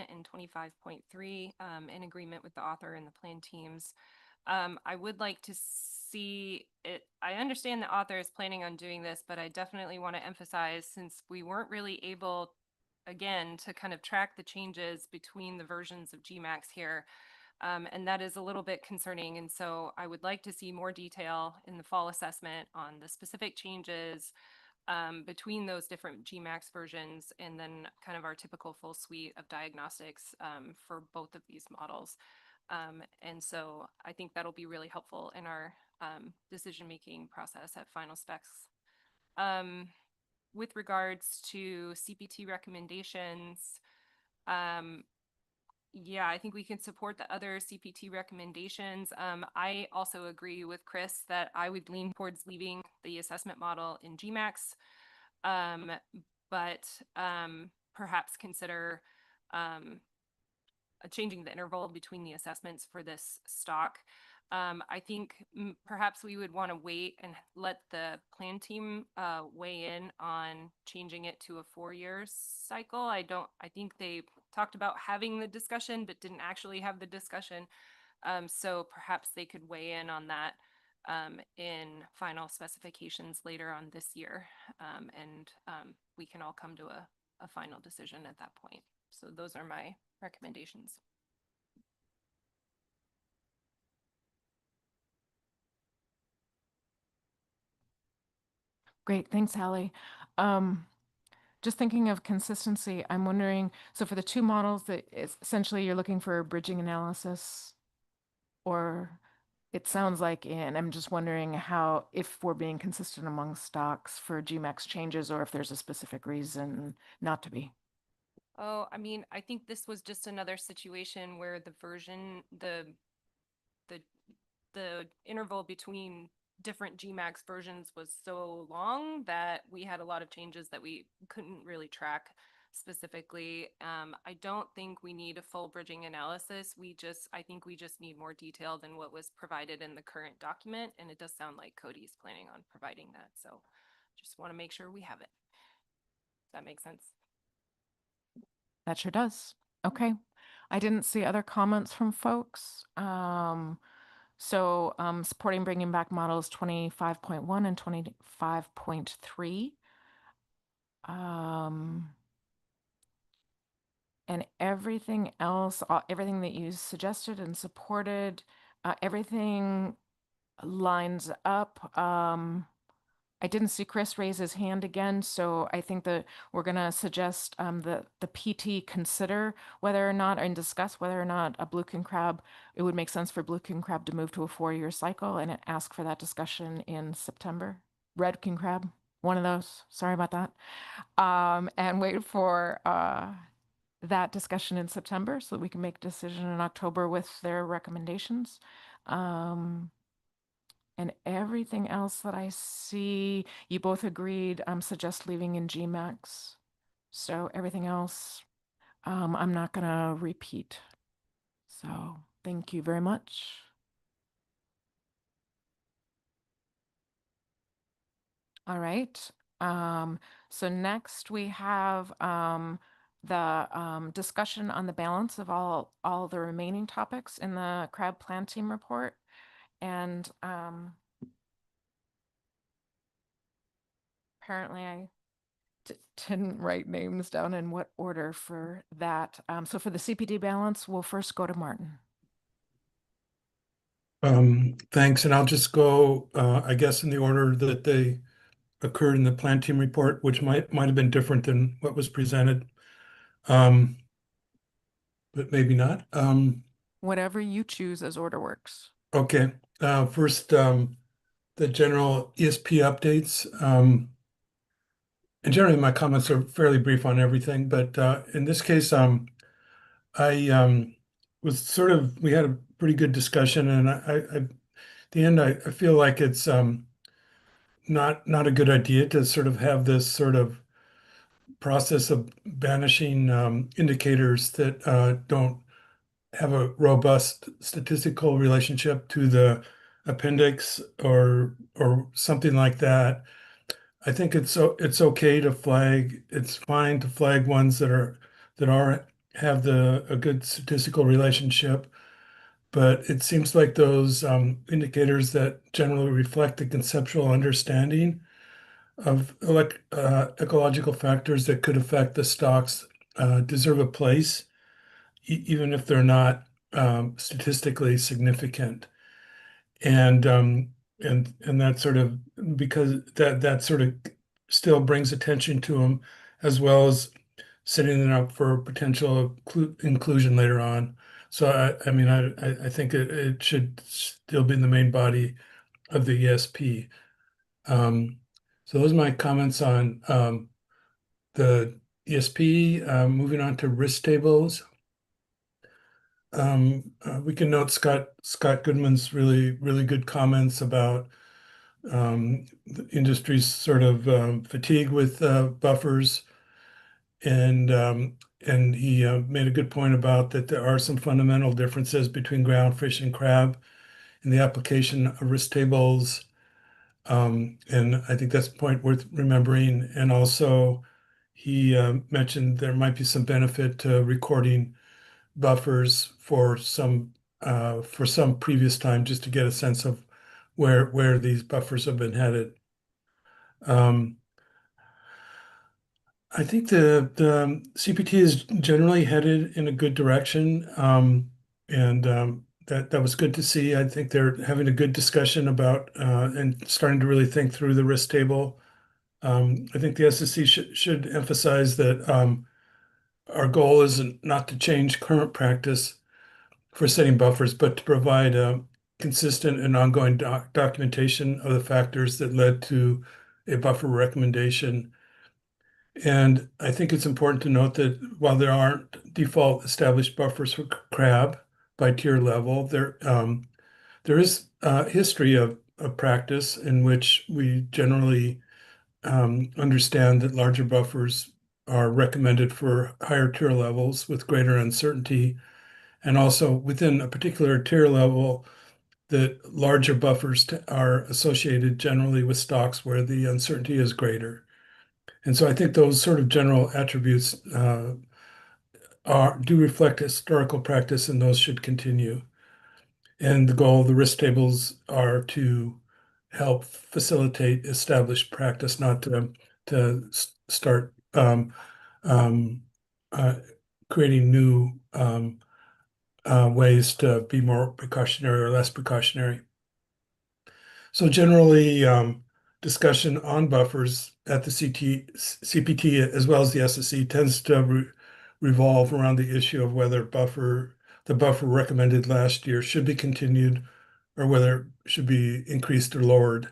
and 25.3 in agreement with the author and the plan teams. I would like to see it. I understand the author is planning on doing this, but I definitely want to emphasize, since we weren't really able, again, to kind of track the changes between the versions of GMAX here. And that is a little bit concerning. And so I would like to see more detail in the fall assessment on the specific changes between those different GMAX versions, and then kind of our typical full suite of diagnostics for both of these models. And so I think that'll be really helpful in our decision-making process at final specs. With regards to CPT recommendations, yeah, I think we can support the other CPT recommendations. I also agree with Chris that I would lean towards leaving the assessment model in GMAX, but perhaps consider changing the interval between the assessments for this stock. I think perhaps we would want to wait and let the plan team weigh in on changing it to a 4-year cycle. I think they talked about having the discussion, but didn't actually have the discussion. So perhaps they could weigh in on that in final specifications later on this year. And we can all come to a final decision at that point. So those are my recommendations. Great. Thanks, Hallie. Just thinking of consistency, I'm wondering, so for the two models that essentially you're looking for a bridging analysis, or it sounds like, and I'm just wondering how, if we're being consistent among stocks for GMAX changes, or if there's a specific reason not to be. Oh, I mean, I think this was just another situation where the version, the interval between different GMAX versions was so long that we had a lot of changes that we couldn't really track specifically. I don't think we need a full bridging analysis. I think we just need more detail than what was provided in the current document. And it does sound like Cody's planning on providing that. So just want to make sure we have it. Does that make sense? That sure does. Okay. I didn't see other comments from folks. So supporting bringing back models 25.1 and 25.3. And everything else, everything that you suggested and supported, everything lines up. I didn't see Chris raise his hand again, so I think that we're gonna suggest the PT consider whether or not and discuss whether or not a blue king crab, it would make sense for blue king crab to move to a 4-year cycle and ask for that discussion in September. Red king crab, one of those. Sorry about that. And wait for that discussion in September so that we can make a decision in October with their recommendations. And everything else that I see, you both agreed, suggest leaving in GMAX. So everything else, I'm not gonna repeat. So thank you very much. All right. So next we have the discussion on the balance of all the remaining topics in the crab plan team report. And apparently I didn't write names down in what order for that. So for the CPD balance, we'll first go to Martin. Thanks, and I'll just go, I guess, in the order that they occurred in the plan team report, which might have been different than what was presented. But maybe not. Whatever you choose as order works. Okay. First, the general ESP updates. And generally my comments are fairly brief on everything, but in this case, I was sort of, we had a pretty good discussion, and at the end, I feel like it's not a good idea to sort of have this sort of process of banishing indicators that don't have a robust statistical relationship to the appendix or something like that. I think it's okay to flag. It's fine to flag ones that have a good statistical relationship, but it seems like those indicators that generally reflect the conceptual understanding of ecological factors that could affect the stocks deserve a place, even if they're not statistically significant. And that sort of, because that sort of still brings attention to them, as well as setting them up for potential inclusion later on. So I mean, I think it should still be in the main body of the ESP. So those are my comments on the ESP. Moving on to risk tables. We can note Scott Goodman's really good comments about the industry's sort of fatigue with buffers, and he made a good point about that there are some fundamental differences between groundfish and crab in the application of risk tables. And I think that's a point worth remembering. And also, he mentioned there might be some benefit to recording buffers for some previous time, just to get a sense of where these buffers have been headed. I think the CPT is generally headed in a good direction, and that was good to see. I think they're having a good discussion about and starting to really think through the risk table. I think the SSC should emphasize that our goal is not to change current practice for setting buffers, but to provide a consistent and ongoing documentation of the factors that led to a buffer recommendation. And I think it's important to note that while there aren't default established buffers for crab by tier level, there is a history of practice in which we generally understand that larger buffers are recommended for higher tier levels with greater uncertainty. And also within a particular tier level, that larger buffers are associated generally with stocks where the uncertainty is greater. And so I think those sort of general attributes do reflect historical practice, and those should continue. And the goal of the risk tables are to help facilitate established practice, not start um, uh, creating new ways to be more precautionary or less precautionary. So generally, discussion on buffers at the CPT as well as the SSC tends to revolve around the issue of whether the buffer recommended last year should be continued or whether it should be increased or lowered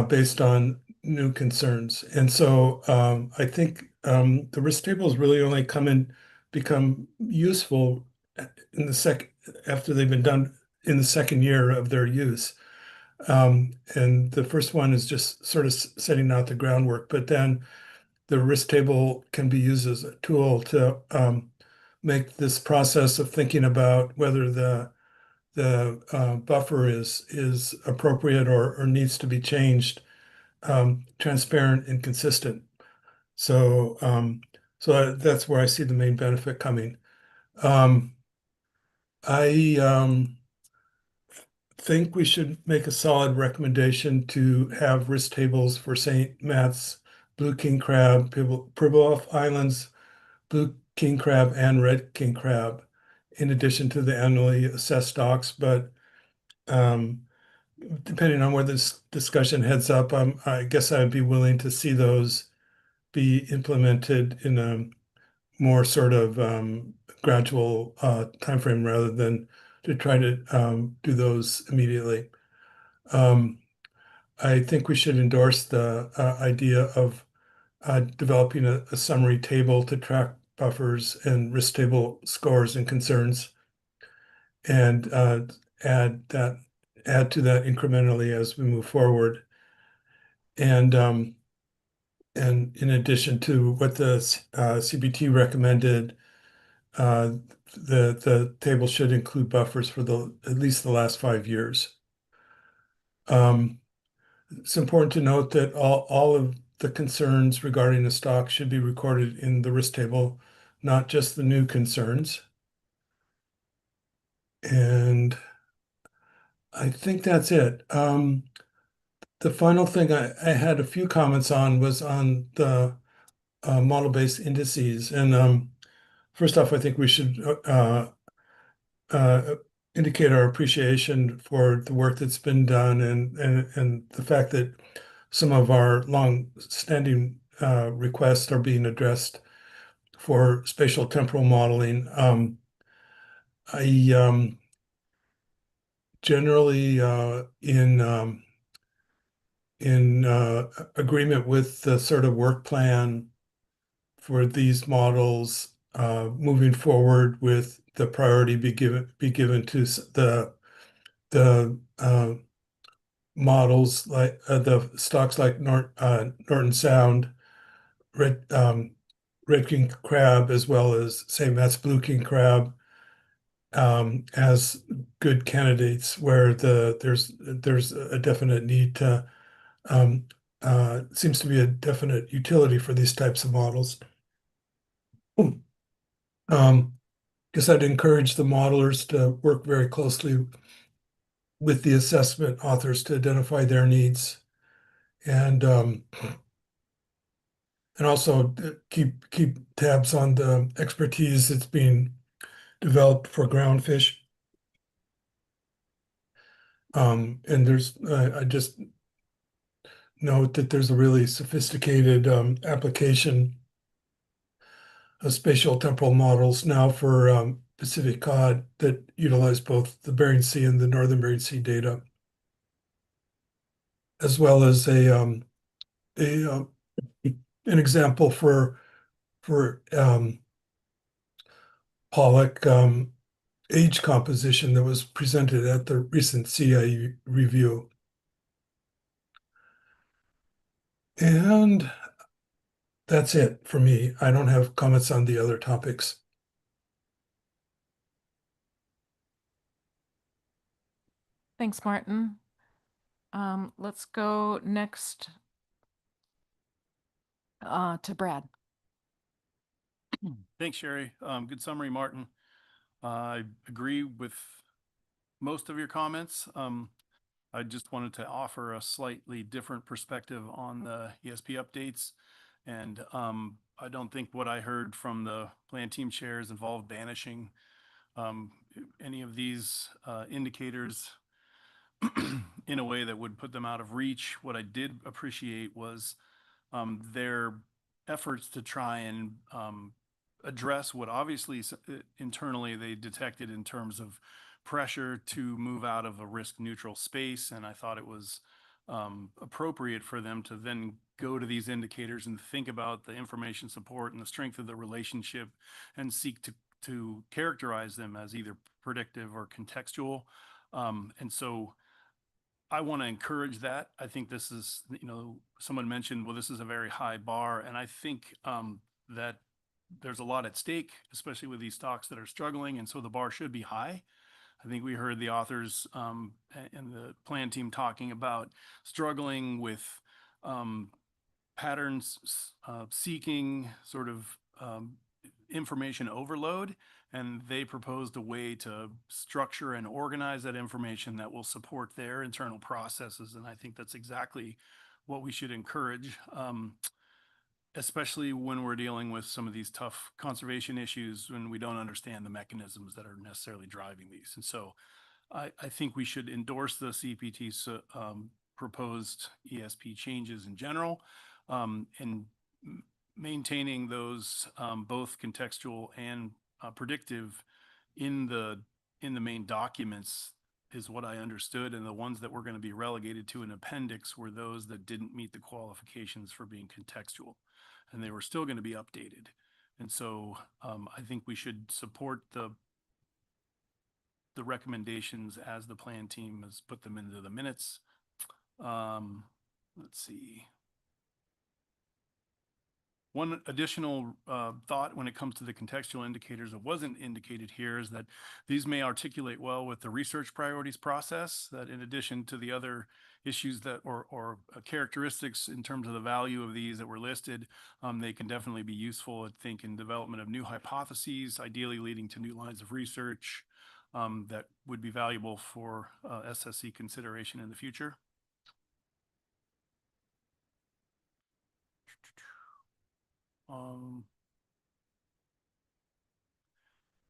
based on new concerns. And so I think the risk tables really only become useful in the after they've been done in the second year of their use. And the first one is just sort of setting out the groundwork, but then the risk table can be used as a tool to make this process of thinking about whether the buffer is appropriate or needs to be changed, transparent and consistent. So that's where I see the main benefit coming. I think we should make a solid recommendation to have risk tables for St. Matt's, blue king crab, Pribilof Islands, blue king crab, and red king crab, in addition to the annually assessed stocks. But depending on where this discussion heads up, I guess I'd be willing to see those be implemented in a more sort of gradual timeframe rather than to try to do those immediately. I think we should endorse the idea of developing a summary table to track buffers and risk table scores and concerns, and add to that incrementally as we move forward. And in addition to what the CBT recommended, the table should include buffers for at least the last 5 years. It's important to note that all of the concerns regarding the stock should be recorded in the risk table, not just the new concerns. And I think that's it. The final thing I had a few comments on was on the model-based indices. And first off, I think we should indicate our appreciation for the work that's been done and the fact that some of our long-standing requests are being addressed for spatial temporal modeling. I generally in agreement with the sort of work plan for these models moving forward, with the priority be given to the models like the stocks like Norton Sound, Red King Crab, as well as St. Matt's Blue King Crab, as good candidates where there's a definite need to seems to be a definite utility for these types of models. Guess I'd encourage the modelers to work very closely with the assessment authors to identify their needs, and also keep tabs on the expertise that's being developed for groundfish. And I just note that there's a really sophisticated application of spatial temporal models now for Pacific cod that utilize both the Bering Sea and the Northern Bering Sea data, as well as an example for pollock age composition that was presented at the recent CIE review. And that's it for me. I don't have comments on the other topics. Thanks, Martin. Let's go next to Brad. Thanks, Sherry. Good summary, Martin. I agree with most of your comments. I just wanted to offer a slightly different perspective on the ESP updates. And I don't think what I heard from the plan team chairs involved banishing any of these indicators in a way that would put them out of reach. What I did appreciate was their efforts to try and address what obviously internally they detected in terms of pressure to move out of a risk neutral space. And I thought it was appropriate for them to then go to these indicators and think about the information support and the strength of the relationship and seek to characterize them as either predictive or contextual. And so I want to encourage that. I think this is, someone mentioned, well, this is a very high bar. And I think that there's a lot at stake, especially with these stocks that are struggling. And so the bar should be high. I think we heard the authors and the plan team talking about struggling with patterns, seeking sort of information overload, and they proposed a way to structure and organize that information that will support their internal processes. And I think that's exactly what we should encourage, especially when we're dealing with some of these tough conservation issues when we don't understand the mechanisms that are necessarily driving these. And so I think we should endorse the CPT's proposed ESP changes in general, and maintaining those both contextual and predictive in the main documents is what I understood. And the ones that were going to be relegated to an appendix were those that didn't meet the qualifications for being contextual, and they were still going to be updated. And so I think we should support the recommendations as the plan team has put them into the minutes. Let's see. One additional thought when it comes to the contextual indicators that wasn't indicated here is that these may articulate well with the research priorities process, that in addition to the other issues that or characteristics in terms of the value of these that were listed, they can definitely be useful, I think, in development of new hypotheses, ideally leading to new lines of research that would be valuable for SSC consideration in the future.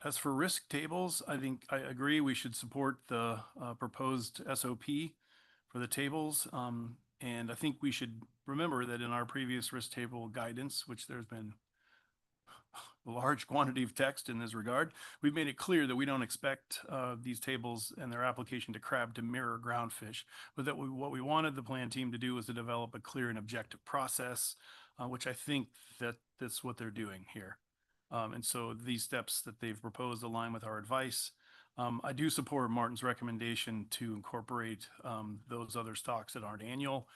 As for risk tables, I think I agree we should support the proposed SOP for the tables. And I think we should remember that in our previous risk table guidance, which there's been a large quantity of text in this regard, we've made it clear that we don't expect these tables and their application to crab to mirror groundfish, but that what we wanted the plan team to do was to develop a clear and objective process, which I think that that's what they're doing here. And so these steps that they've proposed align with our advice. I do support Martin's recommendation to incorporate those other stocks that aren't annual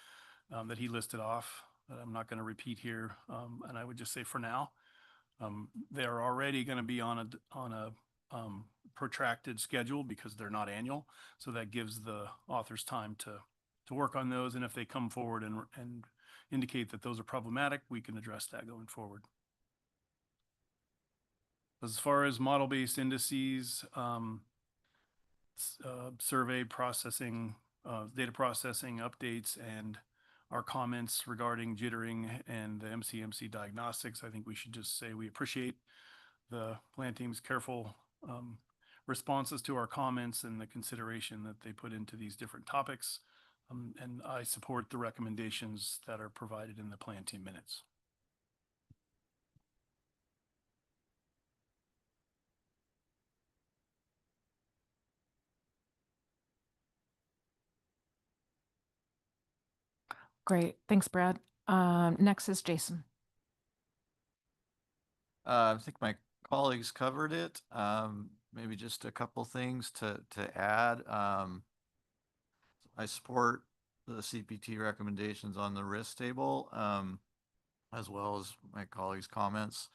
that he listed off, that I'm not going to repeat here. And I would just say for now, they are already going to be on a protracted schedule because they're not annual. So that gives the authors time to work on those. And if they come forward and indicate that those are problematic, we can address that going forward. As far as model-based indices, survey processing, data processing updates, and our comments regarding jittering and the MCMC diagnostics, I think we should just say we appreciate the plan team's careful responses to our comments and the consideration that they put into these different topics. And I support the recommendations that are provided in the plan team minutes. Great. Thanks, Brad. Next is Jason. I think my colleagues covered it. Maybe just a couple things to add. I support the CPT recommendations on the risk table, as well as my colleagues' comments.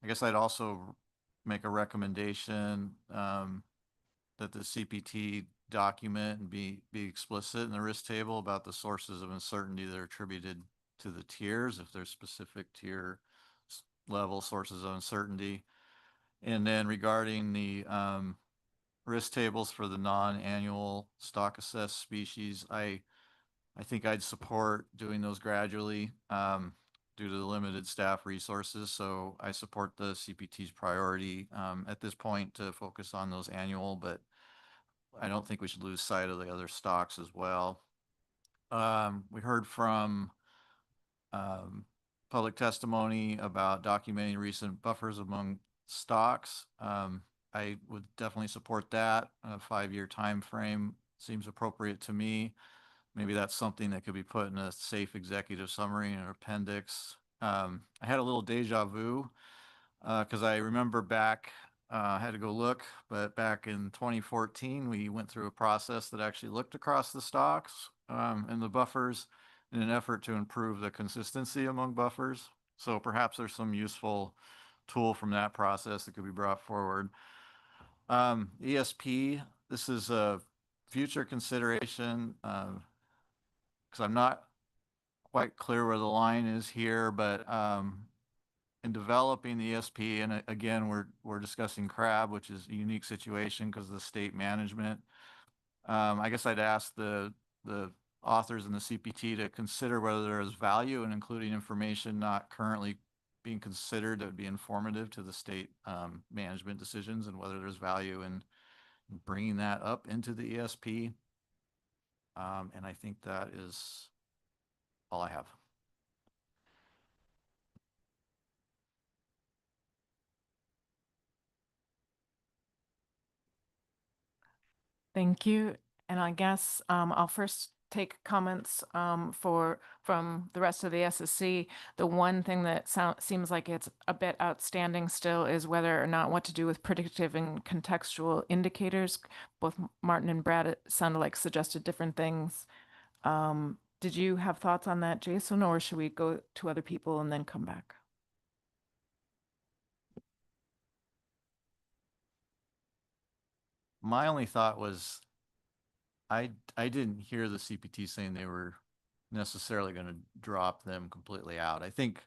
I guess I'd also make a recommendation that the CPT document and be explicit in the risk table about the sources of uncertainty that are attributed to the tiers, if there's specific tier level sources of uncertainty. And then regarding the risk tables for the non-annual stock assessed species. I think I'd support doing those gradually due to the limited staff resources. So I support the CPT's priority at this point to focus on those annual, but I don't think we should lose sight of the other stocks as well. We heard from public testimony about documenting recent buffers among stocks. I would definitely support that. A 5-year time frame seems appropriate to me. Maybe that's something that could be put in a safe executive summary in an appendix. I had a little deja vu because I remember back, I had to go look, but back in 2014, we went through a process that actually looked across the stocks and the buffers in an effort to improve the consistency among buffers. So perhaps there's some useful tool from that process that could be brought forward. ESP, this is a future consideration because I'm not quite clear where the line is here, but in developing the ESP, and again, we're discussing crab, which is a unique situation because of the state management. I guess I'd ask the authors in the CPT to consider whether there is value in including information not currently being considered that would be informative to the state management decisions, and whether there's value in bringing that up into the ESP. And I think that is all I have. Thank you. And I guess I'll first take comments from the rest of the SSC. The one thing that seems like it's a bit outstanding still is whether or not what to do with predictive and contextual indicators. Both Martin and Brad, it sounded like, suggested different things. Did you have thoughts on that, Jason, or should we go to other people and then come back? My only thought was I didn't hear the CPT saying they were necessarily going to drop them completely out. I think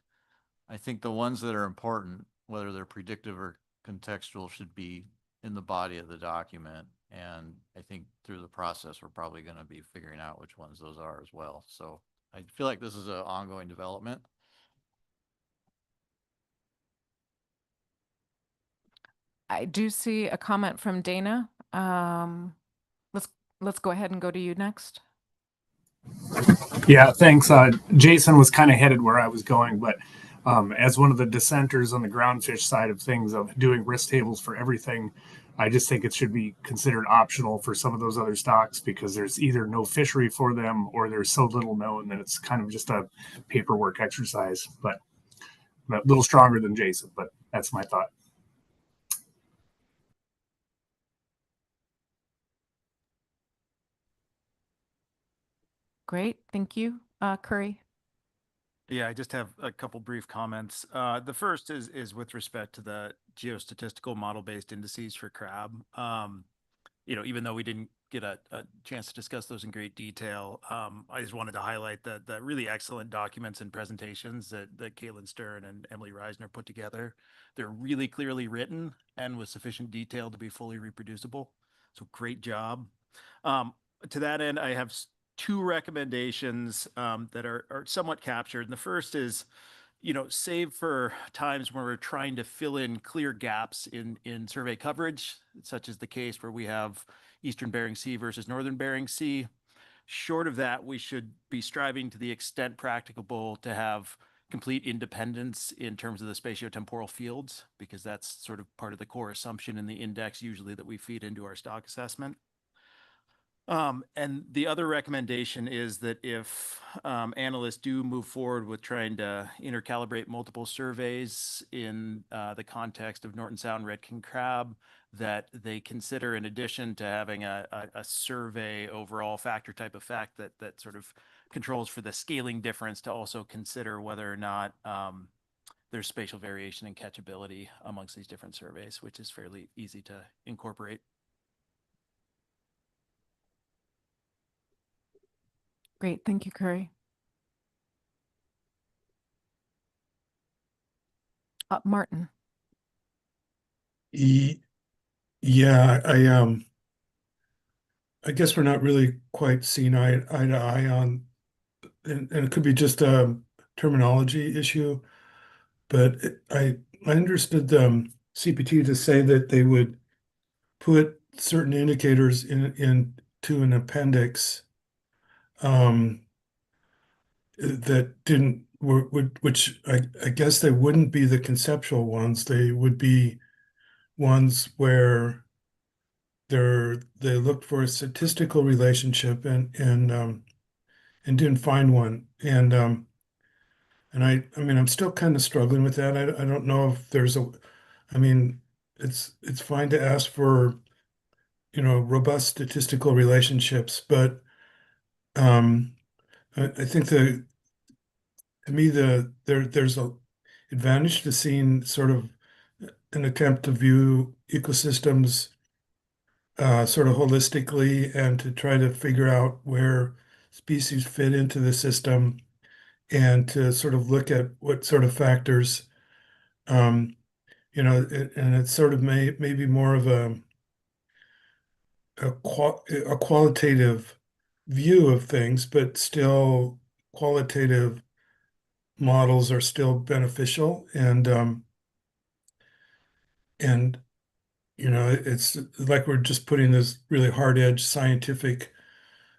the ones that are important, whether they're predictive or contextual, should be in the body of the document. And I think through the process, we're probably going to be figuring out which ones those are as well. So I feel like this is an ongoing development. I do see a comment from Dana. Let's go ahead and go to you next. Yeah, thanks. Jason was kind of headed where I was going, but as one of the dissenters on the groundfish side of things of doing risk tables for everything, I just think it should be considered optional for some of those other stocks because there's either no fishery for them or there's so little known that it's kind of just a paperwork exercise. But I'm a little stronger than Jason, but that's my thought. Great, thank you. Curry. Yeah, I just have a couple brief comments. The first is with respect to the geostatistical model-based indices for crab. Even though we didn't get a chance to discuss those in great detail, I just wanted to highlight the really excellent documents and presentations that Caitlin Stern and Emily Reisner put together. They're really clearly written and with sufficient detail to be fully reproducible. So great job. To that end, I have two recommendations that are somewhat captured. And the first is, save for times where we're trying to fill in clear gaps in survey coverage, such as the case where we have Eastern Bering Sea versus Northern Bering Sea. Short of that, we should be striving to the extent practicable to have complete independence in terms of the spatiotemporal fields, because that's sort of part of the core assumption in the index usually that we feed into our stock assessment. And the other recommendation is that if analysts do move forward with trying to intercalibrate multiple surveys in the context of Norton Sound red king crab, that they consider, in addition to having a survey overall factor type effect that sort of controls for the scaling difference, to also consider whether or not there's spatial variation and catchability amongst these different surveys, which is fairly easy to incorporate. Great, thank you, Curry. Martin. Yeah, I guess we're not really quite seeing eye to eye on, and it could be just a terminology issue, but I understood CPT to say that they would put certain indicators into an appendix um, that didn't which I guess they wouldn't be the conceptual ones. They would be ones where they looked for a statistical relationship and didn't find one. And I mean I'm still kind of struggling with that. I don't know if there's I mean it's fine to ask for, you know, robust statistical relationships, but I think to me there's a advantage to seeing sort of an attempt to view ecosystems sort of holistically and to try to figure out where species fit into the system and to sort of look at what sort of factors, um, you know, and it's sort of maybe more of a qualitative view of things, but still qualitative models are still beneficial. And you know, it's like we're just putting this really hard edge scientific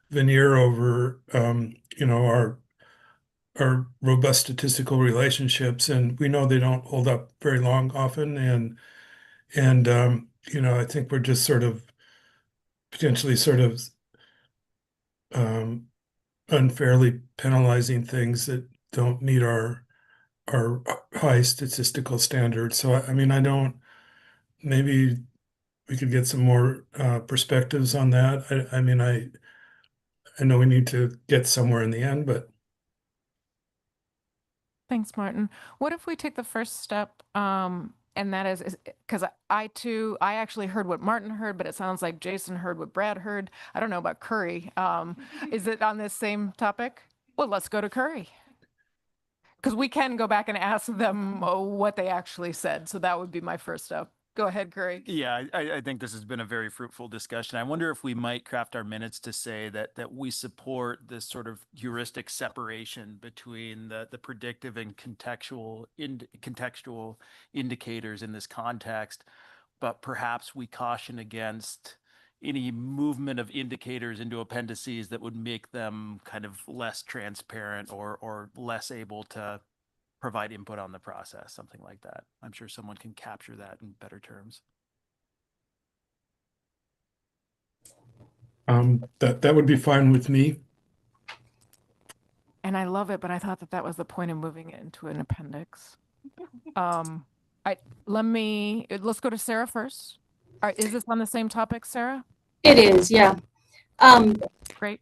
veneer over, you know, our robust statistical relationships, and we know they don't hold up very long often. And you know, I think we're just sort of potentially sort of um, unfairly penalizing things that don't meet our high statistical standards. So I mean, I don't. Maybe we could get some more perspectives on that. I mean, I know we need to get somewhere in the end, but Thanks, Martin. What if we take the first step, and that is because I too, I actually heard what Martin heard, but it sounds like Jason heard what Brad heard. I don't know about Curry. Is it on this same topic? Well, let's go to Curry. Because we can go back and ask them what they actually said. So that would be my first step. Go ahead, Curry. Yeah, I think this has been a very fruitful discussion. I wonder if we might craft our minutes to say that we support this sort of heuristic separation between the predictive and contextual indicators in this context, but perhaps we caution against any movement of indicators into appendices that would make them kind of less transparent or less able to provide input on the process, something like that. I'm sure someone can capture that in better terms. that would be fine with me. And I love it, but I thought that that was the point of moving it into an appendix. Let's go to Sarah first. Is this on the same topic, Sarah? It is, yeah. Great.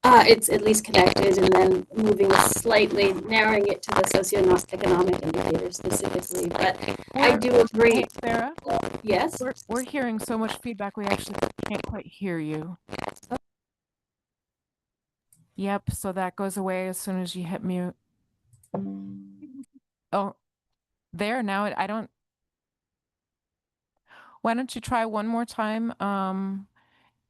It's at least connected, and then moving slightly, narrowing it to the socioeconomic indicators specifically. But I do agree. Hey, Sarah? Yes? We're hearing so much feedback, we actually can't quite hear you. Yep, so that goes away as soon as you hit mute. Oh, there, now I don't. Why don't you try one more time? And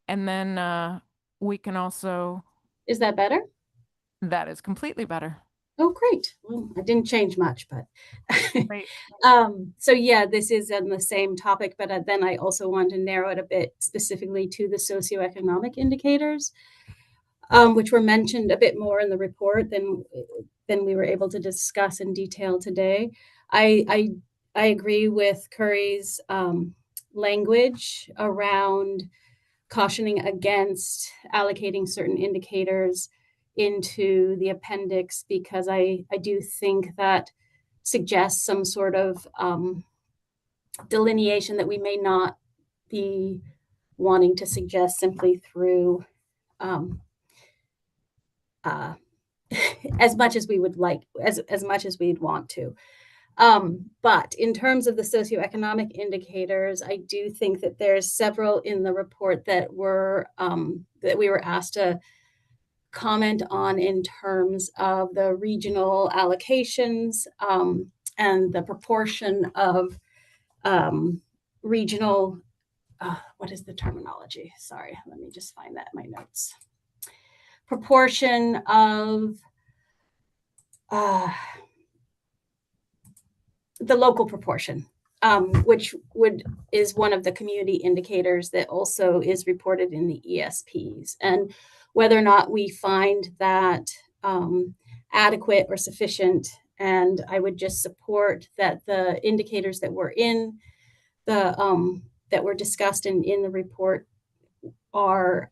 then we can also. Is that better? That is completely better. Oh, great. Well, I didn't change much, but Great. so yeah, this is on the same topic, but then I also want to narrow it a bit specifically to the socioeconomic indicators, which were mentioned a bit more in the report than we were able to discuss in detail today. I agree with Curry's language around cautioning against allocating certain indicators into the appendix, because I do think that suggests some sort of delineation that we may not be wanting to suggest simply through as much as we would like, as much as we'd want to. But in terms of the socioeconomic indicators, I do think that there's several in the report that were that we were asked to comment on in terms of the regional allocations and the proportion of regional what is the terminology? Sorry, let me just find that in my notes. Proportion of the local proportion, which is one of the community indicators that also is reported in the ESPs, and whether or not we find that adequate or sufficient. And I would just support that the indicators that were in the that were discussed in the report are,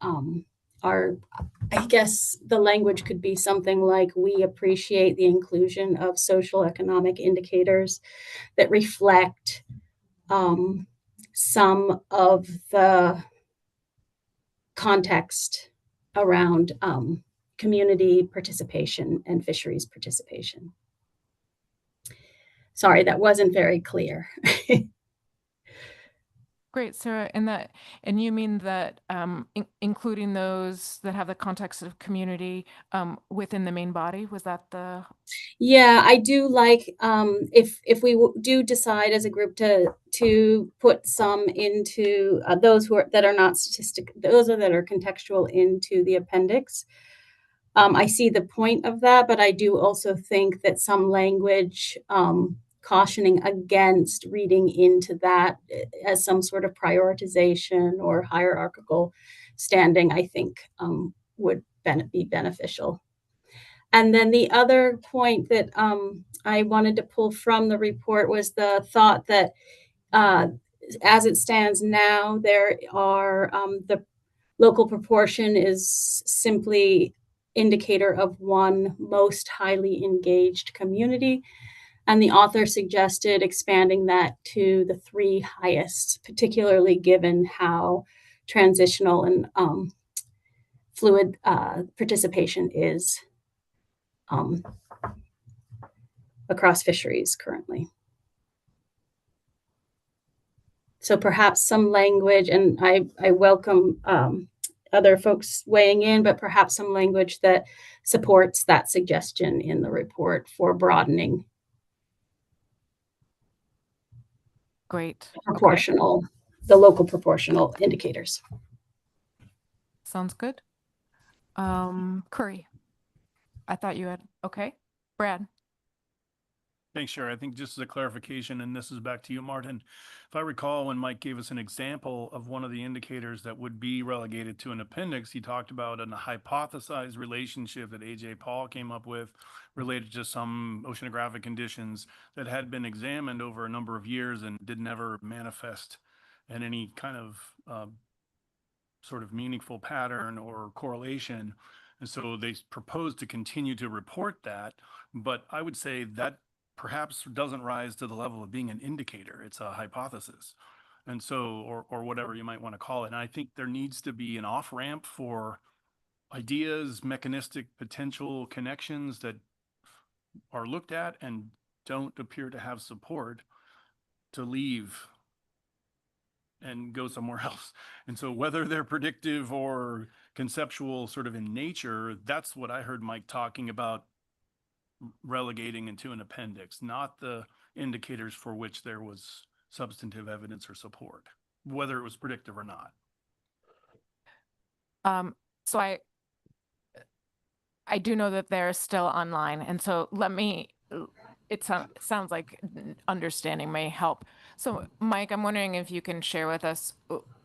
I guess the language could be something like, we appreciate the inclusion of social economic indicators that reflect some of the context around community participation and fisheries participation. Sorry, that wasn't very clear. Great, Sarah. And you mean that including those that have the context of community within the main body? Was that the? Yeah, I do like if we do decide as a group to put some into those that are not statistic, those that are contextual into the appendix. I see the point of that, but I do also think that some language cautioning against reading into that as some sort of prioritization or hierarchical standing, I think would be beneficial. And then the other point that I wanted to pull from the report was the thought that as it stands now, there are the local proportion is simply indicator of one most highly engaged community. And the author suggested expanding that to the 3 highest, particularly given how transitional and fluid participation is across fisheries currently. So perhaps some language, and I welcome other folks weighing in, but perhaps some language that supports that suggestion in the report for broadening. Great. Proportional, okay. The local proportional indicators. Sounds good. Curry, I thought you had, okay. Brad. Thanks, Sherry. I think just as a clarification, and this is back to you, Martin. If I recall, when Mike gave us an example of one of the indicators that would be relegated to an appendix, he talked about a hypothesized relationship that A.J. Paul came up with related to some oceanographic conditions that had been examined over a number of years and did never manifest in any kind of sort of meaningful pattern or correlation. And so they proposed to continue to report that, but I would say that perhaps doesn't rise to the level of being an indicator. It's a hypothesis. And so, or whatever you might want to call it. And I think there needs to be an off-ramp for ideas, mechanistic potential connections that are looked at and don't appear to have support to leave and go somewhere else. And so whether they're predictive or conceptual sort of in nature, that's what I heard Mike talking about relegating into an appendix, not the indicators for which there was substantive evidence or support, whether it was predictive or not. So I do know that they're still online, and so it sounds like understanding may help. So Mike, I'm wondering if you can share with us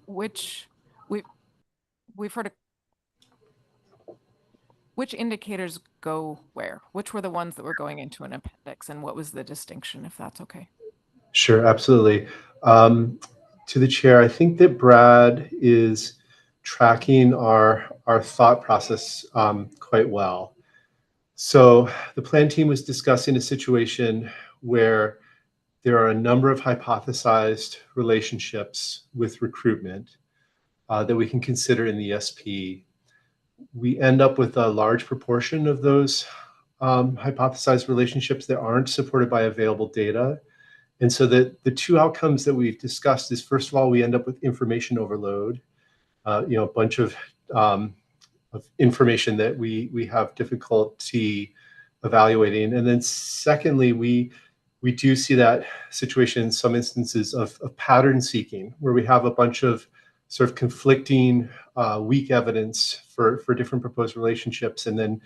which we've heard of which indicators go where? Which were the ones that were going into an appendix, and what was the distinction, if that's okay? Sure, absolutely. To the chair, I think that Brad is tracking our thought process quite well. So the plan team was discussing a situation where there are a number of hypothesized relationships with recruitment that we can consider in the ESP. We end up with a large proportion of those hypothesized relationships that aren't supported by available data. And so the 2 outcomes that we've discussed is, first of all, we end up with information overload, a bunch of information that we have difficulty evaluating. And then secondly, we do see that situation in some instances of pattern seeking, where we have a bunch of sort of conflicting weak evidence for different proposed relationships. And then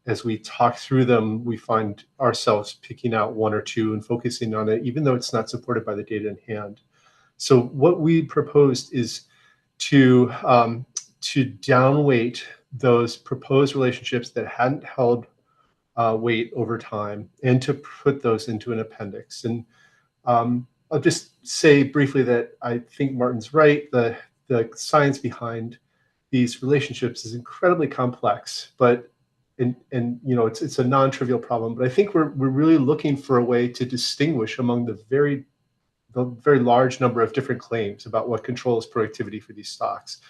as we talk through them, we find ourselves picking out one or two and focusing on it, even though it's not supported by the data in hand. So what we proposed is to downweight those proposed relationships that hadn't held weight over time and to put those into an appendix. And I'll just say briefly that I think Martin's right. The science behind these relationships is incredibly complex, but it's a non-trivial problem. But I think we're really looking for a way to distinguish among the very large number of different claims about what controls productivity for these stocks.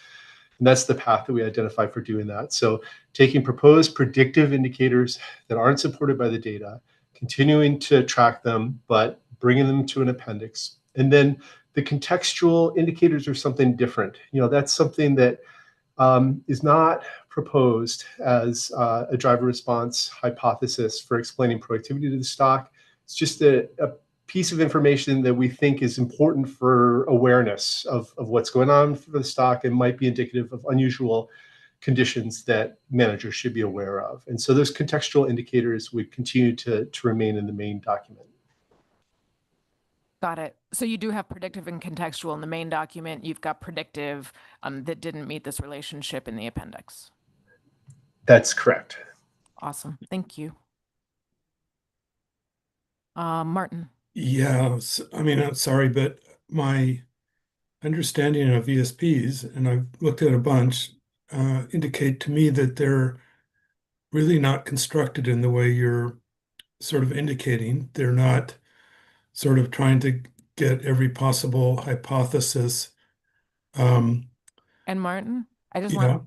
And that's the path that we identify for doing that. So taking proposed predictive indicators that aren't supported by the data, continuing to track them, but bringing them to an appendix. And then the contextual indicators are something different. That's something that is not proposed as a driver response hypothesis for explaining productivity to the stock. It's just a piece of information that we think is important for awareness of what's going on for the stock and might be indicative of unusual conditions that managers should be aware of. And so those contextual indicators would continue to remain in the main document. Got it. So you do have predictive and contextual in the main document. You've got predictive that didn't meet this relationship in the appendix. That's correct. Awesome. Thank you. Martin. Yeah, I mean, I'm sorry, but my understanding of ESPs, and I've looked at a bunch, indicate to me that they're really not constructed in the way you're sort of indicating. They're not sort of trying to get every possible hypothesis. And Martin, I just Yeah.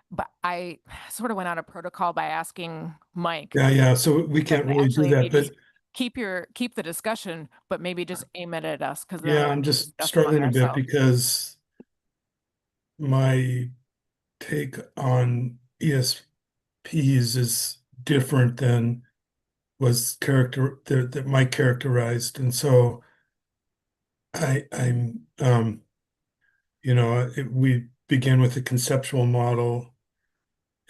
but I sort of went out of protocol by asking Mike. Yeah. So we can't really do that, but keep the discussion, but maybe just aim it at us because yeah, I'm just struggling a bit because my take on ESPs is different than was that Mike characterized, and so we begin with a conceptual model,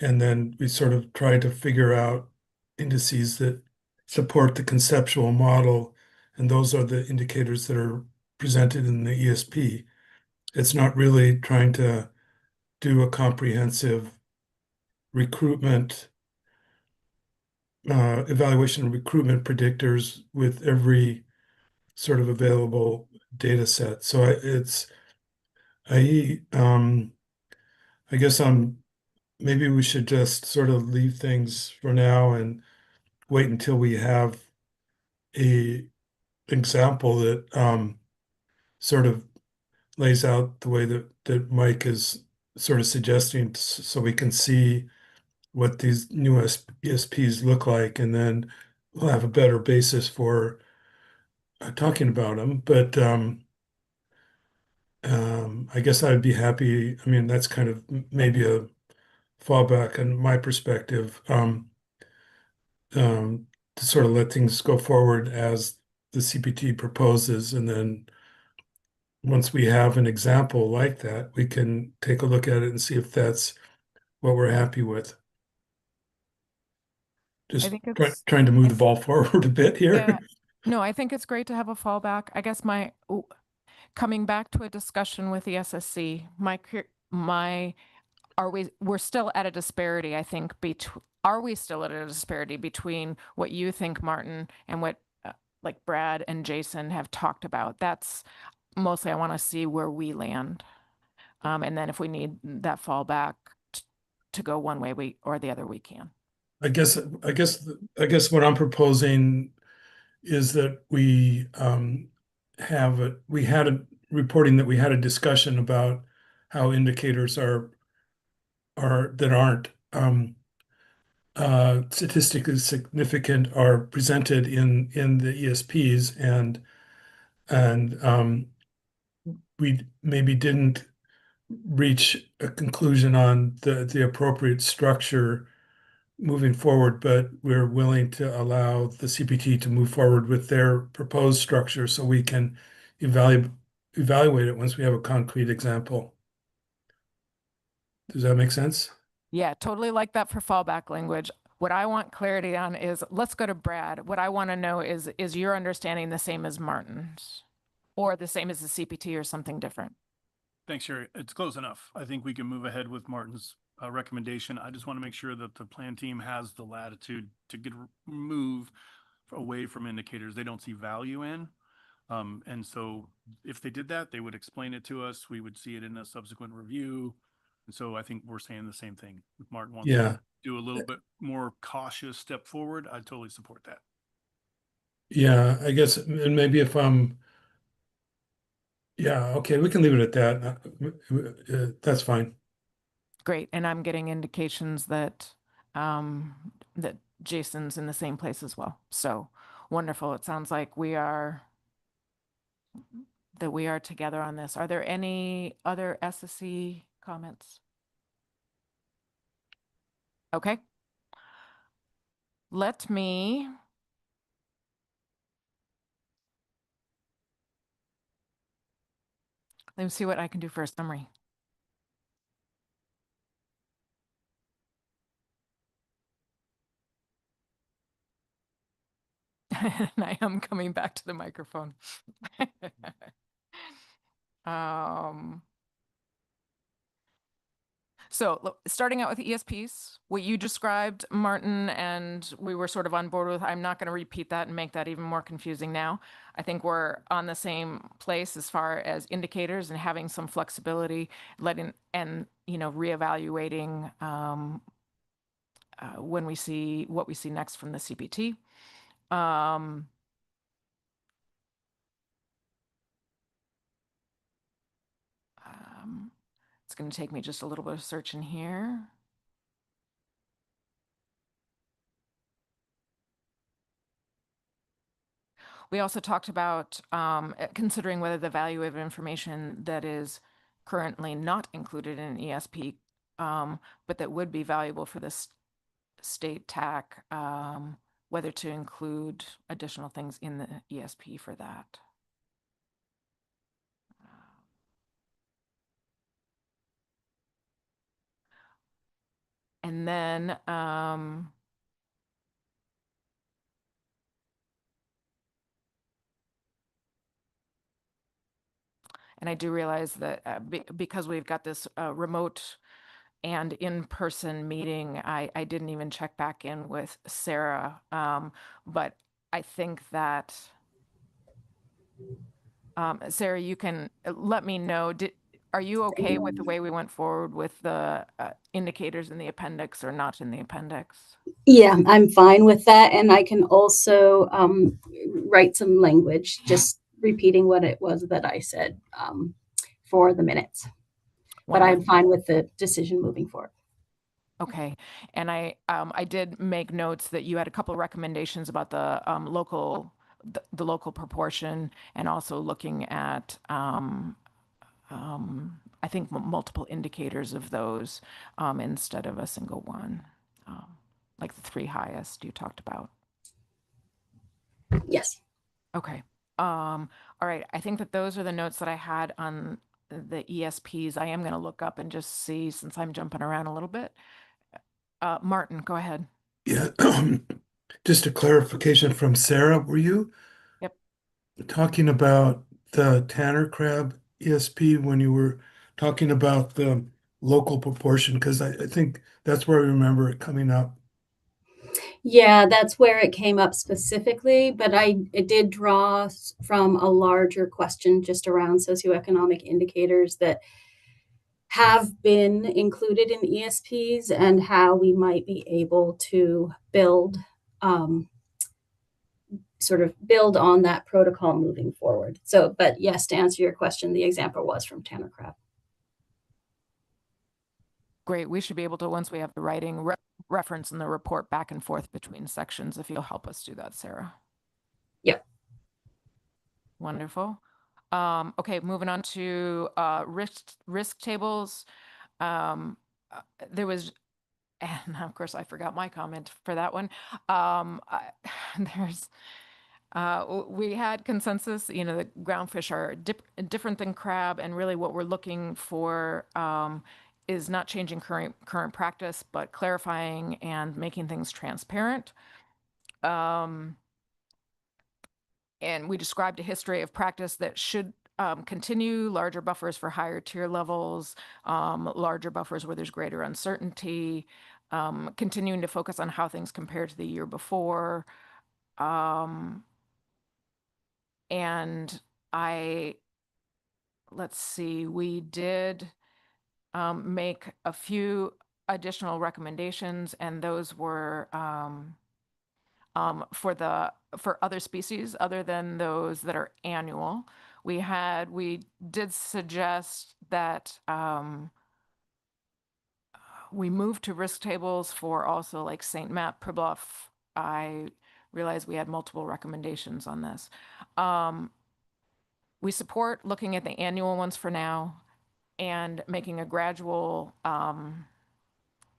and then we sort of try to figure out indices that support the conceptual model, and those are the indicators that are presented in the ESP. It's not really trying to do a comprehensive recruitment evaluation of recruitment predictors with every sort of available data set. So I guess maybe we should just sort of leave things for now and wait until we have a example that sort of lays out the way that Mike is sort of suggesting, so we can see what these new ESPs look like, and then we'll have a better basis for talking about them. But I guess I'd be happy. I mean, that's kind of maybe a fallback in my perspective, to sort of let things go forward as the CPT proposes, and then once we have an example like that, we can take a look at it and see if that's what we're happy with. Just trying to move the ball forward a bit here. Yeah. No, I think it's great to have a fallback. I guess coming back to a discussion with the SSC, we're still at a disparity, I think, are we still at a disparity between what you think, Martin, and what like Brad and Jason have talked about? That's mostly I want to see where we land. And then if we need that fallback to go one way or the other, we can. I guess what I'm proposing is that we had a reporting that we had a discussion about how indicators that aren't statistically significant are presented in the ESPs, and we maybe didn't reach a conclusion on the appropriate structure moving forward, but we're willing to allow the CPT to move forward with their proposed structure so we can evaluate evaluate it once we have a concrete example. Does that make sense? Yeah, totally like that for fallback language. What I want clarity on is, let's go to Brad. What I want to know is your understanding the same as Martin's or the same as the CPT or something different? Thanks, Sherry. It's close enough. I think we can move ahead with Martin's recommendation. I just want to make sure that the plan team has the latitude to move away from indicators they don't see value in. And so if they did that, they would explain it to us. We would see it in a subsequent review. And so I think we're saying the same thing. If Martin wants to do a little bit more cautious step forward, I totally support that. Yeah, I guess, and maybe if yeah, okay, we can leave it at that. That's fine. Great. And I'm getting indications that that Jason's in the same place as well. So wonderful. It sounds like we are together on this. Are there any other SSC comments? Okay. Let me see what I can do for a summary. And I am coming back to the microphone. So starting out with ESPs, what you described, Martin, and we were sort of on board with, I'm not going to repeat that and make that even more confusing now. I think we're on the same place as far as indicators and having some flexibility, reevaluating when we see what we see next from the CPT. It's going to take me just a little bit of searching here. We also talked about considering whether the value of information that is currently not included in an ESP, but that would be valuable for this state TAC, whether to include additional things in the ESP for that. And then and I do realize that because we've got this remote and in-person meeting, I didn't even check back in with Sarah, but I think that Sarah, you can let me know. Are you okay with the way we went forward with the indicators in the appendix or not in the appendix? Yeah, I'm fine with that. And I can also write some language, just repeating what it was that I said for the minutes. But I'm fine with the decision moving forward. Okay. And I did make notes that you had a couple of recommendations about the local proportion and also looking at I think multiple indicators of those instead of a single one, like the 3 highest you talked about. Yes. Okay. All right. I think that those are the notes that I had on the ESPs. I am going to look up and just see, since I'm jumping around a little bit. Martin, go ahead. Yeah. Just a clarification from Sarah. Were you talking about the Tanner crab ESP when you were talking about the local proportion? Because I think that's where I remember it coming up. Yeah, that's where it came up specifically, but it did draw from a larger question just around socioeconomic indicators that have been included in ESPs and how we might be able to build sort of build on that protocol moving forward. So, but yes, to answer your question, the example was from Tanner crab. Great. We should be able to, once we have the writing reference in the report back and forth between sections, if you'll help us do that, Sarah. Yep. Wonderful. Okay, moving on to risk tables. There was, and of course I forgot my comment for that one. We had consensus, you know, that groundfish are different than crab, and really what we're looking for is not changing current practice, but clarifying and making things transparent. And we described a history of practice that should continue: larger buffers for higher tier levels, larger buffers where there's greater uncertainty, continuing to focus on how things compare to the year before. And let's see, we did make a few additional recommendations, and those were for other species other than those that are annual. We did suggest that we move to risk tables for also like St. Matt, Pribilof. I realized we had multiple recommendations on this. We support looking at the annual ones for now and making a gradual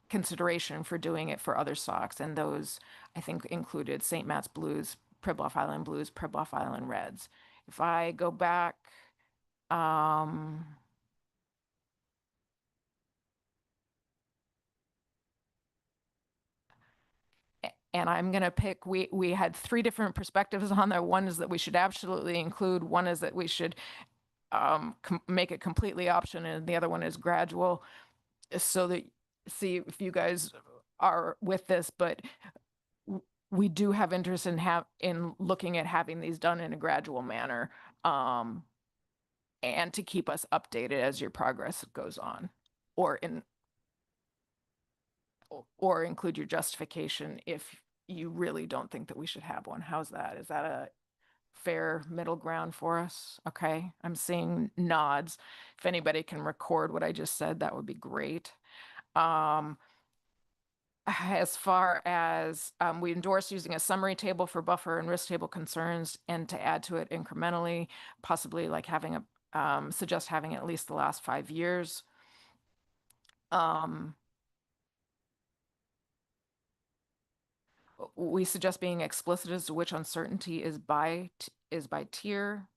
consideration for doing it for other stocks. And those, I think, included St. Matt's Blues, Pribilof Island Blues, Pribilof Island Reds. If I go back, and I'm going to pick, we had three different perspectives on that. One is that we should absolutely include, one is that we should make it completely option, and the other one is gradual, so that, see if you guys are with this, but we do have interest in looking at having these done in a gradual manner, and to keep us updated as your progress goes on, or include your justification if you really don't think that we should have one. How's that? Is that a fair middle ground for us? Okay, I'm seeing nods. If anybody can record what I just said, that would be great. As far as we endorse using a summary table for buffer and risk table concerns, and to add to it incrementally, possibly like having suggest having at least the last 5 years. We suggest being explicit as to which uncertainty is by tier.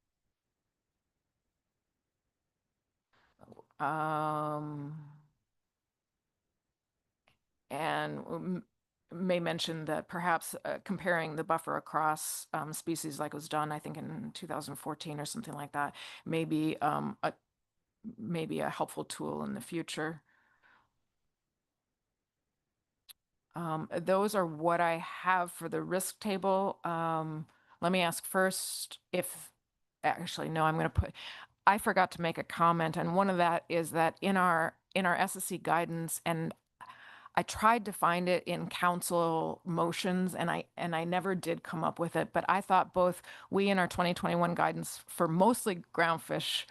And may mention that perhaps comparing the buffer across species, like was done, I think, in 2014 or something like that, may be a helpful tool in the future. Those are what I have for the risk table. Let me ask first if, actually, no, I forgot to make a comment, and one of that is that in our SSC guidance, and I tried to find it in council motions, and I never did come up with it, but I thought both we in our 2021 guidance for mostly groundfish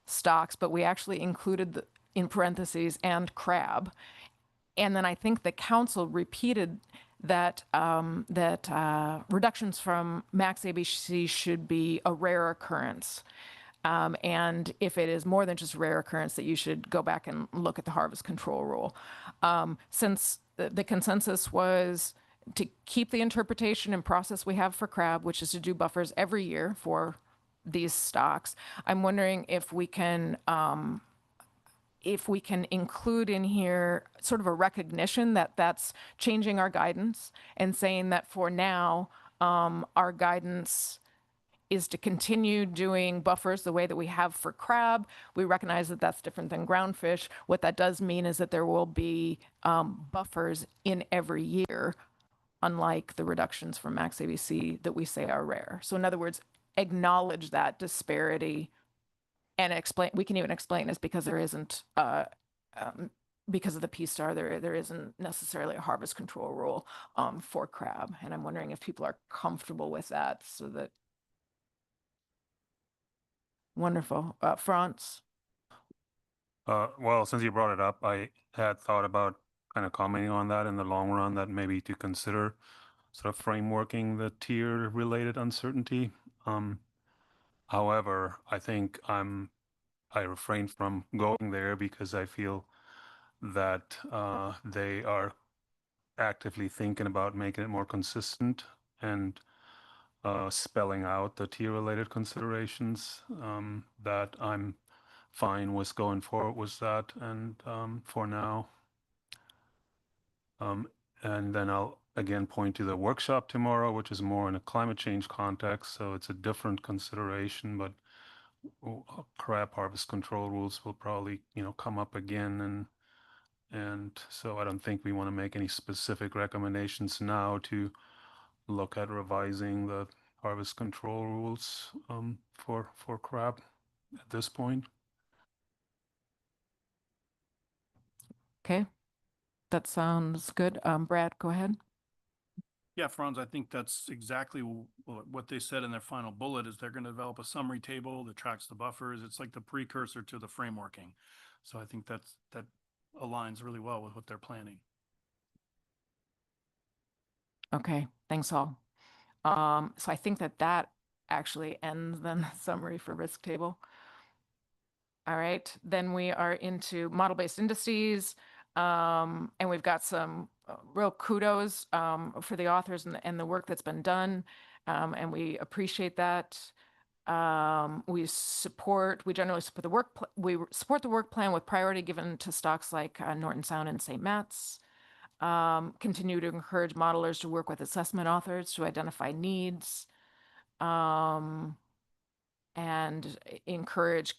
stocks, but we actually included in parentheses and crab. And then I think the council repeated that reductions from max ABC should be a rare occurrence. And if it is more than just rare occurrence, that you should go back and look at the harvest control rule. Since the consensus was to keep the interpretation and process we have for crab, which is to do buffers every year for these stocks, I'm wondering if we can include in here sort of a recognition that that's changing our guidance, and saying that for now, our guidance is to continue doing buffers the way that we have for crab. We recognize that that's different than groundfish. What that does mean is that there will be buffers in every year, unlike the reductions from max ABC that we say are rare. So in other words, acknowledge that disparity and explain. We can even explain this because there isn't because of the P-star, there isn't necessarily a harvest control rule for crab. And I'm wondering if people are comfortable with that, so that. Wonderful. France? Well, since you brought it up, I had thought about kind of commenting on that in the long run, that maybe to consider sort of frameworking the tier related uncertainty. However, I think I refrain from going there because I feel that they are actively thinking about making it more consistent, and spelling out the tier-related considerations, that I'm fine with going forward with that, and for now. And then I'll again point to the workshop tomorrow, which is more in a climate change context, so it's a different consideration, but crab harvest control rules will probably, come up again, and so I don't think we want to make any specific recommendations now to look at revising the harvest control rules for crab at this point. Okay, that sounds good. Brad, go ahead. Yeah, Franz, I think that's exactly what they said in their final bullet is they're going to develop a summary table that tracks the buffers. It's like the precursor to the frameworking. So I think that aligns really well with what they're planning. Okay, thanks all. So I think that actually ends then the summary for risk table. All right, then we are into model-based indices, and we've got some real kudos for the authors and the work that's been done, and we appreciate that. We generally support the work plan with priority given to stocks like Norton Sound and St. Matt's. Continue to encourage modelers to work with assessment authors to identify needs, and encourage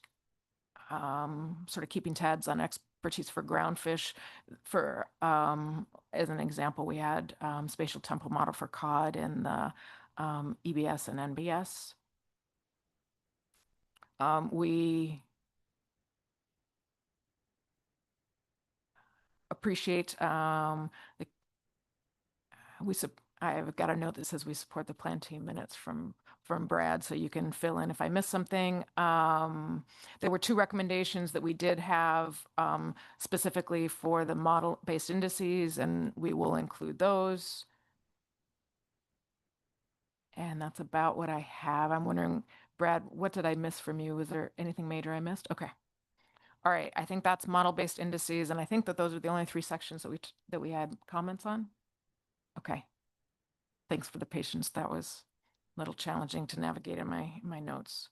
sort of keeping tabs on expertise for groundfish. For as an example, we had spatial temporal model for cod in the EBS and NBS. We appreciate I've got a note that says we support the planting minutes from Brad, so you can fill in if I missed something. There were 2 recommendations that we did have specifically for the model-based indices, and we will include those. And that's about what I have. I'm wondering, Brad, what did I miss from you? Was there anything major I missed? Okay. All right. I think that's model-based indices, and I think that those are the only 3 sections that we had comments on. Okay. Thanks for the patience. That was a little challenging to navigate in my notes.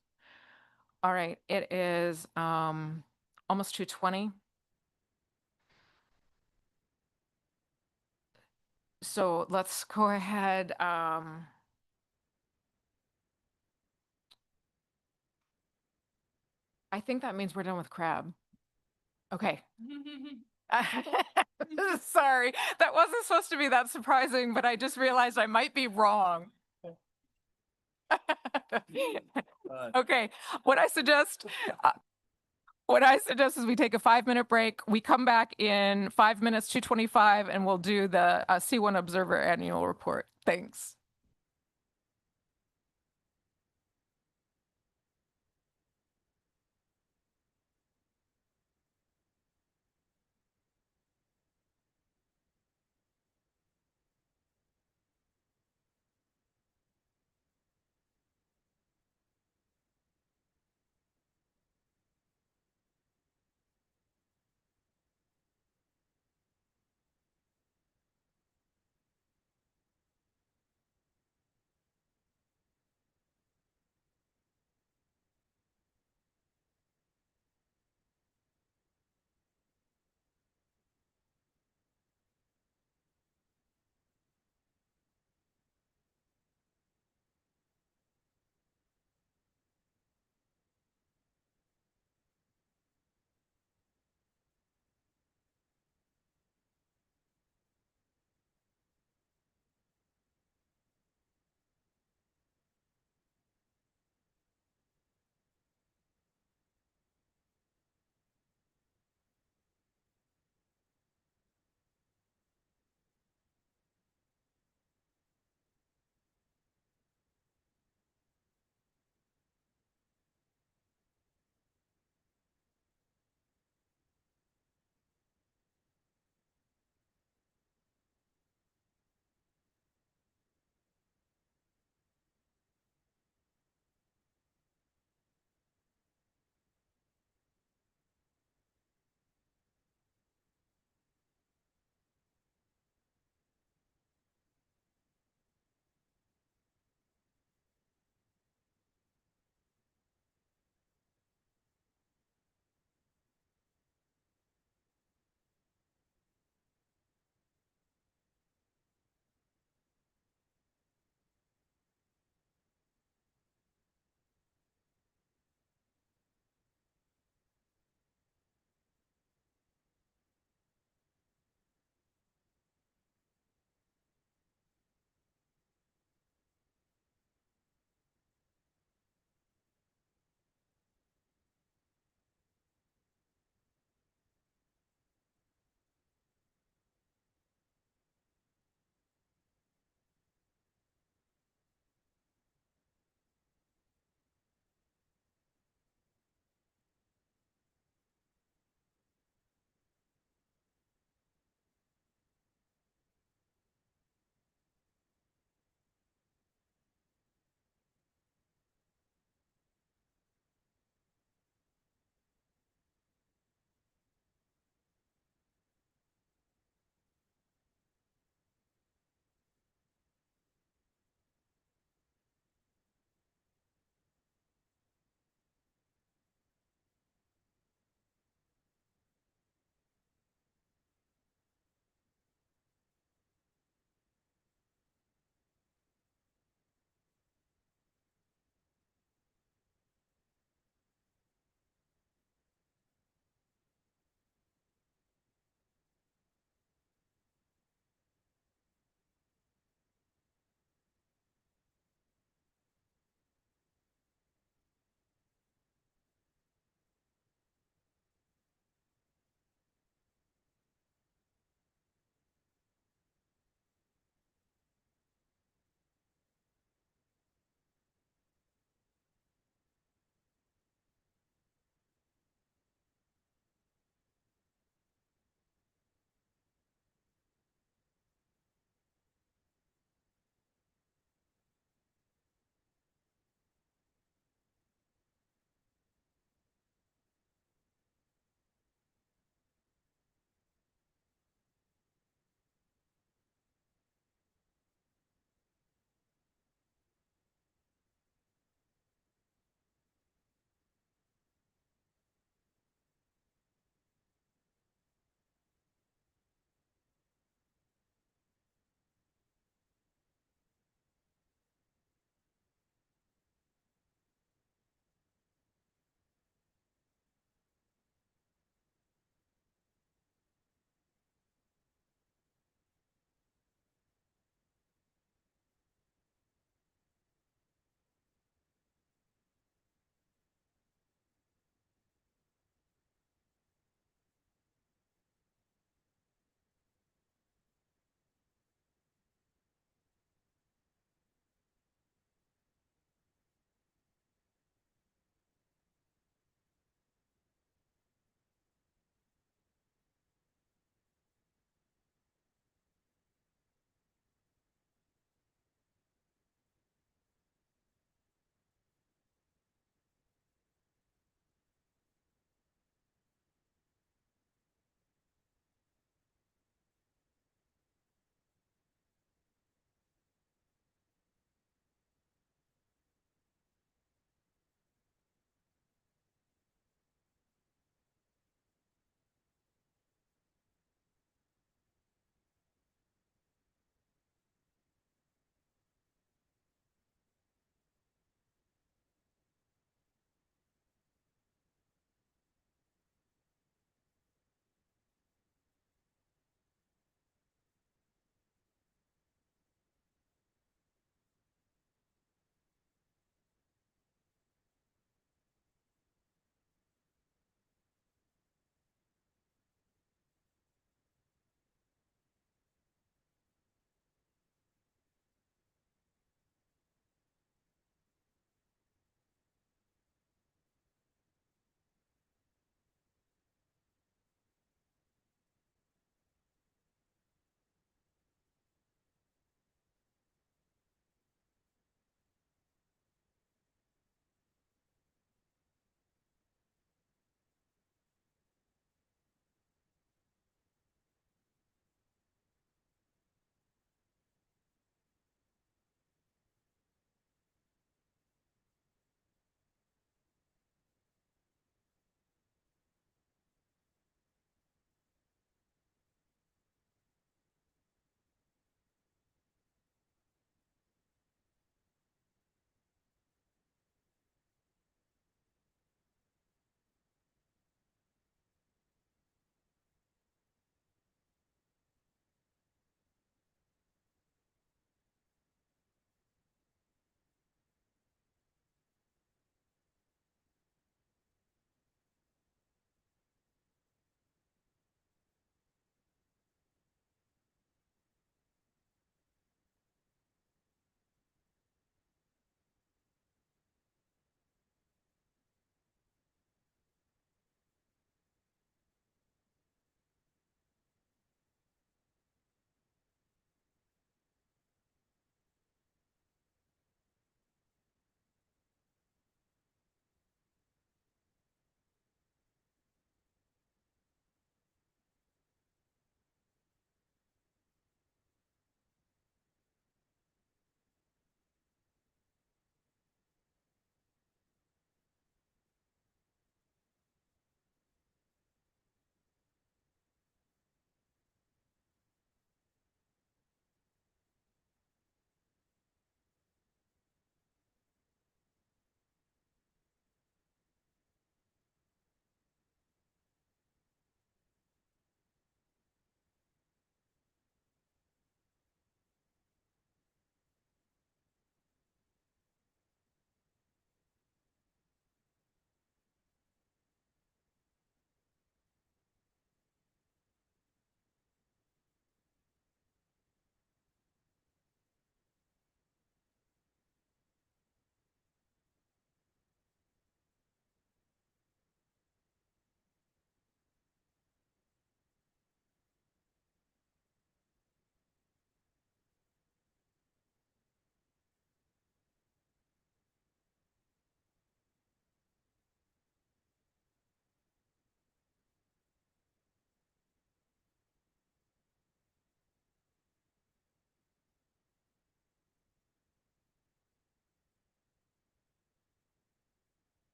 All right, it is almost 2:20. So let's go ahead. I think that means we're done with crab. Okay. Sorry, that wasn't supposed to be that surprising, but I just realized I might be wrong. Okay, what I suggest is we take a 5-minute break. We come back in 5 minutes, 2:25, and we'll do the C1 Observer Annual Report. Thanks.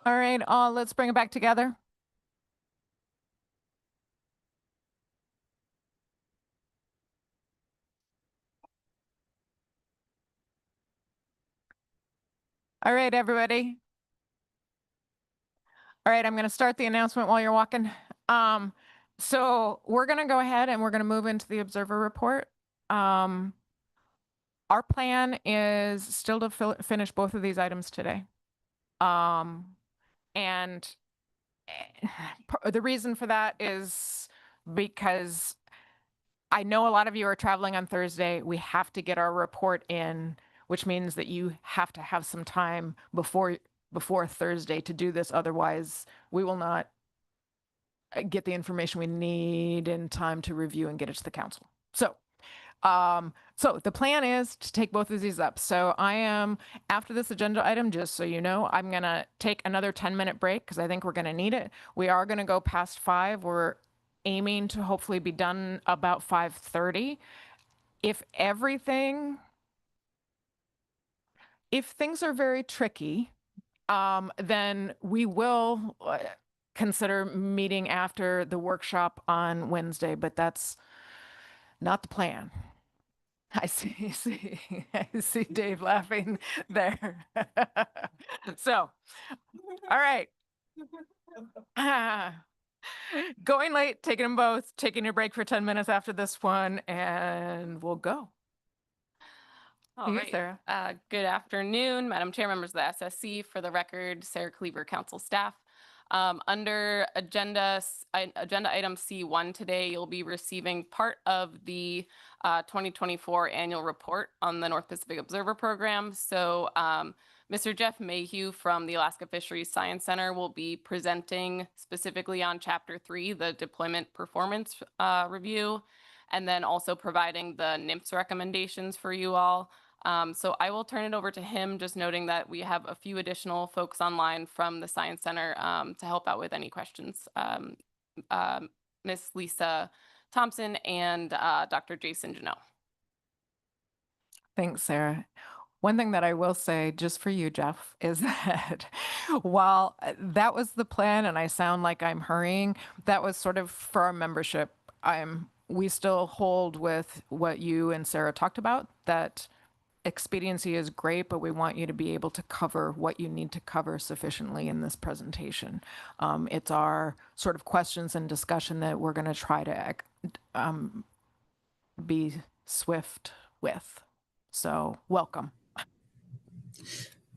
All right, let's bring it back together. All right, everybody. All right, I'm going to start the announcement while you're walking. So we're going to go ahead and we're going to move into the observer report. Our plan is still to finish both of these items today. And the reason for that is because I know a lot of you are traveling on Thursday. We have to get our report in, which means that you have to have some time before Thursday to do this. Otherwise, we will not get the information we need in time to review and get it to the council. So the plan is to take both of these up. So I am, after this agenda item, just so you know, I'm going to take another 10-minute break because I think we're going to need it. We are going to go past 5. We're aiming to hopefully be done about 5:30. If things are very tricky, then we will consider meeting after the workshop on Wednesday, but that's not the plan. I see Dave laughing there. So, all right. Going late, taking them both, taking a break for 10 minutes after this one, and we'll go. All Yes, right. Sarah. Good afternoon, Madam Chair, members of the SSC. For the record, Sarah Cleaver, Council staff. Under agenda item C1 today, you'll be receiving part of the 2024 annual report on the North Pacific Observer Program. So Mr. Jeff Mayhew from the Alaska Fisheries Science Center will be presenting specifically on Chapter 3, the Deployment Performance Review, and then also providing the NMFS recommendations for you all. So I will turn it over to him, just noting that we have a few additional folks online from the Science Center to help out with any questions. Miss Lisa Thompson and Dr. Jason Janelle. Thanks, Sarah. One thing that I will say just for you, Jeff, is that while that was the plan and I sound like I'm hurrying, that was sort of for our membership. We still hold with what you and Sarah talked about, that expediency is great, but we want you to be able to cover what you need to cover sufficiently in this presentation. It's our sort of questions and discussion that we're going to try to be swift with. So welcome.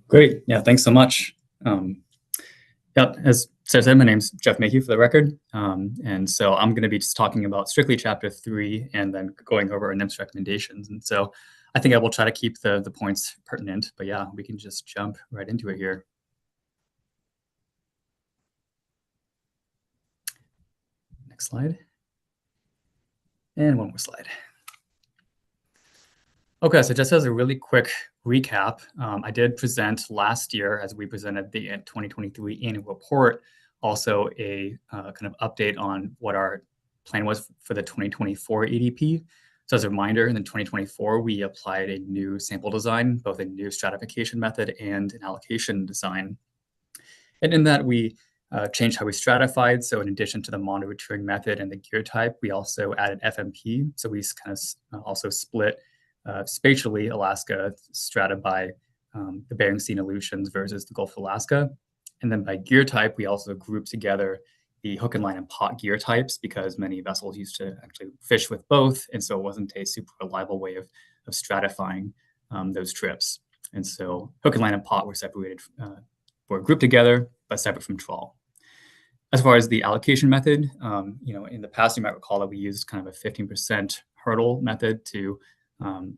Great. Yeah, thanks so much. Yeah, as Sarah said, my name's Jeff Mayhew for the record. And so I'm going to be just talking about strictly Chapter 3 and then going over our NMFS recommendations. And so I think I will try to keep the points pertinent, but yeah, we can just jump right into it here. Next slide. And one more slide. Okay, so just as a really quick recap, I did present last year as we presented the 2023 annual report, also a kind of update on what our plan was for the 2024 ADP. So as a reminder, in the 2024, we applied a new sample design, both a new stratification method and an allocation design. And in that, we changed how we stratified. So in addition to the monitoring method and the gear type, we also added FMP. So we kind of also split spatially Alaska strata by the Bering Sea and Aleutians versus the Gulf of Alaska. And then by gear type, we also grouped together the hook and line and pot gear types because many vessels used to actually fish with both. And so it wasn't a super reliable way of stratifying those trips. And so hook and line and pot were separated, were grouped together, but separate from trawl. As far as the allocation method, in the past, you might recall that we used kind of a 15% hurdle method to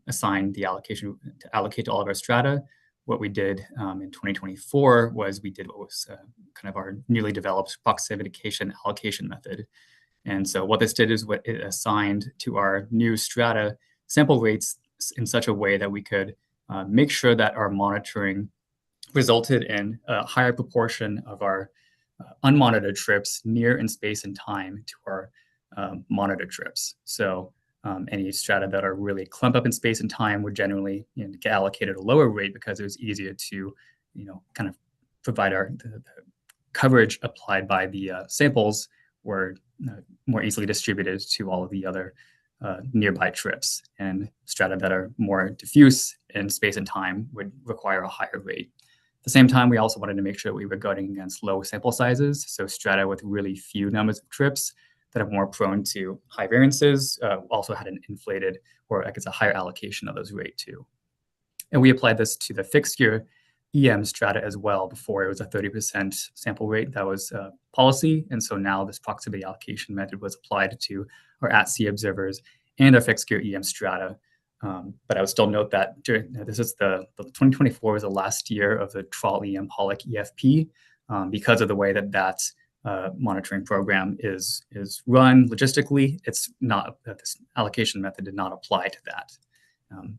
assign the allocation to allocate to all of our strata. What we did in 2024 was we did what was kind of our newly developed proximitation allocation method. And so what this did is what it assigned to our new strata sample rates in such a way that we could make sure that our monitoring resulted in a higher proportion of our unmonitored trips near in space and time to our monitored trips. So any strata that are really clumped up in space and time would generally get allocated a lower rate because it was easier to kind of provide the coverage applied by the samples were more easily distributed to all of the other nearby trips, and strata that are more diffuse in space and time would require a higher rate. At the same time, we also wanted to make sure we were guarding against low sample sizes, so strata with really few numbers of trips that are more prone to high variances also had an inflated, or I guess a higher allocation of those rate too. And we applied this to the fixed gear EM strata as well. Before it was a 30% sample rate that was policy. And so now this proximity allocation method was applied to our at-sea observers and our fixed gear EM strata. But I would still note that this is the 2024 was the last year of the Trawl EM Pollock EFP because of the way that monitoring program is run logistically. It's not that this allocation method did not apply to that.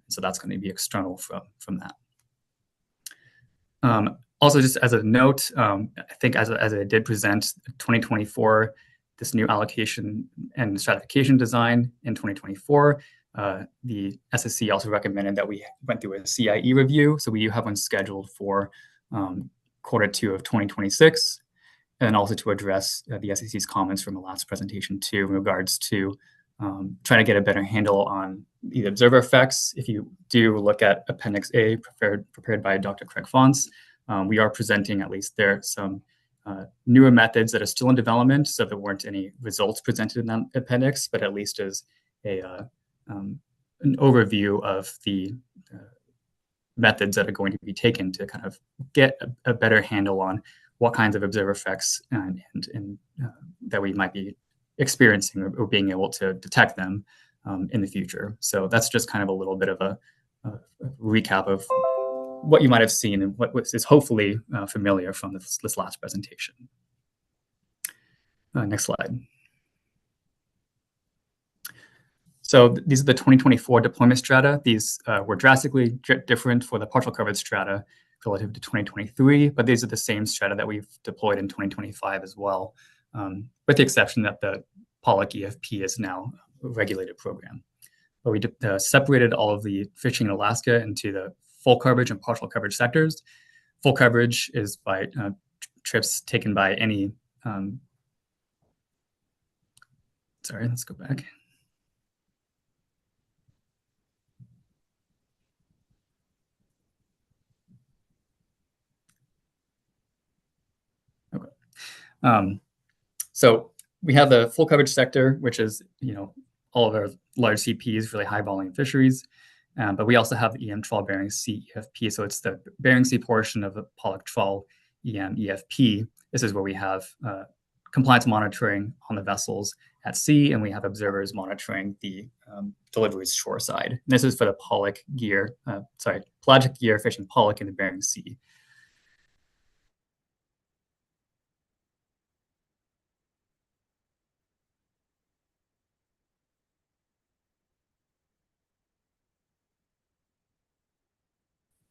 So that's going to be external from that. Also, just as a note, I think as I did present 2024, this new allocation and stratification design in 2024, the SSC also recommended that we went through a CIE review. So we have one scheduled for Q2 of 2026, and also to address the SEC's comments from the last presentation too in regards to trying to get a better handle on the observer effects. If you do look at Appendix A prepared by Dr. Craig Fonts, we are presenting at least there some newer methods that are still in development, so there weren't any results presented in that appendix, but at least as an overview of the methods that are going to be taken to kind of get a better handle on what kinds of observer effects and that we might be experiencing or being able to detect them in the future. So that's just kind of a little bit of a recap of what you might have seen and what is hopefully familiar from this last presentation. Next slide. So these are the 2024 deployment strata. These were drastically different for the partial coverage strata relative to 2023, but these are the same strata that we've deployed in 2025 as well, with the exception that the Pollock EFP is now a regulated program. But we separated all of the fishing in Alaska into the full coverage and partial coverage sectors. Full coverage is by trips taken by any, sorry, let's go back. Okay. So we have the full coverage sector, which is, all of our large CPs, really high volume fisheries. But we also have the EM Trawl Bering Sea EFP. So it's the Bering Sea portion of the Pollock Trawl EM EFP. This is where we have compliance monitoring on the vessels at sea, and we have observers monitoring the deliveries shoreside. And this is for the pelagic gear fishing pollock in the Bering Sea.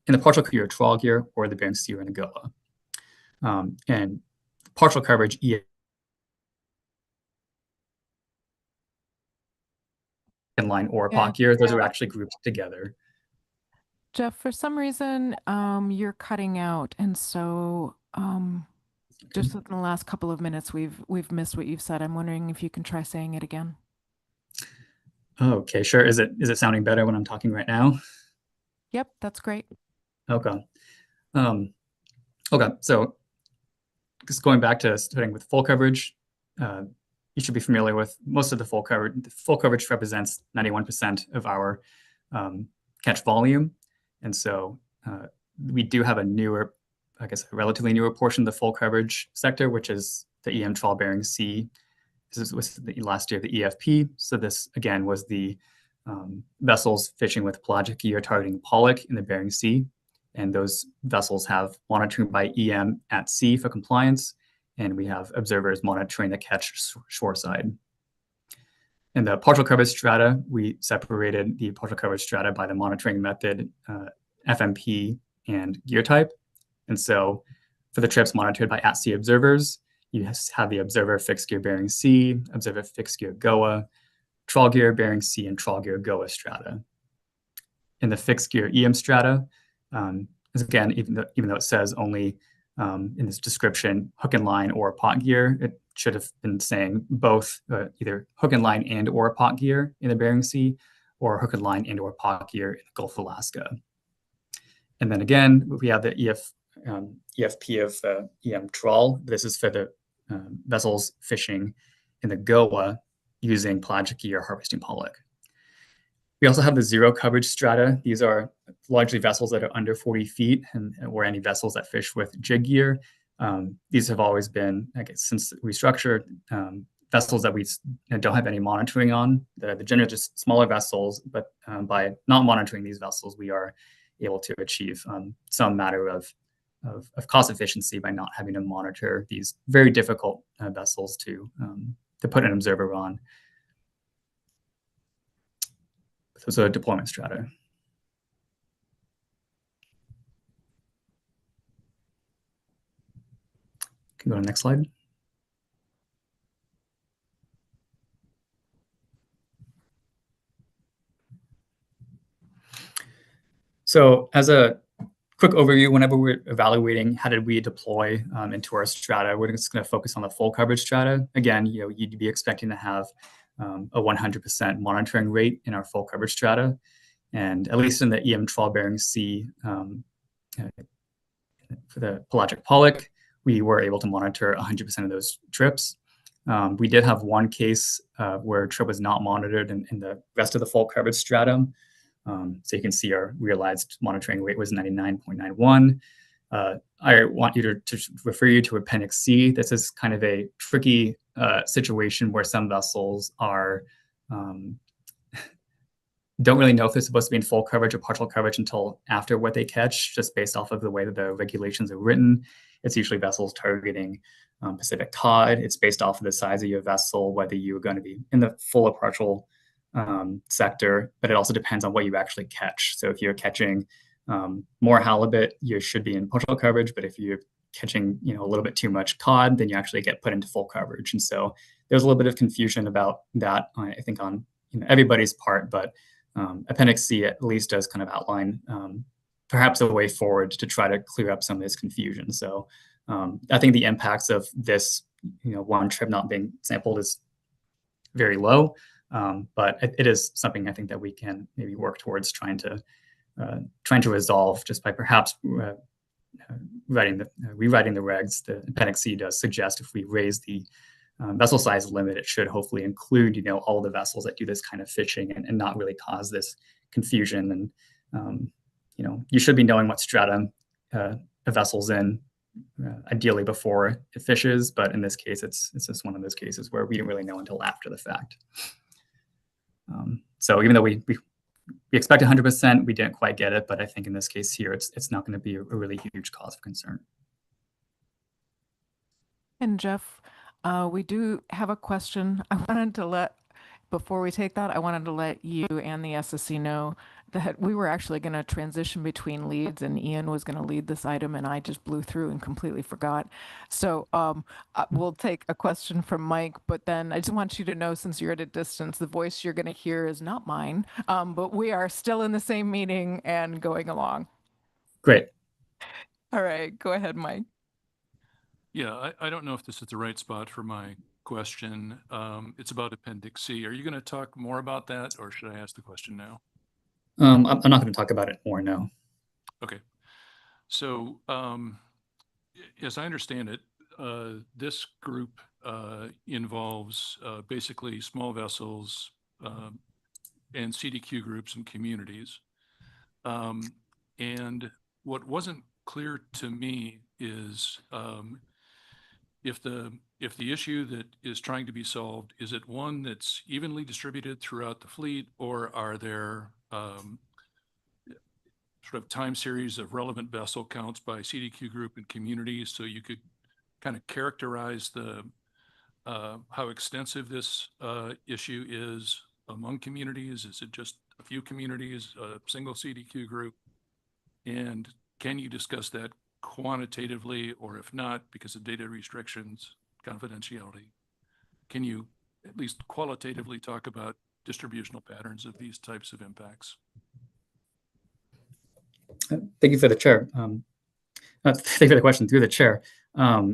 In the partial gear trawl gear or the Bering Sea or in the Goa. And partial coverage inline or POC gear, those are actually grouped together. Jeff, for some reason, you're cutting out, and so just within the last couple of minutes, we've missed what you've said. I'm wondering if you can try saying it again. Okay, sure. Is it sounding better when I'm talking right now? Yep, that's great. Okay. Okay, so just going back to starting with full coverage, you should be familiar with most of the full coverage. The full coverage represents 91% of our catch volume. And so we do have a newer, I guess, a relatively newer portion of the full coverage sector, which is the EM Trawl Bering Sea. This was the last year of the EFP. So this, again, was the vessels fishing with pelagic gear targeting pollock in the Bering Sea. And those vessels have monitoring by EM at sea for compliance. And we have observers monitoring the catch shoreside. In the partial coverage strata, we separated the partial coverage strata by the monitoring method, FMP and gear type. And so for the trips monitored by at-sea observers, you have the observer fixed gear Bering Sea, observer fixed gear Goa, trawl gear Bering Sea, and trawl gear Goa strata. In the fixed gear EM strata, again, even though it says only in this description, hook and line or pot gear. It should have been saying both, either hook and line and or pot gear in the Bering Sea, or hook and line and or pot gear in the Gulf of Alaska. And then again, we have the EFP of EM trawl. This is for the vessels fishing in the GOA using pelagic gear harvesting pollock. We also have the zero coverage strata. These are largely vessels that are under 40 feet or any vessels that fish with jig gear. These have always been, I guess, since restructured, vessels that we don't have any monitoring on. The generally just smaller vessels, but by not monitoring these vessels, we are able to achieve some matter of cost efficiency by not having to monitor these very difficult vessels to put an observer on. Those are deployment strata. Can go to the next slide. So as a quick overview, whenever we're evaluating how did we deploy into our strata, we're just going to focus on the full coverage strata. Again, you'd be expecting to have a 100% monitoring rate in our full coverage strata. And at least in the EM trawl Bering Sea, for the pelagic pollock, we were able to monitor 100% of those trips. We did have one case where a trip was not monitored in the rest of the full coverage stratum. So you can see our realized monitoring rate was 99.91. I want you to refer you to Appendix C. This is kind of a tricky situation where some vessels are don't really know if they're supposed to be in full coverage or partial coverage until after what they catch, just based off of the way that the regulations are written. It's usually vessels targeting Pacific cod. It's based off of the size of your vessel, whether you're going to be in the full or partial sector, but it also depends on what you actually catch. So if you're catching more halibut, you should be in partial coverage, but if you're catching a little bit too much cod, then you actually get put into full coverage. And so there's a little bit of confusion about that, I think, on everybody's part, but Appendix C at least does kind of outline perhaps a way forward to try to clear up some of this confusion. So I think the impacts of this, one trip not being sampled is very low, but it is something I think that we can maybe work towards trying to resolve just by perhaps rewriting the regs. The Appendix C does suggest if we raise the vessel size limit, it should hopefully include, all the vessels that do this kind of fishing and not really cause this confusion. And, you should be knowing what strata a vessel's in, ideally before it fishes. But in this case, it's just one of those cases where we didn't really know until after the fact. So even though we expect 100%, we didn't quite get it. But I think in this case here, it's not going to be a really huge cause of concern. And Jeff, we do have a question. Before we take that, I wanted to let you and the SSC know that we were actually going to transition between leads, and Ian was going to lead this item, and I just blew through and completely forgot. So we'll take a question from Mike, but then I just want you to know, since you're at a distance, the voice you're going to hear is not mine, but we are still in the same meeting and going along. Great. All right, go ahead, Mike. Yeah, I don't know if this is the right spot for my question. It's about Appendix C. Are you going to talk more about that, or should I ask the question now? I'm not going to talk about it more now. Okay. So as I understand it, this group involves basically small vessels and CDQ groups and communities. And what wasn't clear to me is if the issue that is trying to be solved, is it one that's evenly distributed throughout the fleet, or are there sort of time series of relevant vessel counts by CDQ group and communities, so you could kind of characterize the how extensive this issue is among communities? Is it just a few communities, a single CDQ group? And can you discuss that quantitatively, or if not, because of data restrictions, confidentiality, can you at least qualitatively talk about distributional patterns of these types of impacts? Thank you for the chair. Thank you for the question through the chair. I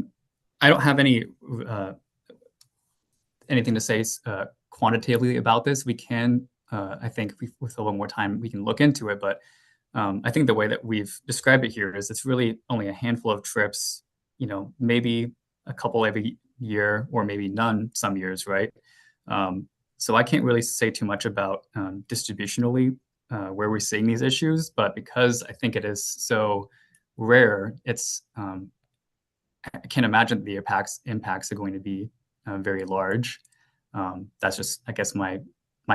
don't have anything to say quantitatively about this. We can, I think, with a little more time, we can look into it. But I think the way that we've described it here is it's really only a handful of trips. Maybe a couple every year, or maybe none some years, right? So I can't really say too much about distributionally where we're seeing these issues, but because I think it is so rare, it's I can't imagine the impacts are going to be very large. That's just, I guess, my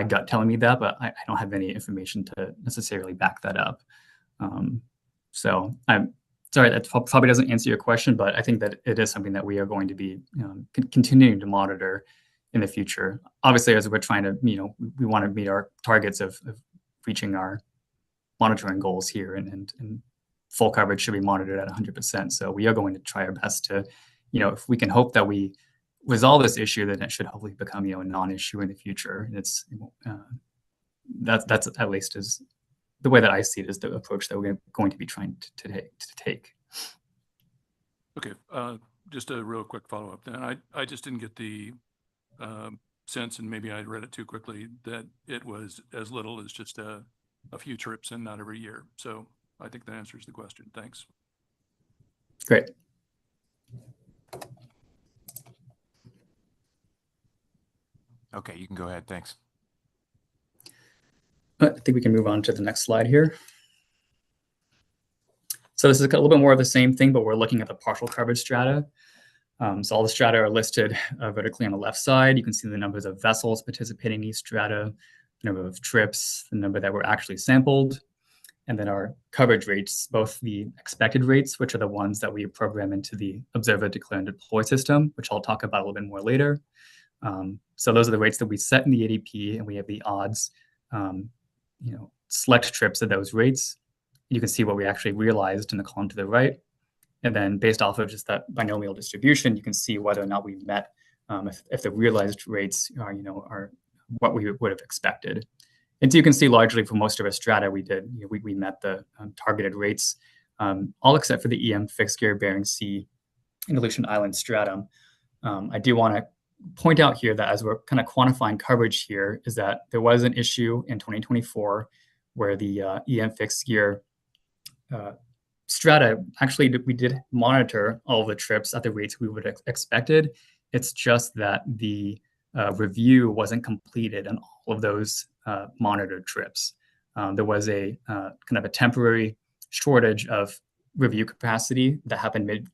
gut telling me that, but I don't have any information to necessarily back that up. So I'm sorry, that probably doesn't answer your question, but I think that it is something that we are going to be continuing to monitor in the future. Obviously, as we're trying to, we want to meet our targets of reaching our monitoring goals here, and full coverage should be monitored at 100%. So we are going to try our best to, if we can hope that we resolve this issue, then it should hopefully become, a non-issue in the future. And it's that's at least is the way that I see it, is the approach that we're going to be trying to take. Okay, just a real quick follow-up then. I just didn't get the sense, and maybe I read it too quickly, that it was as little as just a few trips and not every year. So I think that answers the question. Thanks. Great. Okay, you can go ahead. Thanks. I think we can move on to the next slide here. So this is a little bit more of the same thing, but we're looking at the partial coverage strata. So all the strata are listed vertically on the left side. You can see the numbers of vessels participating in these strata, the number of trips, the number that were actually sampled, and then our coverage rates, both the expected rates, which are the ones that we program into the observer, declare, and deploy system, which I'll talk about a little bit more later. So those are the rates that we set in the ADP, and we have the odds, select trips at those rates. You can see what we actually realized in the column to the right. And then based off of just that binomial distribution, you can see whether or not we met, if the realized rates are, are what we would have expected. And so you can see largely for most of our strata, we met the targeted rates, all except for the EM fixed gear Bering Sea and Aleutian Island stratum. I do want to point out here that as we're kind of quantifying coverage here, is that there was an issue in 2024 where the EM fixed gear strata, actually, we did monitor all the trips at the rates we would have expected. It's just that the review wasn't completed on all of those monitored trips. There was a kind of a temporary shortage of review capacity that happened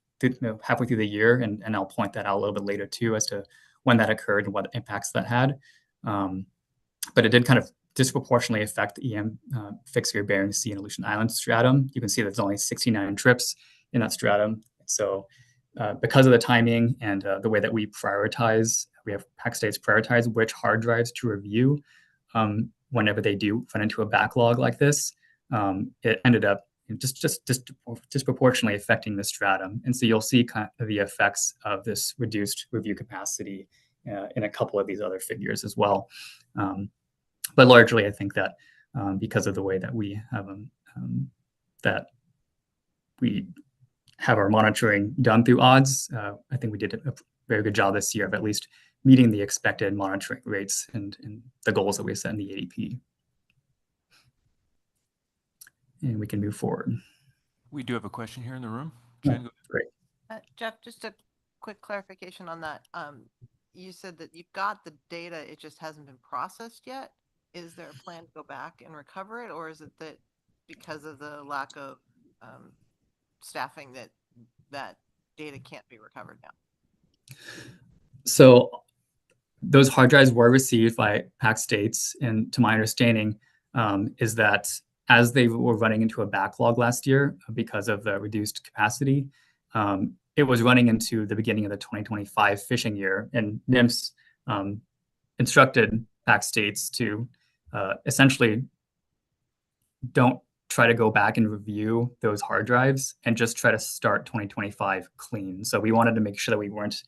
halfway through the year, and I'll point that out a little bit later too as to when that occurred and what impacts that had. But it did kind of disproportionately affect the EM fixed gear Bering Sea and Aleutian Island stratum. You can see there's only 69 trips in that stratum. So because of the timing and the way that we prioritize, we have PAC states prioritize which hard drives to review whenever they do run into a backlog like this. It ended up just disproportionately affecting the stratum. And so you'll see kind of the effects of this reduced review capacity in a couple of these other figures as well. But largely, I think that because of the way that we have our monitoring done through odds, I think we did a very good job this year of at least meeting the expected monitoring rates and the goals that we set in the ADP. And we can move forward. We do have a question here in the room. Jen, great. Jeff, just a quick clarification on that. You said that you've got the data, it just hasn't been processed yet. Is there a plan to go back and recover it, or is it that because of the lack of staffing that data can't be recovered now? So those hard drives were received by PAC states, and to my understanding, is that as they were running into a backlog last year because of the reduced capacity, it was running into the beginning of the 2025 fishing year, and NIMS instructed PAC states to essentially don't try to go back and review those hard drives and just try to start 2025 clean. So we wanted to make sure that we weren't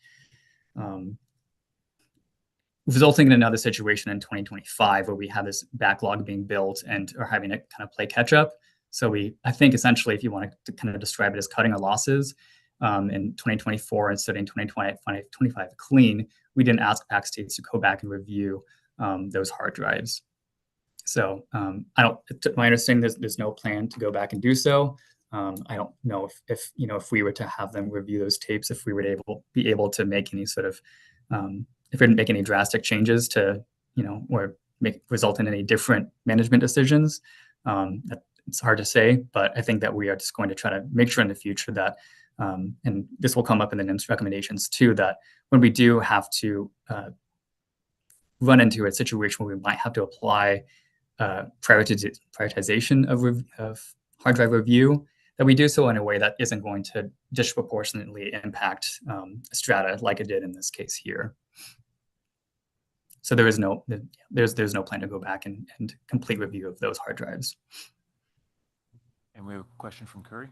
resulting in another situation in 2025 where we have this backlog being built and are having to kind of play catch up. So I think essentially, if you want to kind of describe it as cutting our losses in 2024 and setting 2025 clean, we didn't ask PAC states to go back and review those hard drives. So my understanding, there's no plan to go back and do so. I don't know if we were to have them review those tapes, if we would be able to make any sort of, if we didn't make any drastic changes to, or result in any different management decisions. It's hard to say, but I think that we are just going to try to make sure in the future that, and this will come up in the NIMS recommendations too, that when we do have to run into a situation where we might have to apply prioritization of hard drive review, that we do so in a way that isn't going to disproportionately impact strata like it did in this case here. So there's no plan to go back and complete review of those hard drives. And we have a question from Curry.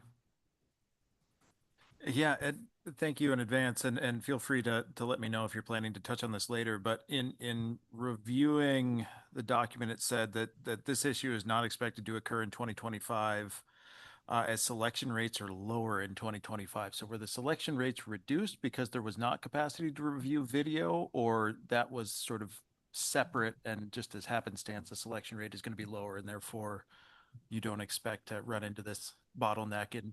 Yeah, Ed, thank you in advance, and feel free to let me know if you're planning to touch on this later. But in reviewing the document, it said that this issue is not expected to occur in 2025, as selection rates are lower in 2025. So were the selection rates reduced because there was not capacity to review video, or that was sort of separate and just as happenstance, the selection rate is going to be lower, and therefore you don't expect to run into this bottleneck in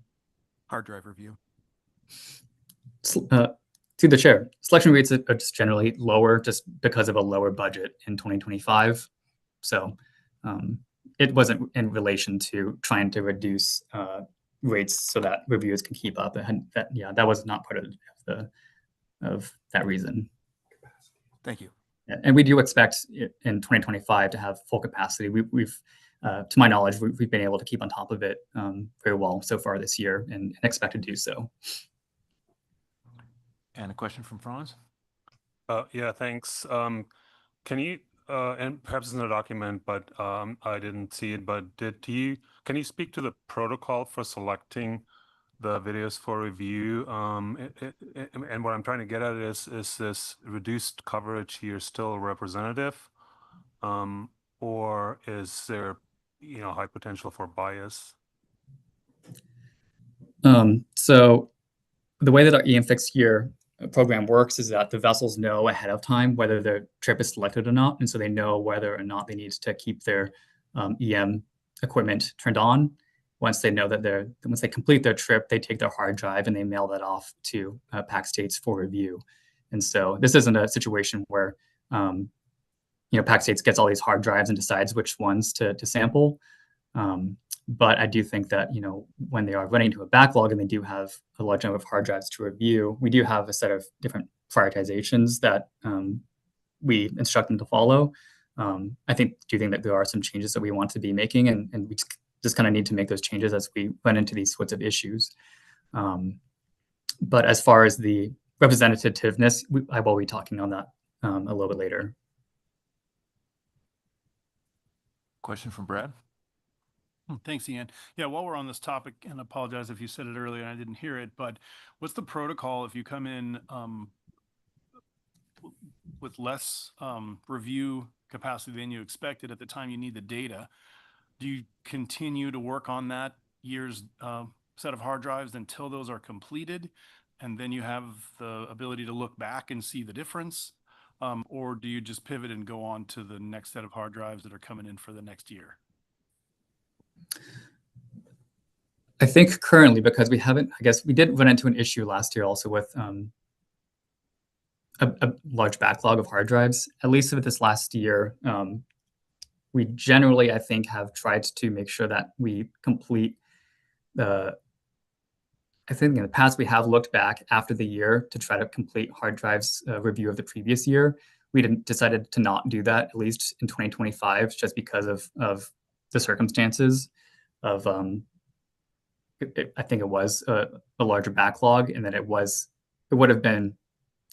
hard drive review? To the chair, selection rates are just generally lower just because of a lower budget in 2025. So it wasn't in relation to trying to reduce rates so that reviewers can keep up. And that was not part of that reason. Thank you. And we do expect in 2025 to have full capacity. We've to my knowledge, we've been able to keep on top of it very well so far this year, and expect to do so. And a question from Franz? Yeah, thanks. Can you, and perhaps it's in the document, but I didn't see it, but can you speak to the protocol for selecting the videos for review? And what I'm trying to get at is this reduced coverage here still representative? Or is there, high potential for bias? So the way that our EM Fix Year program works is that the vessels know ahead of time whether their trip is selected or not. And so they know whether or not they need to keep their EM equipment turned on. Once they know that once they complete their trip, they take their hard drive and they mail that off to PAC states for review. And so this isn't a situation where PAC states gets all these hard drives and decides which ones to sample. But I do think that, when they are running into a backlog and they do have a large number of hard drives to review, we do have a set of different prioritizations that we instruct them to follow. I do think that there are some changes that we want to be making, and we just kind of need to make those changes as we run into these sorts of issues. But as far as the representativeness, I will be talking on that a little bit later. Question from Brad? Thanks, Ian. Yeah, while we're on this topic, and I apologize if you said it earlier and I didn't hear it, but what's the protocol if you come in with less review capacity than you expected at the time you need the data? Do you continue to work on that year's set of hard drives until those are completed, and then you have the ability to look back and see the difference? Or do you just pivot and go on to the next set of hard drives that are coming in for the next year? I think currently, because we did run into an issue last year also with a large backlog of hard drives. At least with this last year, we generally, I think, have tried to make sure that we complete I think in the past we have looked back after the year to try to complete hard drives review of the previous year. We decided to not do that, at least in 2025, just because of the circumstances of I think it was a larger backlog, and that it would have been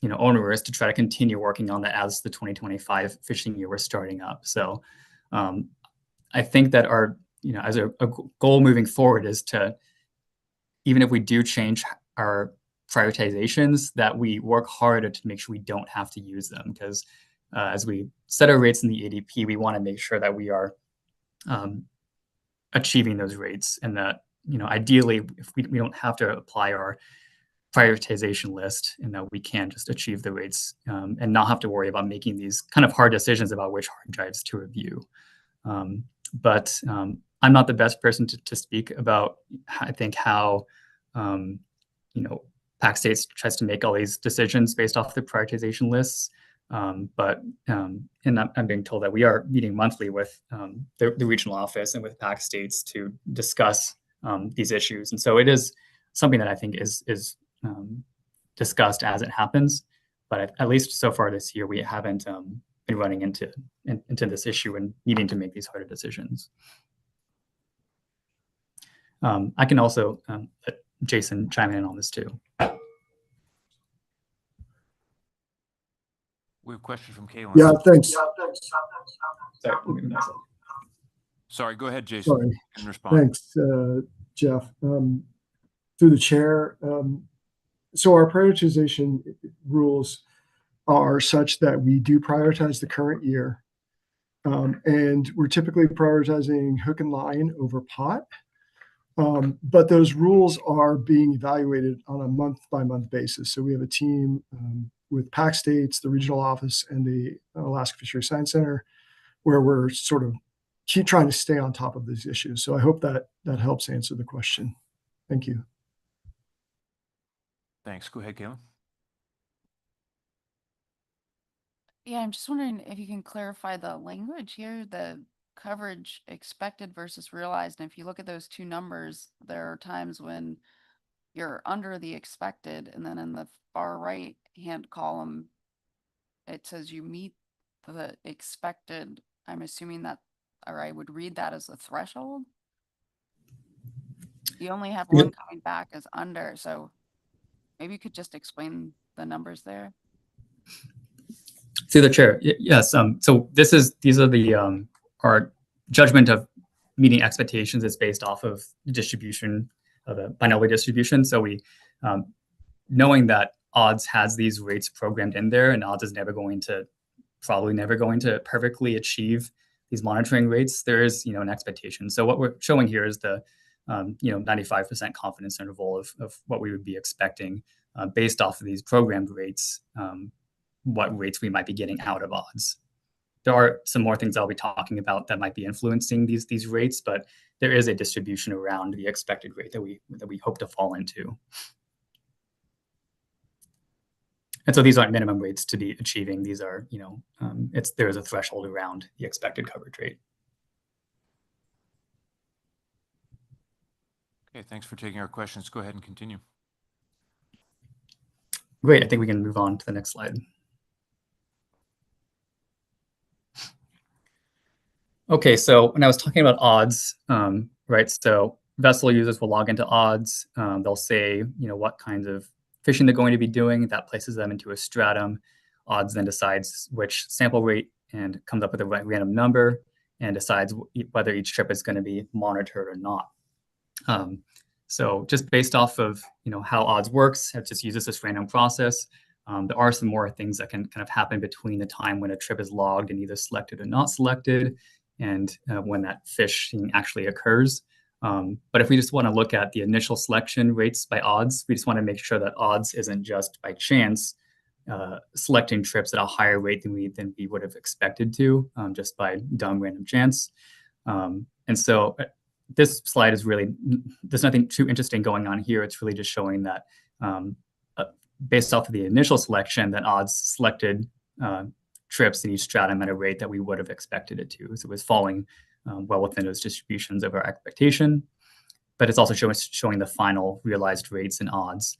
onerous to try to continue working on that as the 2025 fishing year was starting up. So I think that our as a goal moving forward is to, even if we do change our prioritizations, that we work harder to make sure we don't have to use them, because as we set our rates in the ADP, we want to make sure that we are achieving those rates, and that, ideally, if we don't have to apply our prioritization list, and that we can just achieve the rates and not have to worry about making these kind of hard decisions about which hard drives to review. But I'm not the best person to speak about, I think, how PAC States tries to make all these decisions based off the prioritization lists. But I'm being told that we are meeting monthly with the regional office and with PAC States to discuss these issues. And so it is something that I think is discussed as it happens. But at least so far this year, we haven't been running into this issue and needing to make these harder decisions. I can also let Jason chime in on this too. We have a question from Caitlin. Yeah, thanks. Sorry, go ahead, Jason. Sorry. You can respond. Thanks, Jeff. Through the chair. So our prioritization rules are such that we do prioritize the current year. And we're typically prioritizing hook and line over pot. But those rules are being evaluated on a month-by-month basis. So we have a team with PAC States, the regional office, and the Alaska Fisheries Science Center, where we're sort of keep trying to stay on top of these issues. So I hope that helps answer the question. Thank you. Thanks. Go ahead, Caitlin. Yeah, I'm just wondering if you can clarify the language here, the coverage expected versus realized. And if you look at those two numbers, there are times when you're under the expected, and then in the far right hand column, it says you meet the expected. I'm assuming that, or I would read that as the threshold. You only have one coming back as under, so maybe you could just explain the numbers there. Through the chair, yes. So these are the our judgment of meeting expectations is based off of distribution of a binomial distribution. So we, knowing that odds has these rates programmed in there, and odds is probably never going to perfectly achieve these monitoring rates, there is, an expectation. So what we're showing here is the 95% confidence interval of what we would be expecting based off of these programmed rates, what rates we might be getting out of odds. There are some more things I'll be talking about that might be influencing these rates, but there is a distribution around the expected rate that we hope to fall into. And so these aren't minimum rates to be achieving. These are, there is a threshold around the expected coverage rate. Okay, thanks for taking our questions. Go ahead and continue. Great. I think we can move on to the next slide. Okay, so when I was talking about odds, right? So vessel users will log into odds. They'll say, what kinds of fishing they're going to be doing. That places them into a stratum. Odds then decides which sample rate and comes up with a random number and decides whether each trip is going to be monitored or not. So just based off of how odds works, it just uses this random process. There are some more things that can kind of happen between the time when a trip is logged and either selected or not selected, and when that fishing actually occurs. But if we just want to look at the initial selection rates by odds, we just want to make sure that odds isn't just by chance selecting trips at a higher rate than we would have expected to, just by dumb random chance. And so this slide is really, there's nothing too interesting going on here. It's really just showing that based off of the initial selection, that odds selected trips in each stratum at a rate that we would have expected it to. So it was falling well within those distributions of our expectation, but it's also showing the final realized rates and odds.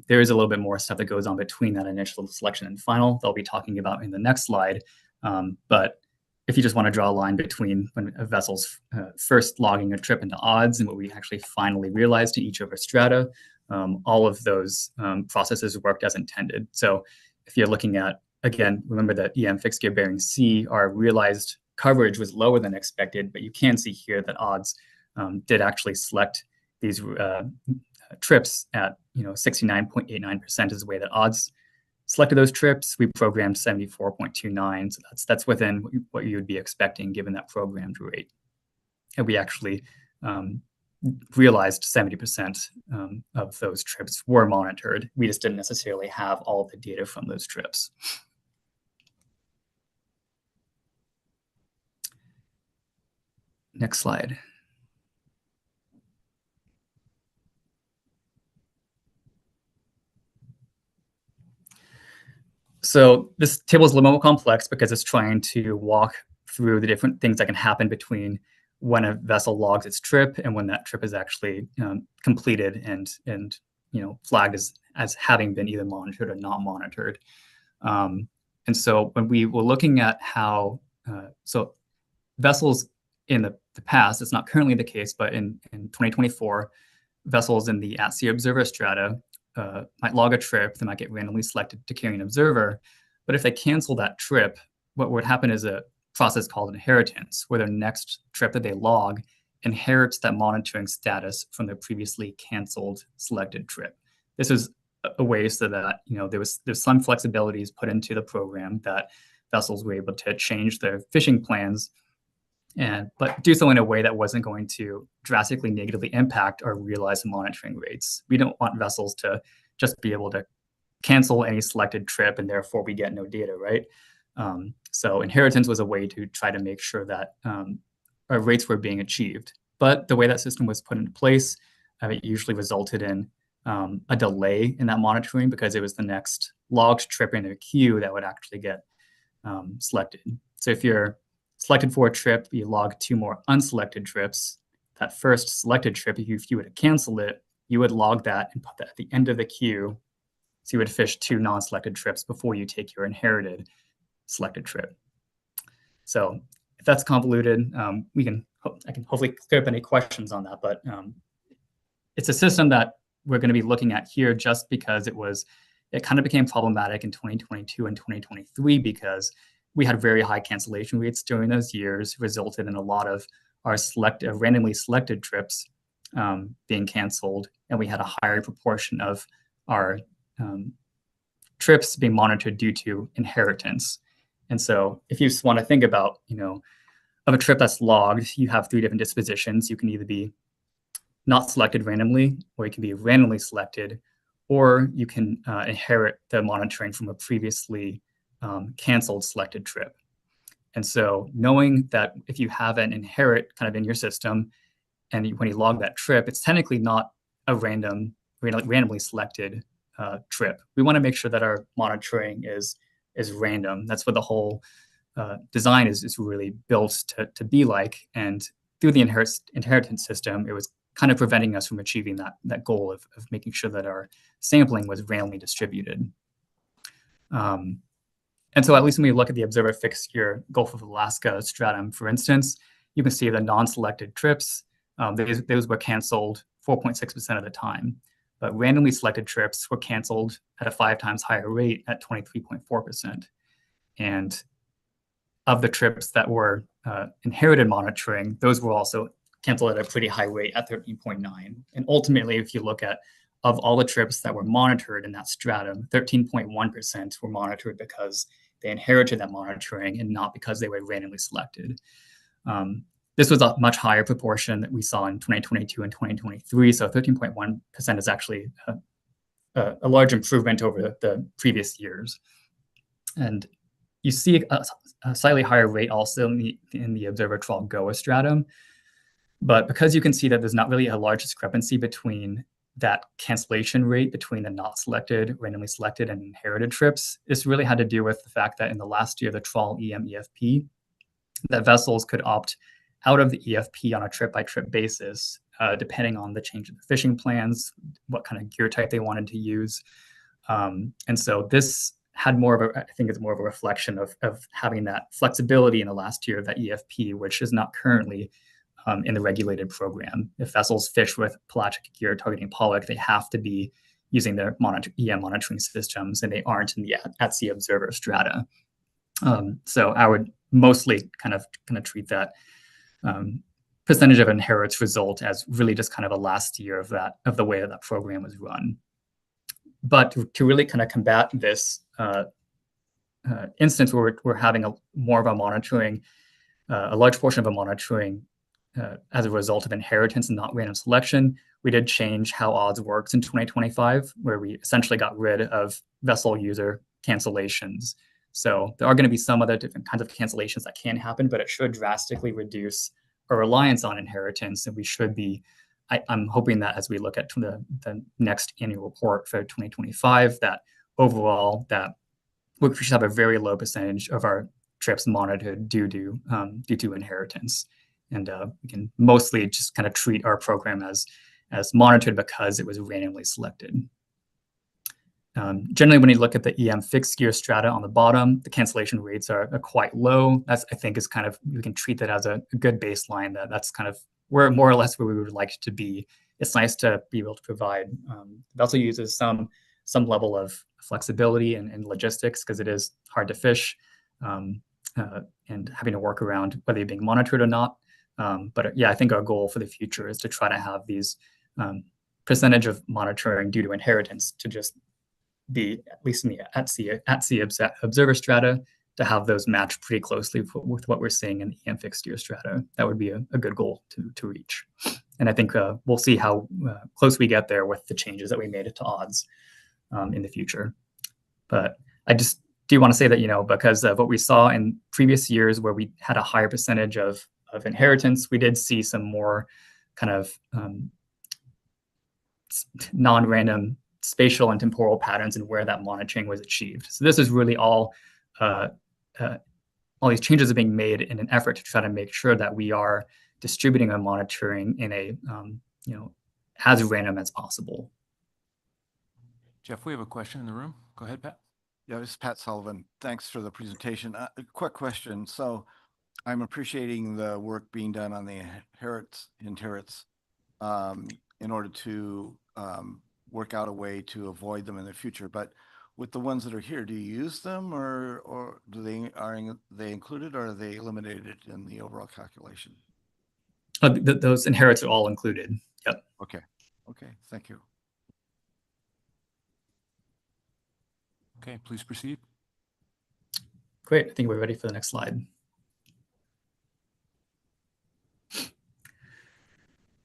There is a little bit more stuff that goes on between that initial selection and final that I'll be talking about in the next slide. But if you just want to draw a line between when a vessel's first logging a trip into odds and what we actually finally realized in each of our strata, all of those processes worked as intended. So if you're looking at, again, remember that EM fixed gear bearing C, our realized coverage was lower than expected, but you can see here that odds did actually select these trips at 69.89% is the way that odds selected those trips. We programmed 74.29, so that's within what you would be expecting given that programmed rate. and we actually realized 70% of those trips were monitored. We just didn't necessarily have all the data from those trips. Next slide. So this table is a little more complex because it's trying to walk through the different things that can happen between when a vessel logs its trip and when that trip is actually completed and flagged as having been either monitored or not monitored. And so when we were looking at how so vessels in the past, it's not currently the case, but in 2024, vessels in the at-sea observer strata might log a trip, they might get randomly selected to carry an observer. But if they cancel that trip, what would happen is a process called inheritance, where their next trip that they log inherits that monitoring status from their previously canceled selected trip. This is a way so that there's some flexibilities put into the program that vessels were able to change their fishing plans but do so in a way that wasn't going to drastically negatively impact our realized monitoring rates. We don't want vessels to just be able to cancel any selected trip and therefore we get no data, right? So inheritance was a way to try to make sure that our rates were being achieved. But the way that system was put into place, it usually resulted in a delay in that monitoring because it was the next logged trip in their queue that would actually get selected. So if you're selected for a trip, you log 2 more unselected trips. That first selected trip, if you were to cancel it, you would log that and put that at the end of the queue. So you would fish 2 non-selected trips before you take your inherited selected trip. So if that's convoluted, I can hopefully clear up any questions on that. But it's a system that we're going to be looking at here just because it kind of became problematic in 2022 and 2023 because we had very high cancellation rates during those years, resulted in a lot of our randomly selected trips being canceled, and we had a higher proportion of our trips being monitored due to inheritance. And so if you just want to think about, of a trip that's logged, you have 3 different dispositions. You can either be not selected randomly, or you can be randomly selected, or you can inherit the monitoring from a previously canceled selected trip. And so knowing that if you have an inherit kind of in your system, and when you log that trip, it's technically not a randomly selected trip. We want to make sure that our monitoring is random. That's what the whole design is really built to be like. And through the inheritance system, it was kind of preventing us from achieving that goal of making sure that our sampling was randomly distributed. And so at least when we look at the observer fixed-gear Gulf of Alaska stratum, for instance, you can see the non-selected trips, those were canceled 4.6% of the time. But randomly selected trips were canceled at a 5 times higher rate at 23.4%. And of the trips that were inherited monitoring, those were also canceled at a pretty high rate at 13.9. And ultimately, if you look at of all the trips that were monitored in that stratum, 13.1% were monitored because they inherited that monitoring and not because they were randomly selected. This was a much higher proportion that we saw in 2022 and 2023. So 13.1% is actually a large improvement over the previous years. And you see a slightly higher rate also in the observer trawl GOA stratum. But because you can see that there's not really a large discrepancy between that cancellation rate between the not selected, randomly selected, and inherited trips, this really had to do with the fact that in the last year, the trawl EM-EFP, that vessels could opt out of the EFP on a trip-by-trip basis, depending on the change of the fishing plans, what kind of gear type they wanted to use. And so this had more of I think it's more of a reflection of having that flexibility in the last year of that EFP, which is not currently in the regulated program. If vessels fish with pelagic gear targeting pollock, they have to be using their EM monitoring systems, and they aren't in the at-sea observer strata. So I would mostly kind of treat that percentage of inherits result as really just kind of a last year of the way that program was run. But to really kind of combat this instance where we're having more of a monitoring, a large portion of a monitoring as a result of inheritance and not random selection, we did change how odds works in 2025, where we essentially got rid of vessel user cancellations. So there are going to be some other different kinds of cancellations that can happen, but it should drastically reduce our reliance on inheritance. And we should be, I'm hoping that as we look at the next annual report for 2025, that overall that we should have a very low percentage of our trips monitored due to inheritance. And we can mostly just kind of treat our program as monitored because it was randomly selected. Generally, when you look at the EM fixed gear strata on the bottom, the cancellation rates are quite low. That's, I think, is kind of, we can treat that as a good baseline. That's kind of where more or less where we would like to be. It's nice to be able to provide. It also uses some level of flexibility and logistics because it is hard to fish and having to work around whether you're being monitored or not. But yeah, I think our goal for the future is to try to have these percentage of monitoring due to inheritance to just be, at least in the at-sea observer strata, to have those match pretty closely with what we're seeing in the EM fixed gear strata. That would be a good goal to reach. And I think we'll see how close we get there with the changes that we made to odds in the future. But I just do want to say that, because of what we saw in previous years where we had a higher percentage of inheritance, we did see some more kind of non-random spatial and temporal patterns and where that monitoring was achieved. So this is really all these changes are being made in an effort to try to make sure that we are distributing our monitoring in a as random as possible. Jeff, we have a question in the room. Go ahead, Pat. Yeah, this is Pat Sullivan. Thanks for the presentation. A quick question. So I'm appreciating the work being done on the inherits in order to work out a way to avoid them in the future. But with the ones that are here, do you use them, or are they included, or are they eliminated in the overall calculation? Those inherits are all included. Yep. Okay. Thank you. Okay, please proceed. Great. I think we're ready for the next slide.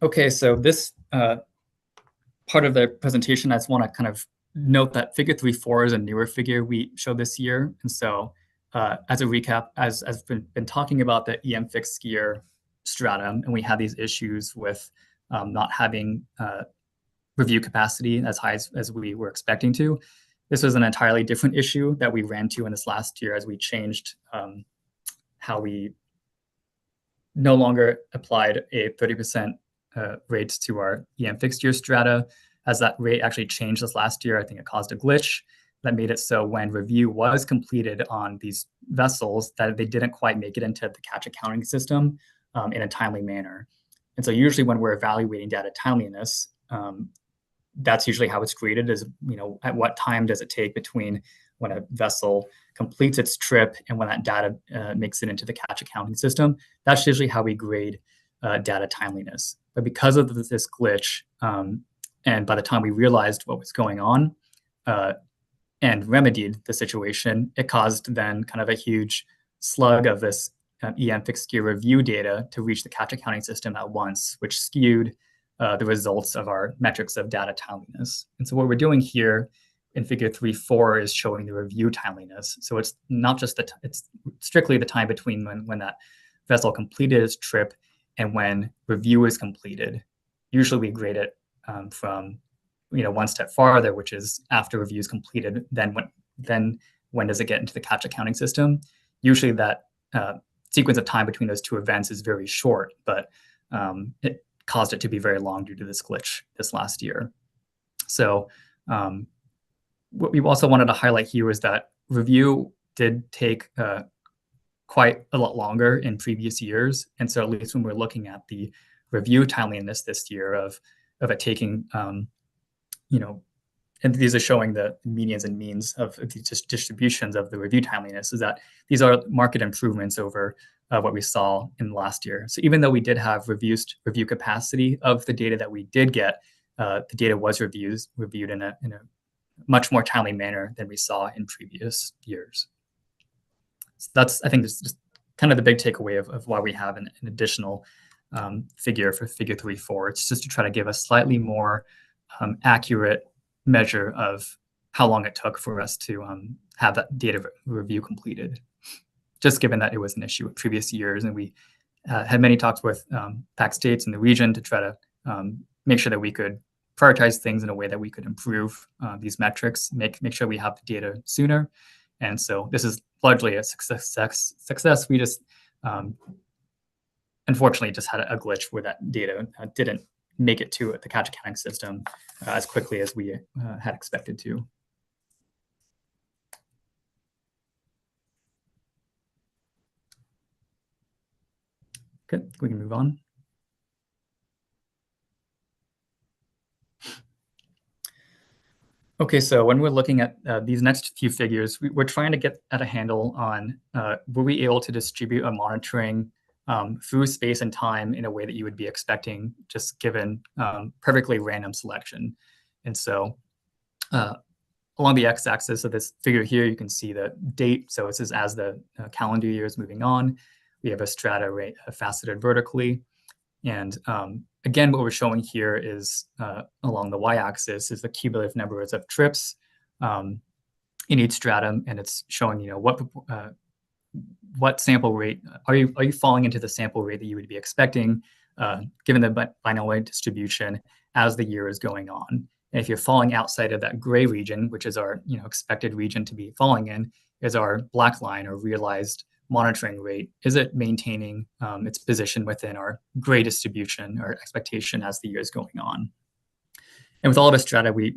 Okay, so this part of the presentation, I just want to kind of note that figure 3.4 is a newer figure we showed this year. And so as a recap, as I've been talking about the EM fixed gear stratum, and we had these issues with not having review capacity as high as we were expecting to. This was an entirely different issue that we ran to in this last year as we changed how we no longer applied a 30% rates to our EM fixed gear strata. As that rate actually changed this last year, I think it caused a glitch that made it so when review was completed on these vessels that they didn't quite make it into the catch accounting system in a timely manner. And so usually when we're evaluating data timeliness, that's usually how it's graded is, at what time does it take between when a vessel completes its trip and when that data makes it into the catch accounting system. That's usually how we grade data timeliness. But because of this glitch, and by the time we realized what was going on and remedied the situation, it caused then kind of a huge slug of this EM fixed gear review data to reach the catch accounting system at once, which skewed the results of our metrics of data timeliness. And so what we're doing here in figure 3.4 is showing the review timeliness. So it's not just it's strictly the time between when that vessel completed its trip and when review is completed. Usually we grade it from one step farther, which is after review is completed, then when does it get into the catch accounting system? Usually that sequence of time between those two events is very short, but it caused it to be very long due to this glitch this last year. So what we also wanted to highlight here is that review did take quite a lot longer in previous years. And so at least when we're looking at the review timeliness this year of it taking, and these are showing the medians and means of the distributions of the review timeliness, is that these are market improvements over what we saw in the last year. So even though we did have reduced review capacity of the data that we did get, the data was reviewed in a much more timely manner than we saw in previous years. So that's, I think, this is just kind of the big takeaway of why we have an additional figure for figure 3.4. It's just to try to give a slightly more accurate measure of how long it took for us to have that data review completed. Just given that it was an issue in previous years, and we had many talks with PAC states in the region to try to make sure that we could prioritize things in a way that we could improve these metrics, make sure we have the data sooner. And so this is largely a success. We just unfortunately just had a glitch where that data didn't make it to the catch accounting system as quickly as we had expected to. Okay, we can move on. Okay, so when we're looking at these next few figures, we're trying to get at a handle on were we able to distribute a monitoring through space and time in a way that you would be expecting, just given perfectly random selection. And so along the x-axis of this figure here, you can see the date. So this is as the calendar year is moving on. We have a strata rate faceted vertically. And again, what we're showing here is along the y-axis is the cumulative numbers of trips in each stratum, and it's showing what sample rate are you falling into the sample rate that you would be expecting given the binomial distribution as the year is going on. And if you're falling outside of that gray region, which is our expected region to be falling in, is our black line or realized monitoring rate. Is it maintaining its position within our gray distribution or expectation as the year is going on? And with all of this strata, we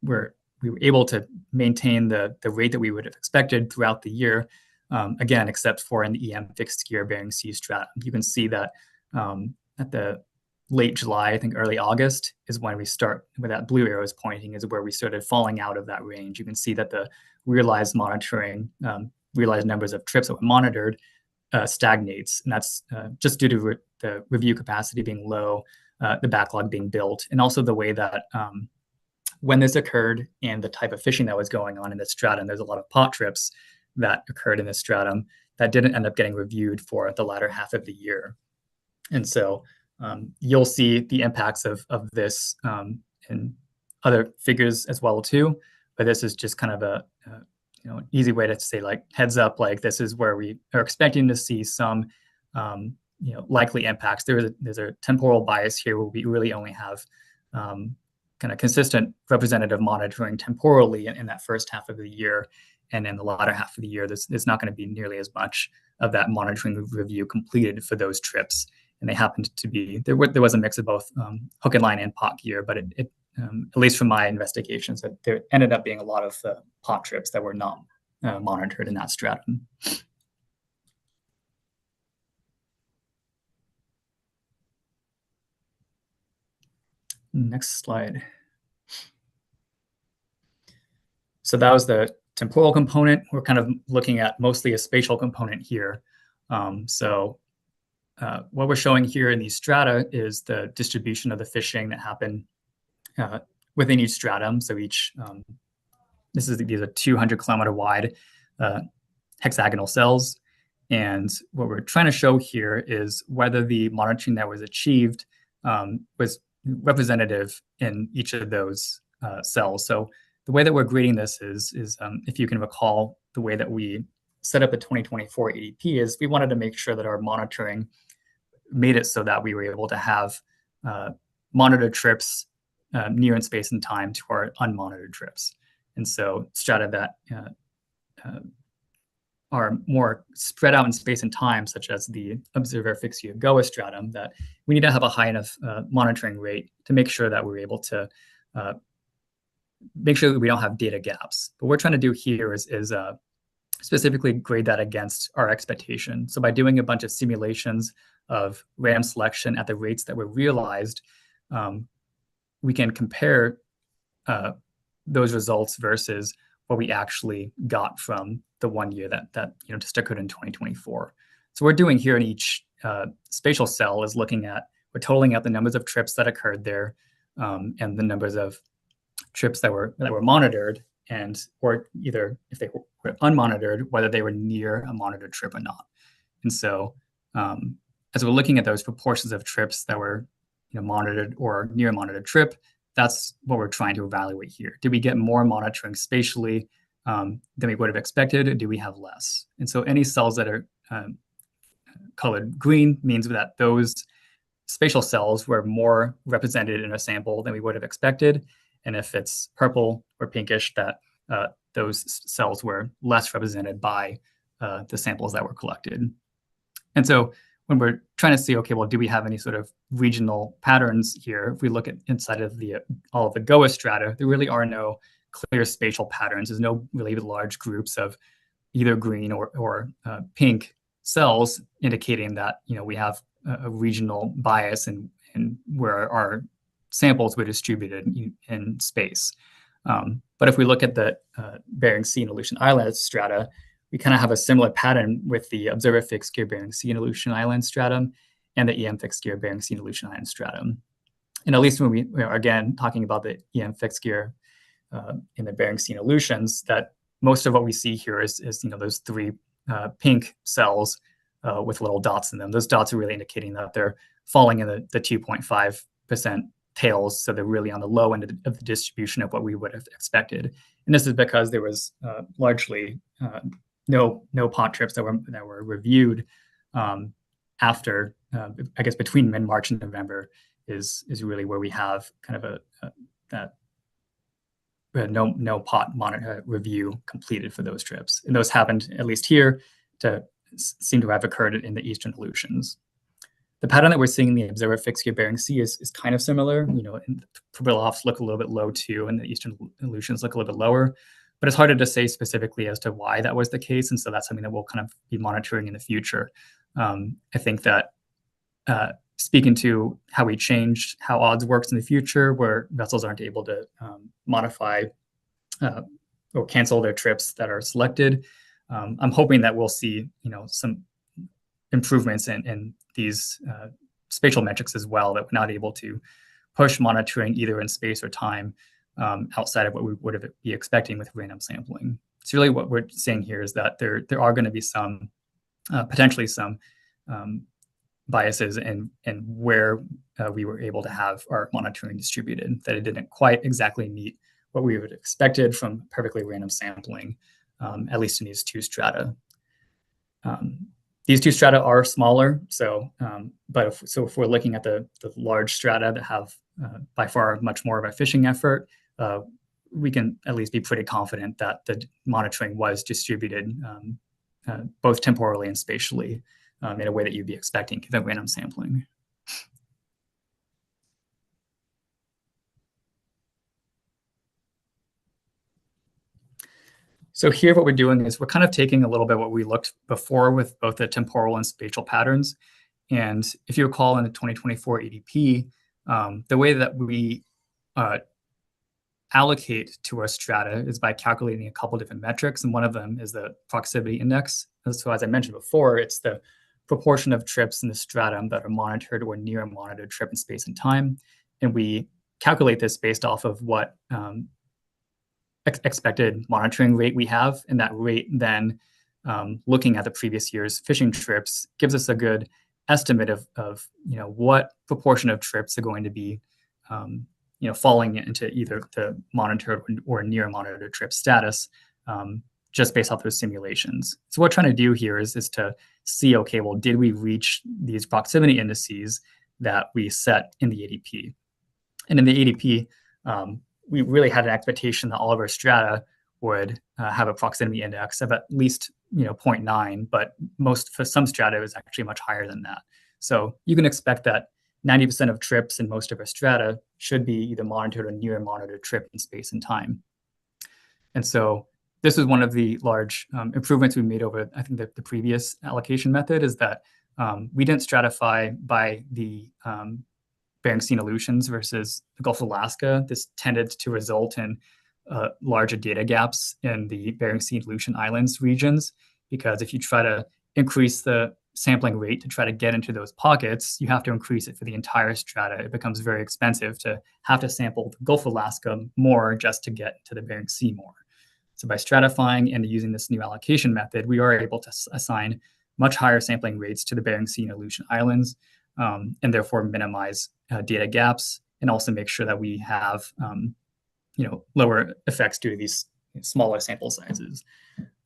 were able to maintain the rate that we would have expected throughout the year, again, except for in the EM fixed gear bearing C stratum. You can see that at the late July, I think early August is when we start, where that blue arrow is pointing, is where we started falling out of that range. You can see that the realized monitoring, realized numbers of trips that were monitored stagnates. And that's just due to the review capacity being low, the backlog being built, and also the way that when this occurred and the type of fishing that was going on in this stratum, there's a lot of pot trips that occurred in this stratum that didn't end up getting reviewed for the latter half of the year. And so you'll see the impacts of this in other figures as well too, but this is just kind of a easy way to say, like, heads up, like this is where we are expecting to see some likely impacts. There's a temporal bias here where we really only have kind of consistent representative monitoring temporally in that first half of the year. And in the latter half of the year, there's not going to be nearly as much of that monitoring review completed for those trips. And they happened to be, there was a mix of both hook and line and pot gear, but it at least from my investigations, that there ended up being a lot of pot trips that were not monitored in that stratum. Next slide. So that was the temporal component. We're kind of looking at mostly a spatial component here. What we're showing here in these strata is the distribution of the fishing that happened within each stratum. So each, these are 200-kilometer wide hexagonal cells. And what we're trying to show here is whether the monitoring that was achieved was representative in each of those cells. So the way that we're grading this is if you can recall, the way that we set up the 2024 ADP is we wanted to make sure that our monitoring made it so that we were able to have monitored trips near in space and time to our unmonitored trips. And so strata that are more spread out in space and time, such as the observer fixed gear GOA stratum, that we need to have a high enough monitoring rate to make sure that we're able to make sure that we don't have data gaps. But what we're trying to do here is specifically grade that against our expectation. So by doing a bunch of simulations of random selection at the rates that were realized, we can compare those results versus what we actually got from the 1 year that just occurred in 2024. So what we're doing here in each spatial cell is looking at, we're totaling out the numbers of trips that occurred there and the numbers of trips that were monitored, or either if they were unmonitored, whether they were near a monitored trip or not. And so as we're looking at those proportions of trips that were monitored or near monitored trip, that's what we're trying to evaluate here. Did we get more monitoring spatially than we would have expected, or do we have less? And so any cells that are colored green means that those spatial cells were more represented in a sample than we would have expected. And if it's purple or pinkish, that those cells were less represented by the samples that were collected. And so when we're trying to see, okay, well, do we have any sort of regional patterns here? If we look at inside of all of the GOA strata, there really are no clear spatial patterns. There's no really large groups of either green or pink cells indicating that we have a regional bias in where our samples were distributed in space. But if we look at the Bering Sea and Aleutian Island strata, we kind of have a similar pattern with the observer fixed gear Bering Sea and Aleutian Island stratum and the EM fixed gear Bering Sea and Aleutian Island stratum. And at least when we are again talking about the EM fixed gear in the Bering Sea and Aleutians, that most of what we see here is those three pink cells with little dots in them. Those dots are really indicating that they're falling in the 2.5% tails, so they're really on the low end of the distribution of what we would have expected. And this is because there was largely no pot trips that were reviewed after I guess between mid-March and November is really where we have kind of that no pot monitor review completed for those trips. And those happened, at least here, to seem to have occurred in the Eastern Aleutians. The pattern that we're seeing in the observer fixed gear Bering Sea is kind of similar. And the Pribilofs look a little bit low too, and the Eastern Aleutians look a little bit lower. But it's harder to say specifically as to why that was the case. And so that's something that we'll kind of be monitoring in the future. I think that speaking to how we changed how odds works in the future, where vessels aren't able to modify or cancel their trips that are selected, I'm hoping that we'll see some improvements in these spatial metrics as well, that we're not able to push monitoring either in space or time outside of what we would be expecting with random sampling. So really what we're saying here is that there are going to be some potentially some biases in where we were able to have our monitoring distributed, that it didn't quite exactly meet what we would have expected from perfectly random sampling, at least in these two strata. These two strata are smaller, so if we're looking at the large strata that have by far much more of a fishing effort, we can at least be pretty confident that the monitoring was distributed both temporally and spatially in a way that you'd be expecting given random sampling. So here what we're doing is we're kind of taking a little bit what we looked before with both the temporal and spatial patterns. And if you recall in the 2024 ADP, the way that we allocate to our strata is by calculating a couple different metrics. And one of them is the proximity index. And so as I mentioned before, it's the proportion of trips in the stratum that are monitored or near a monitored trip in space and time. And we calculate this based off of what expected monitoring rate we have. And that rate then, looking at the previous year's fishing trips, gives us a good estimate of what proportion of trips are going to be falling into either the monitored or near monitored trip status, just based off those simulations. So what we're trying to do here is to see, okay, well, did we reach these proximity indices that we set in the ADP? And in the ADP, we really had an expectation that all of our strata would have a proximity index of at least 0.9, but for some strata it was actually much higher than that. So you can expect that 90% of trips in most of our strata should be either monitored or near monitored trip in space and time. And so this is one of the large improvements we made over, I think, the previous allocation method, is that we didn't stratify by the Bering Sea and Aleutians versus the Gulf of Alaska. This tended to result in larger data gaps in the Bering Sea and Aleutian Islands regions, because if you try to increase the sampling rate to try to get into those pockets, you have to increase it for the entire strata. It becomes very expensive to have to sample the Gulf of Alaska more just to get to the Bering Sea more. So by stratifying and using this new allocation method, we are able to assign much higher sampling rates to the Bering Sea and Aleutian Islands, and therefore minimize data gaps, and also make sure that we have lower effects due to these smaller sample sizes.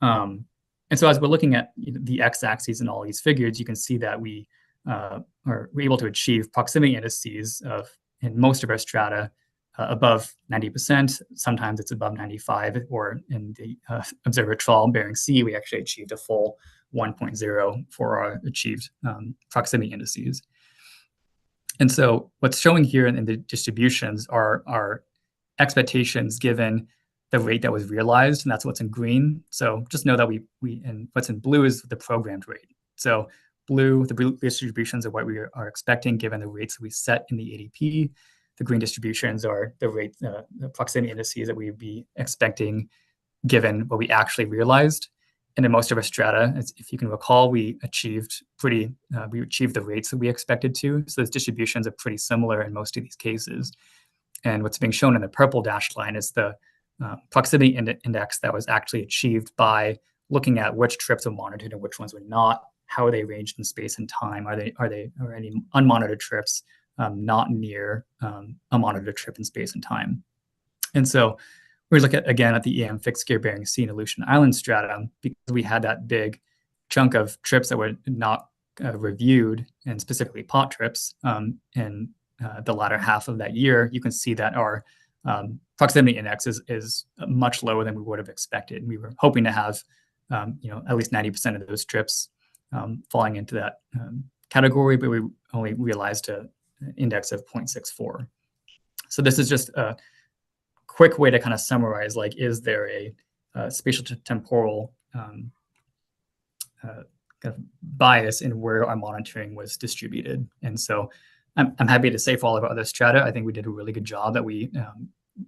And so as we're looking at the x-axis in all these figures, you can see that we're able to achieve proximity indices in most of our strata above 90%. Sometimes it's above 95, or in the observer trawl Bering Sea, we actually achieved a full 1.0 for our achieved proximity indices. And so what's showing here in the distributions are expectations given the rate that was realized, and that's what's in green. So just know that and what's in blue is the programmed rate. So blue, the blue distributions are what we are expecting given the rates that we set in the ADP. The green distributions are the rate, the proximity indices that we'd be expecting given what we actually realized. And in most of our strata, if you can recall, we achieved the rates that we expected to. So those distributions are pretty similar in most of these cases. And what's being shown in the purple dashed line is the proximity index that was actually achieved by looking at which trips were monitored and which ones were not. How are they arranged in space and time? Are any unmonitored trips not near a monitored trip in space and time? And so we look at the EM fixed gear Bering Sea and Aleutian Island strata, because we had that big chunk of trips that were not reviewed, and specifically pot trips in the latter half of that year. You can see that our proximity index is much lower than we would have expected. We were hoping to have at least 90% of those trips falling into that category, but we only realized an index of 0.64. So this is just a quick way to kind of summarize, like, is there a spatial temporal kind of bias in where our monitoring was distributed? And so I'm happy to say for all of our other strata, I think we did a really good job, that we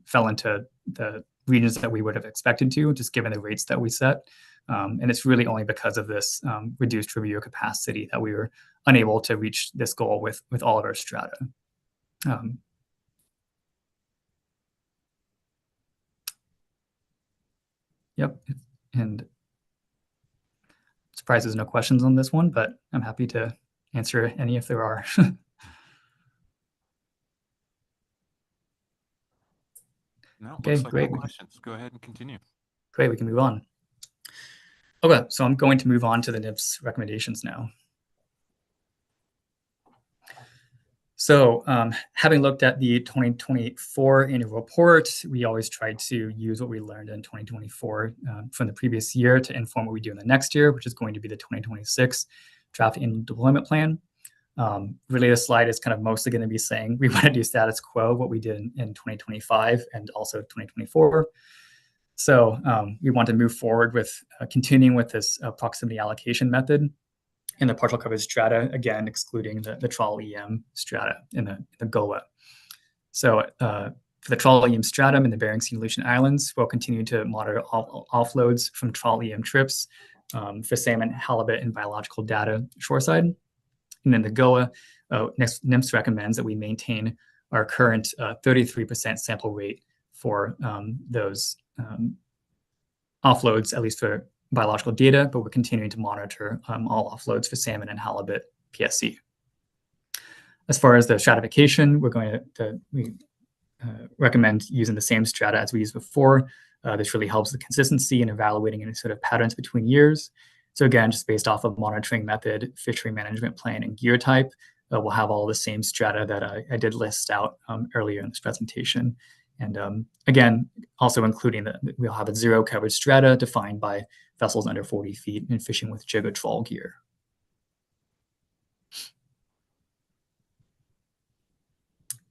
fell into the regions that we would have expected to, just given the rates that we set. And it's really only because of this reduced review capacity that we were unable to reach this goal with all of our strata. Yep, and surprised there's no questions on this one, but I'm happy to answer any if there are. No, Okay, looks like great. no questions. Go ahead and continue. Great, we can move on. Okay, so I'm going to move on to the NIPS recommendations now. So having looked at the 2024 annual report, we always try to use what we learned in 2024 from the previous year to inform what we do in the next year, which is going to be the 2026 draft annual deployment plan. Really, this slide is kind of mostly going to be saying we want to do status quo, what we did in 2025 and also 2024. So we want to move forward with continuing with this proximity allocation method in the partial coverage strata, again, excluding the trawl EM strata in the GOA. So for the trawl EM stratum in the Bering Sea and Aleutian Islands, we'll continue to monitor offloads from trawl EM trips for salmon, halibut, and biological data shoreside. And then the GOA, NIMS recommends that we maintain our current 33% sample rate for those offloads, at least for biological data, but we're continuing to monitor all offloads for salmon and halibut PSC. As far as the stratification, we're going to recommend using the same strata as we used before. This really helps the consistency in evaluating any sort of patterns between years. So again, just based off of monitoring method, fishery management plan, and gear type, we'll have all the same strata that I did list out earlier in this presentation. And again, also including that we'll have a zero coverage strata defined by vessels under 40 feet and fishing with jig or trawl gear.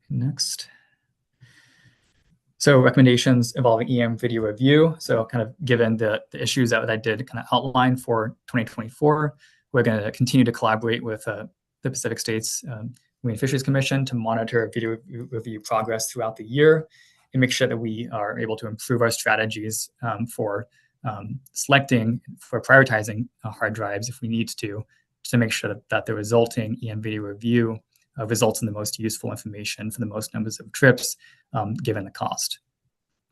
Next. So recommendations involving EM video review. So kind of given the issues that I did kind of outline for 2024, we're going to continue to collaborate with the Pacific States Marine Fisheries Commission to monitor video review progress throughout the year and make sure that we are able to improve our strategies for prioritizing hard drives if we need to make sure that the resulting EM video review results in the most useful information for the most numbers of trips, given the cost.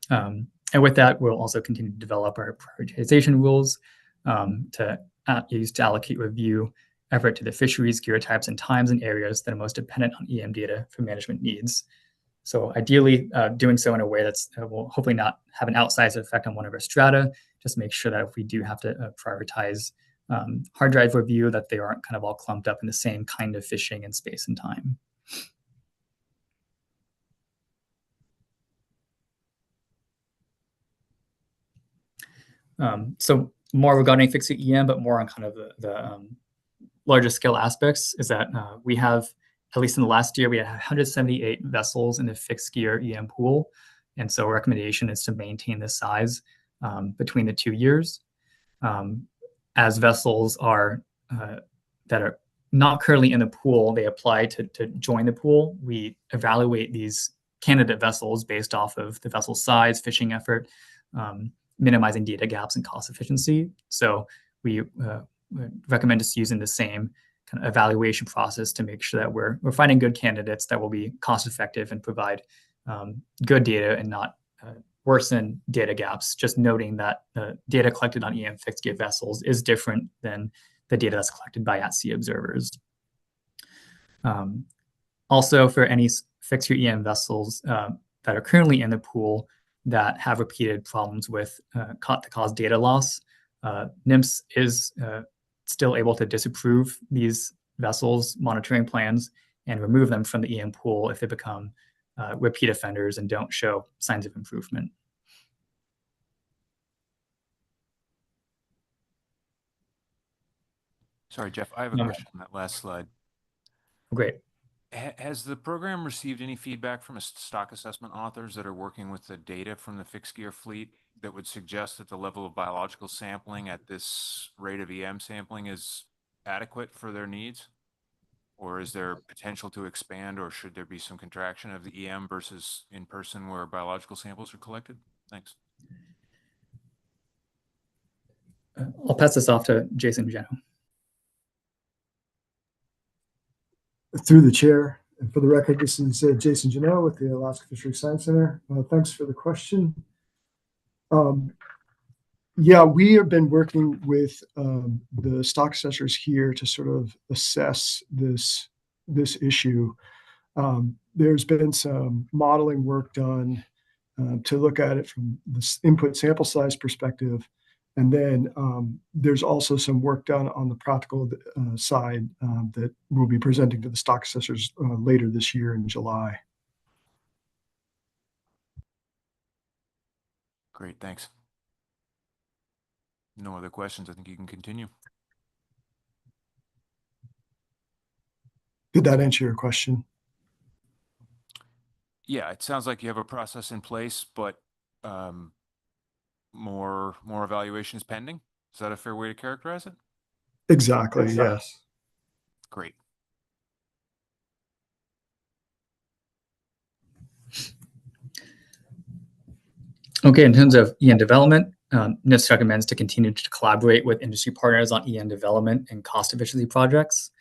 And with that, we'll also continue to develop our prioritization rules to used to allocate review effort to the fisheries, gear types, and times and areas that are most dependent on EM data for management needs. So ideally, doing so in a way that's will hopefully not have an outsized effect on one of our strata. Just make sure that if we do have to prioritize hard drive review, that they aren't kind of all clumped up in the same kind of fishing in space and time. So more regarding fixed EM, but more on kind of the larger scale aspects is that we have, at least in the last year, we had 178 vessels in the fixed gear EM pool. And so our recommendation is to maintain this size between the 2 years. As vessels are that are not currently in the pool, they apply to join the pool. We evaluate these candidate vessels based off of the vessel size, fishing effort, minimizing data gaps and cost efficiency. So we recommend just using the same kind of evaluation process to make sure that we're finding good candidates that will be cost effective and provide good data and not worsen data gaps. Just noting that data collected on EM fixed gear vessels is different than the data that's collected by at-sea observers. Also, for any fixed gear EM vessels that are currently in the pool that have repeated problems with that cause data loss, NIMS is still able to disapprove these vessels' monitoring plans and remove them from the EM pool if they become repeat offenders and don't show signs of improvement. Sorry, Jeff, I have a question on that last slide. Great. Has the program received any feedback from stock assessment authors that are working with the data from the fixed gear fleet that would suggest that the level of biological sampling at this rate of EM sampling is adequate for their needs? Or is there potential to expand, or should there be some contraction of the EM versus in person where biological samples are collected? Thanks. I'll pass this off to Jason Geno. Through the chair, and for the record, this is Jason Geno with the Alaska Fisheries Science Center. Thanks for the question. Yeah, we have been working with the stock assessors here to sort of assess this issue. There's been some modeling work done to look at it from this input sample size perspective. And then there's also some work done on the practical side that we'll be presenting to the stock assessors later this year in July. Great, thanks. No other questions. I think you can continue. Did that answer your question? Yeah, it sounds like you have a process in place, but more evaluation is pending. Is that a fair way to characterize it? Exactly, yes. Great. Okay, in terms of EM development, NIST recommends to continue to collaborate with industry partners on EM development and cost efficiency projects,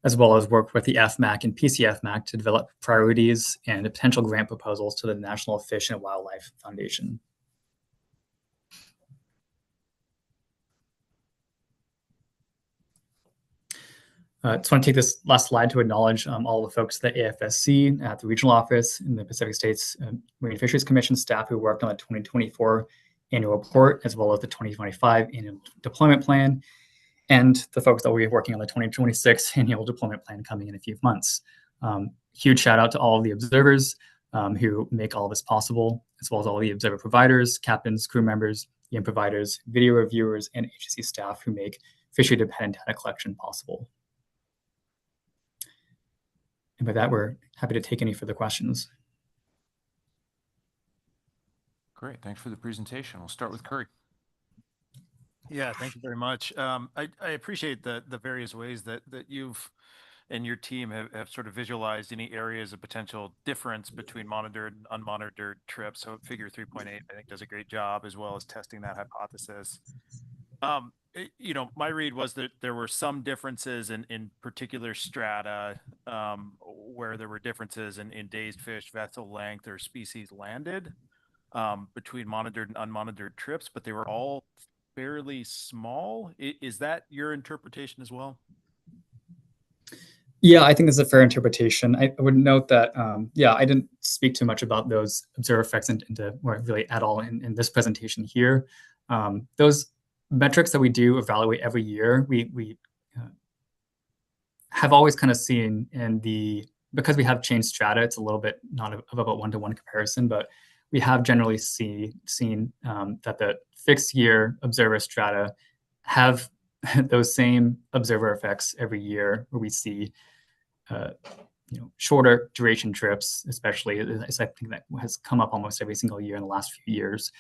as well as work with the FMAC and PCFMAC to develop priorities and potential grant proposals to the National Fish and Wildlife Foundation. Just want to take this last slide to acknowledge all the folks at the AFSC, at the regional office, in the Pacific States Marine Fisheries Commission staff who worked on the 2024 annual report, as well as the 2025 annual deployment plan, and the folks that will be working on the 2026 annual deployment plan coming in a few months. Huge shout out to all of the observers who make all this possible, as well as all the observer providers, captains, crew members, EM providers, video reviewers, and agency staff who make fishery-dependent data collection possible. And with that, we're happy to take any further questions. Great, thanks for the presentation. We'll start with Curry. Yeah, thank you very much. I appreciate the various ways that you've and your team have sort of visualized any areas of potential difference between monitored and unmonitored trips. So figure 3.8, I think, does a great job, as well as testing that hypothesis. You know, my read was that there were some differences in particular strata where there were differences in dazed fish, vessel length, or species landed between monitored and unmonitored trips, but they were all fairly small. Is that your interpretation as well? Yeah, I think that's a fair interpretation. I would note that, yeah, I didn't speak too much about those observer effects into or really at all in this presentation here. Those metrics that we do evaluate every year, we have always kind of seen in the, because we have changed strata, it's a little bit not of a one-to-one comparison, but we have generally seen that the fixed year observer strata have those same observer effects every year, where we see shorter duration trips, especially, as I think that has come up almost every single year in the last few years.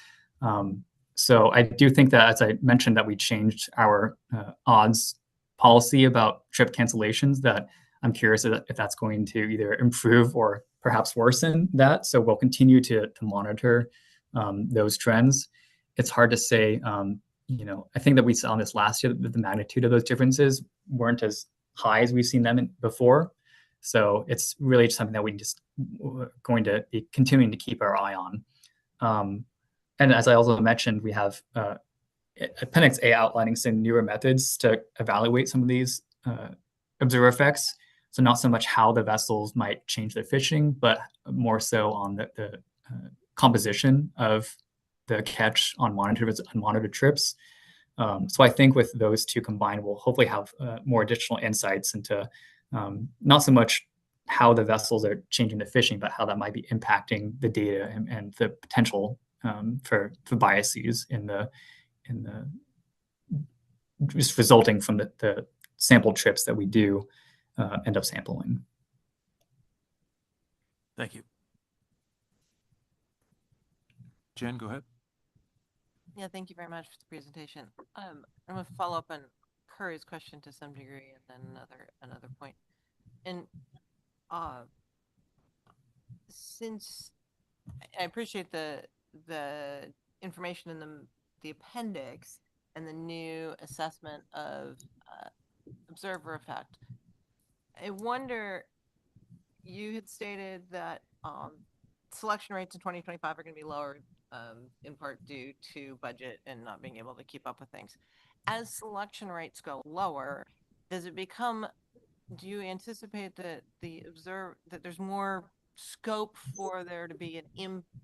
So I do think that, as I mentioned, that we changed our odds policy about trip cancellations, that I'm curious if that's going to either improve or perhaps worsen that. So we'll continue to monitor those trends. It's hard to say. I think that we saw this last year that the magnitude of those differences weren't as high as we've seen them before. So it's really something that we just going to be continuing to keep our eye on. And as I also mentioned, we have Appendix A outlining some newer methods to evaluate some of these observer effects. So not so much how the vessels might change their fishing, but more so on the composition of the catch on unmonitored trips. So I think with those two combined, we'll hopefully have more additional insights into not so much how the vessels are changing the fishing, but how that might be impacting the data and the potential for biases in the just resulting from the sample trips that we do end up sampling. Thank you. Jen, go ahead. Yeah, thank you very much for the presentation. I'm going to follow up on Curry's question to some degree, and then another point. And since I appreciate the information in the appendix and the new assessment of observer effect, I wonder, you had stated that selection rates in 2025 are going to be lower, in part due to budget and not being able to keep up with things. As selection rates go lower, does it become, do you anticipate that that there's more scope for there to be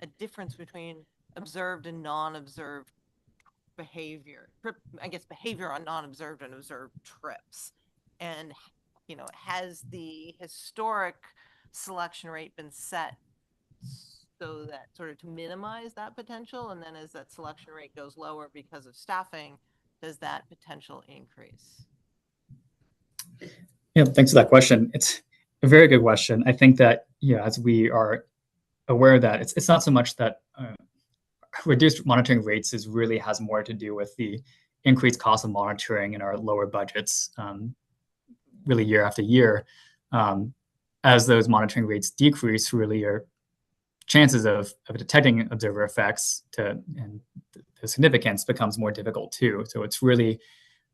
a difference between observed and non-observed behavior? I guess behavior on non-observed and observed trips. And, has the historic selection rate been set so that sort of to minimize that potential? And then as that selection rate goes lower because of staffing, does that potential increase? Yeah, thanks for that question. It's a very good question. I think that, as we are aware that it's not so much that reduced monitoring rates really has more to do with the increased cost of monitoring and our lower budgets, really year after year. As those monitoring rates decrease, really our chances of detecting observer effects and the significance becomes more difficult too. So it's really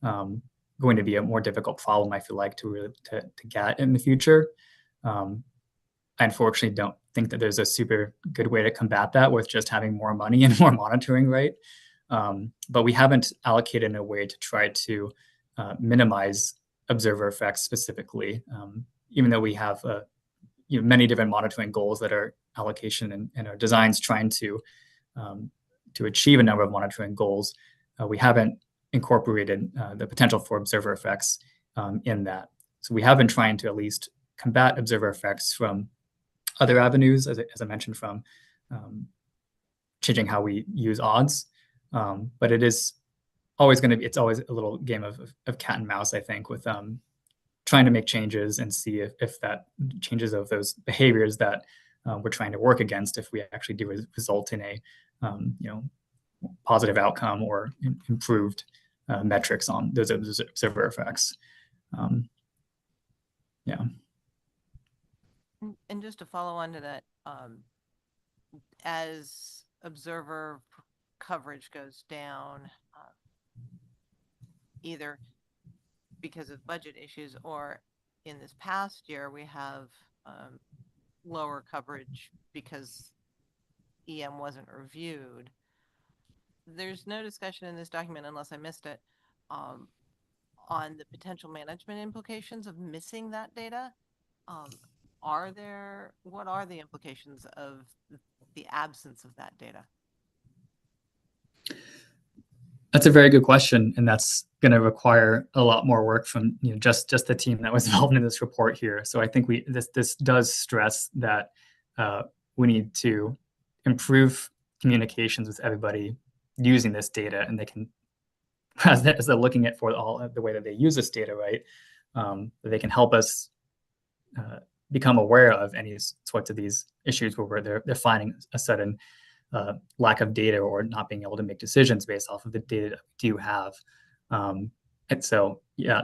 going to be a more difficult problem, I feel like, to get in the future. I unfortunately don't think that there's a super good way to combat that with just having more money and more monitoring, right? But we haven't allocated in a way to try to minimize observer effects specifically, even though we have many different monitoring goals that are allocation and our designs trying to achieve a number of monitoring goals. We haven't incorporated the potential for observer effects in that. So we have been trying to at least combat observer effects from other avenues, as I mentioned, from changing how we use odds. But it is always going to be, it's always a little game of cat and mouse, I think, with trying to make changes and see if that changes of those behaviors that we're trying to work against, if we actually do result in a positive outcome or improved metrics on those observer effects. Yeah. And just to follow on to that, as observer coverage goes down, either because of budget issues or in this past year, we have lower coverage because EM wasn't reviewed. there's no discussion in this document, unless I missed it, on the potential management implications of missing that data. What are the implications of the absence of that data? That's a very good question, and that's going to require a lot more work from just the team that was involved in this report here. So I think this does stress that we need to improve communications with everybody using this data, and they can, as they're looking at for all the way that they use this data, right? They can help us become aware of any sorts of these issues where they're finding a sudden lack of data or not being able to make decisions based off of the data that we do have. And so, yeah,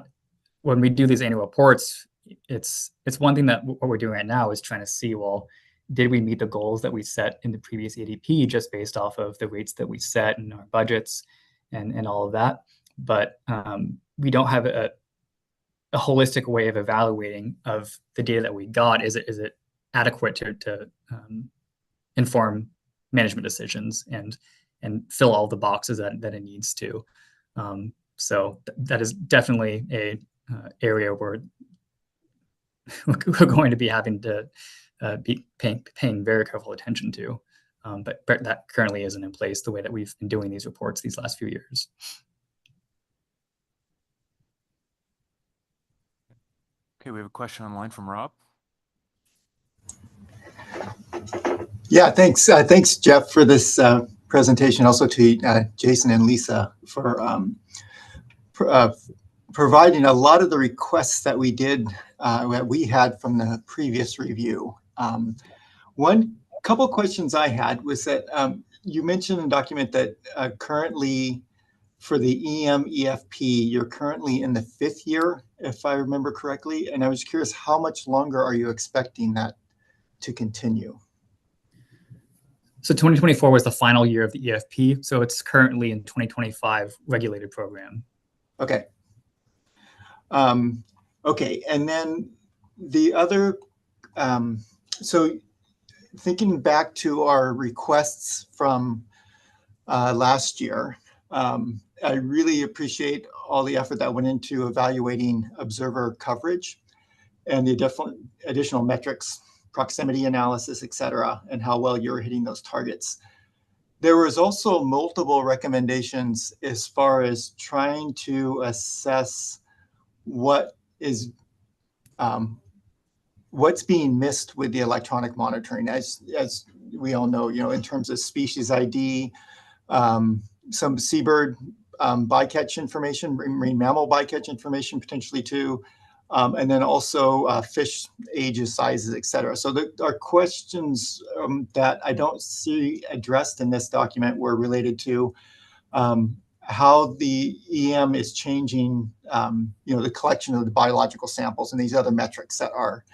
when we do these annual reports, it's one thing that what we're doing right now is trying to see, well, did we meet the goals that we set in the previous ADP just based off of the rates that we set and our budgets and all of that? But we don't have a holistic way of evaluating of the data that we got. Is it adequate to inform management decisions and fill all the boxes that it needs to? So that is definitely a area where we're going to be having to be paying very careful attention to. But that currently isn't in place the way that we've been doing these reports these last few years. Okay, we have a question online from Rob. Yeah, thanks. Thanks, Jeff, for this presentation. Also to Jason and Lisa for providing a lot of the requests that we had from the previous review. One couple questions I had was that you mentioned in the document that currently for the EM EFP, you're currently in the 5th year, if I remember correctly. And I was curious, how much longer are you expecting that to continue? So 2024 was the final year of the EFP. So it's currently in 2025 regulated program. Okay. Okay. And then the other, so thinking back to our requests from last year, I really appreciate all the effort that went into evaluating observer coverage and the additional metrics, proximity analysis, et cetera, and how well you're hitting those targets. There was also multiple recommendations as far as trying to assess what is what's being missed with the electronic monitoring. As we all know, in terms of species ID, some seabird bycatch information, marine mammal bycatch information potentially too, and then also fish ages, sizes, et cetera. So there are questions that I don't see addressed in this document were related to how the EM is changing, the collection of the biological samples and these other metrics that are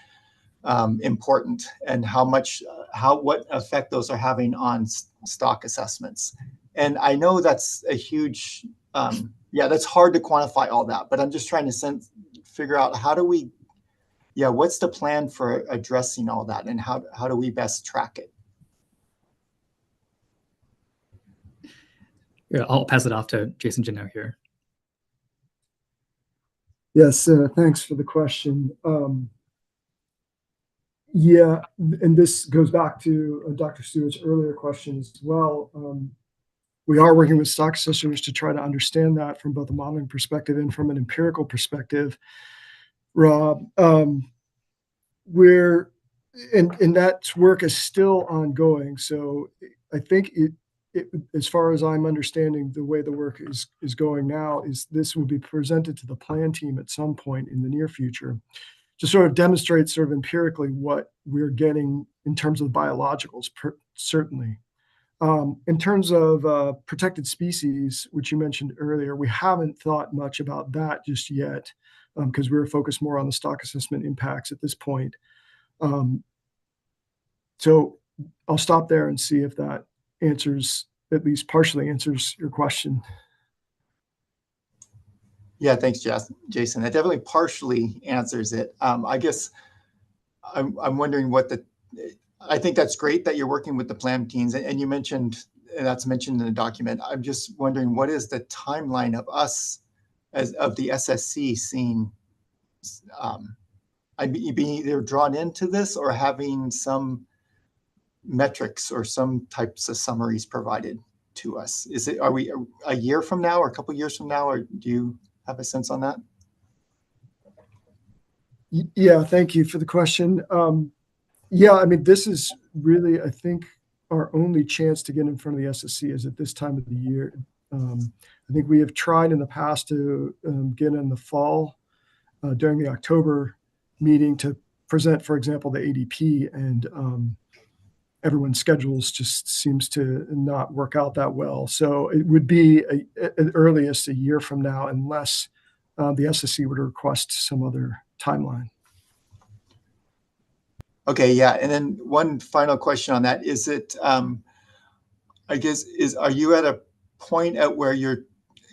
important, and what effect those are having on stock assessments. And I know that's a huge, that's hard to quantify all that, but I'm just trying to figure out what's the plan for addressing all that, and how do we best track it? Yeah, I'll pass it off to Jason Janot here. Yes, thanks for the question. Yeah, and this goes back to Dr. Stewart's earlier question as well. We are working with stock assessors to try to understand that from both a modeling perspective and from an empirical perspective, Rob. And that work is still ongoing. So I think as far as I'm understanding, the way the work is going now is this will be presented to the plan team at some point in the near future to sort of demonstrate sort of empirically what we're getting in terms of biologicals, certainly. In terms of protected species, which you mentioned earlier, we haven't thought much about that just yet because we were focused more on the stock assessment impacts at this point. So I'll stop there and see if that at least partially answers your question. Yeah, thanks, Jason. That definitely partially answers it. I guess I'm wondering I think that's great that you're working with the plan teams, and you mentioned that's mentioned in the document. I'm just wondering, what is the timeline of us as of the SSC seeing being either drawn into this or having some metrics or some types of summaries provided to us? Are we a year from now or a couple of years from now, or do you have a sense on that? Yeah, thank you for the question. Yeah, I mean, this is really, I think, our only chance to get in front of the SSC is at this time of the year. I think we have tried in the past to get in the fall during the October meeting to present, for example, the ADP, and everyone's schedules just seems to not work out that well. So it would be at earliest a year from now, unless the SSC were to request some other timeline. Okay, yeah. And then one final question on that. Is it, I guess, are you at a point at where you're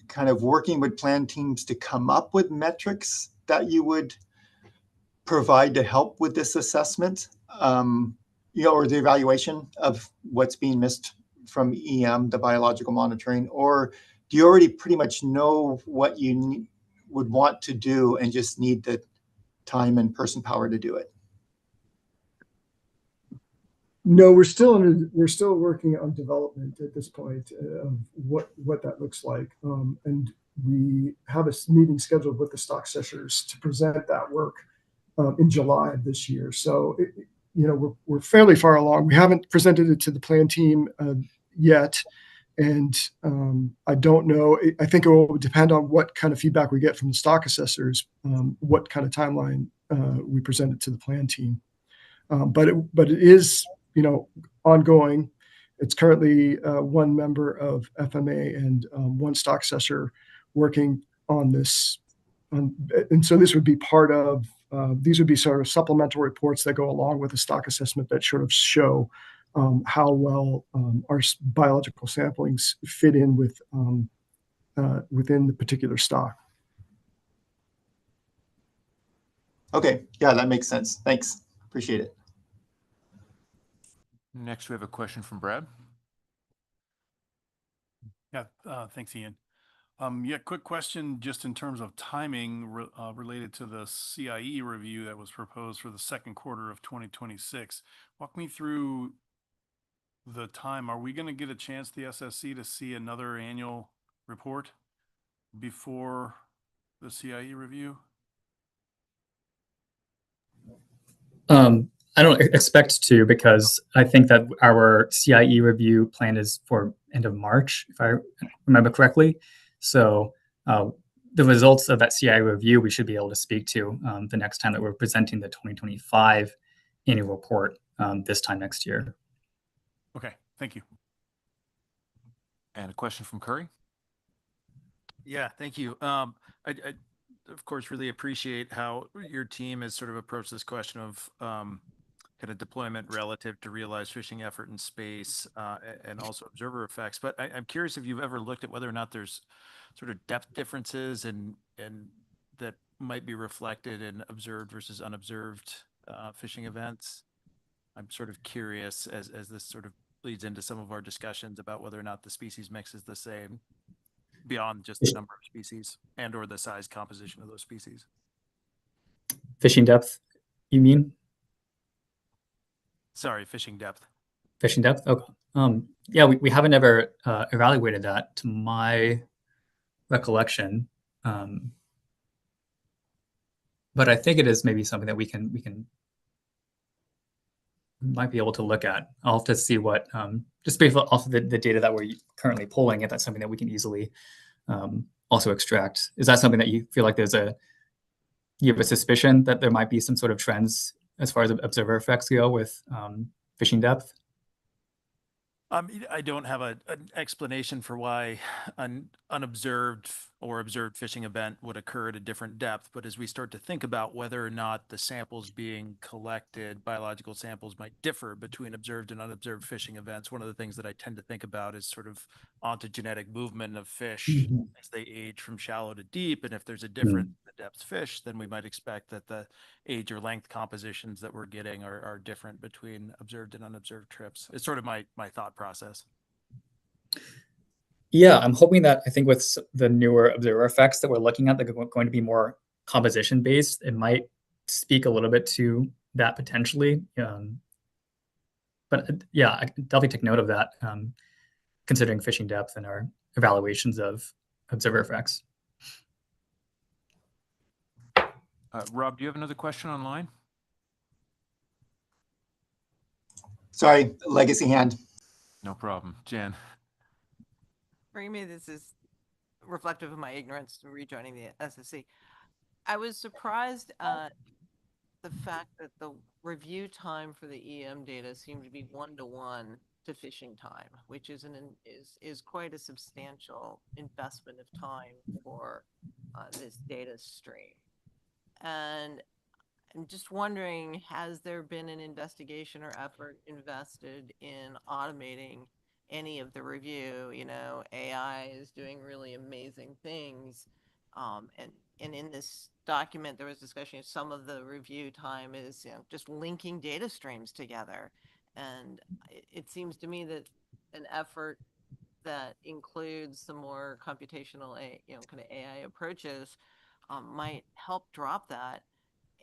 kind of working with plan teams to come up with metrics that you would provide to help with this assessment, or the evaluation of what's being missed from EM, the biological monitoring? Or do you already pretty much know what you would want to do and just need the time and person power to do it? No, we're still working on development at this point of what that looks like, and we have a meeting scheduled with the stock assessors to present that work in July of this year. So we're fairly far along. We haven't presented it to the plan team yet, and I don't know. I think it will depend on what kind of feedback we get from the stock assessors, what kind of timeline we present it to the plan team. But it is ongoing. It's currently one member of FMA and one stock assessor working on this. And so this would be part of, these would be sort of supplemental reports that go along with the stock assessment that sort of show how well our biological samplings fit in with within the particular stock. Okay, yeah, that makes sense. Thanks. Appreciate it. Next, we have a question from Brad. Yeah, thanks, Ian. Yeah, quick question just in terms of timing related to the CIE review that was proposed for the second quarter of 2026. Walk me through the time. Are we going to get a chance, the SSC, to see another annual report before the CIE review? I don't expect to, because I think that our CIE review plan is for end of March, if I remember correctly. So the results of that CIE review, we should be able to speak to the next time that we're presenting the 2025 annual report this time next year. Okay, thank you. And a question from Curry. Yeah, thank you. I of course really appreciate how your team has sort of approached this question of kind of deployment relative to realized fishing effort in space and also observer effects. But I'm curious if you've ever looked at whether or not there's sort of depth differences and that might be reflected in observed versus unobserved fishing events. I'm sort of curious as this sort of leads into some of our discussions about whether or not the species mix is the same beyond just the number of species and or the size composition of those species. Fishing depth, you mean? Sorry, fishing depth. Fishing depth? Okay. Yeah, we haven't ever evaluated that to my recollection. But I think it is maybe something that we might be able to look at. I'll have to see what, just based off of the data that we're currently pulling, if that's something that we can easily also extract. Is that something that you feel like you have a suspicion that there might be some sort of trends as far as observer effects go with fishing depth? I don't have an explanation for why an unobserved or observed fishing event would occur at a different depth. But as we start to think about whether or not the samples being collected, biological samples, might differ between observed and unobserved fishing events, one of the things that I tend to think about is sort of ontogenetic movement of fish as they age from shallow to deep. And if there's a difference in the depth fish, then we might expect that the age or length compositions that we're getting are different between observed and unobserved trips. It's sort of my thought process. Yeah, I'm hoping that I think with the newer observer effects that we're looking at, that are going to be more composition based, it might speak a little bit to that potentially. But yeah, I can definitely take note of that, considering fishing depth and our evaluations of observer effects. Rob, do you have another question online? Sorry, legacy hand. No problem. Jen. For me, this is reflective of my ignorance to rejoining the SSC. I was surprised at the fact that the review time for the EM data seemed to be 1-to-1 to fishing time, which is quite a substantial investment of time for this data stream. And I'm just wondering, has there been an investigation or effort invested in automating any of the review? You know, AI is doing really amazing things. And in this document, there was discussion of some of the review time is, you know, just linking data streams together. And it seems to me that an effort that includes some more computational, kind of AI approaches might help drop that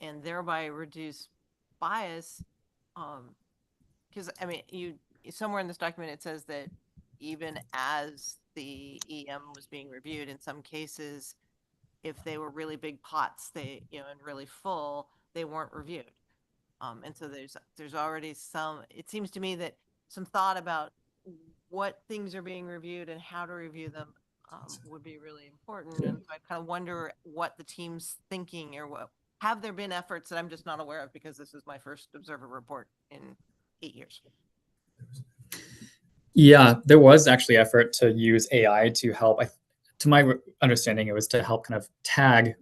and thereby reduce bias. Because I mean, somewhere in this document it says that even as the EM was being reviewed, in some cases, if they were really big pots, and really full, they weren't reviewed. And so there's already some. It seems to me that some thought about what things are being reviewed and how to review them would be really important. And so I kind of wonder what the team's thinking, or what have there been efforts that I'm just not aware of because this is my first observer report in 8 years. Yeah, there was actually effort to use AI to help. To my understanding, it was to help kind of tag,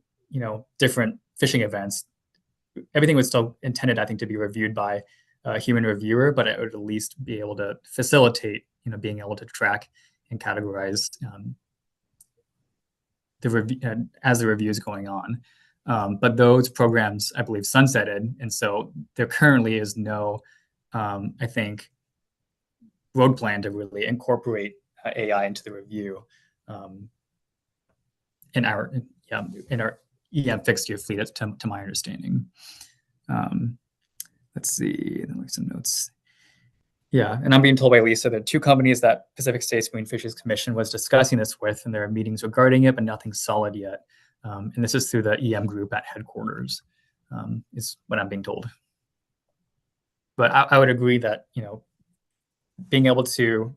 different fishing events. Everything was still intended, I think, to be reviewed by a human reviewer, but it would at least be able to facilitate, being able to track and categorize the review as the review is going on. But those programs, I believe, sunsetted, and so there currently is no, I think, road plan to really incorporate AI into the review in our EM fixed gear fleet, to my understanding. Let's see, then like some notes. Yeah, and I'm being told by Lisa that 2 companies that Pacific States Marine Fisheries Commission was discussing this with, and there are meetings regarding it, but nothing solid yet. And this is through the EM group at headquarters, is what I'm being told. But I would agree that, being able to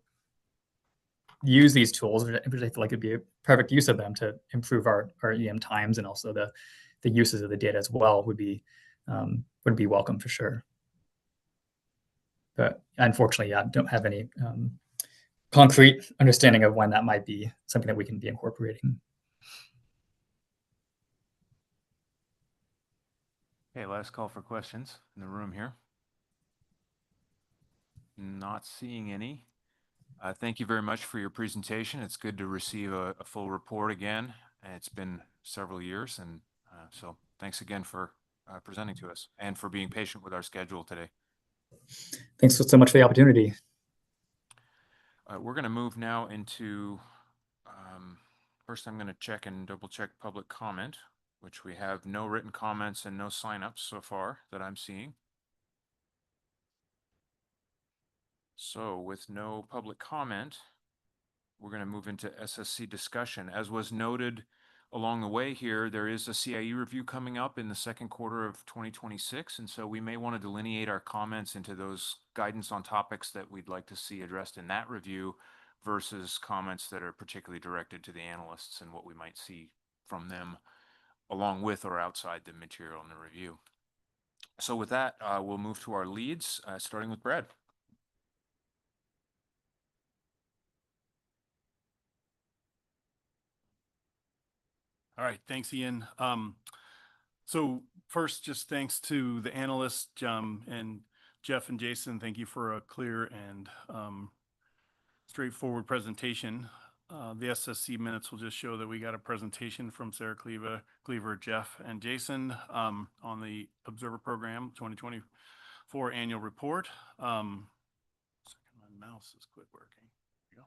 use these tools, which I feel like it'd be a perfect use of them to improve our EM times, and also the uses of the data as well, would be welcome for sure. But unfortunately, I don't have any concrete understanding of when that might be something that we can be incorporating. Okay, last call for questions in the room here. Not seeing any. Thank you very much for your presentation. It's good to receive a full report again. It's been several years, and so thanks again for presenting to us and for being patient with our schedule today. Thanks so much for the opportunity. We're going to move now into, first I'm going to check and double check public comment, which we have no written comments and no signups so far that I'm seeing. So with no public comment, we're going to move into SSC discussion. As was noted along the way here, there is a CIE review coming up in the second quarter of 2026, and so we may want to delineate our comments into those guidance on topics that we'd like to see addressed in that review versus comments that are particularly directed to the analysts and what we might see from them along with or outside the material in the review. So with that, we'll move to our leads, starting with Brad. All right, thanks, Ian. So first, just thanks to the analysts, and Jeff and Jason. Thank you for a clear and straightforward presentation. The SSC minutes will just show that we got a presentation from Sarah Cleaver, Jeff, and Jason on the Observer Program 2024 annual report. Second, my mouse has quit working. There we go.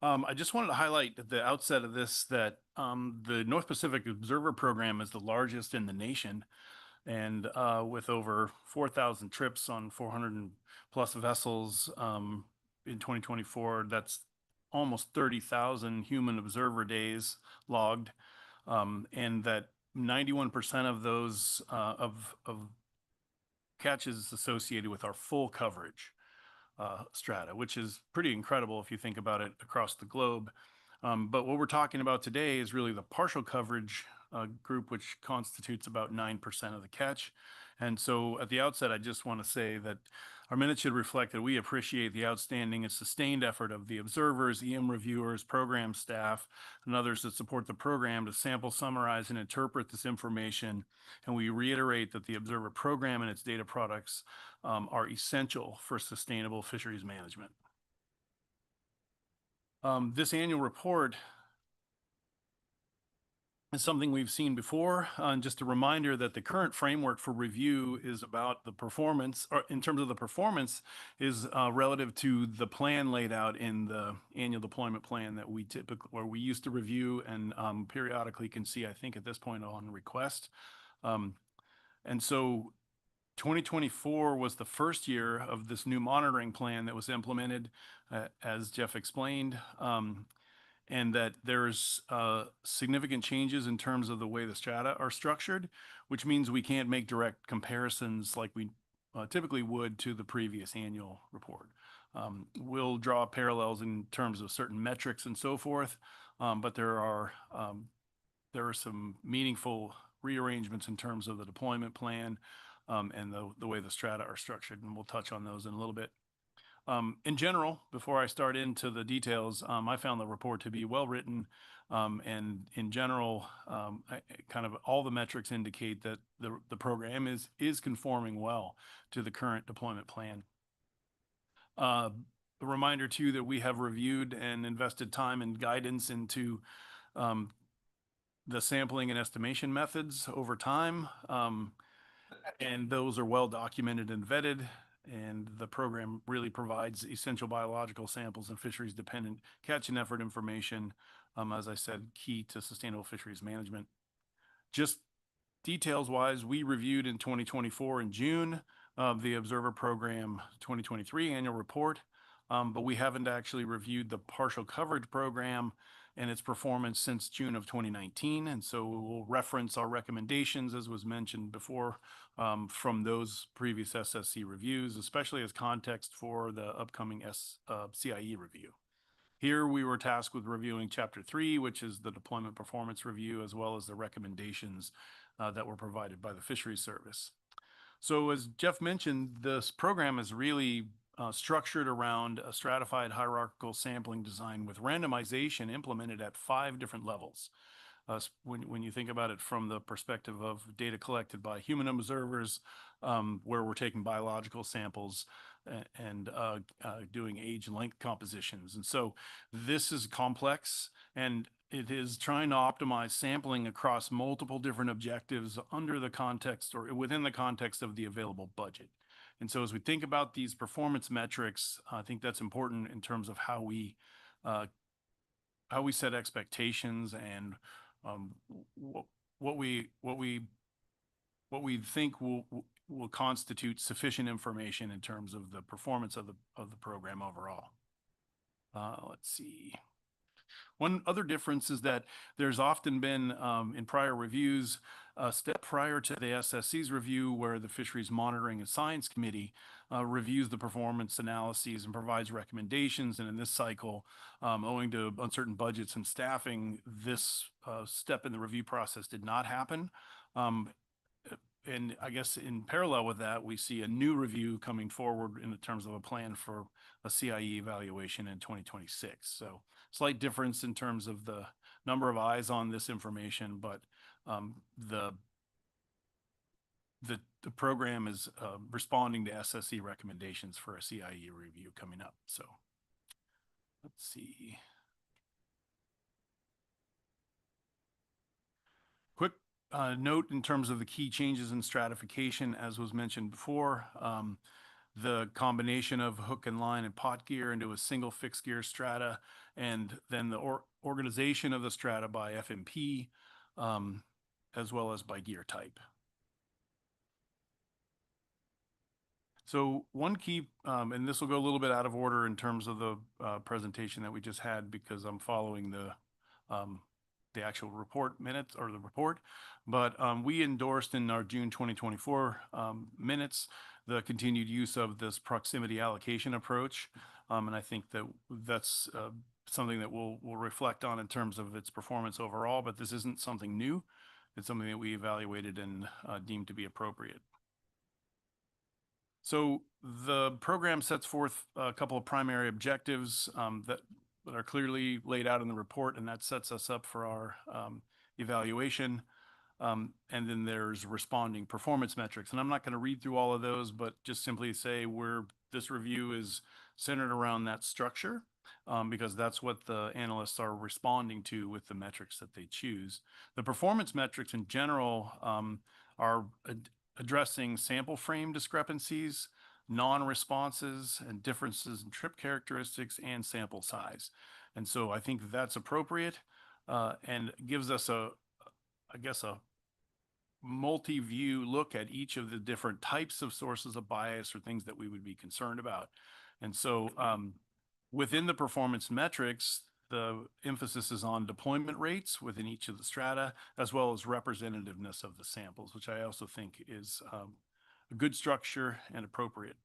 I just wanted to highlight at the outset of this that the North Pacific Observer Program is the largest in the nation, and with over 4,000 trips on 400 plus vessels in 2024, that's almost 30,000 human observer days logged, and that 91% of those of catches associated with our full coverage strata, which is pretty incredible if you think about it across the globe. But what we're talking about today is really the partial coverage group, which constitutes about 9% of the catch. And so at the outset, I just want to say that our minutes should reflect that we appreciate the outstanding and sustained effort of the observers, EM reviewers, program staff, and others that support the program to sample, summarize, and interpret this information. And we reiterate that the Observer program and its data products are essential for sustainable fisheries management. This annual report is something we've seen before. And just a reminder that the current framework for review is about the performance, or in terms of the performance, is relative to the plan laid out in the annual deployment plan that we typically, or we used to review and periodically can see, I think at this point on request. And so 2024 was the first year of this new monitoring plan that was implemented, as Jeff explained. And that there's significant changes in terms of the way the strata are structured, which means we can't make direct comparisons like we typically would to the previous annual report. We'll draw parallels in terms of certain metrics and so forth, but there are some meaningful rearrangements in terms of the deployment plan and the way the strata are structured, and we'll touch on those in a little bit. In general, before I start into the details, I found the report to be well written, and in general, kind of all the metrics indicate that the program is conforming well to the current deployment plan. A reminder too that we have reviewed and invested time and guidance into the sampling and estimation methods over time, and those are well documented and vetted. And the program really provides essential biological samples and fisheries dependent catch and effort information, as I said, key to sustainable fisheries management. Just details wise, we reviewed in 2024 in June of the Observer Program 2023 annual report, but we haven't actually reviewed the partial coverage program and its performance since June of 2019. And so we'll reference our recommendations, as was mentioned before, from those previous SSC reviews, especially as context for the upcoming CIE review. Here we were tasked with reviewing Chapter 3, which is the deployment performance review, as well as the recommendations that were provided by the Fisheries Service. So as Jeff mentioned, this program is really structured around a stratified hierarchical sampling design with randomization implemented at 5 different levels. When you think about it from the perspective of data collected by human observers, where we're taking biological samples and doing age and length compositions. And so this is complex, and it is trying to optimize sampling across multiple different objectives under the context or within the context of the available budget. And so as we think about these performance metrics, I think that's important in terms of how we set expectations and what we think will constitute sufficient information in terms of the performance of the program overall. Let's see. One other difference is that there's often been in prior reviews a step prior to the SSC's review where the Fisheries Monitoring and Science Committee reviews the performance analyses and provides recommendations. And in this cycle, owing to uncertain budgets and staffing, this step in the review process did not happen. And I guess in parallel with that, we see a new review coming forward in terms of a plan for a CIE evaluation in 2026. So slight difference in terms of the number of eyes on this information, but the program is responding to SSC recommendations for a CIE review coming up. So let's see. Quick note in terms of the key changes in stratification, as was mentioned before. the combination of hook and line and pot gear into a single fixed gear strata, and then the organization of the strata by FMP, as well as by gear type. So one key, and this will go a little bit out of order in terms of the presentation that we just had, because I'm following the actual report minutes or the report, but we endorsed in our June 2024 minutes the continued use of this proximity allocation approach, and I think that that's something that we'll reflect on in terms of its performance overall. But this isn't something new; it's something that we evaluated and deemed to be appropriate. So the program sets forth a couple of primary objectives that are clearly laid out in the report, and that sets us up for our evaluation. And then there's responding performance metrics. And I'm not going to read through all of those, but just simply say this review is centered around that structure, because that's what the analysts are responding to with the metrics that they choose. The performance metrics in general are addressing sample frame discrepancies, non-responses, and differences in trip characteristics and sample size. And so I think that's appropriate and gives us I guess a multi-view look at each of the different types of sources of bias or things that we would be concerned about. And so within the performance metrics, the emphasis is on deployment rates within each of the strata, as well as representativeness of the samples, which I also think is a good structure and appropriate.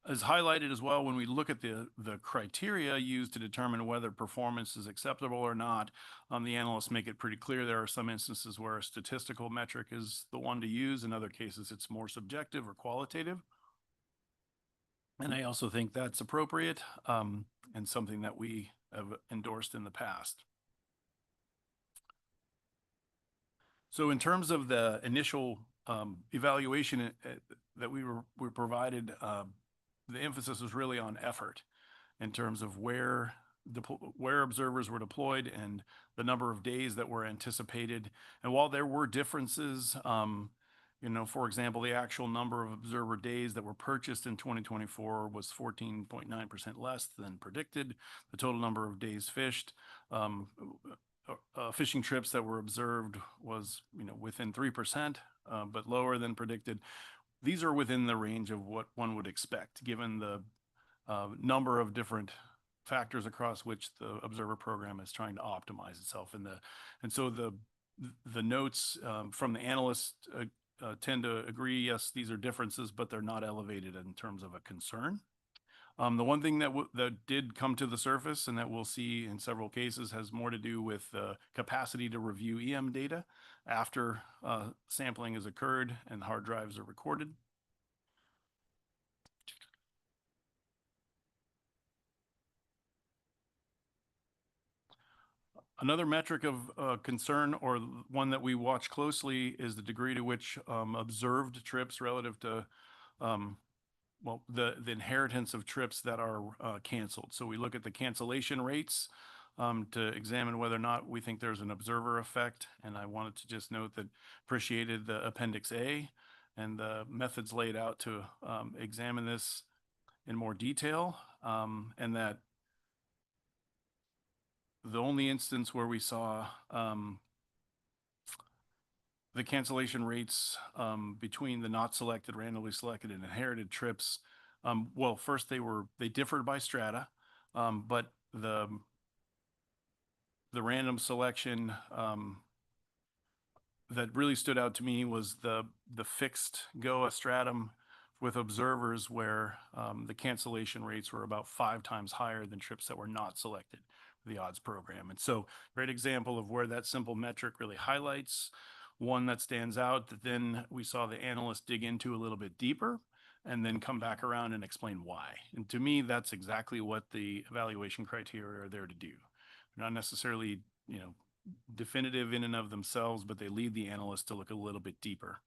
As highlighted as well, when we look at the criteria used to determine whether performance is acceptable or not, the analysts make it pretty clear there are some instances where a statistical metric is the one to use. In other cases, it's more subjective or qualitative. And I also think that's appropriate and something that we have endorsed in the past. So in terms of the initial evaluation that we were provided, the emphasis was really on effort in terms of where observers were deployed and the number of days that were anticipated. And while there were differences, for example, the actual number of observer days that were purchased in 2024 was 14.9% less than predicted. The total number of days fished, fishing trips that were observed was, within 3%, but lower than predicted. These are within the range of what one would expect, given the number of different factors across which the observer program is trying to optimize itself. And so the notes from the analysts tend to agree, yes, these are differences, but they're not elevated in terms of a concern. The one thing that did come to the surface and that we'll see in several cases has more to do with the capacity to review EM data after sampling has occurred and hard drives are recorded. Another metric of concern, or one that we watch closely, is the degree to which observed trips relative to the inheritance of trips that are canceled. So we look at the cancellation rates to examine whether or not we think there's an observer effect. And I wanted to just note that appreciated the Appendix A and the methods laid out to examine this in more detail, and that the only instance where we saw the cancellation rates between the not selected, randomly selected, and inherited trips, well, first they differed by strata, but the random selection that really stood out to me was the fixed GOA stratum with observers where the cancellation rates were about 5 times higher than trips that were not selected for the odds program. And so great example of where that simple metric really highlights one that stands out that then we saw the analysts dig into a little bit deeper and then come back around and explain why. And to me, that's exactly what the evaluation criteria are there to do. They're not necessarily, definitive in and of themselves, but they lead the analyst to look a little bit deeper.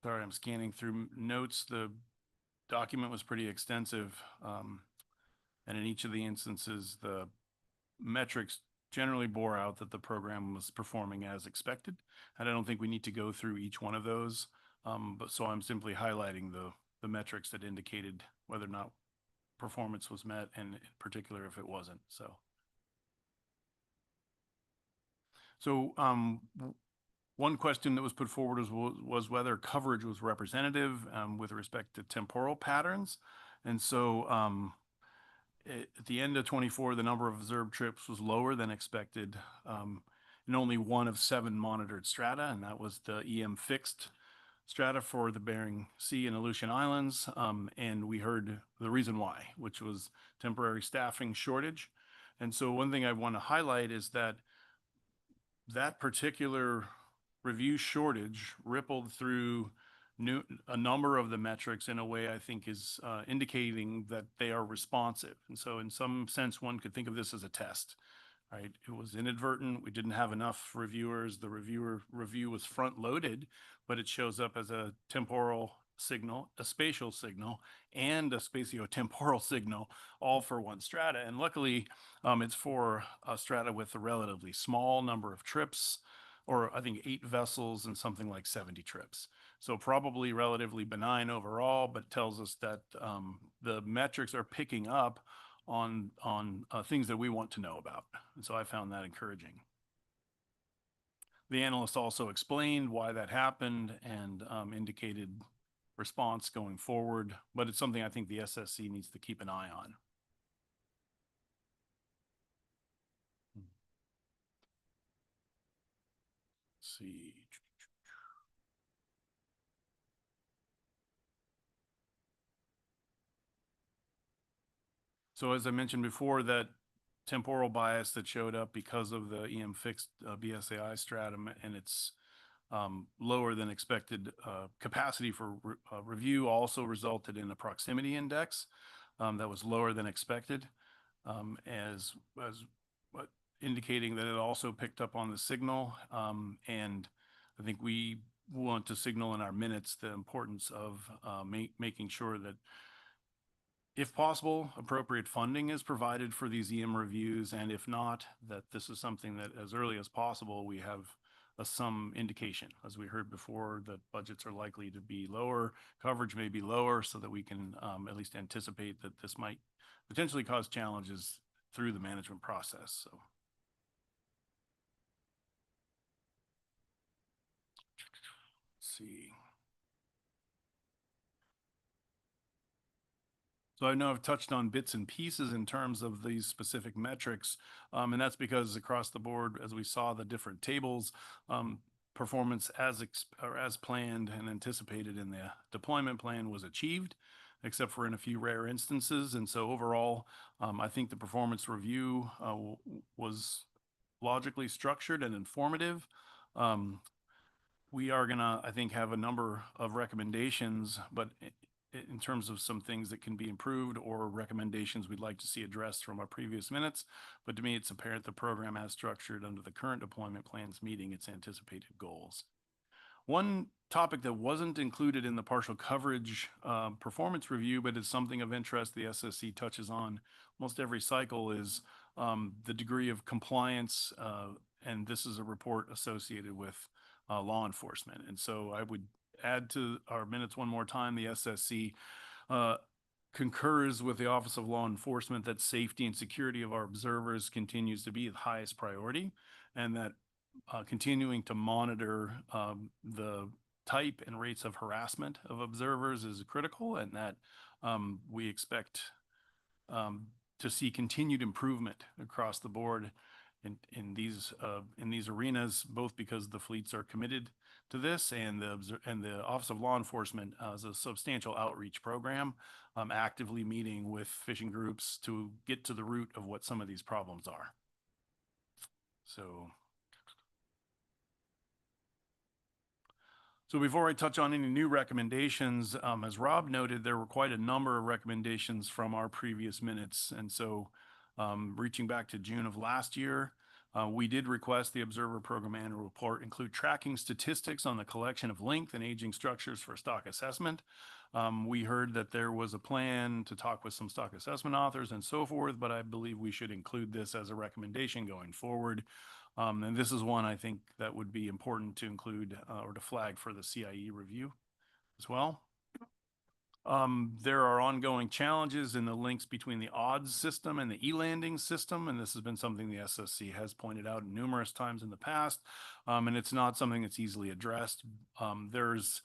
Sorry, I'm scanning through notes. document was pretty extensive. And in each of the instances, the metrics generally bore out that the program was performing as expected. And I don't think we need to go through each one of those. But so I'm simply highlighting the metrics that indicated whether or not performance was met, and in particular if it wasn't. So one question that was put forward was whether coverage was representative with respect to temporal patterns. And so at the end of 24, the number of observed trips was lower than expected in only one of 7 monitored strata, and that was the EM fixed strata for the Bering Sea and Aleutian Islands. And we heard the reason why, which was temporary staffing shortage. And so one thing I want to highlight is that that particular review shortage rippled through a number of the metrics in a way I think is indicating that they are responsive. And so in some sense, one could think of this as a test, right? It was inadvertent. We didn't have enough reviewers. The review was front loaded, but it shows up as a temporal signal, a spatial signal, and a spatiotemporal signal, all for one strata. And luckily, it's for a strata with a relatively small number of trips, or I think 8 vessels and something like 70 trips. So probably relatively benign overall, but tells us that the metrics are picking up on things that we want to know about. And so I found that encouraging. The analyst also explained why that happened and indicated response going forward, but it's something I think the SSC needs to keep an eye on. Let's see. So as I mentioned before, that temporal bias that showed up because of the EM fixed BSAI stratum and its lower than expected capacity for review also resulted in a proximity index that was lower than expected, as indicating that it also picked up on the signal. And I think we want to signal in our minutes the importance of making sure that, if possible, appropriate funding is provided for these EM reviews, and if not, that this is something that as early as possible we have some indication. As we heard before, that budgets are likely to be lower, coverage may be lower, so that we can at least anticipate that this might potentially cause challenges through the management process. So. Let's see. So I know I've touched on bits and pieces in terms of these specific metrics, and that's because across the board, as we saw the different tables, performance as planned and anticipated in the deployment plan was achieved, except for in a few rare instances. And so overall, I think the performance review was logically structured and informative. We are gonna, I think, have a number of recommendations, but in terms of some things that can be improved or recommendations we'd like to see addressed from our previous minutes. But to me, it's apparent the program as structured under the current deployment plans meeting its anticipated goals. One topic that wasn't included in the partial coverage performance review, but is something of interest the SSC touches on almost every cycle, is the degree of compliance, and this is a report associated with law enforcement. And so I would add to our minutes one more time, the SSC concurs with the Office of Law Enforcement that safety and security of our observers continues to be the highest priority, and that continuing to monitor the type and rates of harassment of observers is critical, and that we expect to see continued improvement across the board in these arenas, both because the fleets are committed to this, and the Office of Law Enforcement has a substantial outreach program, actively meeting with fishing groups to get to the root of what some of these problems are. So before I touch on any new recommendations, as Rob noted, there were quite a number of recommendations from our previous minutes. And so reaching back to June of last year, we did request the Observer Program Annual Report include tracking statistics on the collection of length and aging structures for stock assessment. We heard that there was a plan to talk with some stock assessment authors and so forth, but I believe we should include this as a recommendation going forward. And this is one I think that would be important to include or to flag for the CIE review as well. There are ongoing challenges in the links between the odds system and the e-landing system, and this has been something the SSC has pointed out numerous times in the past, and it's not something that's easily addressed. There's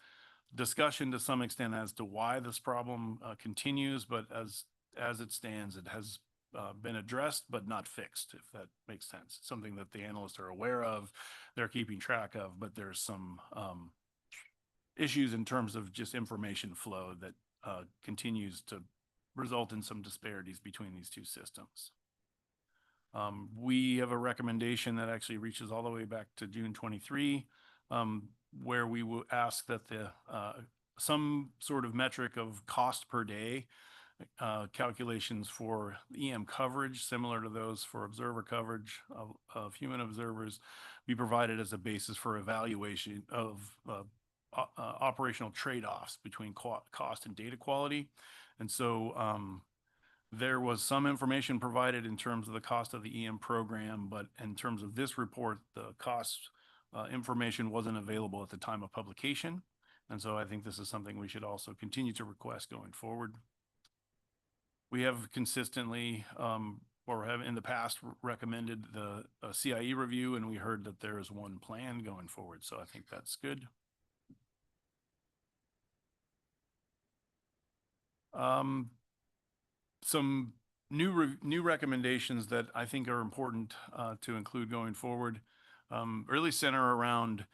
discussion to some extent as to why this problem continues, but as it stands, it has been addressed but not fixed, if that makes sense. It's something that the analysts are aware of, they're keeping track of, but there's some issues in terms of just information flow that continues to result in some disparities between these two systems. We have a recommendation that actually reaches all the way back to June 23, where we will ask that the some sort of metric of cost per day calculations for EM coverage, similar to those for observer coverage of human observers, be provided as a basis for evaluation of operational trade-offs between cost and data quality. And so there was some information provided in terms of the cost of the EM program, but in terms of this report, the cost information wasn't available at the time of publication. And so I think this is something we should also continue to request going forward. We have consistently or have in the past recommended the CIE review, and we heard that there is one plan going forward. So I think that's good. Some new recommendations that I think are important to include going forward really center around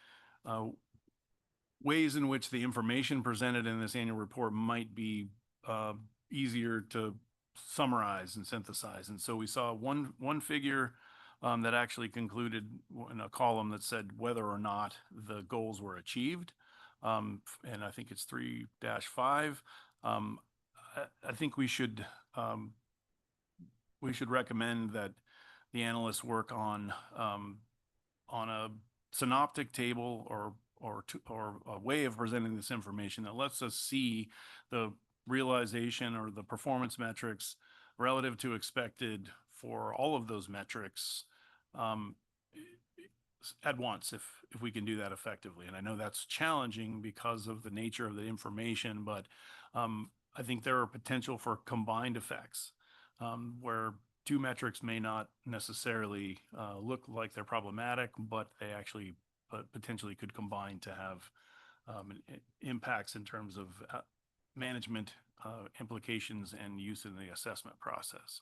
ways in which the information presented in this annual report might be easier to summarize and synthesize. And so we saw one figure that actually concluded in a column that said whether or not the goals were achieved. And I think it's 3-5. I think we should recommend that the analysts work on a synoptic table or a way of presenting this information that lets us see the realization or the performance metrics relative to expected for all of those metrics at once, if we can do that effectively. And I know that's challenging because of the nature of the information, but I think there are potential for combined effects where two metrics may not necessarily look like they're problematic, but they actually potentially could combine to have impacts in terms of management implications and use in the assessment process.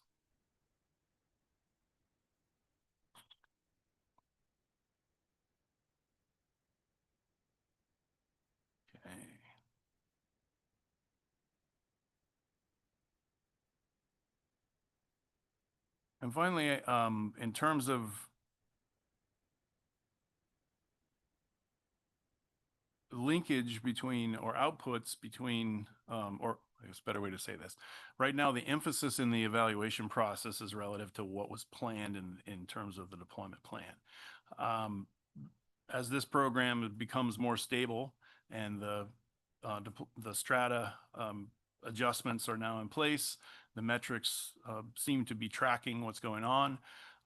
Okay. And finally, in terms of linkage between or outputs between, or I guess a better way to say this, right now the emphasis in the evaluation process is relative to what was planned in terms of the deployment plan. As this program becomes more stable and the strata adjustments are now in place, the metrics seem to be tracking what's going on.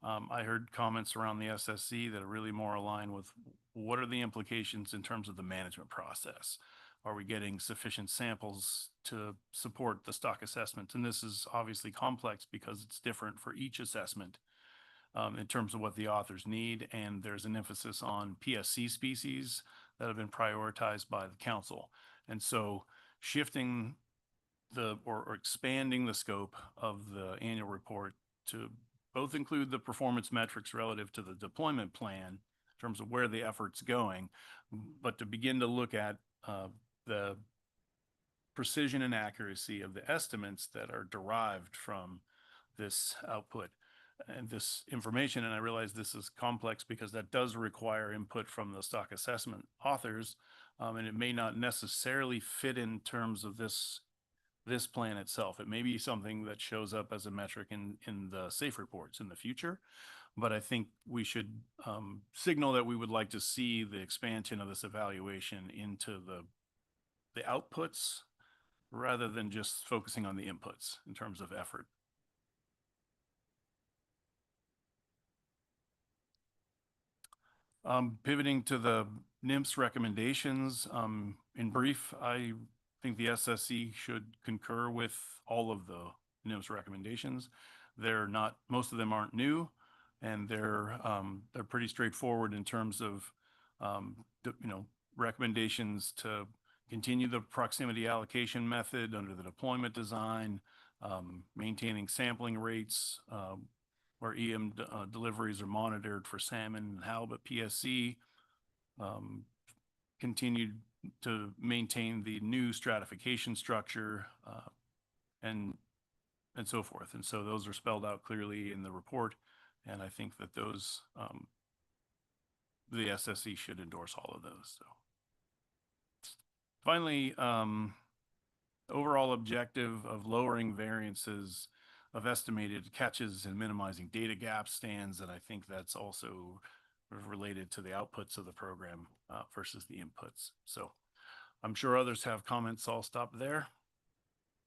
I heard comments around the SSC that are really more aligned with what are the implications in terms of the management process. Are we getting sufficient samples to support the stock assessments? And this is obviously complex because it's different for each assessment in terms of what the authors need. And there's an emphasis on PSC species that have been prioritized by the council. And so shifting or expanding the scope of the annual report to both include the performance metrics relative to the deployment plan in terms of where the effort's going, but to begin to look at the precision and accuracy of the estimates that are derived from this output and this information. And I realize this is complex because that does require input from the stock assessment authors, and it may not necessarily fit in terms of this plan itself. It may be something that shows up as a metric in the SAFE reports in the future, but I think we should signal that we would like to see the expansion of this evaluation into the outputs rather than just focusing on the inputs in terms of effort. Pivoting to the NIMS recommendations, in brief, I think the SSC should concur with all of the NIMS recommendations. They're not, most of them aren't new, and they're pretty straightforward in terms of recommendations to continue the proximity allocation method under the deployment design, maintaining sampling rates where EM deliveries are monitored for salmon and halibut PSC, continued to maintain the new stratification structure, and so forth. And so those are spelled out clearly in the report, and I think that those the SSC should endorse all of those. So finally, overall objective of lowering variances of estimated catches and minimizing data gaps stands, and I think that's also related to the outputs of the program versus the inputs. So I'm sure others have comments, so I'll stop there.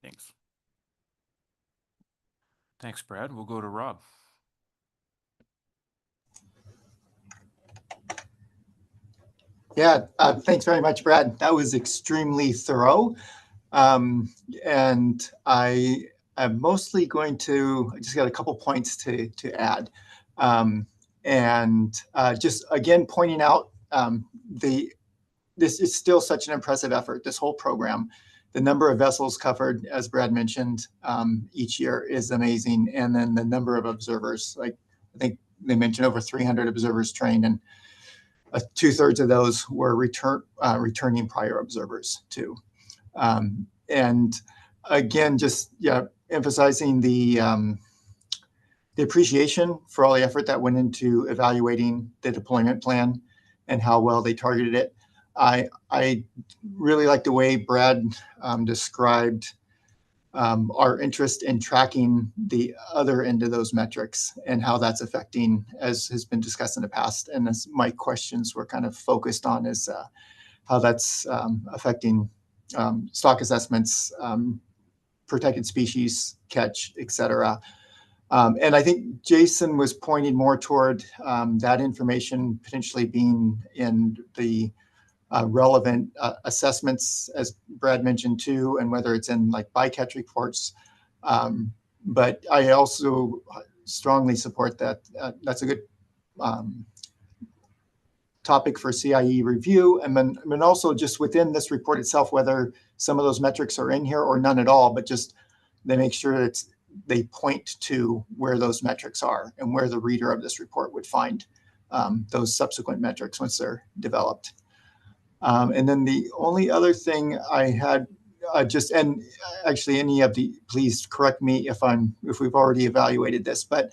Thanks. Thanks, Brad. We'll go to Rob. Yeah, thanks very much, Brad. That was extremely thorough. And I am mostly going to, I just got a couple points to add. Just again, pointing out this is still such an impressive effort, this whole program. The number of vessels covered, as Brad mentioned, each year is amazing. And then the number of observers, like I think they mentioned over 300 observers trained, and 2/3 of those were returning prior observers too. And again, just emphasizing the appreciation for all the effort that went into evaluating the deployment plan and how well they targeted it. I really like the way Brad described our interest in tracking the other end of those metrics and how that's affecting, as has been discussed in the past. And as my questions were kind of focused on, is how that's affecting stock assessments, protected species catch, et cetera. And I think Jason was pointing more toward that information potentially being in the relevant assessments, as Brad mentioned too, and whether it's in like bycatch reports. But I also strongly support that. That's a good topic for CIE review. And then also just within this report itself, whether some of those metrics are in here or none at all, but just they make sure that they point to where those metrics are and where the reader of this report would find those subsequent metrics once they're developed. And then the only other thing I had and actually please correct me if we've already evaluated this, but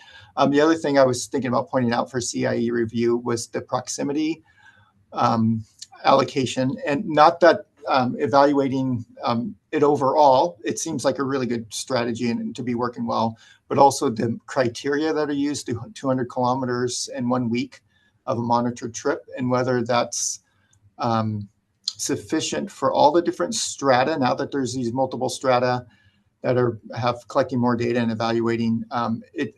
the other thing I was thinking about pointing out for CIE review was the proximity allocation, and not that evaluating it overall, it seems like a really good strategy and to be working well, but also the criteria that are used to 200 kilometers in 1 week of a monitored trip, and whether that's sufficient for all the different strata. Now that there's these multiple strata that have collecting more data and evaluating it,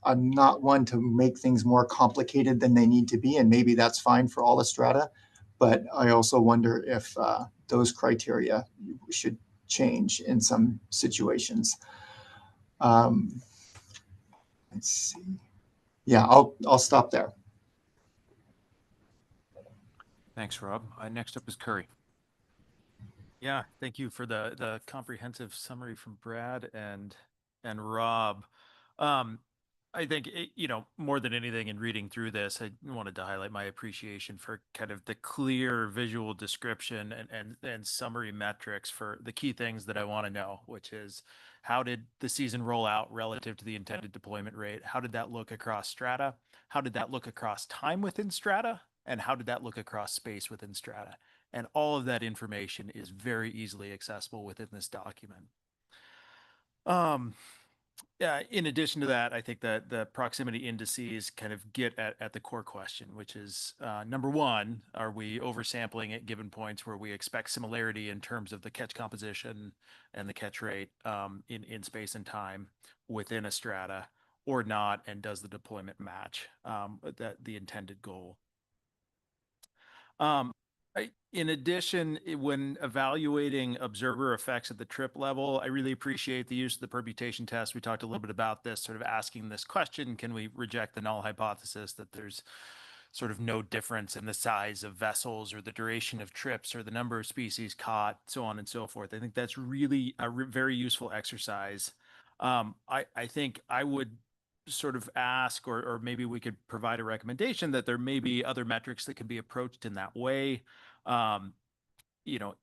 I'm not one to make things more complicated than they need to be, and maybe that's fine for all the strata. But I also wonder if those criteria should change in some situations. Let's see. Yeah, I'll stop there. Thanks, Rob. Next up is Curry. Yeah, thank you for the comprehensive summary from Brad and Rob. I think, more than anything in reading through this, I wanted to highlight my appreciation for kind of the clear visual description and summary metrics for the key things that I want to know, which is how did the season roll out relative to the intended deployment rate? How did that look across strata? How did that look across time within strata? And how did that look across space within strata? And all of that information is very easily accessible within this document. In addition to that, I think that the proximity indices kind of get at the core question, which is number one, are we oversampling at given points where we expect similarity in terms of the catch composition and the catch rate in space and time within a strata or not? And does the deployment match the intended goal? In addition, when evaluating observer effects at the trip level, I really appreciate the use of the permutation test. We talked a little bit about this, sort of asking this question: can we reject the null hypothesis that there's sort of no difference in the size of vessels or the duration of trips or the number of species caught, so on and so forth? I think that's really a very useful exercise. I think I would sort of ask, or maybe we could provide a recommendation that there may be other metrics that can be approached in that way. You know,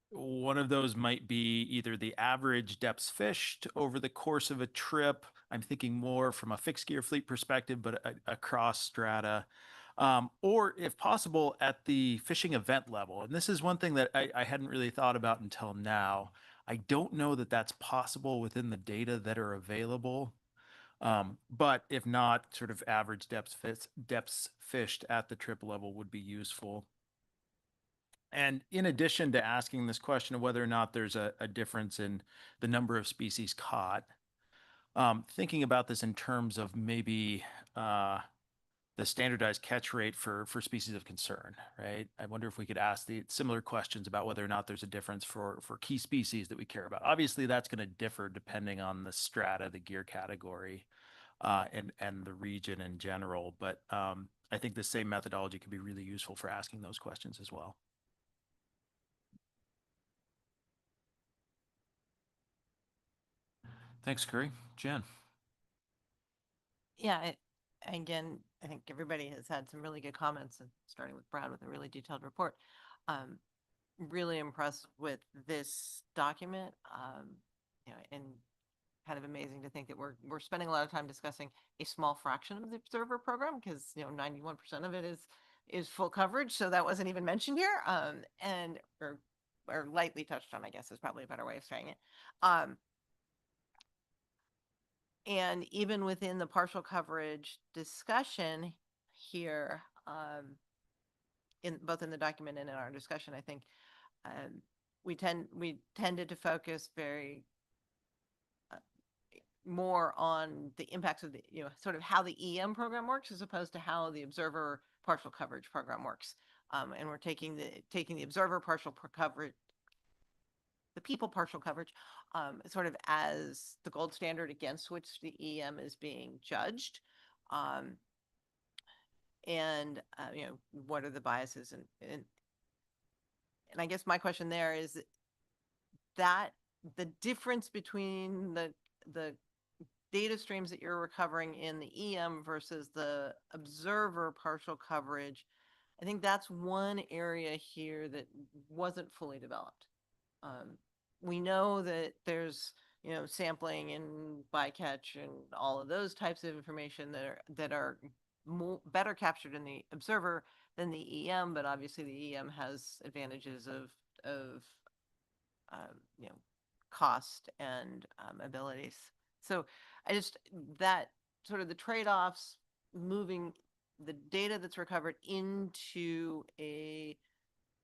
one of those might be either the average depths fished over the course of a trip. I'm thinking more from a fixed gear fleet perspective, but across strata. Or if possible, at the fishing event level. And this is one thing that I hadn't really thought about until now. I don't know that that's possible within the data that are available. But if not, sort of average depths fished at the trip level would be useful. And in addition to asking this question of whether or not there's a difference in the number of species caught, thinking about this in terms of maybe the standardized catch rate for species of concern, right? I wonder if we could ask the similar questions about whether or not there's a difference for key species that we care about. Obviously, that's going to differ depending on the strata, the gear category, and the region in general. But I think the same methodology could be really useful for asking those questions as well. Thanks, Curry. Jen. Yeah, again, I think everybody has had some really good comments, and starting with Brad with a really detailed report. Really impressed with this document, you know, and kind of amazing to think that we're spending a lot of time discussing a small fraction of the observer program, because 91% of it is full coverage, so that wasn't even mentioned here, and or lightly touched on, I guess is probably a better way of saying it. And even within the partial coverage discussion here, in both in the document and in our discussion, I think we tended to focus very more on the impacts of the, sort of how the EM program works as opposed to how the observer partial coverage program works. And we're taking the observer partial coverage, the people partial coverage, sort of as the gold standard against which the EM is being judged. And what are the biases, and I guess my question there is that the difference between the data streams that you're recovering in the EM versus the observer partial coverage, I think that's one area here that wasn't fully developed. We know that there's sampling and bycatch and all of those types of information that are better captured in the observer than the EM, but obviously the EM has advantages of cost and abilities. So that sort of the trade-offs, moving the data that's recovered into the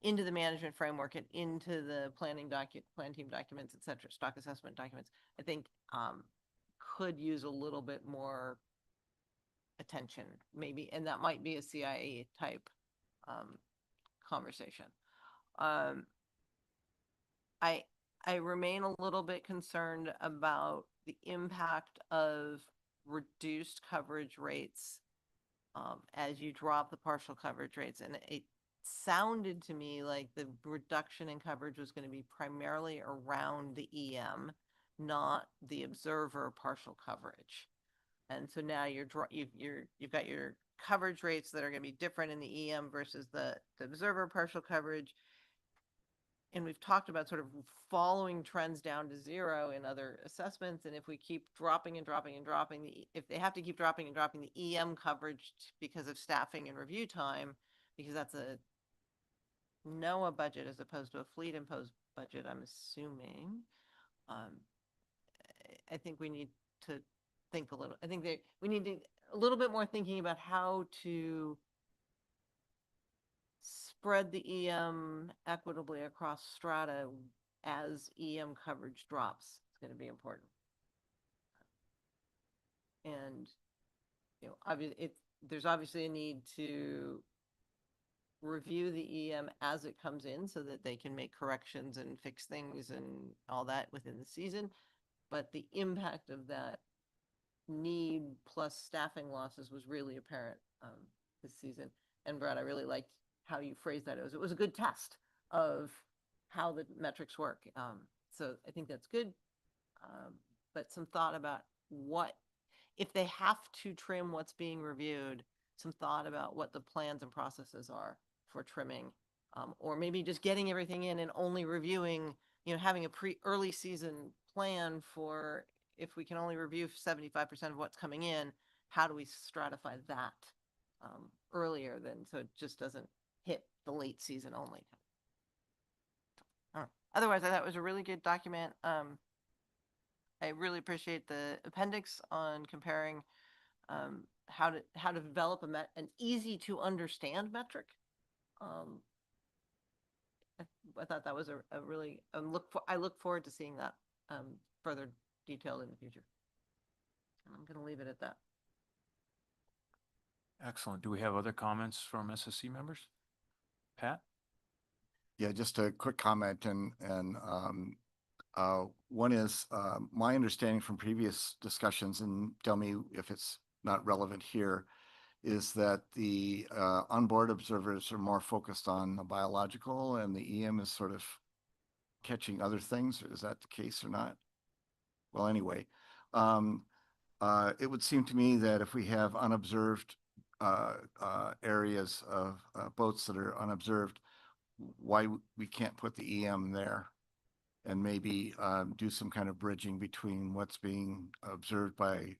management framework and into the plan team documents, et cetera, stock assessment documents, I think could use a little bit more attention, maybe, and that might be a CIA type conversation. I remain a little bit concerned about the impact of reduced coverage rates as you drop the partial coverage rates. And it sounded to me like the reduction in coverage was going to be primarily around the EM, not the observer partial coverage. And so now you've got your coverage rates that are going to be different in the EM versus the observer partial coverage. And we've talked about sort of following trends down to zero in other assessments. And if we keep dropping and dropping and dropping, if they have to keep dropping and dropping the EM coverage because of staffing and review time, because that's a NOAA budget as opposed to a fleet imposed budget, I'm assuming, I think we need to think a little. I think we need to a little bit more thinking about how to spread the EM equitably across strata as EM coverage drops. It's going to be important. And obviously, there's obviously a need to review the EM as it comes in so that they can make corrections and fix things and all that within the season. But the impact of that need plus staffing losses was really apparent this season. And Brad, I really liked how you phrased that. It was a good test of how the metrics work. So I think that's good. But some thought about what, if they have to trim what's being reviewed, some thought about what the plans and processes are for trimming, or maybe just getting everything in and only reviewing, having a early season plan for if we can only review 75% of what's coming in, how do we stratify that earlier than so it just doesn't hit the late season only. Otherwise, I thought it was a really good document. I really appreciate the appendix on comparing how to develop an easy to understand metric. I thought that was a really I look forward to seeing that further detailed in the future. And I'm going to leave it at that. Excellent. Do we have other comments from SSC members? Pat? Yeah, just a quick comment and one is my understanding from previous discussions, and tell me if it's not relevant here, is that the onboard observers are more focused on the biological and the EM is sort of catching other things. Is that the case or not? Well, anyway, it would seem to me that if we have unobserved areas of boats that are unobserved, why we can't put the EM there and maybe do some kind of bridging between what's being observed by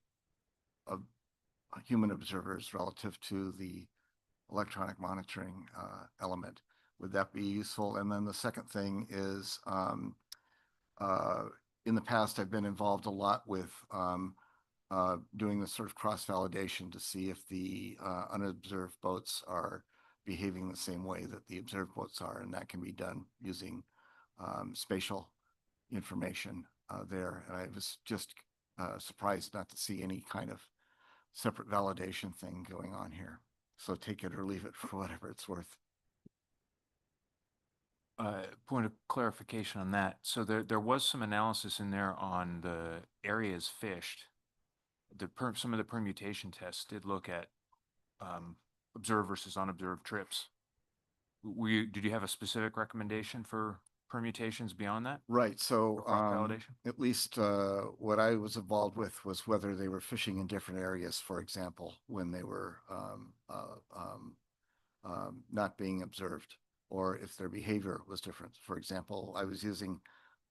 human observers relative to the electronic monitoring element. Would that be useful? And then the second thing is, in the past, I've been involved a lot with doing this sort of cross-validation to see if the unobserved boats are behaving the same way that the observed boats are, and that can be done using spatial information there. And I was just surprised not to see any kind of separate validation thing going on here. So take it or leave it for whatever it's worth. Point of clarification on that. So there was some analysis in there on the areas fished. Some of the permutation tests did look at observed versus unobserved trips. Did you have a specific recommendation for permutations beyond that? Right. So validation? at least what I was involved with was whether they were fishing in different areas, for example, when they were not being observed, or if their behavior was different. For example, I was using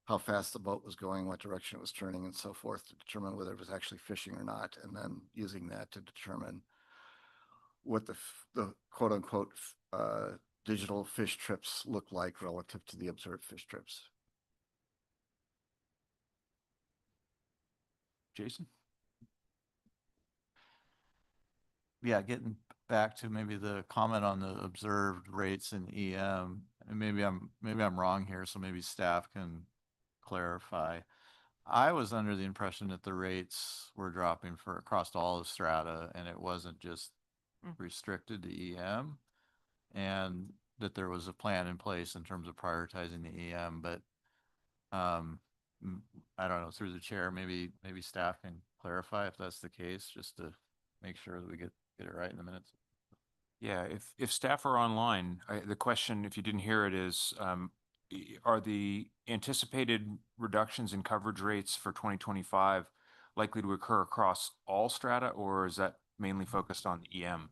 how fast the boat was going, what direction it was turning, and so forth to determine whether it was actually fishing or not, and then using that to determine what the quote unquote digital fish trips look like relative to the observed fish trips. Jason? Yeah, getting back to maybe the comment on the observed rates in EM, and maybe I'm wrong here, so maybe staff can clarify. I was under the impression that the rates were dropping for across all of strata, and it wasn't just restricted to EM, and that there was a plan in place in terms of prioritizing the EM. But I don't know, through the chair, maybe staff can clarify if that's the case, just to make sure that we get it right in the minutes. Yeah, if staff are online, the question, if you didn't hear it, is are the anticipated reductions in coverage rates for 2025 likely to occur across all strata, or is that mainly focused on EM?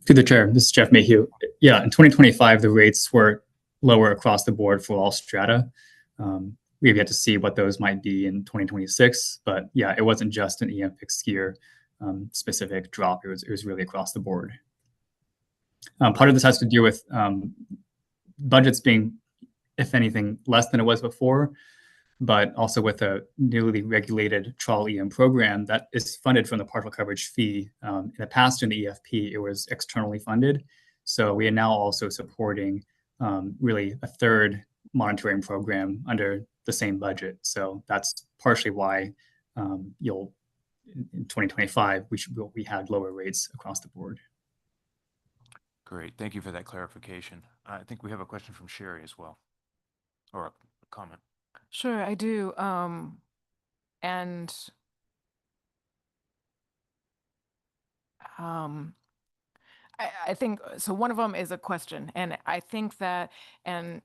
Through the chair, this is Jeff Mayhew. Yeah, in 2025, the rates were lower across the board for all strata. We have yet to see what those might be in 2026, but yeah, it wasn't just an EM fixed gear specific drop. It was really across the board. Part of this has to do with budgets being, if anything, less than it was before. but also with a newly regulated trawl EM program that is funded from the partial coverage fee. In the past, in the EFP, it was externally funded. So we are now also supporting really a third monitoring program under the same budget. So that's partially why in 2025, we had lower rates across the board. Great. Thank you for that clarification. I think we have a question from Sherry as well, or a comment. Sure, I do. And I think so. One of them is a question, and I think that, and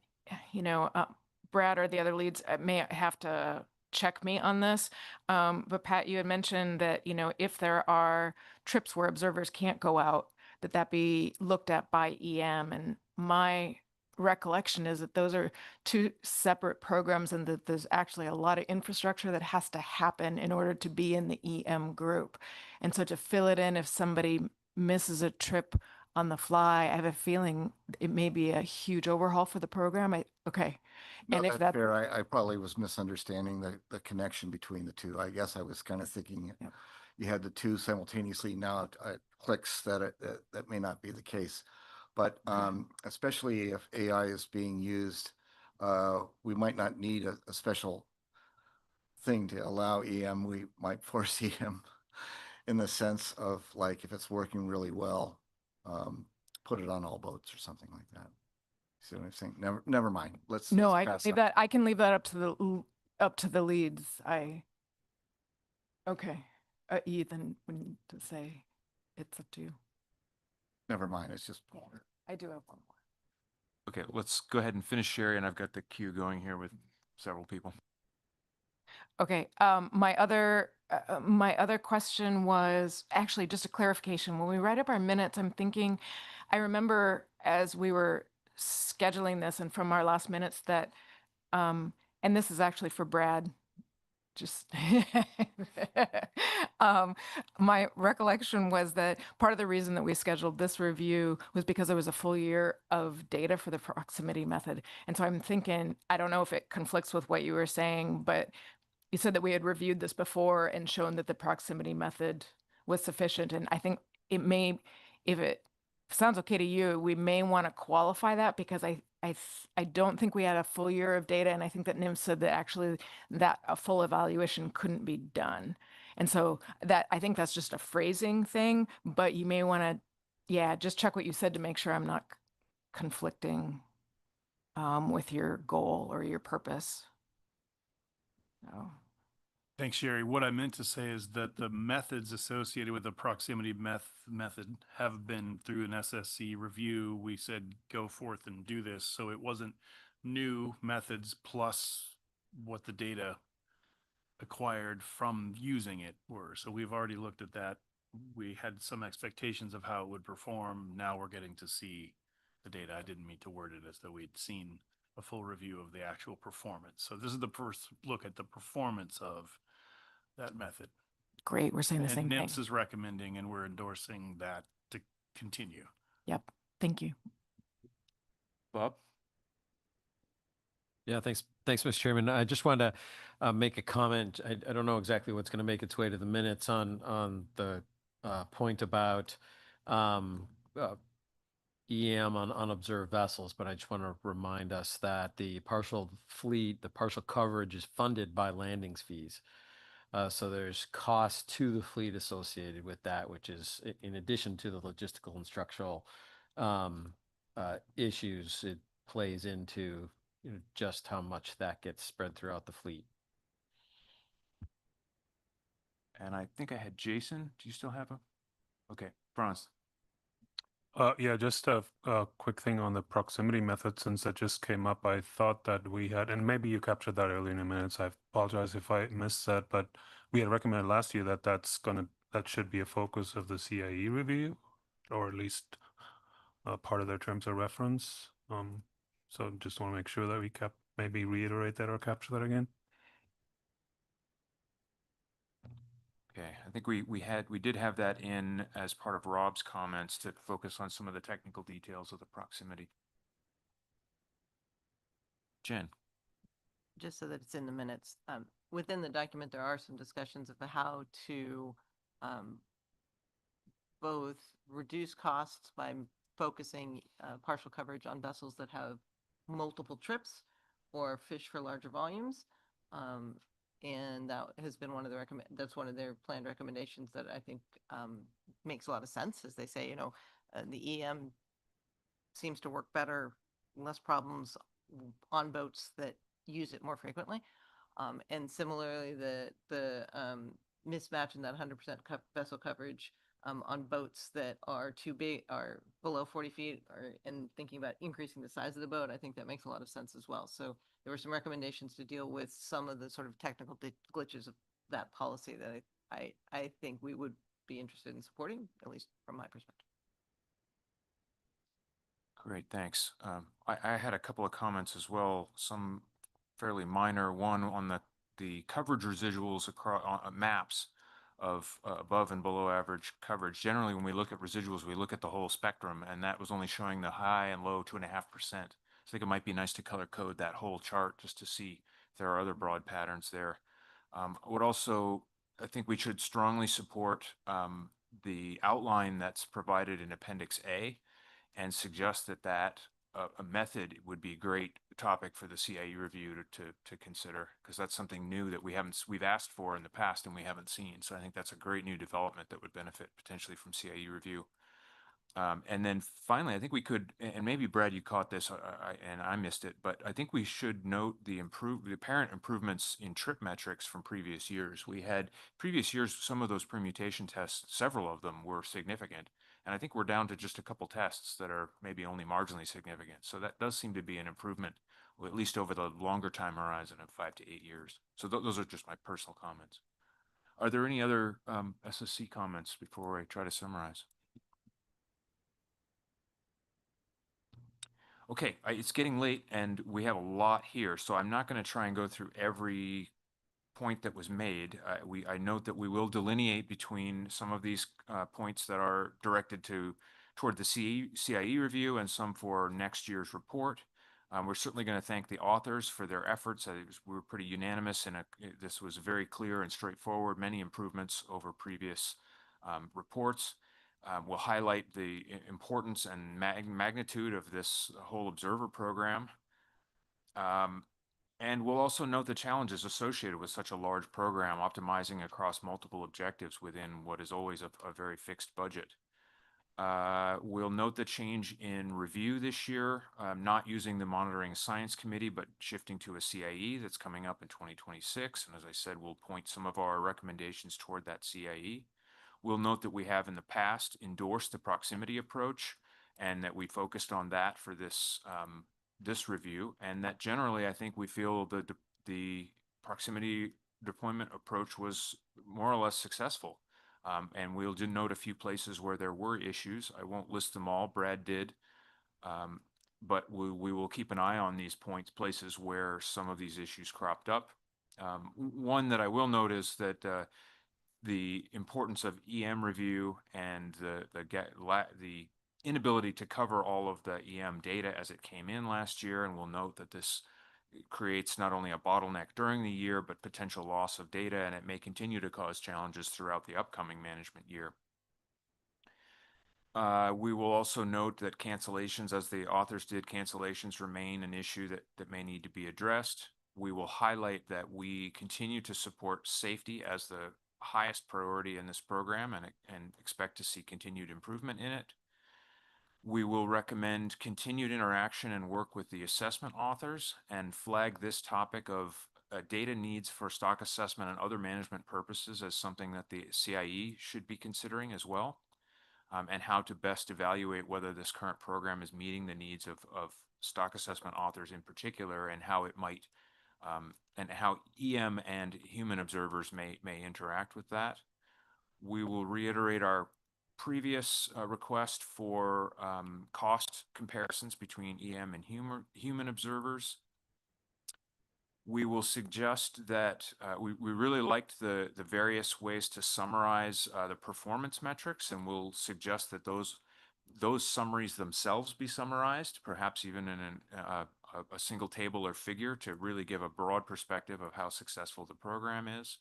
Brad or the other leads may have to check me on this. But Pat, you had mentioned that if there are trips where observers can't go out, that be looked at by EM. And my recollection is that those are two separate programs, and that there's actually a lot of infrastructure that has to happen in order to be in the EM group. And so to fill it in, if somebody misses a trip on the fly, I have a feeling it may be a huge overhaul for the program. Okay. No, And if that's that, fair. I probably was misunderstanding the connection between the two. I guess I was kind of thinking you had the two simultaneously. Now it clicks that that may not be the case. But especially if AI is being used, we might not need a special thing to allow EM. We might force EM in the sense of, like, if it's working really well, put it on all boats or something like that. See what I'm saying? Never mind. Let's I pass leave that. I can leave that up to the leads. Okay. Ethan, we need to say it's up to you. Never mind. It's just. I do have one more. Okay, let's go ahead and finish Sherry, and I've got the queue going here with several people. Okay. My other question was actually just a clarification. When we write up our minutes, I'm thinking, I remember as we were scheduling this and from our last minutes that, and this is actually for Brad, just my recollection was that part of the reason that we scheduled this review was because there was a full year of data for the proximity method. And so I'm thinking, I don't know if it conflicts with what you were saying, but you said that we had reviewed this before and shown that the proximity method was sufficient. And I think it may, if it sounds okay to you, we may want to qualify that, because I don't think we had a full year of data. And I think that NIM said that actually that a full evaluation couldn't be done. And so I think that's just a phrasing thing, but you may want to, just check what you said to make sure I'm not conflicting with your goal or your purpose. Oh. Thanks, Sherry. What I meant to say is that the methods associated with the proximity method have been through an SSC review. We said, go forth and do this. So it wasn't new methods plus what the data acquired from using it were. So we've already looked at that. We had some expectations of how it would perform. Now we're getting to see the data. I didn't mean to word it as though we'd seen a full review of the actual performance. So this is the first look at the performance of that method. Great, we're saying the same thing. NIMS is recommending, and we're endorsing that to continue. Yep, thank you. Bob? Yeah, thanks, Mr. Chairman. I just wanted to make a comment. I don't know exactly what's going to make its way to the minutes on the point about EM on unobserved vessels, but I just want to remind us that the partial coverage is funded by landings fees. So there's cost to the fleet associated with that, which is in addition to the logistical and structural issues, it plays into just how much that gets spread throughout the fleet. And I think I had Jason. Do you still have a? Okay, Franz. Yeah, just a quick thing on the proximity method, since that just came up. I thought that we had, and maybe you captured that earlier in the minutes. I apologize if I missed that, but we had recommended last year that that should be a focus of the CIE review, or at least part of their terms of reference. So just want to make sure that we maybe reiterate that or capture that again. Okay, I think we did have that in as part of Rob's comments to focus on some of the technical details of the proximity. Jen. just so that it's in the minutes, within the document, there are some discussions of how to both reduce costs by focusing partial coverage on vessels that have multiple trips or fish for larger volumes. And that has been one of the that's one of their planned recommendations that I think makes a lot of sense, as they say, the EM seems to work better, less problems on boats that use it more frequently. And similarly, the mismatch in that 100% vessel coverage on boats that are too big, are below 40 feet, and thinking about increasing the size of the boat, I think that makes a lot of sense as well. So there were some recommendations to deal with some of the sort of technical glitches of that policy that I think we would be interested in supporting, at least from my perspective. Great, thanks. I had a couple of comments as well, some fairly minor. One on the coverage residuals across maps of above and below average coverage. Generally, when we look at residuals, we look at the whole spectrum, and that was only showing the high and low 2.5%. So I think it might be nice to color code that whole chart just to see if there are other broad patterns there. I would also, I think we should strongly support the outline that's provided in Appendix A, and suggest that a method would be a great topic for the CIE review to consider, because that's something new that we've asked for in the past and we haven't seen. So I think that's a great new development that would benefit potentially from CIE review. And then finally, I think we could, and maybe Brad, you caught this and I missed it, but I think we should note the apparent improvements in trip metrics from previous years. We had previous years, some of those permutation tests, several of them were significant. And I think we're down to just a couple tests that are maybe only marginally significant. So that does seem to be an improvement, at least over the longer time horizon of 5 to 8 years. So those are just my personal comments. Are there any other SSC comments before I try to summarize? Okay, it's getting late and we have a lot here, so I'm not going to try and go through every point that was made. I note that we will delineate between some of these points that are directed toward the CIE review and some for next year's report. We're certainly going to thank the authors for their efforts. We were pretty unanimous, and this was very clear and straightforward, many improvements over previous reports. We'll highlight the importance and magnitude of this whole observer program. And we'll also note the challenges associated with such a large program, optimizing across multiple objectives within what is always a very fixed budget. We'll note the change in review this year, not using the Monitoring Science Committee, but shifting to a CIE that's coming up in 2026. And as I said, we'll point some of our recommendations toward that CIE. We'll note that we have in the past endorsed the proximity approach, and that we focused on that for this this review, and that generally I think we feel the proximity deployment approach was more or less successful. And we'll note a few places where there were issues. I won't list them all, Brad did, but we will keep an eye on these places where some of these issues cropped up. One that I will note is that the importance of EM review and the inability to cover all of the EM data as it came in last year, and we'll note that this creates not only a bottleneck during the year, but potential loss of data, and it may continue to cause challenges throughout the upcoming management year. We will also note that cancellations, as the authors did, cancellations remain an issue that may need to be addressed. We will highlight that we continue to support safety as the highest priority in this program, and expect to see continued improvement in it. We will recommend continued interaction and work with the assessment authors, and flag this topic of data needs for stock assessment and other management purposes as something that the CIE should be considering as well, and how to best evaluate whether this current program is meeting the needs of stock assessment authors in particular, and how it might and how EM and human observers may interact with that. We will reiterate our previous request for cost comparisons between EM and human observers. We will suggest that we really liked the various ways to summarize the performance metrics, and we'll suggest that those summaries themselves be summarized, perhaps even in a a single table or figure to really give a broad perspective of how successful the program is.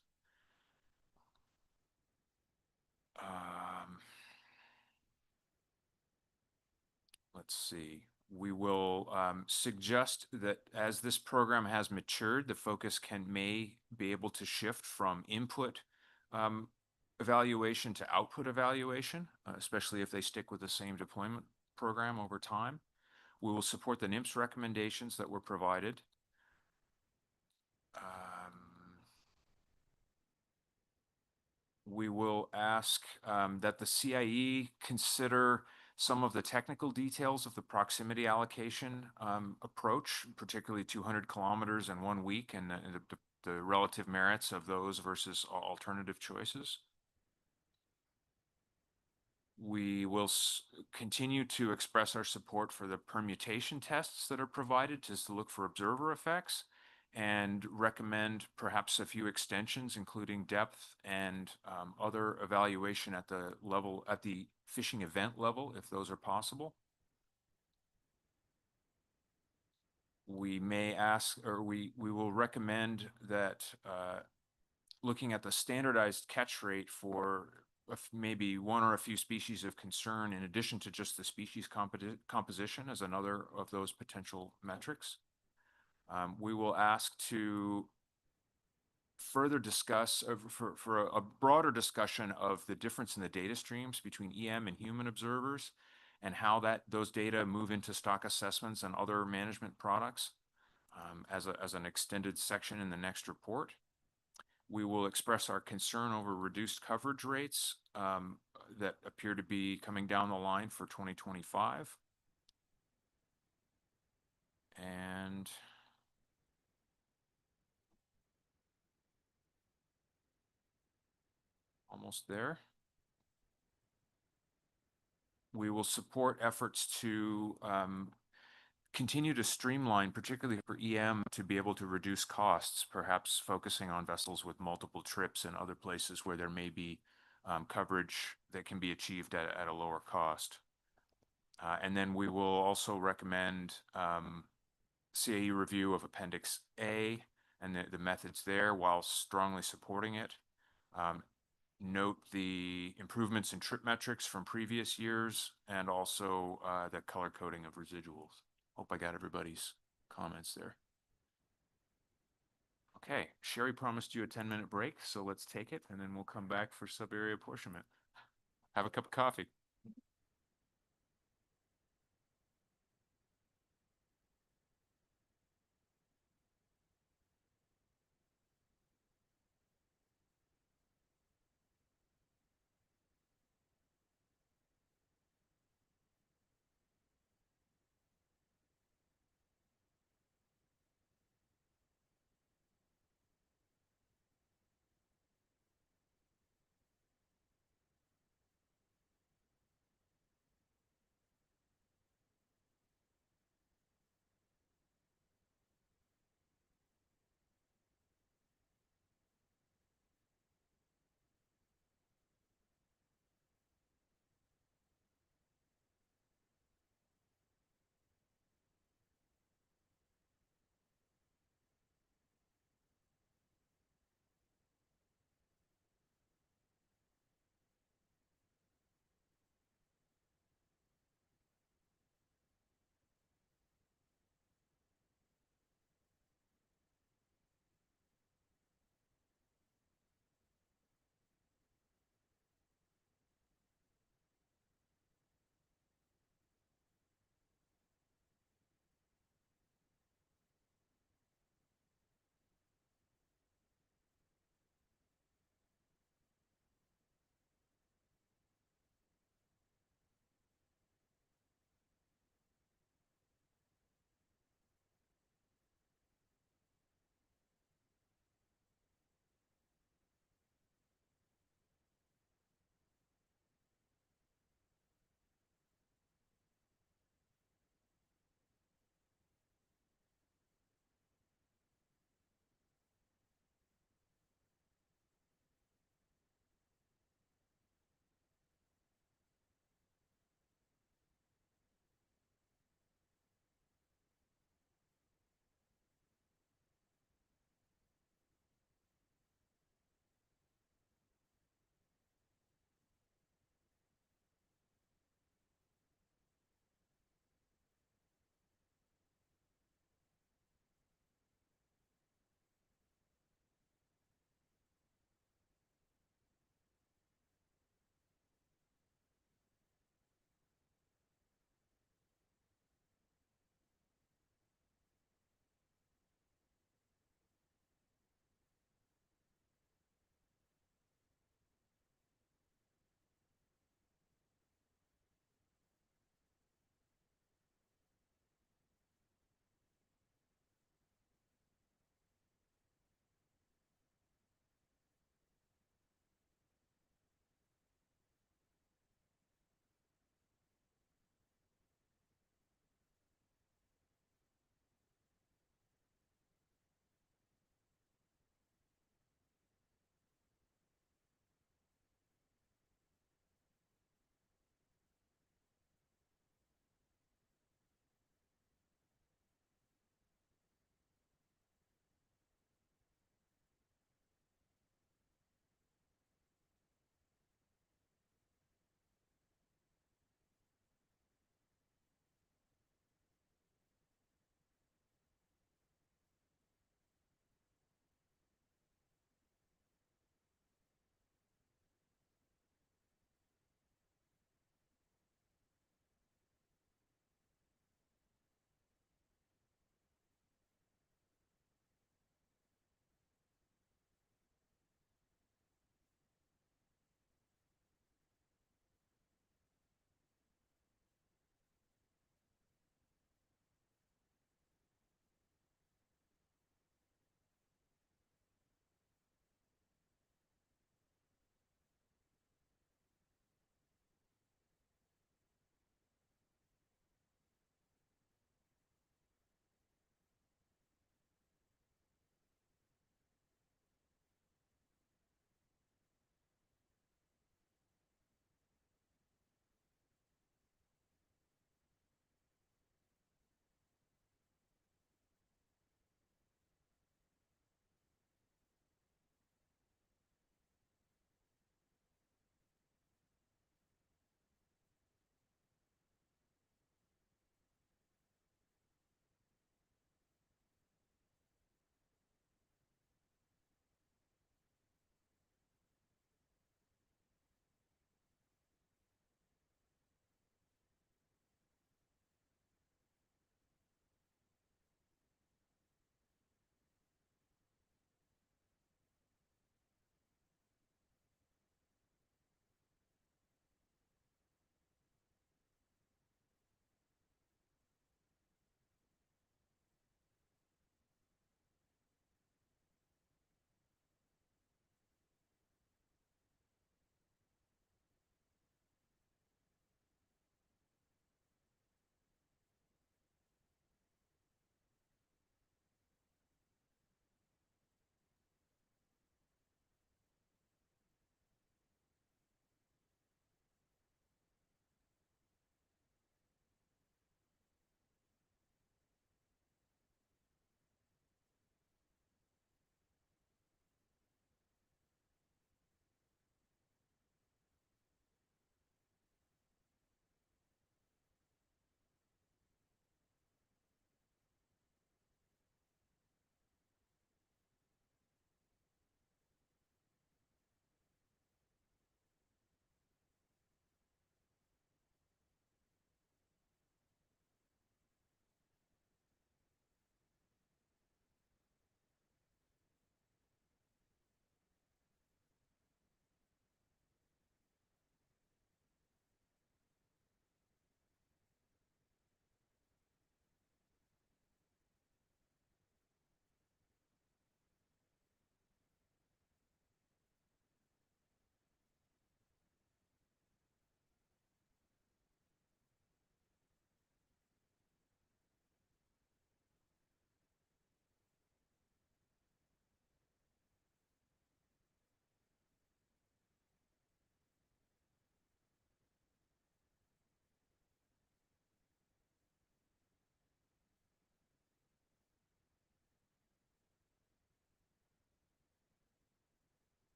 Let's see. We will suggest that as this program has matured, the focus may be able to shift from input evaluation to output evaluation, especially if they stick with the same deployment program over time. We will support the NIMS recommendations that were provided. We will ask that the CIE consider some of the technical details of the proximity allocation approach, particularly 200 kilometers in 1 week, and the relative merits of those versus alternative choices. We will continue to express our support for the permutation tests that are provided to look for observer effects, and recommend perhaps a few extensions, including depth and other evaluation at the level, at the fishing event level, if those are possible. We may ask, or we will recommend that looking at the standardized catch rate for maybe one or a few species of concern, in addition to just the species composition, as another of those potential metrics. We will ask to further discuss for a broader discussion of the difference in the data streams between EM and human observers, and how those data move into stock assessments and other management products as an extended section in the next report. We will express our concern over reduced coverage rates that appear to be coming down the line for 2025. And almost there. We will support efforts to continue to streamline, particularly for EM, to be able to reduce costs, perhaps focusing on vessels with multiple trips and other places where there may be coverage that can be achieved at a lower cost. And then we will also recommend CAE review of Appendix A and the methods there, while strongly supporting it. Note the improvements in trip metrics from previous years, and also the color coding of residuals. Hope I got everybody's comments there. Okay, Sherry promised you a 10-minute break, so let's take it, and then we'll come back for sub-area apportionment. Have a cup of coffee.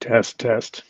Test, test.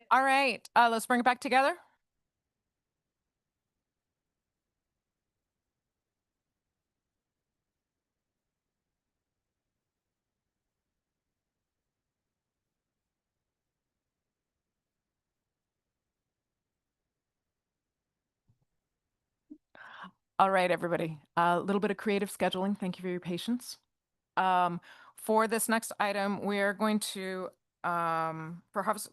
All right, let's bring it back together. All right, everybody, a little bit of creative scheduling. Thank you for your patience. For this next item, we are going to, perhaps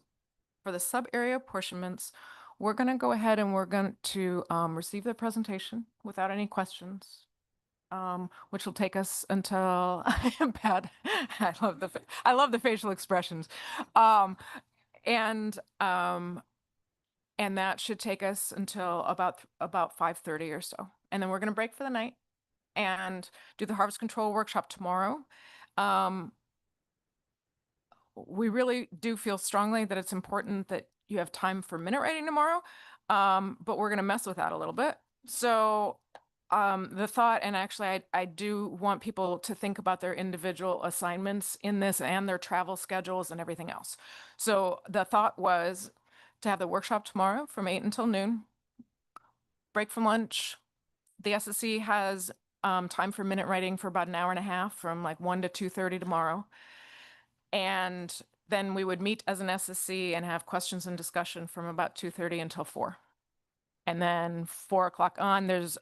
for the sub-area apportionments, we're going to go ahead and we're going to receive the presentation without any questions, which will take us until bad. I love the facial expressions, and that should take us until about 5:30 or so, and then we're going to break for the night. and do the harvest control workshop tomorrow. We really do feel strongly that it's important that you have time for minute writing tomorrow, but we're going to mess with that a little bit. So the thought, and actually I do want people to think about their individual assignments in this and their travel schedules and everything else. So the thought was to have the workshop tomorrow from 8 until noon, break from lunch. The SSC has time for minute writing for about an hour and a half from like 1 to 2:30 tomorrow. And then we would meet as an SSC and have questions and discussion from about 2:30 until 4. And then 4 o'clock on, there's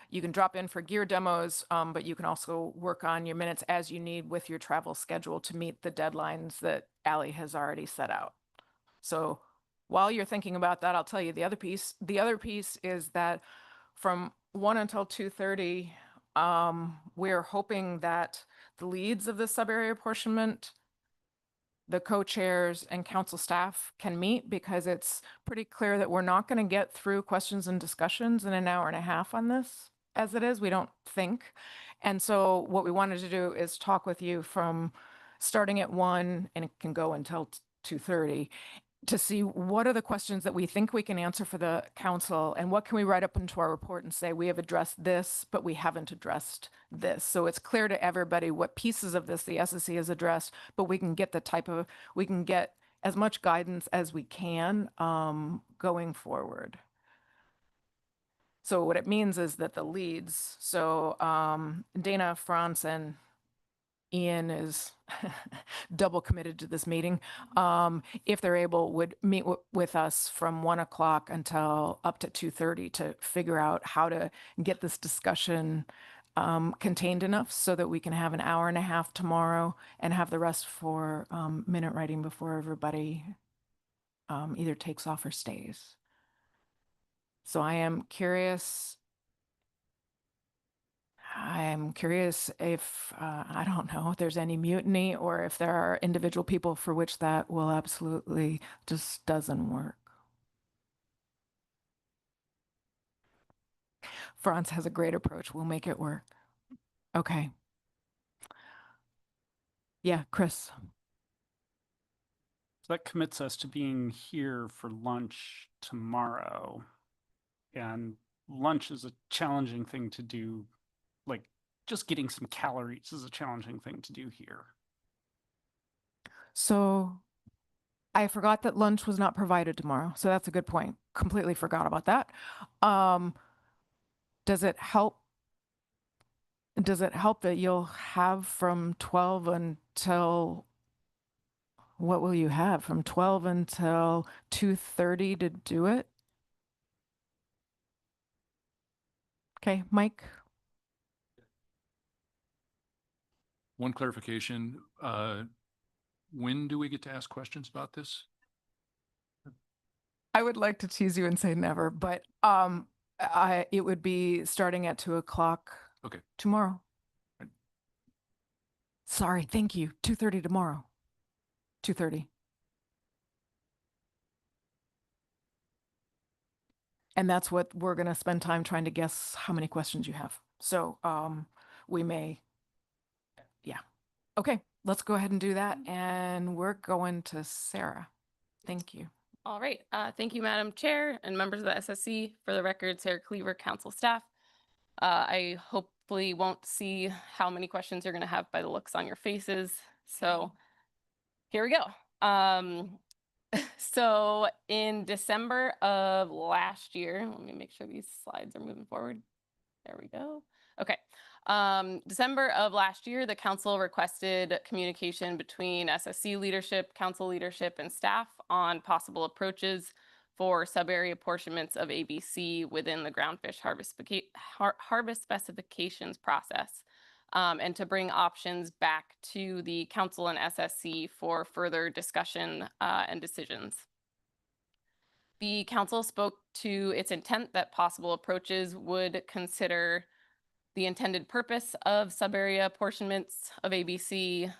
you can drop in for gear demos, but you can also work on your minutes as you need with your travel schedule to meet the deadlines that Allie has already set out. So while you're thinking about that, I'll tell you the other piece. The other piece is that from 1 until 2:30, we're hoping that the leads of the sub-area apportionment, the co-chairs and council staff can meet, because it's pretty clear that we're not going to get through questions and discussions in an hour and a half on this as it is, we don't think. And so what we wanted to do is talk with you from starting at 1, and it can go until 2:30, to see what are the questions that we think we can answer for the council, and what can we write up into our report and say, we have addressed this, but we haven't addressed this. So it's clear to everybody what pieces of this the SSC has addressed, but we can get we can get as much guidance as we can going forward. So what it means is that the leads, so Dana, Franz, and Ian is double committed to this meeting. If they're able, would meet with us from 1 o'clock until up to 2:30 to figure out how to get this discussion contained enough so that we can have an hour and a half tomorrow and have the rest for minute writing before everybody either takes off or stays. So I'm curious if, I don't know, if there's any mutiny, or if there are individual people for which that will absolutely just doesn't work. Franz has a great approach. We'll make it work. Okay. Yeah, Chris. So that commits us to being here for lunch tomorrow. And lunch is a challenging thing to do. Like, just getting some calories is a challenging thing to do here. So I forgot that lunch was not provided tomorrow. So that's a good point. Completely forgot about that. Does it help? Does it help that you'll have from 12 until, what will you have from 12 until 2:30 to do it? Okay, Mike. One clarification, when do we get to ask questions about this? I would like to tease you and say never, but it would be starting at 2 o'clock Okay. tomorrow. Sorry, thank you. 2:30 tomorrow. 2:30. And that's what we're going to spend time trying to guess how many questions you have. So we may, yeah. Okay, let's go ahead and do that. And we're going to Sarah. Thank you. All right. Thank you, Madam Chair and members of the SSC. For the record, Sarah Cleaver, council staff. I hopefully won't see how many questions you're going to have by the looks on your faces. So here we go. So in December of last year, let me make sure these slides are moving forward. There we go. Okay. December of last year, the council requested communication between SSC leadership, council leadership, and staff on possible approaches for sub-area apportionments of ABC within the groundfish harvest specifications process, and to bring options back to the council and SSC for further discussion and decisions. The council spoke to its intent that possible approaches would consider the intended purpose of sub-area apportionments of ABC,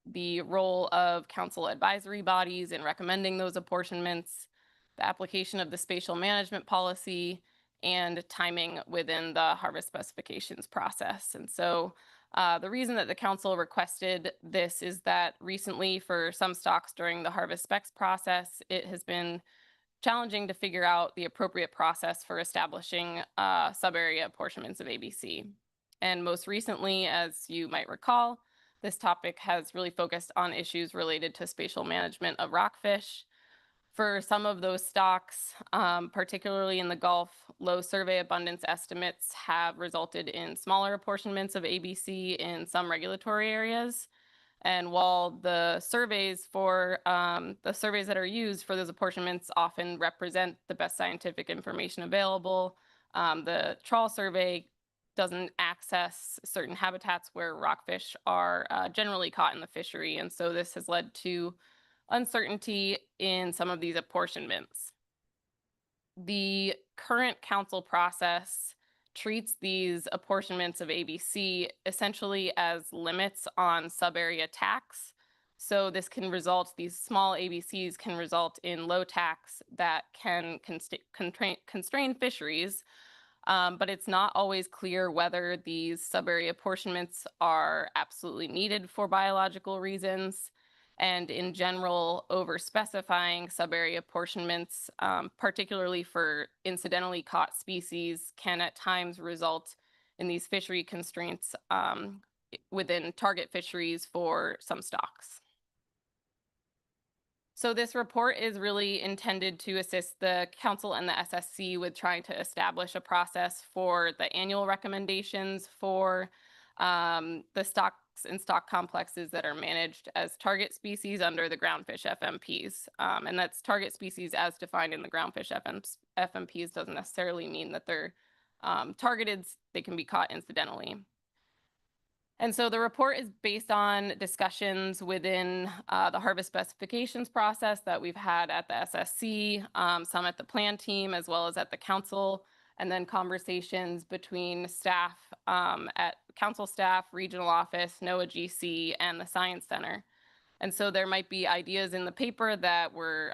the role of council advisory bodies in recommending those apportionments, the application of the spatial management policy, and timing within the harvest specifications process. And so the reason that the council requested this is that recently for some stocks during the harvest specs process, it has been challenging to figure out the appropriate process for establishing sub-area apportionments of ABC. And most recently, as you might recall, this topic has really focused on issues related to spatial management of rockfish. For some of those stocks, particularly in the Gulf, low survey abundance estimates have resulted in smaller apportionments of ABC in some regulatory areas. And while the surveys that are used for those apportionments often represent the best scientific information available, the trawl survey doesn't access certain habitats where rockfish are generally caught in the fishery. And so this has led to uncertainty in some of these apportionments. The current council process treats these apportionments of ABC essentially as limits on sub-area tax. So this can result, these small ABCs can result in low tax that can constrain fisheries, but it's not always clear whether these sub-area apportionments are absolutely needed for biological reasons. And in general, over-specifying sub-area apportionments, particularly for incidentally caught species, can at times result in these fishery constraints within target fisheries for some stocks. So this report is really intended to assist the council and the SSC with trying to establish a process for the annual recommendations for the stocks and stock complexes that are managed as target species under the groundfish FMPs. And that's target species as defined in the groundfish FMPs doesn't necessarily mean that they're targeted, they can be caught incidentally. And so the report is based on discussions within the harvest specifications process that we've had at the SSC, some at the plan team, as well as at the council, and then conversations between staff at council staff, regional office, NOAA GC, and the Science Center. And so there might be ideas in the paper that were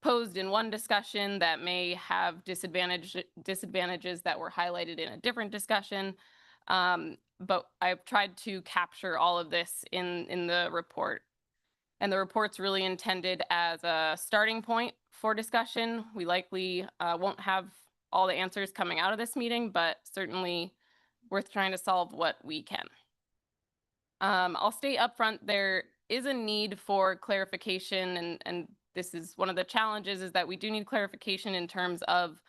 posed in one discussion that may have disadvantages that were highlighted in a different discussion. But I've tried to capture all of this in the report. And the report's really intended as a starting point for discussion. We likely won't have all the answers coming out of this meeting, but certainly worth trying to solve what we can. I'll state upfront, there is a need for clarification, and this is one of the challenges, is that we do need clarification in terms of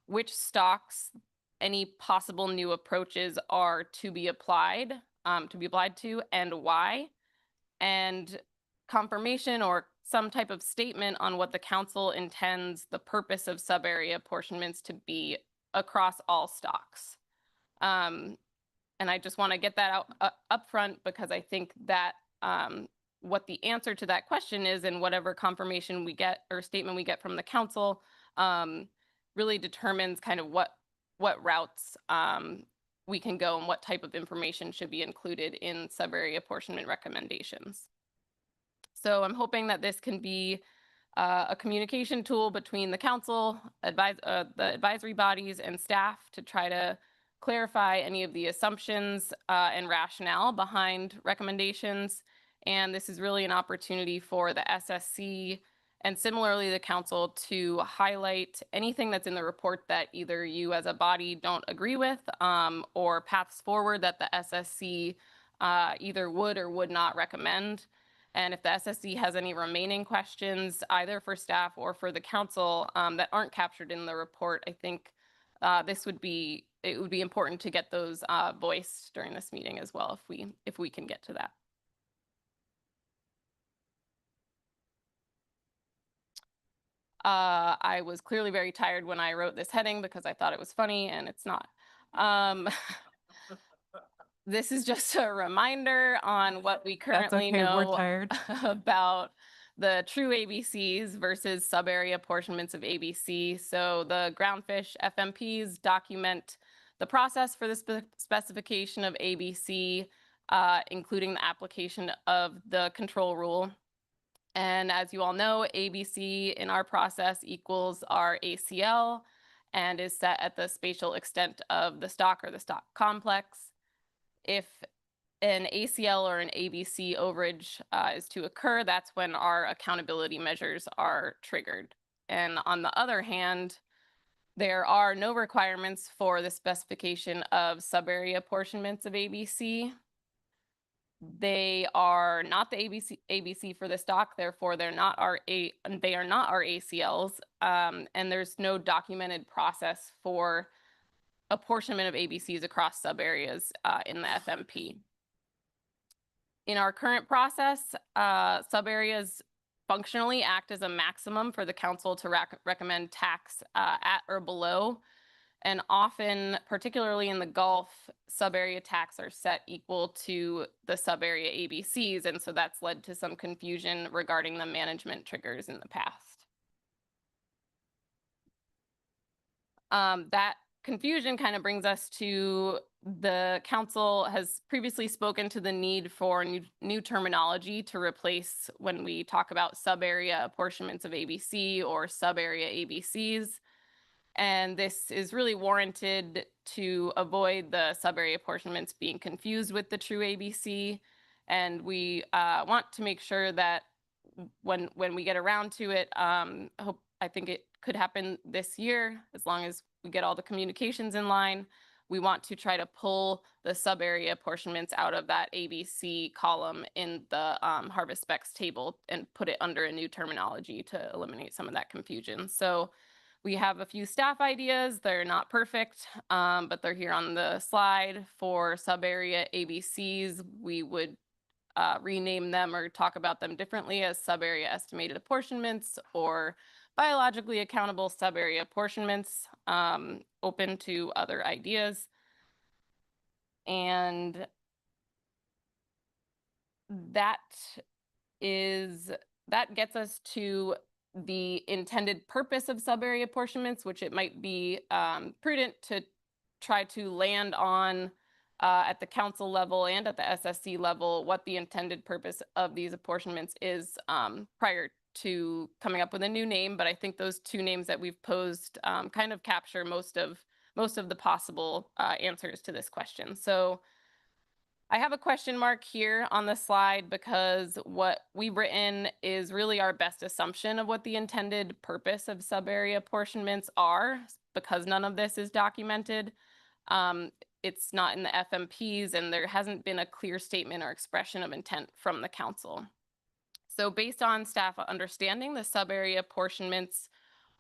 which stocks any possible new approaches are to be applied to, and why, and confirmation or some type of statement on what the council intends the purpose of sub-area apportionments to be across all stocks. And I just want to get that out up front, because I think that what the answer to that question is, and whatever confirmation we get or statement we get from the council really determines kind of what routes we can go and what type of information should be included in sub-area apportionment recommendations. So I'm hoping that this can be a communication tool between the council, the advisory bodies, and staff to try to clarify any of the assumptions and rationale behind recommendations. And this is really an opportunity for the SSC and similarly the council to highlight anything that's in the report that either you as a body don't agree with, or paths forward that the SSC either would or would not recommend. And if the SSC has any remaining questions, either for staff or for the council that aren't captured in the report, I think it would be important to get those voiced during this meeting as well, if we can get to that. I was clearly very tired when I wrote this heading because I thought it was funny, and it's not. This is just a reminder on what we currently know about the true ABCs versus sub-area apportionments of ABC. So the groundfish FMPs document the process for the specification of ABC, including the application of the control rule. And as you all know, ABC in our process equals our ACL, and is set at the spatial extent of the stock or the stock complex. If an ACL or an ABC overage is to occur, that's when our accountability measures are triggered. And on the other hand, there are no requirements for the specification of subarea apportionments of ABC. They are not the ABC for the stock, therefore they are not our ACLs, and there's no documented process for apportionment of ABCs across subareas in the FMP. In our current process, subareas functionally act as a maximum for the council to recommend tax at or below. And often, particularly in the Gulf, subarea tax are set equal to the subarea ABCs. And so that's led to some confusion regarding the management triggers in the past. That confusion kind of brings us to the council has previously spoken to the need for new terminology to replace when we talk about subarea apportionments of ABC or subarea ABCs. And this is really warranted to avoid the subarea apportionments being confused with the true ABC. And we want to make sure that when we get around to it, I think it could happen this year, as long as we get all the communications in line. We want to try to pull the subarea apportionments out of that ABC column in the harvest specs table and put it under a new terminology to eliminate some of that confusion. So we have a few staff ideas. They're not perfect, but they're here on the slide. For subarea ABCs, we would rename them or talk about them differently as subarea estimated apportionments or biologically accountable subarea apportionments, open to other ideas. And that gets us to the intended purpose of subarea apportionments, which it might be prudent to try to land on at the council level and at the SSC level what the intended purpose of these apportionments is prior to coming up with a new name. But I think those two names that we've posed kind of capture most of the possible answers to this question. So I have a question mark here on the slide because what we've written is really our best assumption of what the intended purpose of subarea apportionments are, because none of this is documented. It's not in the FMPs, and there hasn't been a clear statement or expression of intent from the council. So based on staff understanding, the subarea apportionments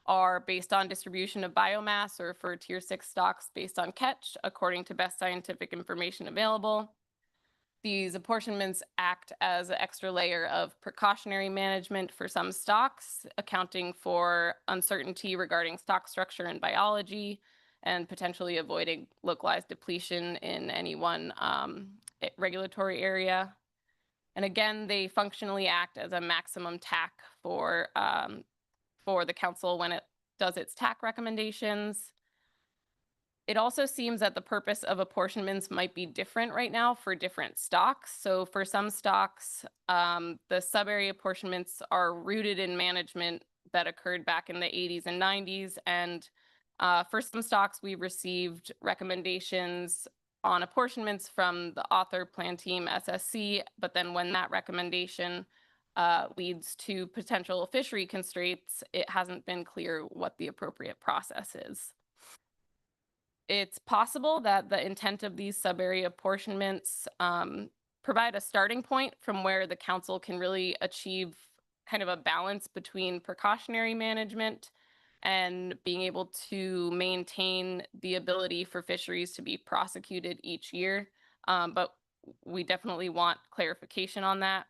are based on distribution of biomass, or for tier 6 stocks based on catch, according to best scientific information available. These apportionments act as an extra layer of precautionary management for some stocks, accounting for uncertainty regarding stock structure and biology, and potentially avoiding localized depletion in any one regulatory area. And again, they functionally act as a maximum TAC for the council when it does its TAC recommendations. It also seems that the purpose of apportionments might be different right now for different stocks. So for some stocks, the subarea apportionments are rooted in management that occurred back in the 80s and 90s. And for some stocks, we received recommendations on apportionments from the author plan team SSC. But then when that recommendation leads to potential fishery constraints, it hasn't been clear what the appropriate process is. It's possible that the intent of these subarea apportionments provide a starting point from where the council can really achieve kind of a balance between precautionary management and being able to maintain the ability for fisheries to be prosecuted each year. But we definitely want clarification on that.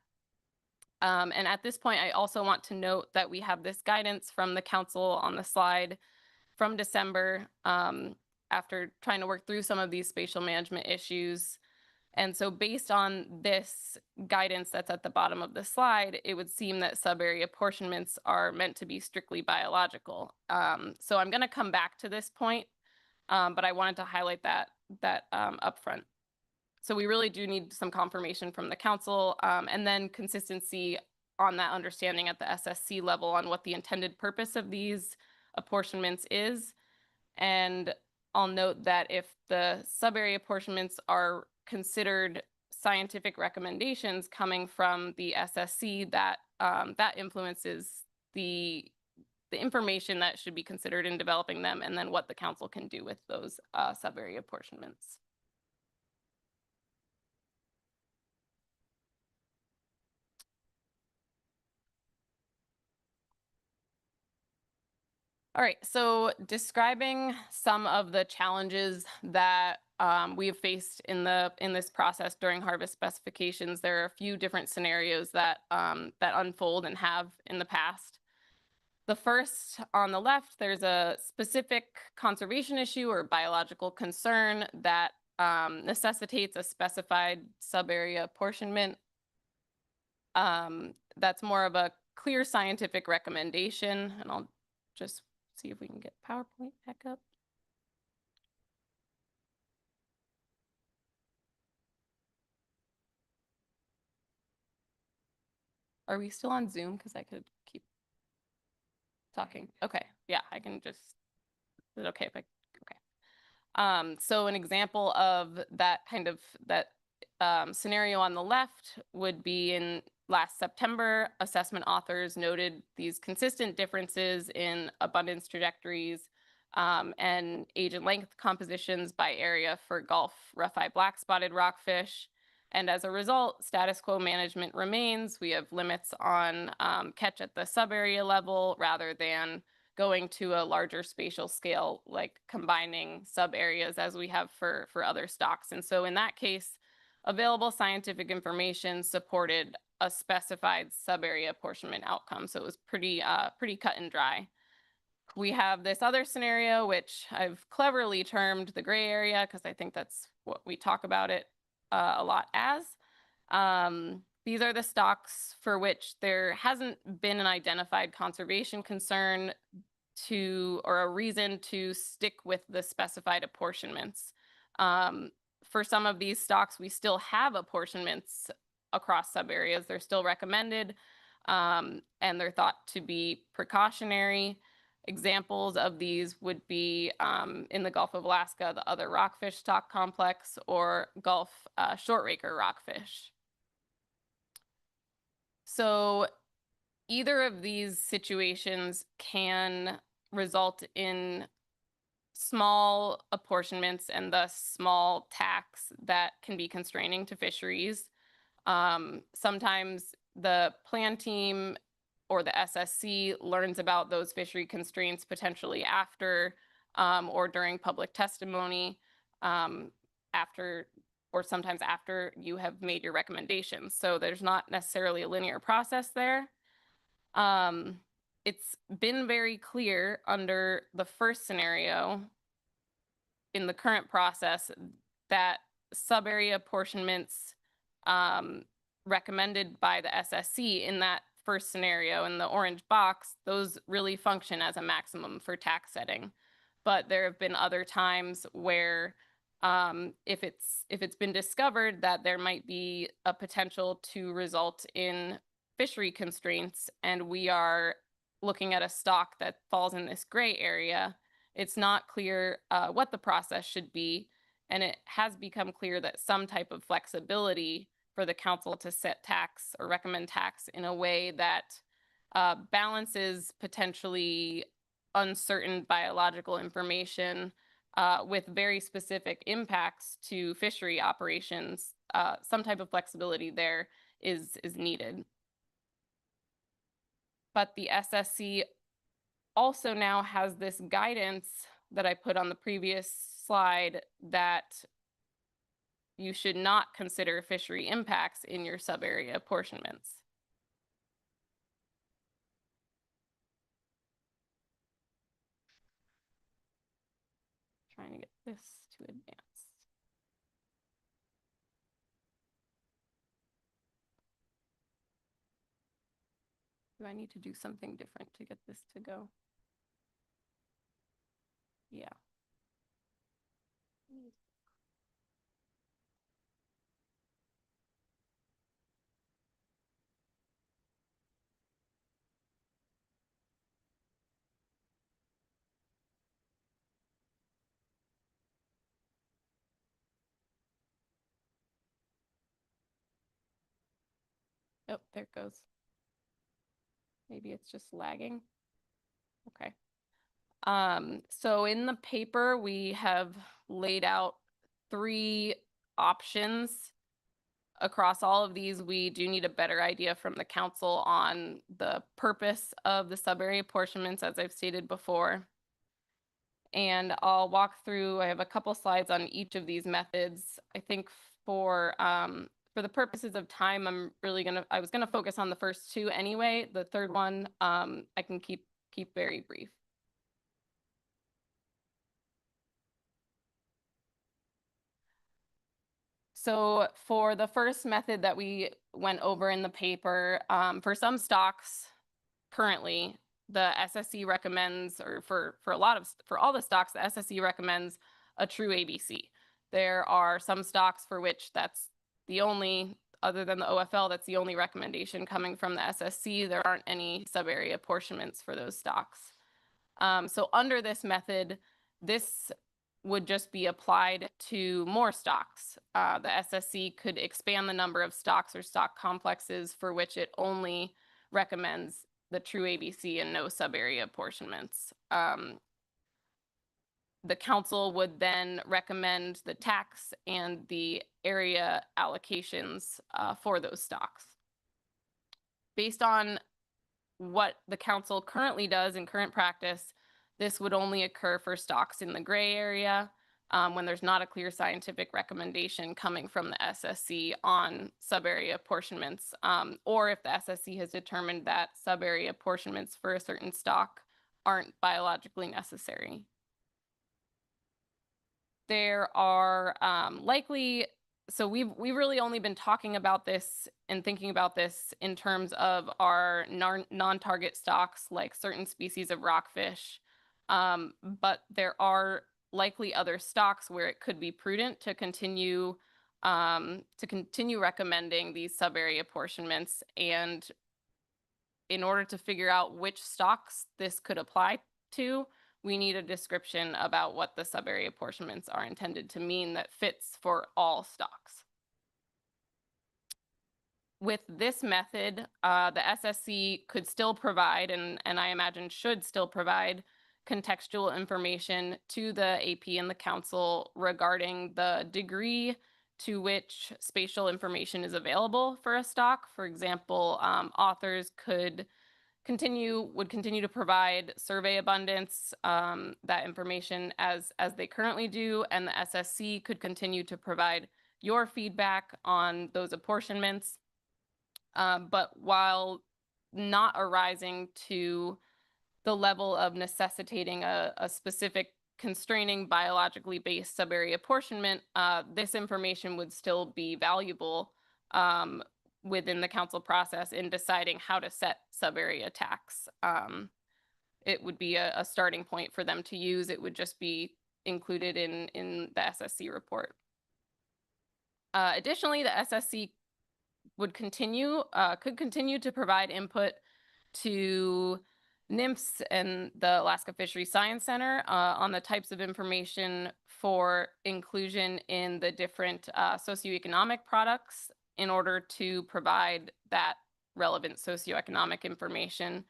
And at this point, I also want to note that we have this guidance from the council on the slide from December, after trying to work through some of these spatial management issues. And so based on this guidance that's at the bottom of the slide, it would seem that subarea apportionments are meant to be strictly biological. So I'm going to come back to this point, but I wanted to highlight that upfront. So we really do need some confirmation from the council, and then consistency on that understanding at the SSC level on what the intended purpose of these apportionments is. And I'll note that if the sub-area apportionments are considered scientific recommendations coming from the SSC, that that influences the information that should be considered in developing them, and then what the council can do with those sub-area apportionments. All right, so describing some of the challenges that we have faced in this process during harvest specifications, there are a few different scenarios that that unfold and have in the past. The first on the left, there's a specific conservation issue or biological concern that necessitates a specified sub-area apportionment. That's more of a clear scientific recommendation, and I'll just see if we can get PowerPoint back up. Are we still on Zoom? Because I could keep talking. Okay, yeah, I can just, is it okay if I, okay. So an example of that kind of, scenario on the left would be in last September, assessment authors noted these consistent differences in abundance trajectories and age and length compositions by area for Gulf rough-eye black-spotted rockfish. And as a result, status quo management remains. We have limits on catch at the sub-area level rather than going to a larger spatial scale, like combining sub-areas as we have for other stocks. And so in that case, available scientific information supported a specified sub-area apportionment outcome. So it was pretty cut and dry. We have this other scenario, which I've cleverly termed the gray area, because I think that's what we talk about it a lot as. These are the stocks for which there hasn't been an identified conservation concern or a reason to stick with the specified apportionments. For some of these stocks, we still have apportionments across subareas. They're still recommended, and they're thought to be precautionary. Examples of these would be in the Gulf of Alaska, the other rockfish stock complex, or Gulf shortraker rockfish. So either of these situations can result in small apportionments and thus small tax that can be constraining to fisheries. Sometimes the plan team or the SSC learns about those fishery constraints potentially after or during public testimony or sometimes after you have made your recommendations. So there's not necessarily a linear process there. It's been very clear under the first scenario in the current process that sub-area apportionments recommended by the SSC in that first scenario in the orange box, those really function as a maximum for tax setting. But there have been other times where if it's been discovered that there might be a potential to result in fishery constraints, and we are looking at a stock that falls in this gray area, it's not clear what the process should be, and it has become clear that some type of flexibility for the council to set tax or recommend tax in a way that balances potentially uncertain biological information with very specific impacts to fishery operations. Some type of flexibility there is needed. But the SSC also now has this guidance that I put on the previous slide that you should not consider fishery impacts in your sub-area apportionments. Trying to get this to advance. Do I need to do something different to get this to go? Yeah. Oh, there it goes. Maybe it's just lagging. Okay. So in the paper, we have laid out 3 options. Across all of these, we do need a better idea from the council on the purpose of the sub-area apportionments, as I've stated before. And I'll walk through, I have a couple slides on each of these methods. I think for the purposes of time, I was gonna focus on the first 2 anyway. The third one, I can keep very brief. So for the first method that we went over in the paper, for some stocks currently, the SSC recommends, or for all the stocks, the SSC recommends a true ABC. There are some stocks for which that's the only, other than the OFL, that's the only recommendation coming from the SSC. There aren't any sub-area apportionments for those stocks. So under this method, this would just be applied to more stocks. The SSC could expand the number of stocks or stock complexes for which it only recommends the true ABC and no sub-area apportionments. The council would then recommend the tax and the area allocations for those stocks. Based on what the council currently does in current practice, this would only occur for stocks in the gray area when there's not a clear scientific recommendation coming from the SSC on sub-area apportionments, or if the SSC has determined that sub-area apportionments for a certain stock aren't biologically necessary. There are likely, so we've really only been talking about this and thinking about this in terms of our non-target stocks, like certain species of rockfish. But there are likely other stocks where it could be prudent to continue recommending these sub-area apportionments. And in order to figure out which stocks this could apply to, we need a description about what the sub-area apportionments are intended to mean that fits for all stocks. With this method, the SSC could still provide, and I imagine should still provide, contextual information to the AP and the council regarding the degree to which spatial information is available for a stock. For example, authors would continue to provide survey abundance, that information as they currently do, and the SSC could continue to provide your feedback on those apportionments. But while not arising to the level of necessitating a specific constraining biologically based sub-area apportionment, this information would still be valuable within the council process in deciding how to set sub-area tax. It would be a starting point for them to use. It would just be included in the SSC report. Additionally, the SSC could continue to provide input to NIMS and the Alaska Fisheries Science Center on the types of information for inclusion in the different socioeconomic products in order to provide that relevant socioeconomic information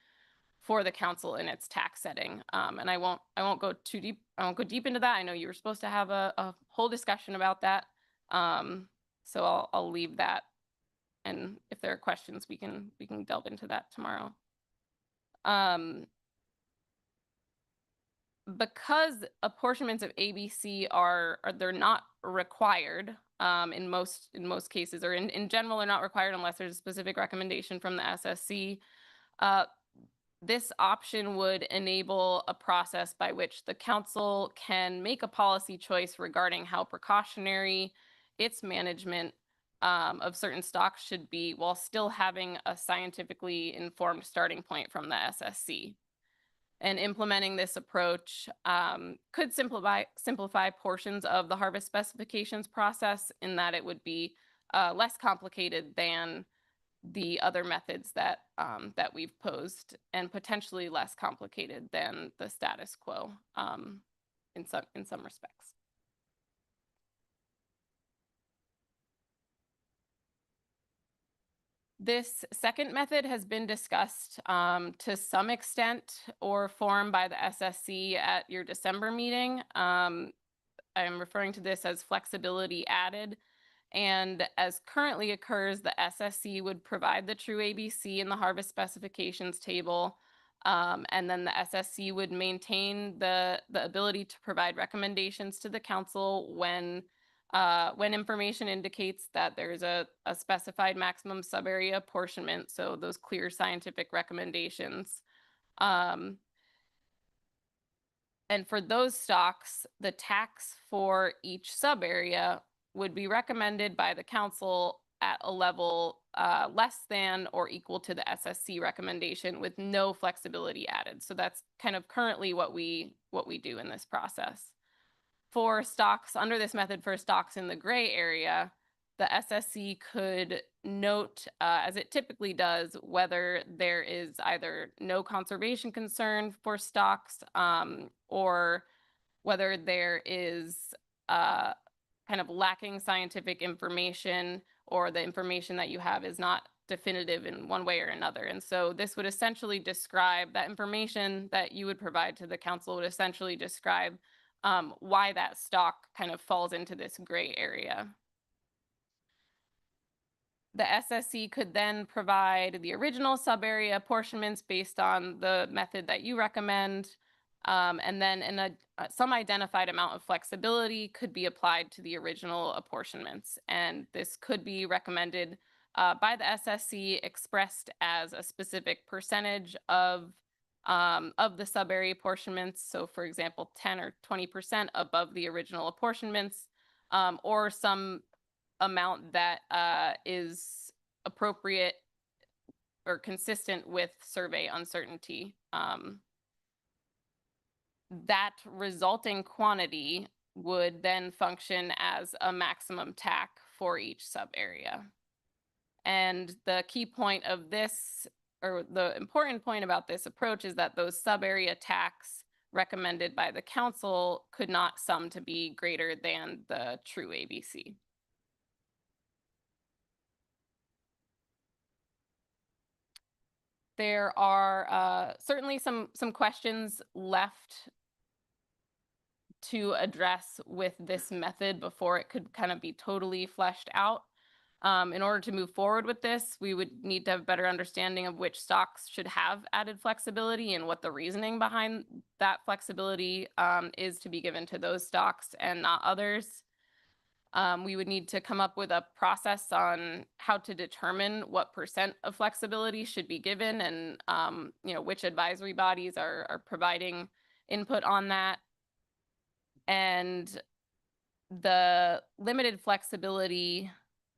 for the council in its tax setting. And I won't go too deep. I won't go deep into that. I know you were supposed to have a whole discussion about that. So I'll leave that. And if there are questions, we can delve into that tomorrow. Because apportionments of ABC they're not required in most cases, or in general, they're not required unless there's a specific recommendation from the SSC. This option would enable a process by which the council can make a policy choice regarding how precautionary its management of certain stocks should be, while still having a scientifically informed starting point from the SSC. And implementing this approach could simplify portions of the harvest specifications process, in that it would be less complicated than the other methods that we've posed, and potentially less complicated than the status quo in some respects. This second method has been discussed to some extent or formed by the SSC at your December meeting. I'm referring to this as flexibility added. And as currently occurs, the SSC would provide the true ABC in the harvest specifications table. And then the SSC would maintain the ability to provide recommendations to the council when information indicates that there's a specified maximum subarea apportionment, so those clear scientific recommendations. And for those stocks, the tax for each subarea would be recommended by the council at a level less than or equal to the SSC recommendation with no flexibility added. So that's kind of currently what we do in this process. For stocks under this method, for stocks in the gray area, the SSC could note, as it typically does, whether there is either no conservation concern for stocks or whether there is kind of lacking scientific information, or the information that you have is not definitive in one way or another. And so this would essentially describe that information that you would provide to the council would essentially describe why that stock kind of falls into this gray area. The SSC could then provide the original subarea apportionments based on the method that you recommend. And then some identified amount of flexibility could be applied to the original apportionments. And this could be recommended by the SSC, expressed as a specific percentage of the subarea apportionments. So for example, 10 or 20% above the original apportionments, or some amount that is appropriate or consistent with survey uncertainty. That resulting quantity would then function as a maximum TAC for each subarea. And the key point of this, or the important point about this approach, is that those subarea TACs recommended by the council could not sum to be greater than the true ABC. There are certainly some questions left to address with this method before it could kind of be totally fleshed out. In order to move forward with this, we would need to have a better understanding of which stocks should have added flexibility and what the reasoning behind that flexibility is to be given to those stocks and not others. We would need to come up with a process on how to determine what % of flexibility should be given, and which advisory bodies are providing input on that. And the limited flexibility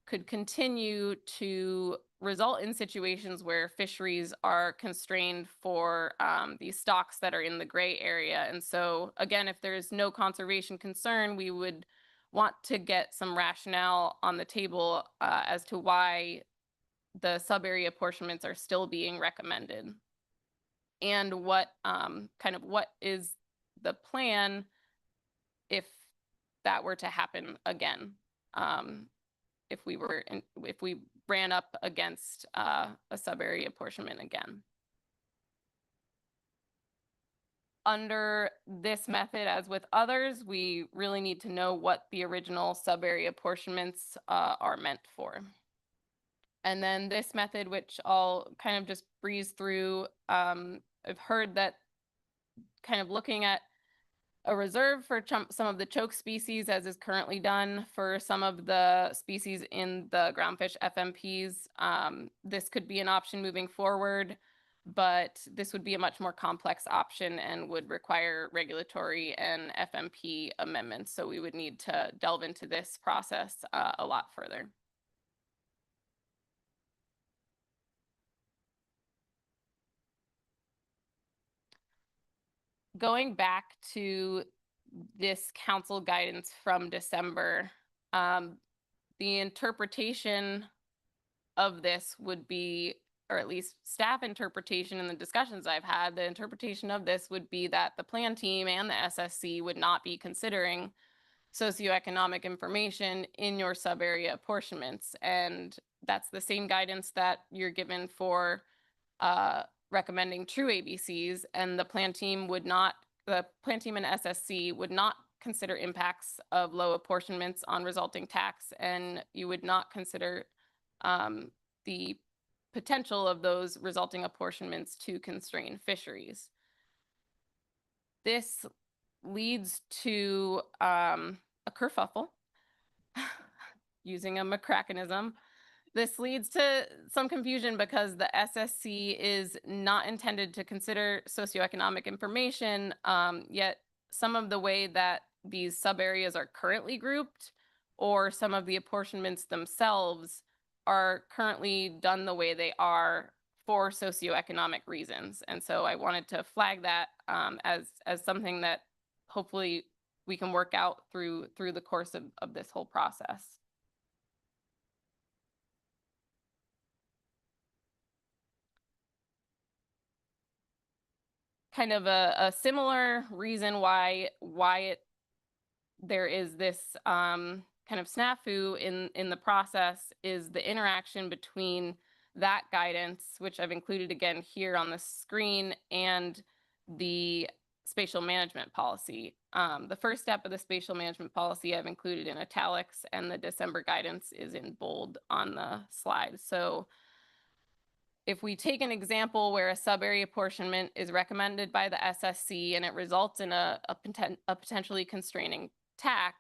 could continue to result in situations where fisheries are constrained for these stocks that are in the gray area. And so again, if there's no conservation concern, we would want to get some rationale on the table as to why the subarea apportionments are still being recommended, and what what is the plan if that were to happen again, if we ran up against a subarea apportionment again. Under this method, as with others, we really need to know what the original subarea apportionments are meant for. And then this method, which I'll kind of just breeze through, I've heard that kind of looking at a reserve for some of the choke species, as is currently done for some of the species in the groundfish FMPs, this could be an option moving forward, but this would be a much more complex option and would require regulatory and FMP amendments. So we would need to delve into this process a lot further. Going back to this council guidance from December, the interpretation of this would be, or at least staff interpretation in the discussions I've had, the interpretation of this would be that the plan team and the SSC would not be considering socioeconomic information in your sub-area apportionments. And that's the same guidance that you're given for recommending true ABCs, and the plan team and SSC would not consider impacts of low apportionments on resulting tax, and you would not consider the potential of those resulting apportionments to constrain fisheries. This leads to a kerfuffle, using a McCrackenism. This leads to some confusion because the SSC is not intended to consider socioeconomic information, yet some of the way that these sub-areas are currently grouped, or some of the apportionments themselves, are currently done the way they are for socioeconomic reasons. And so I wanted to flag that as something that hopefully we can work out through the course of this whole process. Kind of a similar reason why there is this kind of snafu in the process is the interaction between that guidance, which I've included again here on the screen, and the spatial management policy. The first step of the spatial management policy I've included in italics, and the December guidance is in bold on the slide. So if we take an example where a sub-area apportionment is recommended by the SSC and it results in a potentially constraining TAC,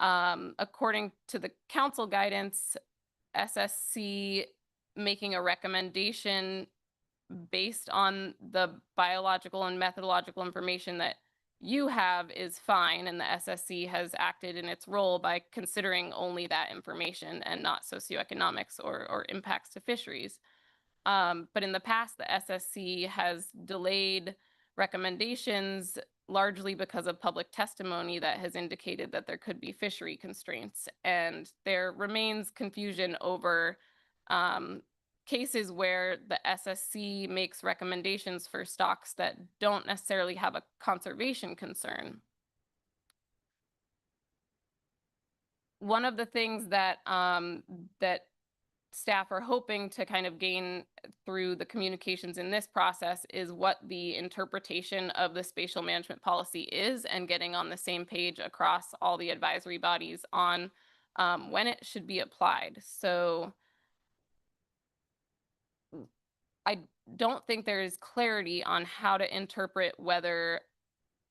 according to the council guidance, SSC making a recommendation based on the biological and methodological information that you have is fine, and the SSC has acted in its role by considering only that information and not socioeconomics or impacts to fisheries. But in the past, the SSC has delayed recommendations largely because of public testimony that has indicated that there could be fishery constraints. And there remains confusion over cases where the SSC makes recommendations for stocks that don't necessarily have a conservation concern. One of the things that that staff are hoping to kind of gain through the communications in this process is what the interpretation of the spatial management policy is, and getting on the same page across all the advisory bodies on when it should be applied. So I don't think there is clarity on how to interpret whether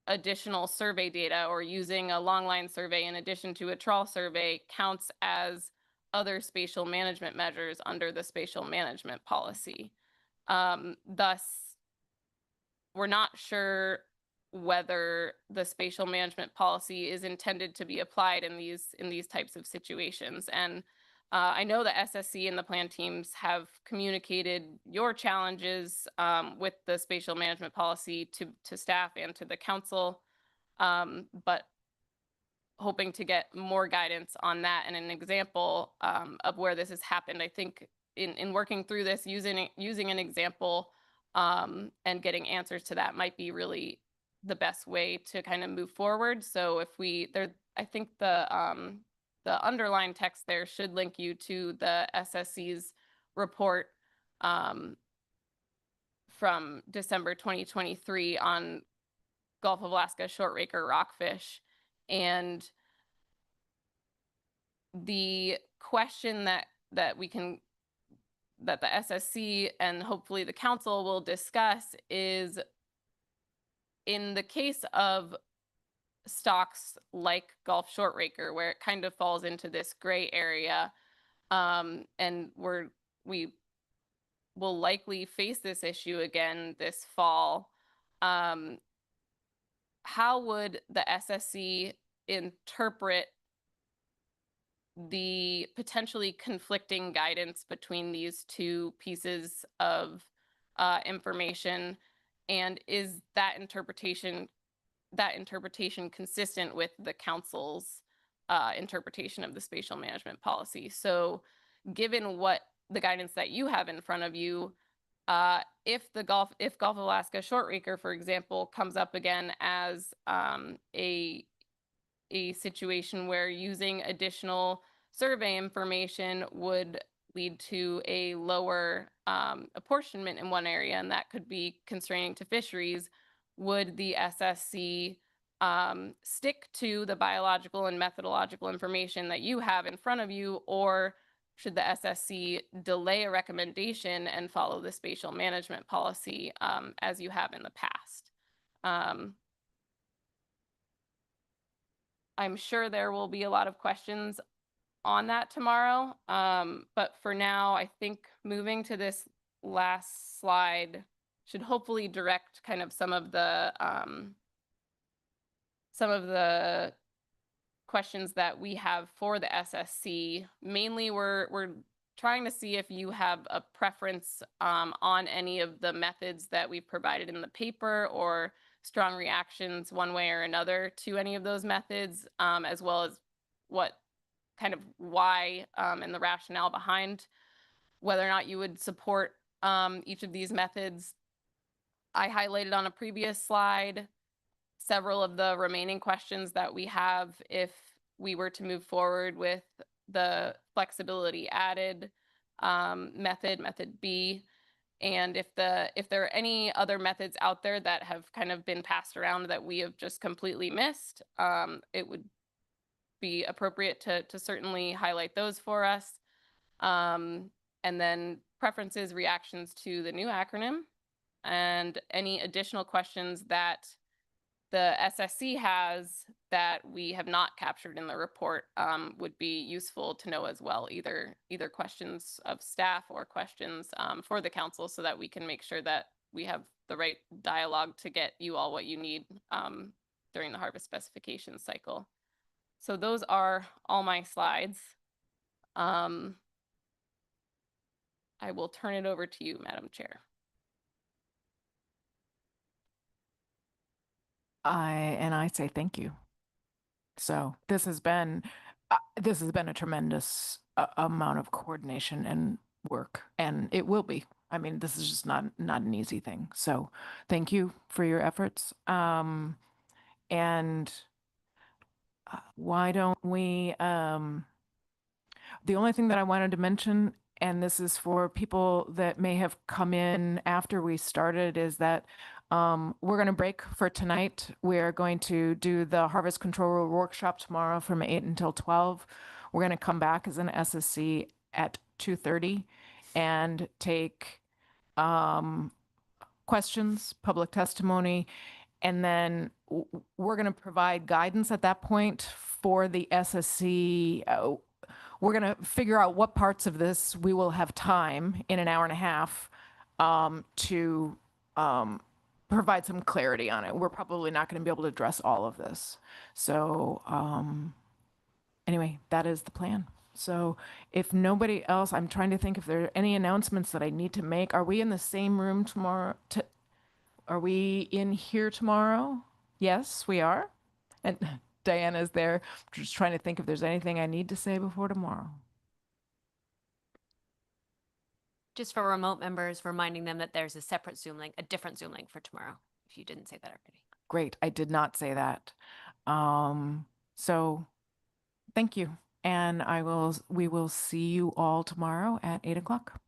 additional survey data or using a long line survey in addition to a trawl survey counts as other spatial management measures under the spatial management policy. Thus, we're not sure whether the spatial management policy is intended to be applied in these types of situations. And I know the SSC and the plan teams have communicated your challenges with the spatial management policy to staff and to the council, but hoping to get more guidance on that and an example of where this has happened. I think in working through this, using an example and getting answers to that might be really the best way to kind of move forward. So if I think the underlying text there should link you to the SSC's report from December 2023 on Gulf of Alaska shortreker rockfish. And the question that the SSC and hopefully the council will discuss is, in the case of stocks like Gulf shortreker, where it kind of falls into this gray area, and we will likely face this issue again this fall, how would the SSC interpret the potentially conflicting guidance between these two pieces of information? And is that interpretation consistent with the council's interpretation of the spatial management policy? So given what the guidance that you have in front of you, if Gulf of Alaska shortreker, for example, comes up again as a a situation where using additional survey information would lead to a lower apportionment in one area, and that could be constraining to fisheries, would the SSC stick to the biological and methodological information that you have in front of you, or should the SSC delay a recommendation and follow the spatial management policy as you have in the past? I'm sure there will be a lot of questions on that tomorrow. But for now, I think moving to this last slide should hopefully direct kind of some of the questions that we have for the SSC. Mainly, we're trying to see if you have a preference on any of the methods that we've provided in the paper, or strong reactions one way or another to any of those methods, as well as what kind of why and the rationale behind whether or not you would support each of these methods. I highlighted on a previous slide several of the remaining questions that we have if we were to move forward with the flexibility added method B. And if there are any other methods out there that have kind of been passed around that we have just completely missed, it would be appropriate to certainly highlight those for us. And then preferences, reactions to the new acronym, and any additional questions that the SSC has that we have not captured in the report would be useful to know as well, either questions of staff or questions for the council, so that we can make sure that we have the right dialogue to get you all what you need during the harvest specification cycle. So those are all my slides. I will turn it over to you, Madam Chair. I say thank you. So this has been a tremendous amount of coordination and work, and it will be. I mean, this is just not an easy thing. So thank you for your efforts. And why don't we? The only thing that I wanted to mention, and this is for people that may have come in after we started, is that we're going to break for tonight. We're going to do the harvest control workshop tomorrow from 8 until 12. We're going to come back as an SSC at 2:30 and take questions, public testimony, and then we're going to provide guidance at that point for the SSC. We're going to figure out what parts of this we will have time in an hour and a half to provide some clarity on it. We're probably not going to be able to address all of this. So anyway, that is the plan. So if nobody else, I'm trying to think if there are any announcements that I need to make. Are we in the same room tomorrow? Are we in here tomorrow? Yes, we are. And Diana's there. Just trying to think if there's anything I need to say before tomorrow. Just for remote members, reminding them that there's a separate Zoom link, a different Zoom link for tomorrow, if you didn't say that already. Great. I did not say that. So thank you. And we will see you all tomorrow at 8 o'clock.